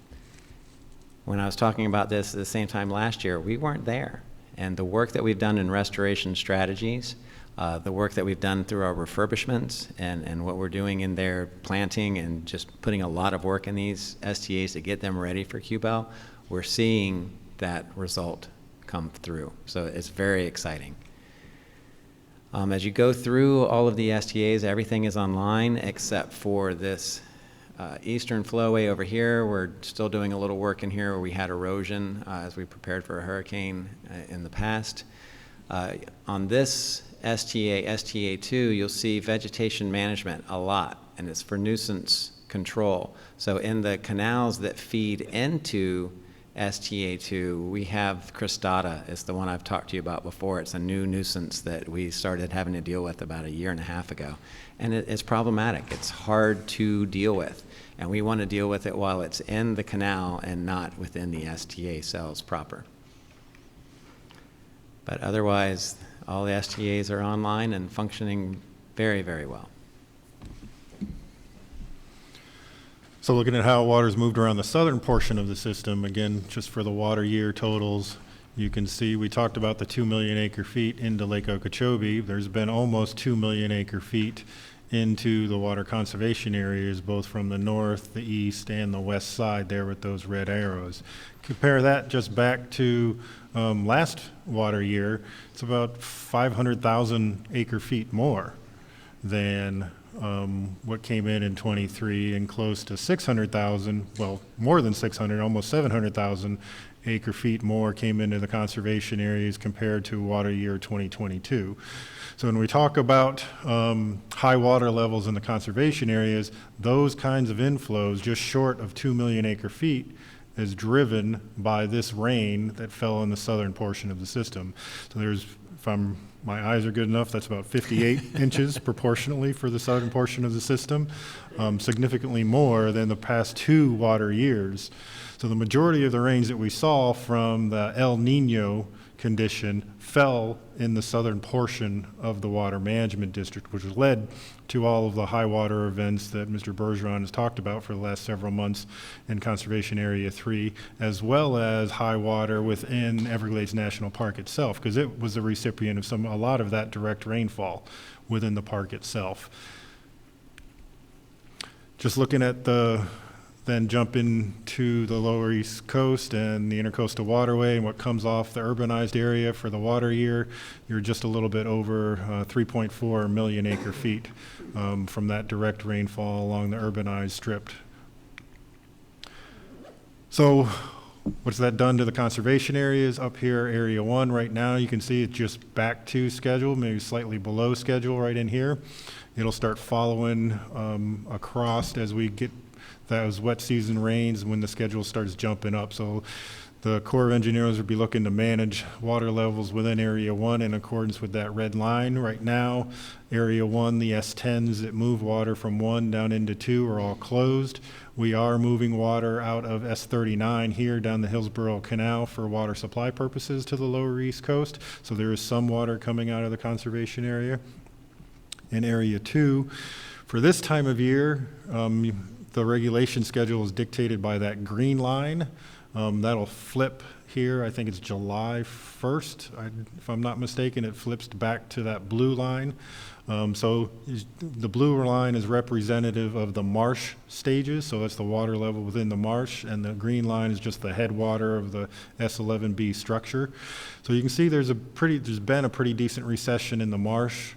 When I was talking about this at the same time last year, we weren't there. And the work that we've done in restoration strategies, The work that we've done through our refurbishments and what we're doing in there, planting and just putting a lot of work in these STAs to get them ready for QBEL, we're seeing that result come through. So it's very exciting. As you go through all of the STAs, everything is online except for this eastern flowway over here. We're still doing a little work in here where we had erosion as we prepared for a hurricane in the past. On this STA, STA2, you'll see vegetation management a lot, and it's for nuisance control. So in the canals that feed into STA2, we have cristata. It's the one I've talked to you about before. It's a new nuisance that we started having to deal with about 1.5 years ago. And it's problematic. It's hard to deal with. And we want to deal with it while it's in the canal and not within the STA cells proper. But otherwise, all the STAs are online and functioning very, very well.
So looking at how water's moved around the southern portion of the system, again, just for the water year totals, you can see we talked about the 2 million acre feet into Lake Okeechobee. There's been almost 2 million acre feet into the water conservation areas, both from the north, the east, and the west side there with those red arrows. Compare that just back to last water year, it's about 500,000 acre feet more than what came in 23, and close to 600,000, well, more than 600, almost 700,000 acre feet more came into the conservation areas compared to water year 2022. So when we talk about high water levels in the conservation areas, those kinds of inflows just short of 2 million acre feet is driven by this rain that fell in the southern portion of the system. So there's, my eyes are good enough, that's about 58 inches proportionally for the southern portion of the system, significantly more than the past 2 water years. So the majority of the rains that we saw from the El Nino condition fell in the southern portion of the water management district, which led to all of the high water events that Mr. Bergeron has talked about for the last several months in Conservation Area 3, as well as high water within Everglades National Park itself, because it was the recipient of a lot of that direct rainfall within the park itself. Just looking at then jump into the lower East Coast and the Intercoastal Waterway and what comes off the urbanized area for the water year, you're just a little bit over 3.4 million acre feet from that direct rainfall along the urbanized strip. So what's that done to the conservation areas? Up here, Area 1 right now, you can see it's just back to schedule, maybe slightly below schedule right in here. It'll start following across as we get those wet season rains when the schedule starts jumping up. So the Corps of Engineers will be looking to manage water levels within Area 1 in accordance with that red line. Right now, Area 1, the S10s that move water from 1 down into 2 are all closed. We are moving water out of S39 here down the Hillsborough Canal for water supply purposes to the lower East Coast. So there is some water coming out of the conservation area. In Area 2, for this time of year, the regulation schedule is dictated by that green line. That'll flip here. I think it's July 1st. If I'm not mistaken, it flips back to that blue line. So the blue line is representative of the marsh stages. So that's the water level within the marsh. And the green line is just the headwater of the S11B structure. So you can see there's been a pretty decent recession in the marsh.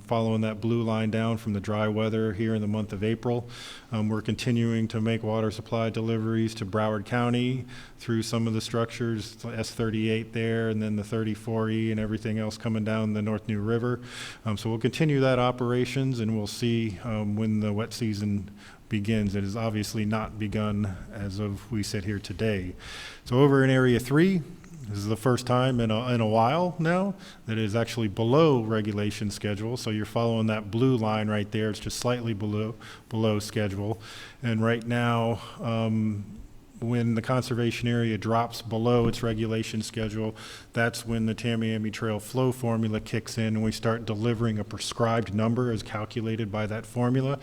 Following that blue line down from the dry weather here in the month of April. We're continuing to make water supply deliveries to Broward County through some of the structures, S38 there, and then the 34E and everything else coming down the North New River. So we'll continue that operations, and we'll see when the wet season begins. It has obviously not begun as of we sit here today. So over in Area 3, this is the first time in a while now that it is actually below regulation schedule. So you're following that blue line right there. It's just slightly below schedule. And right now, when the conservation area drops below its regulation schedule, that's when the Tamiami Trail flow formula kicks in and we start delivering a prescribed number as calculated by that formula.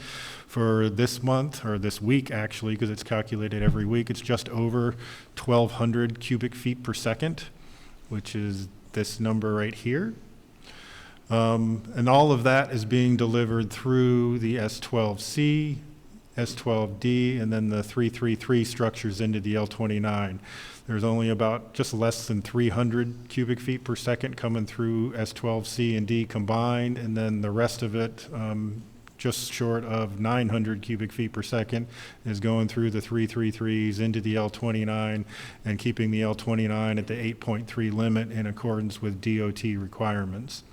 For this month, or this week actually, because it's calculated every week, it's just over 1,200 cubic feet per second, which is this number right here. And all of that is being delivered through the S12C, S12D, and then the 333 structures into the L29. There's only about just less than 300 cubic feet per second coming through S12C and D combined, and then the rest of it, just short of 900 cubic feet per second, is going through the 333s into the L29 and keeping the L29 at the 8.3 limit in accordance with DOT requirements.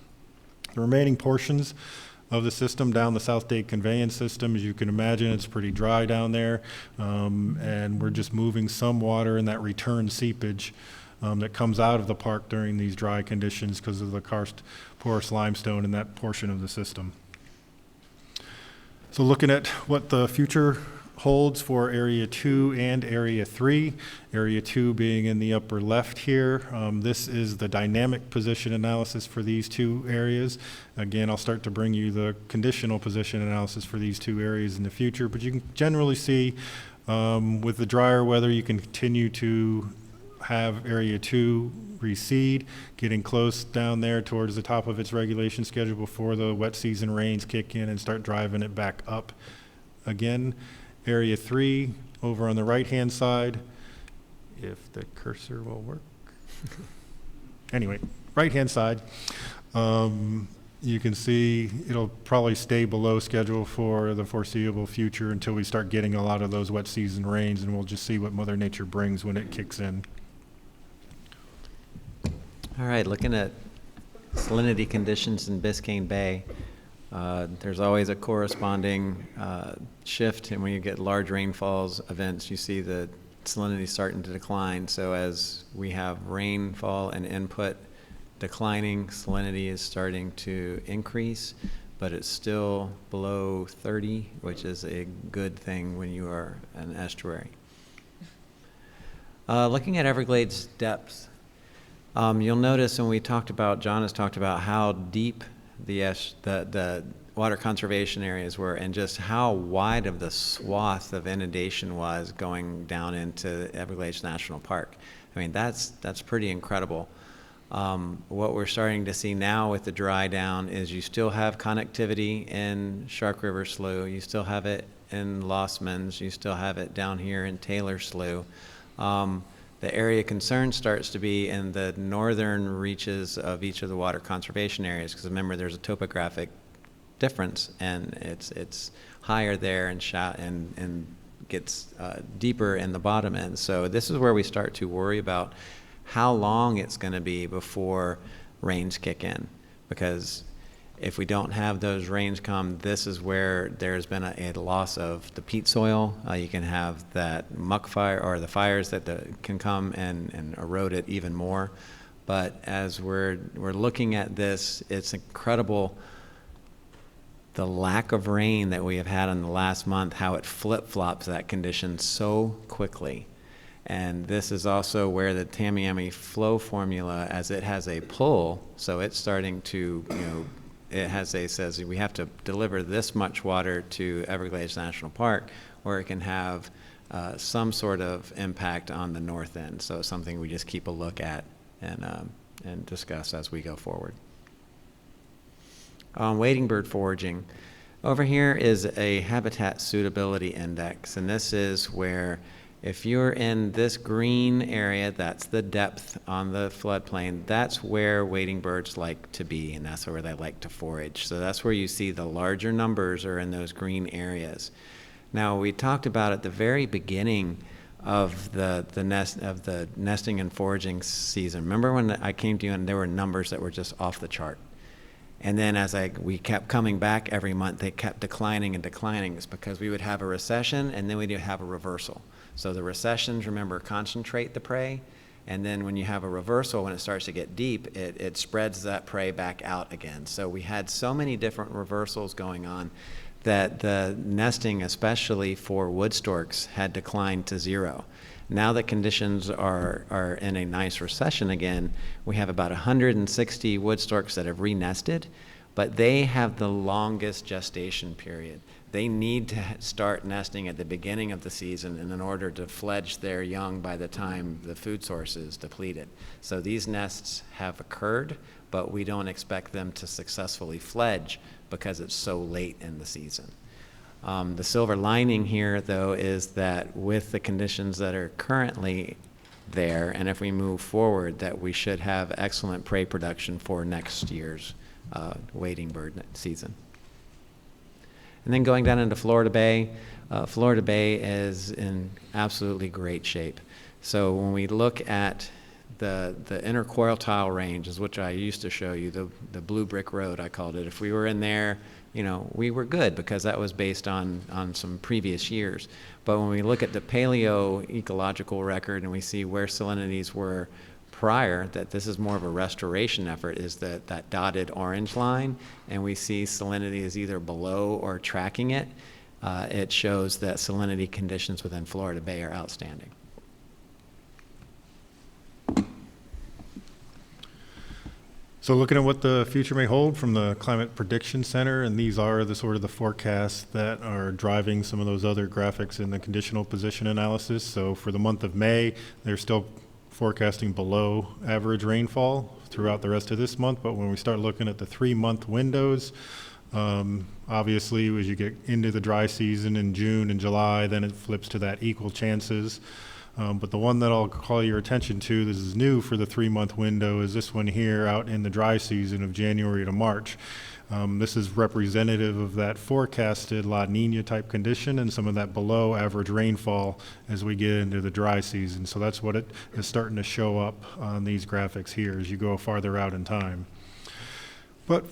The remaining portions of the system down the South Dade conveyance system, as you can imagine, it's pretty dry down there, and we're just moving some water in that return seepage that comes out of the park during these dry conditions because of the karst porous limestone in that portion of the system. So looking at what the future holds for Area 2 and Area 3, Area 2 being in the upper left here. This is the dynamic position analysis for these two areas. Again, I'll start to bring you the conditional position analysis for these two areas in the future, but you can generally see with the drier weather, you can continue to have Area 2 recede, getting close down there towards the top of its regulation schedule before the wet season rains kick in and start driving it back up again. Area 3 over on the right-hand side, if the cursor will work. Anyway, right-hand side, you can see it'll probably stay below schedule for the foreseeable future until we start getting a lot of those wet season rains, and we'll just see what Mother Nature brings when it kicks in.
All right, looking at salinity conditions in Biscayne Bay, there's always a corresponding shift, and when you get large rainfalls events, you see the salinity starting to decline. So as we have rainfall and input declining, salinity is starting to increase, but it's still below 30, which is a good thing when you are an estuary. Looking at Everglades depth, you'll notice when we talked about, John has talked about how deep the water conservation areas were and just how wide of the swath of inundation was going down into Everglades National Park. I mean, that's pretty incredible. What we're starting to see now with the dry down is you still have connectivity in Shark River Slough, you still have it in Lossmans, you still have it down here in Taylor Slough. The area of concern starts to be in the northern reaches of each of the water conservation areas, because remember there's a topographic difference, and it's higher there and gets deeper in the bottom end. So this is where we start to worry about how long it's going to be before rains kick in, because if we don't have those rains come, this is where there's been a loss of the peat soil. You can have that muck fire, or the fires that can come and erode it even more. But as we're looking at this, it's incredible the lack of rain that we have had in the last month, how it flip-flops that condition so quickly. And this is also where the Tamiami flow formula, as it has a pull, so it's starting to, it says we have to deliver this much water to Everglades National Park, or it can have some sort of impact on the north end. So it's something we just keep a look at and discuss as we go forward. Wading bird foraging. Over here is a habitat suitability index, and this is where if you're in this green area, that's the depth on the floodplain, that's where wading birds like to be, and that's where they like to forage. So that's where you see the larger numbers are in those green areas. Now, we talked about at the very beginning of the nesting and foraging season. Remember when I came to you and there were numbers that were just off the chart? And then as we kept coming back every month, they kept declining and declining. It's because we would have a recession and then we would have a reversal. So the recessions, remember, concentrate the prey. And then when you have a reversal, when it starts to get deep, it spreads that prey back out again. So we had so many different reversals going on that the nesting, especially for wood storks, had declined to zero. Now that conditions are in a nice recession again, we have about 160 wood storks that have re-nested, but they have the longest gestation period. they need to start nesting at the beginning of the season in order to fledge their young by the time the food source is depleted. So these nests have occurred, but we don't expect them to successfully fledge because it's so late in the season. The silver lining here, though, is that with the conditions that are currently there, and if we move forward, that we should have excellent prey production for next year's wading bird season. And then going down into Florida Bay is in absolutely great shape. So when we look at the interquartile range, is which I used to show you, the blue brick road, I called it. If we were in there, you know, we were good because that was based on some previous years. But when we look at the paleo ecological record and we see where salinities were prior, that this is more of a restoration effort, is that dotted orange line, and we see salinity is either below or tracking it. It shows that salinity conditions within Florida Bay are outstanding.
So looking at what the future may hold from the Climate Prediction Center, and these are the sort of the forecasts that are driving some of those other graphics in the conditional position analysis. So for the month of May, they're still forecasting below average rainfall throughout the rest of this month. But when we start looking at the 3-month windows, obviously as you get into the dry season in June and July, then it flips to that equal chances. But the one that I'll call your attention to, this is new for the 3-month window, is this one here out in the dry season of January to March. This is representative of that forecasted La Nina type condition and some of that below average rainfall as we get into the dry season. So that's what it is starting to show up on these graphics here as you go farther out in time. But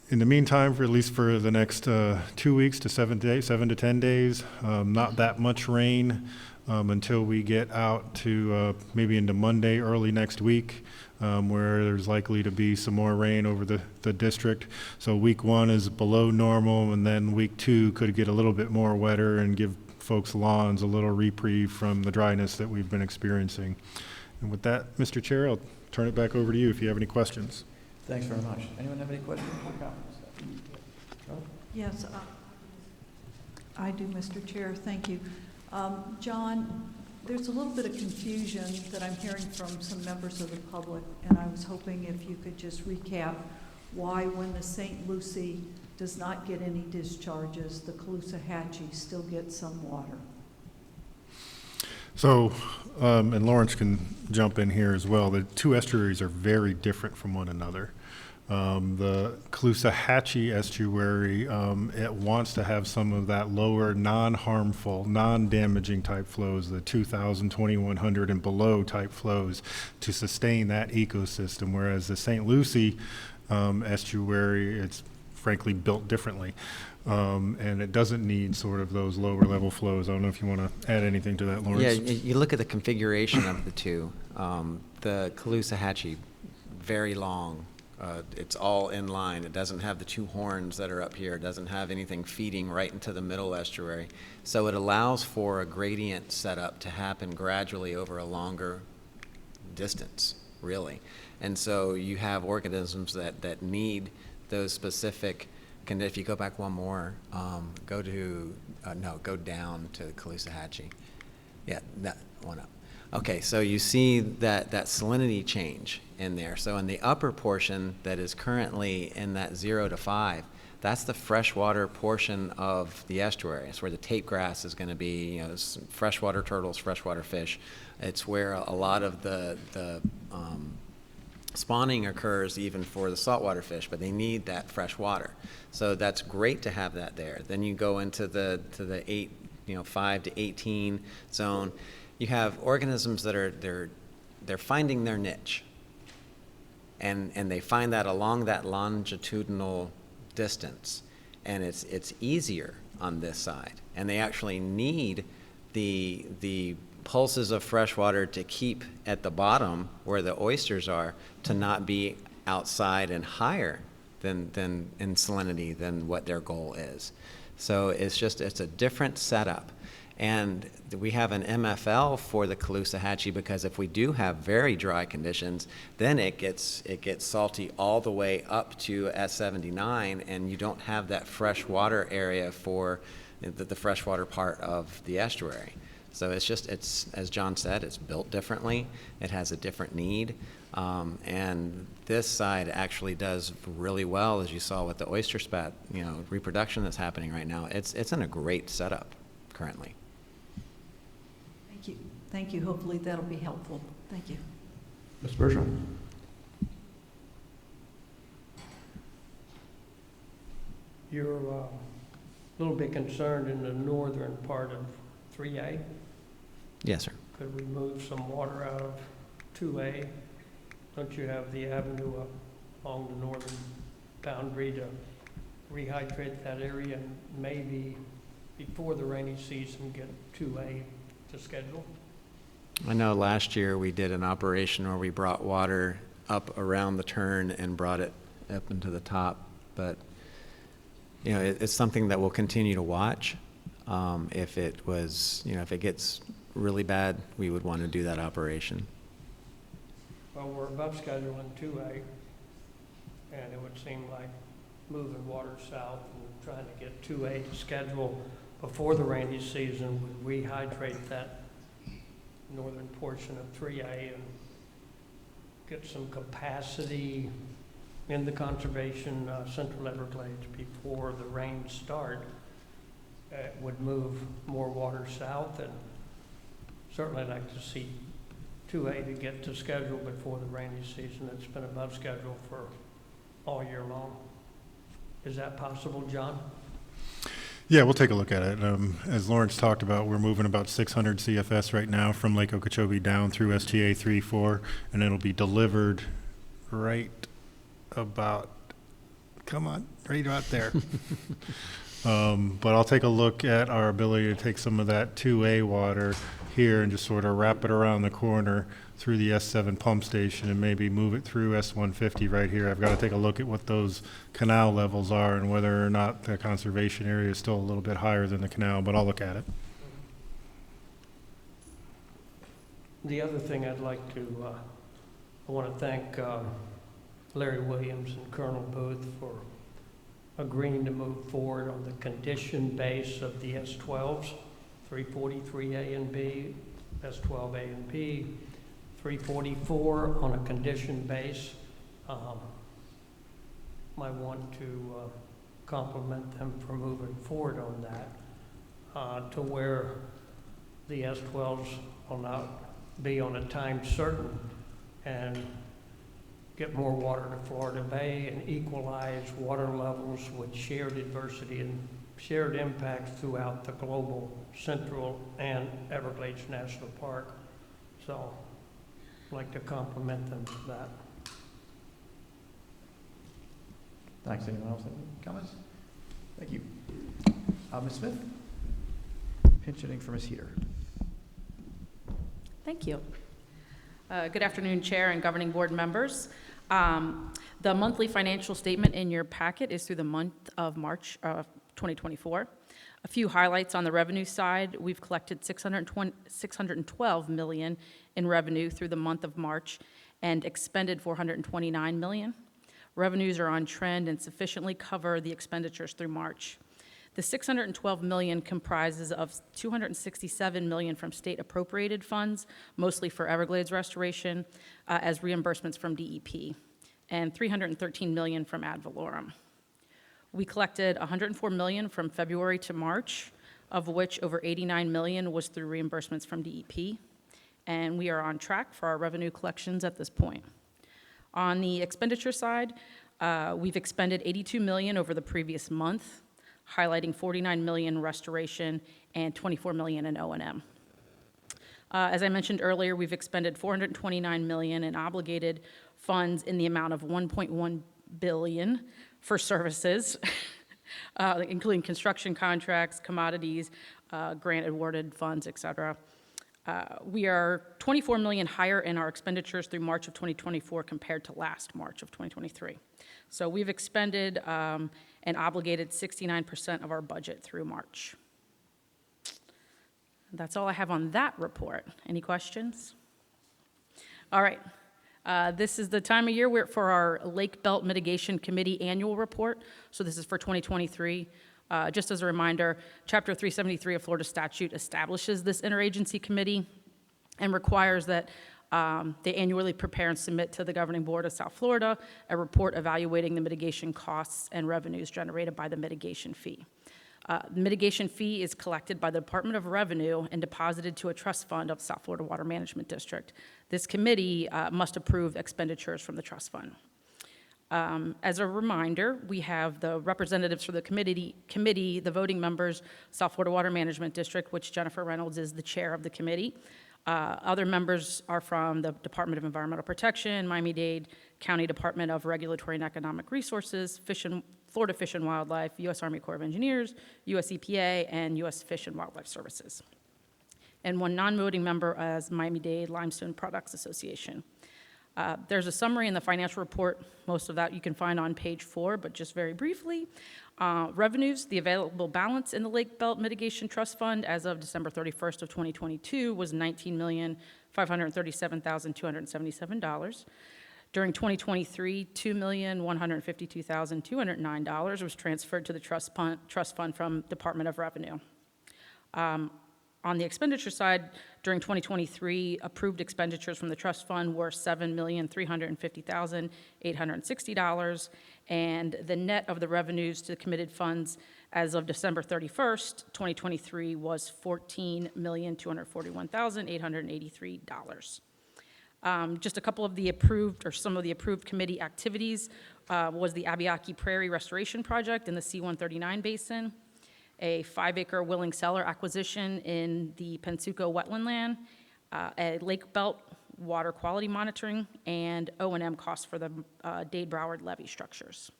in the meantime, for at least for the next 2 weeks to 7 to 10 days, not that much rain. Until we get out to maybe into Monday, early next week, where there's likely to be some more rain over the district. So week 1 is below normal, and then week 2 could get a little bit more wetter and give folks' lawns a little reprieve from the dryness that we've been experiencing. And with that, Mr. Chair, I'll turn it back over to you if you have any questions.
Thanks very much. Anyone have any questions or comments? No?
Yes, I do, Mr. Chair. Thank you. John, there's a little bit of confusion that I'm hearing from some members of the public, and I was hoping if you could just recap why when the St. Lucie does not get any discharges, the Caloosahatchee still gets some water.
So, and Lawrence can jump in here as well, the two estuaries are very different from one another. The Caloosahatchee estuary, it wants to have some of that lower, non-harmful, non-damaging type flows, the 2,000, 2,100 and below type flows to sustain that ecosystem, whereas the St. Lucie estuary, it's frankly built differently. And it doesn't need sort of those lower level flows. I don't know if you want to add anything to that, Lawrence.
Yeah, you look at the configuration of the two. The Caloosahatchee, very long. It's all in line. It doesn't have the two horns that are up here. It doesn't have anything feeding right into the middle estuary. So it allows for a gradient setup to happen gradually over a longer distance, really. And so you have organisms that need those specific conditions. If you go back one more, go down to Caloosahatchee. Yeah, that one up. Okay, so you see that salinity change in there. So in the upper portion that is currently in that 0 to 5, that's the freshwater portion of the estuary. It's where the tape grass is going to be, freshwater turtles, freshwater fish. It's where a lot of the spawning occurs even for the saltwater fish, but they need that fresh water. So that's great to have that there. Then you go into the 5 to 18 zone. You have organisms that are they're finding their niche, and they find that along that longitudinal distance, and it's easier on this side, and they actually need the pulses of fresh water to keep at the bottom where the oysters are to not be outside and higher than in salinity than what their goal is. So it's a different setup. And we have an MFL for the Caloosahatchee because if we do have very dry conditions, then it gets salty all the way up to S79, and you don't have that fresh water area for the freshwater part of the estuary. So it's, as John said, it's built differently. It has a different need. And this side actually does really well, as you saw with the oyster spat, reproduction that's happening right now. It's in a great setup currently.
Thank you. Thank you. Hopefully that'll be helpful. Thank you.
Ms. Bergeron?
You're a little bit concerned in the northern part of 3A.
Yes, sir.
Could we move some water out of 2A? Don't you have the avenue up along the northern boundary to rehydrate that area and maybe before the rainy season get 2A to schedule?
I know last year we did an operation where we brought water up around the turn and brought it up into the top, but it's something that we'll continue to watch. If it gets really bad, we would want to do that operation.
Well, we're above schedule in 2A, and it would seem like moving water south and trying to get 2A to schedule before the rainy season would rehydrate that northern portion of 3A and get some capacity in the conservation Central Everglades before the rains start. It would move more water south, and certainly I'd like to see 2A to get to schedule before the rainy season. It's been above schedule for all year long. Is that possible, John?
Yeah, we'll take a look at it. As Lawrence talked about, we're moving about 600 CFS right now from Lake Okeechobee down through STA 3-4, and it'll be delivered right about, right about there. But I'll take a look at our ability to take some of that 2A water here and just sort of wrap it around the corner through the S7 pump station and maybe move it through S150 right here. I've got to take a look at what those canal levels are and whether or not the conservation area is still a little bit higher than the canal, but I'll look at it.
The other thing I'd like to, I want to thank Larry Williams and Colonel Booth for agreeing to move forward on the condition base of the S12s, 343A and B, S12A and B, 344 on a condition base. I want to compliment them for moving forward on that to where the S12s will not be on a time certain and get more water to Florida Bay and equalize water levels with shared adversity and shared impacts throughout the global Central and Everglades National Park. So I'd like to compliment them for that.
Thanks. Anyone else have any comments? Thank you. Ms. Smith? Pinch hitting for Ms. Heater.
Thank you. Good afternoon, Chair and Governing Board members. The monthly financial statement in your packet is through the month of March 2024. A few highlights on the revenue side. We've collected $612 million in revenue through the month of March and expended $429 million. Revenues are on trend and sufficiently cover the expenditures through March. The $612 million comprises of $267 million from state appropriated funds, mostly for Everglades restoration, as reimbursements from DEP, and $313 million from ad valorem. We collected $104 million from February to March, of which over $89 million was through reimbursements from DEP, and we are on track for our revenue collections at this point. On the expenditure side, we've expended $82 million over the previous month, highlighting $49 million restoration and $24 million in O&M. As I mentioned earlier, we've expended $429 million in obligated funds in the amount of $1.1 billion for services, including construction contracts, commodities, grant awarded funds, et cetera. We are $24 million higher in our expenditures through March of 2024 compared to last March of 2023. So we've expended and obligated 69% of our budget through March. That's all I have on that report. Any questions? All right. This is the time of year for our Lake Belt Mitigation Committee annual report. So this is for 2023. Just as a reminder, Chapter 373 of Florida statute establishes this interagency committee and requires that they annually prepare and submit to the governing board of South Florida a report evaluating the mitigation costs and revenues generated by the mitigation fee. The mitigation fee is collected by the Department of Revenue and deposited to a trust fund of South Florida Water Management District. This committee must approve expenditures from the trust fund. As a reminder, we have the representatives for the committee, the voting members, South Florida Water Management District, which Jennifer Reynolds is the chair of the committee. Other members are from the Department of Environmental Protection, Miami-Dade County Department of Regulatory and Economic Resources, Florida Fish and Wildlife, U.S. Army Corps of Engineers, U.S. EPA, and U.S. Fish and Wildlife Services. And one non-voting member as Miami-Dade Limestone Products Association. There's a summary in the financial report. Most of that you can find on page 4, but just very briefly. Revenues, the available balance in the Lake Belt Mitigation Trust Fund as of December 31st of 2022 was $19,537,277. During 2023, $2,152,209 was transferred to the trust fund from Department of Revenue. On the expenditure side, during 2023, approved expenditures from the trust fund were $7,350,860, and the net of the revenues to the committed funds as of December 31st, 2023 was $14,241,883. Just a couple of the approved, or some of the approved committee activities was the Abiaki Prairie Restoration Project in the C-139 Basin, a 5-acre willing seller acquisition in the Pensuco wetland land, a Lake Belt water quality monitoring, and O&M costs for the Dade-Broward levee structures.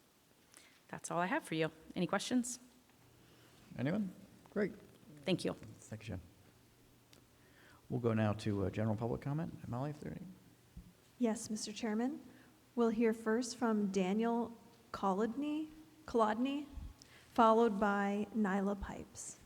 That's all I have for you. Any questions?
Anyone? Great.
Thank you.
Thank you, Jen. We'll go now to general public comment. Molly, if there are any.
Yes, Mr. Chairman. We'll hear first from Daniel Kolodny, followed by Nyla Pipes.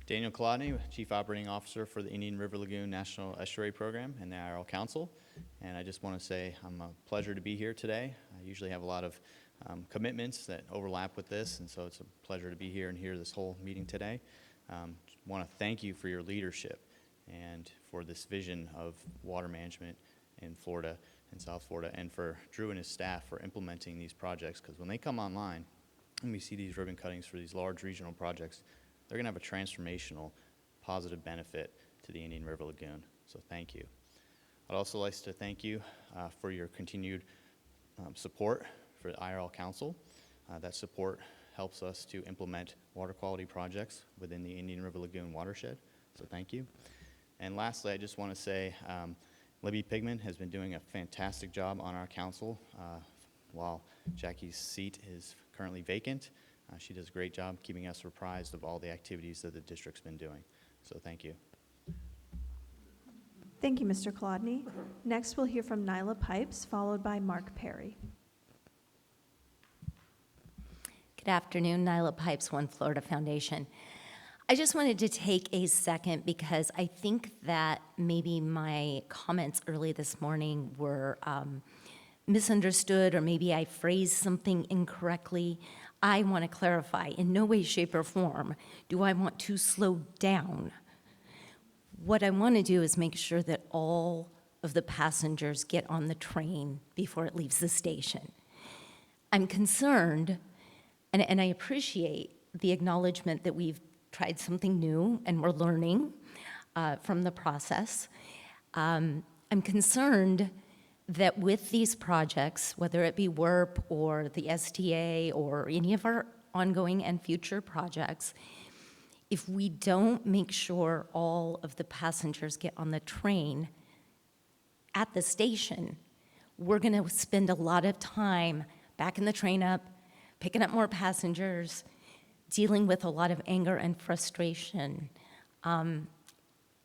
Daniel Kolodny, Chief Operating Officer for the Indian River Lagoon National Estuary Program and the IRL Council. And I just want to say I'm a pleasure to be here today. I usually have a lot of commitments that overlap with this, and so it's a pleasure to be here and hear this whole meeting today. Want to thank you for your leadership and for this vision of water management in Florida and South Florida, and for Drew and his staff for implementing these projects, because when they come online and we see these ribbon cuttings for these large regional projects, they're going to have a transformational positive benefit to the Indian River Lagoon. So thank you. I'd also like to thank you for your continued support for the IRL Council. That support helps us to implement water quality projects within the Indian River Lagoon watershed, so thank you. And lastly, I just want to say Libby Pigman has been doing a fantastic job on our council while Jackie's seat is currently vacant. She does a great job keeping us apprised of all the activities that the district's been doing, so thank you.
Thank you, Mr. Kolodny. Next, we'll hear from Nyla Pipes, followed by Mark Perry.
Good afternoon, Nyla Pipes, One Florida Foundation. I just wanted to take a second because I think that maybe my comments early this morning were misunderstood, or maybe I phrased something incorrectly. I want to clarify, in no way, shape, or form do I want to slow down. What I want to do is make sure that all of the passengers get on the train before it leaves the station. I'm concerned, and I appreciate the acknowledgement that we've tried something new and we're learning from the process. I'm concerned that with these projects, whether it be WERP or the STA or any of our ongoing and future projects, if we don't make sure all of the passengers get on the train at the station, we're going to spend a lot of time backing the train up, picking up more passengers, dealing with a lot of anger and frustration. You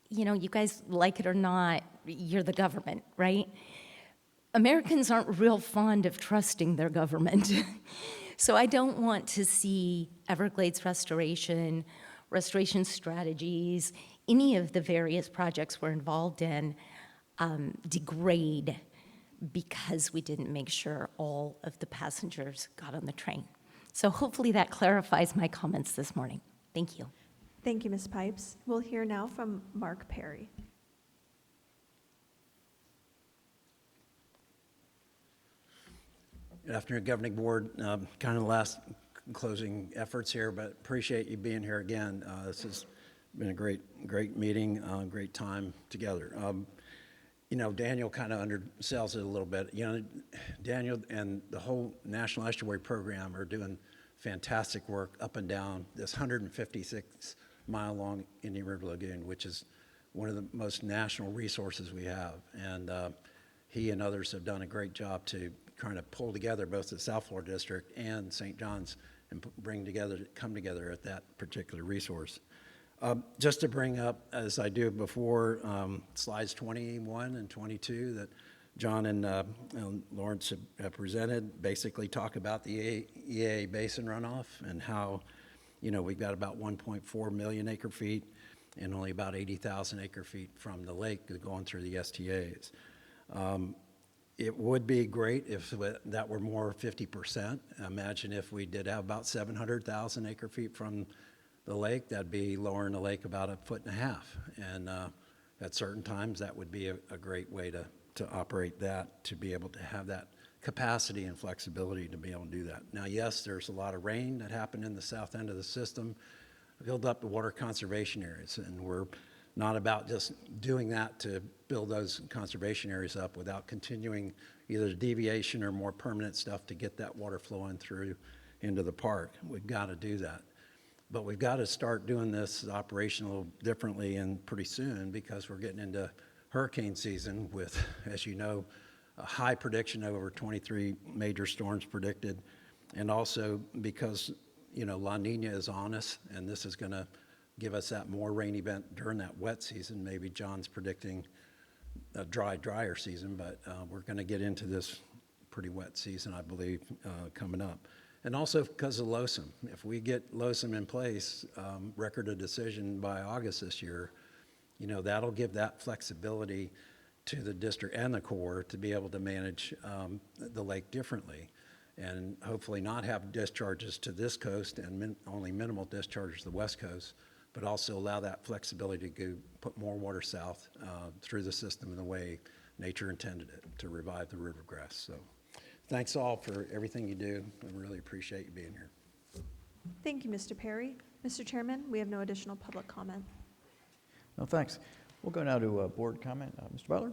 know, you guys, like it or not, you're the government, right? Americans aren't real fond of trusting their government. So I don't want to see Everglades restoration, restoration strategies, any of the various projects we're involved in degrade because we didn't make sure all of the passengers got on the train. So hopefully that clarifies my comments this morning. Thank you.
Thank you, Ms. Pipes. We'll hear now from Mark Perry.
Good afternoon, Governing Board. Kind of the last closing efforts here, but appreciate you being here again. This has been a great meeting, great time together. You know, Daniel kind of undersells it a little bit. You know, Daniel and the whole National Estuary Program are doing fantastic work up and down this 156-mile-long Indian River Lagoon, which is one of the most national resources we have. And he and others have done a great job to kind of pull together both the South Florida District and St. John's and come together at that particular resource. Just to bring up, as I do before, slides 21 and 22 that John and Lawrence have presented basically talk about the EA basin runoff and how, you know, we've got about 1.4 million acre feet and only about 80,000 acre feet from the lake going through the STAs. It would be great if that were more 50%. Imagine if we did have about 700,000 acre feet from the lake, that'd be lowering the lake about 1.5 feet. And at certain times, that would be a great way to operate that, to be able to have that capacity and flexibility to be able to do that. Now, yes, there's a lot of rain that happened in the south end of the system, filled up the water conservation areas, and we're not about just doing that to build those conservation areas up without continuing either deviation or more permanent stuff to get that water flowing through into the park. We've got to do that. But we've got to start doing this operation a little differently and pretty soon, because we're getting into hurricane season with, as you know, a high prediction of over 23 major storms predicted. And also because, you know, La Nina is on us, and this is going to give us that more rain event during that wet season. Maybe John's predicting a drier season, but we're going to get into this pretty wet season, I believe, coming up. And also because of LOSM. If we get LOSM in place, record of decision by August this year, you know, that'll give that flexibility to the district and the Corps to be able to manage the lake differently, and hopefully not have discharges to this coast and only minimal discharges to the west coast, but also allow that flexibility to put more water south through the system in the way nature intended it, to revive the river grass. So thanks all for everything you do. I really appreciate you being here.
Thank you, Mr. Perry. Mr. Chairman, we have no additional public comment.
No, thanks. We'll go now to board comment. Mr. Butler?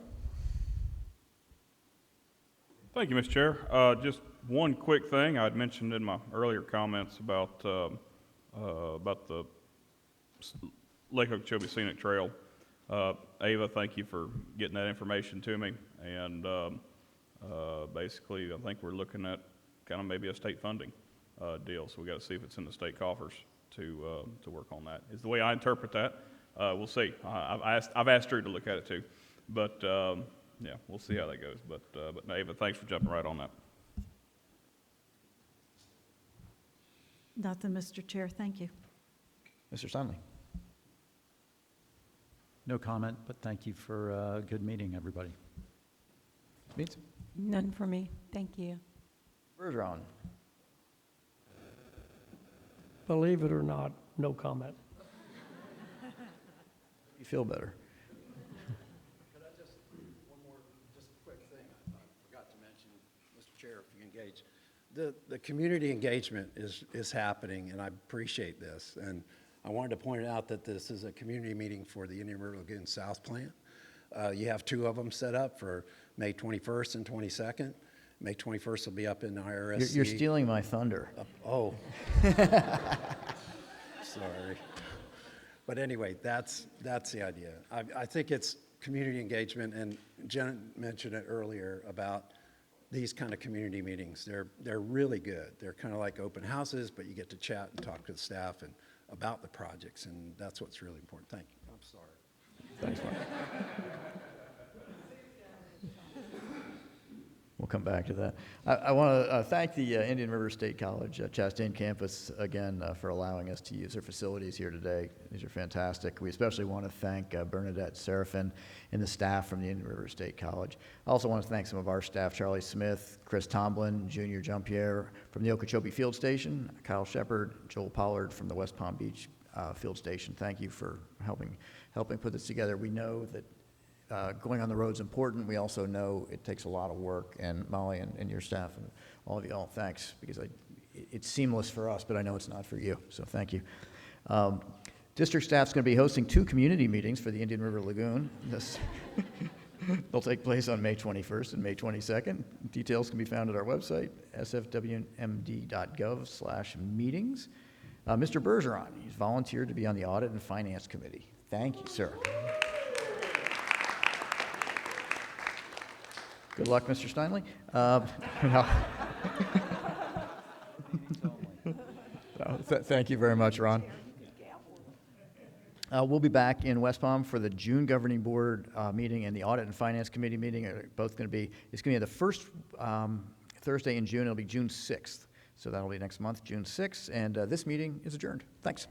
Thank you, Mr. Chair. Just one quick thing I'd mentioned in my earlier comments about the Lake Okeechobee Scenic Trail. Ava, thank you for getting that information to me. And basically, I think we're looking at kind of maybe a state funding deal. So we got to see if it's in the state coffers to work on that. Is the way I interpret that. We'll see. I've asked Drew to look at it too, but yeah, we'll see how that goes. But Ava, thanks for jumping right on that.
Nothing, Mr. Chair. Thank you.
Mr. Sonley?
No comment, but thank you for a good meeting, everybody.
Meets?
None for me. Thank you.
Bergeron?
Believe it or not, no comment.
You feel better.
Could I just, one more, just a quick thing I forgot to mention, Mr. Chair, if you engage. The community engagement is happening, and I appreciate this. And I wanted to point out that this is a community meeting for the Indian River Lagoon South Plant. You have two of them set up for May 21st and 22nd. May 21st will be up in the IRSC.
You're stealing my thunder.
Oh. Sorry. But anyway, that's the idea. I think it's community engagement, and Jen mentioned it earlier about these kind of community meetings. They're really good. They're kind of like open houses, but you get to chat and talk to the staff and about the projects, and that's what's really important. Thank you. I'm sorry.
Thanks, Mark. We'll come back to that. I want to thank the Indian River State College Chastain campus again for allowing us to use their facilities here today. These are fantastic. We especially want to thank Bernadette Serafin and the staff from the Indian River State College. I also want to thank some of our staff, Charlie Smith, Chris Tomlin, Junior Jumpier from the Okeechobee Field Station, Kyle Shepard, Joel Pollard from the West Palm Beach Field Station. Thank you for helping put this together. We know that going on the road is important. We also know it takes a lot of work, and Molly and your staff and all of you all, thanks, because it's seamless for us, but I know it's not for you, so thank you. District staff's going to be hosting 2 community meetings for the Indian River Lagoon. They'll take place on May 21st and May 22nd. Details can be found at our website, sfwmd.gov/meetings. Mr. Bergeron, he's volunteered to be on the Audit and Finance Committee. Thank you, sir. Good luck, Mr. Steinley. Thank you very much, Ron. We'll be back in West Palm for the June Governing Board meeting and the Audit and Finance Committee meeting. It's going to be the first Thursday in June. It'll be June 6th. So that'll be next month, June 6th. And this meeting is adjourned. Thanks.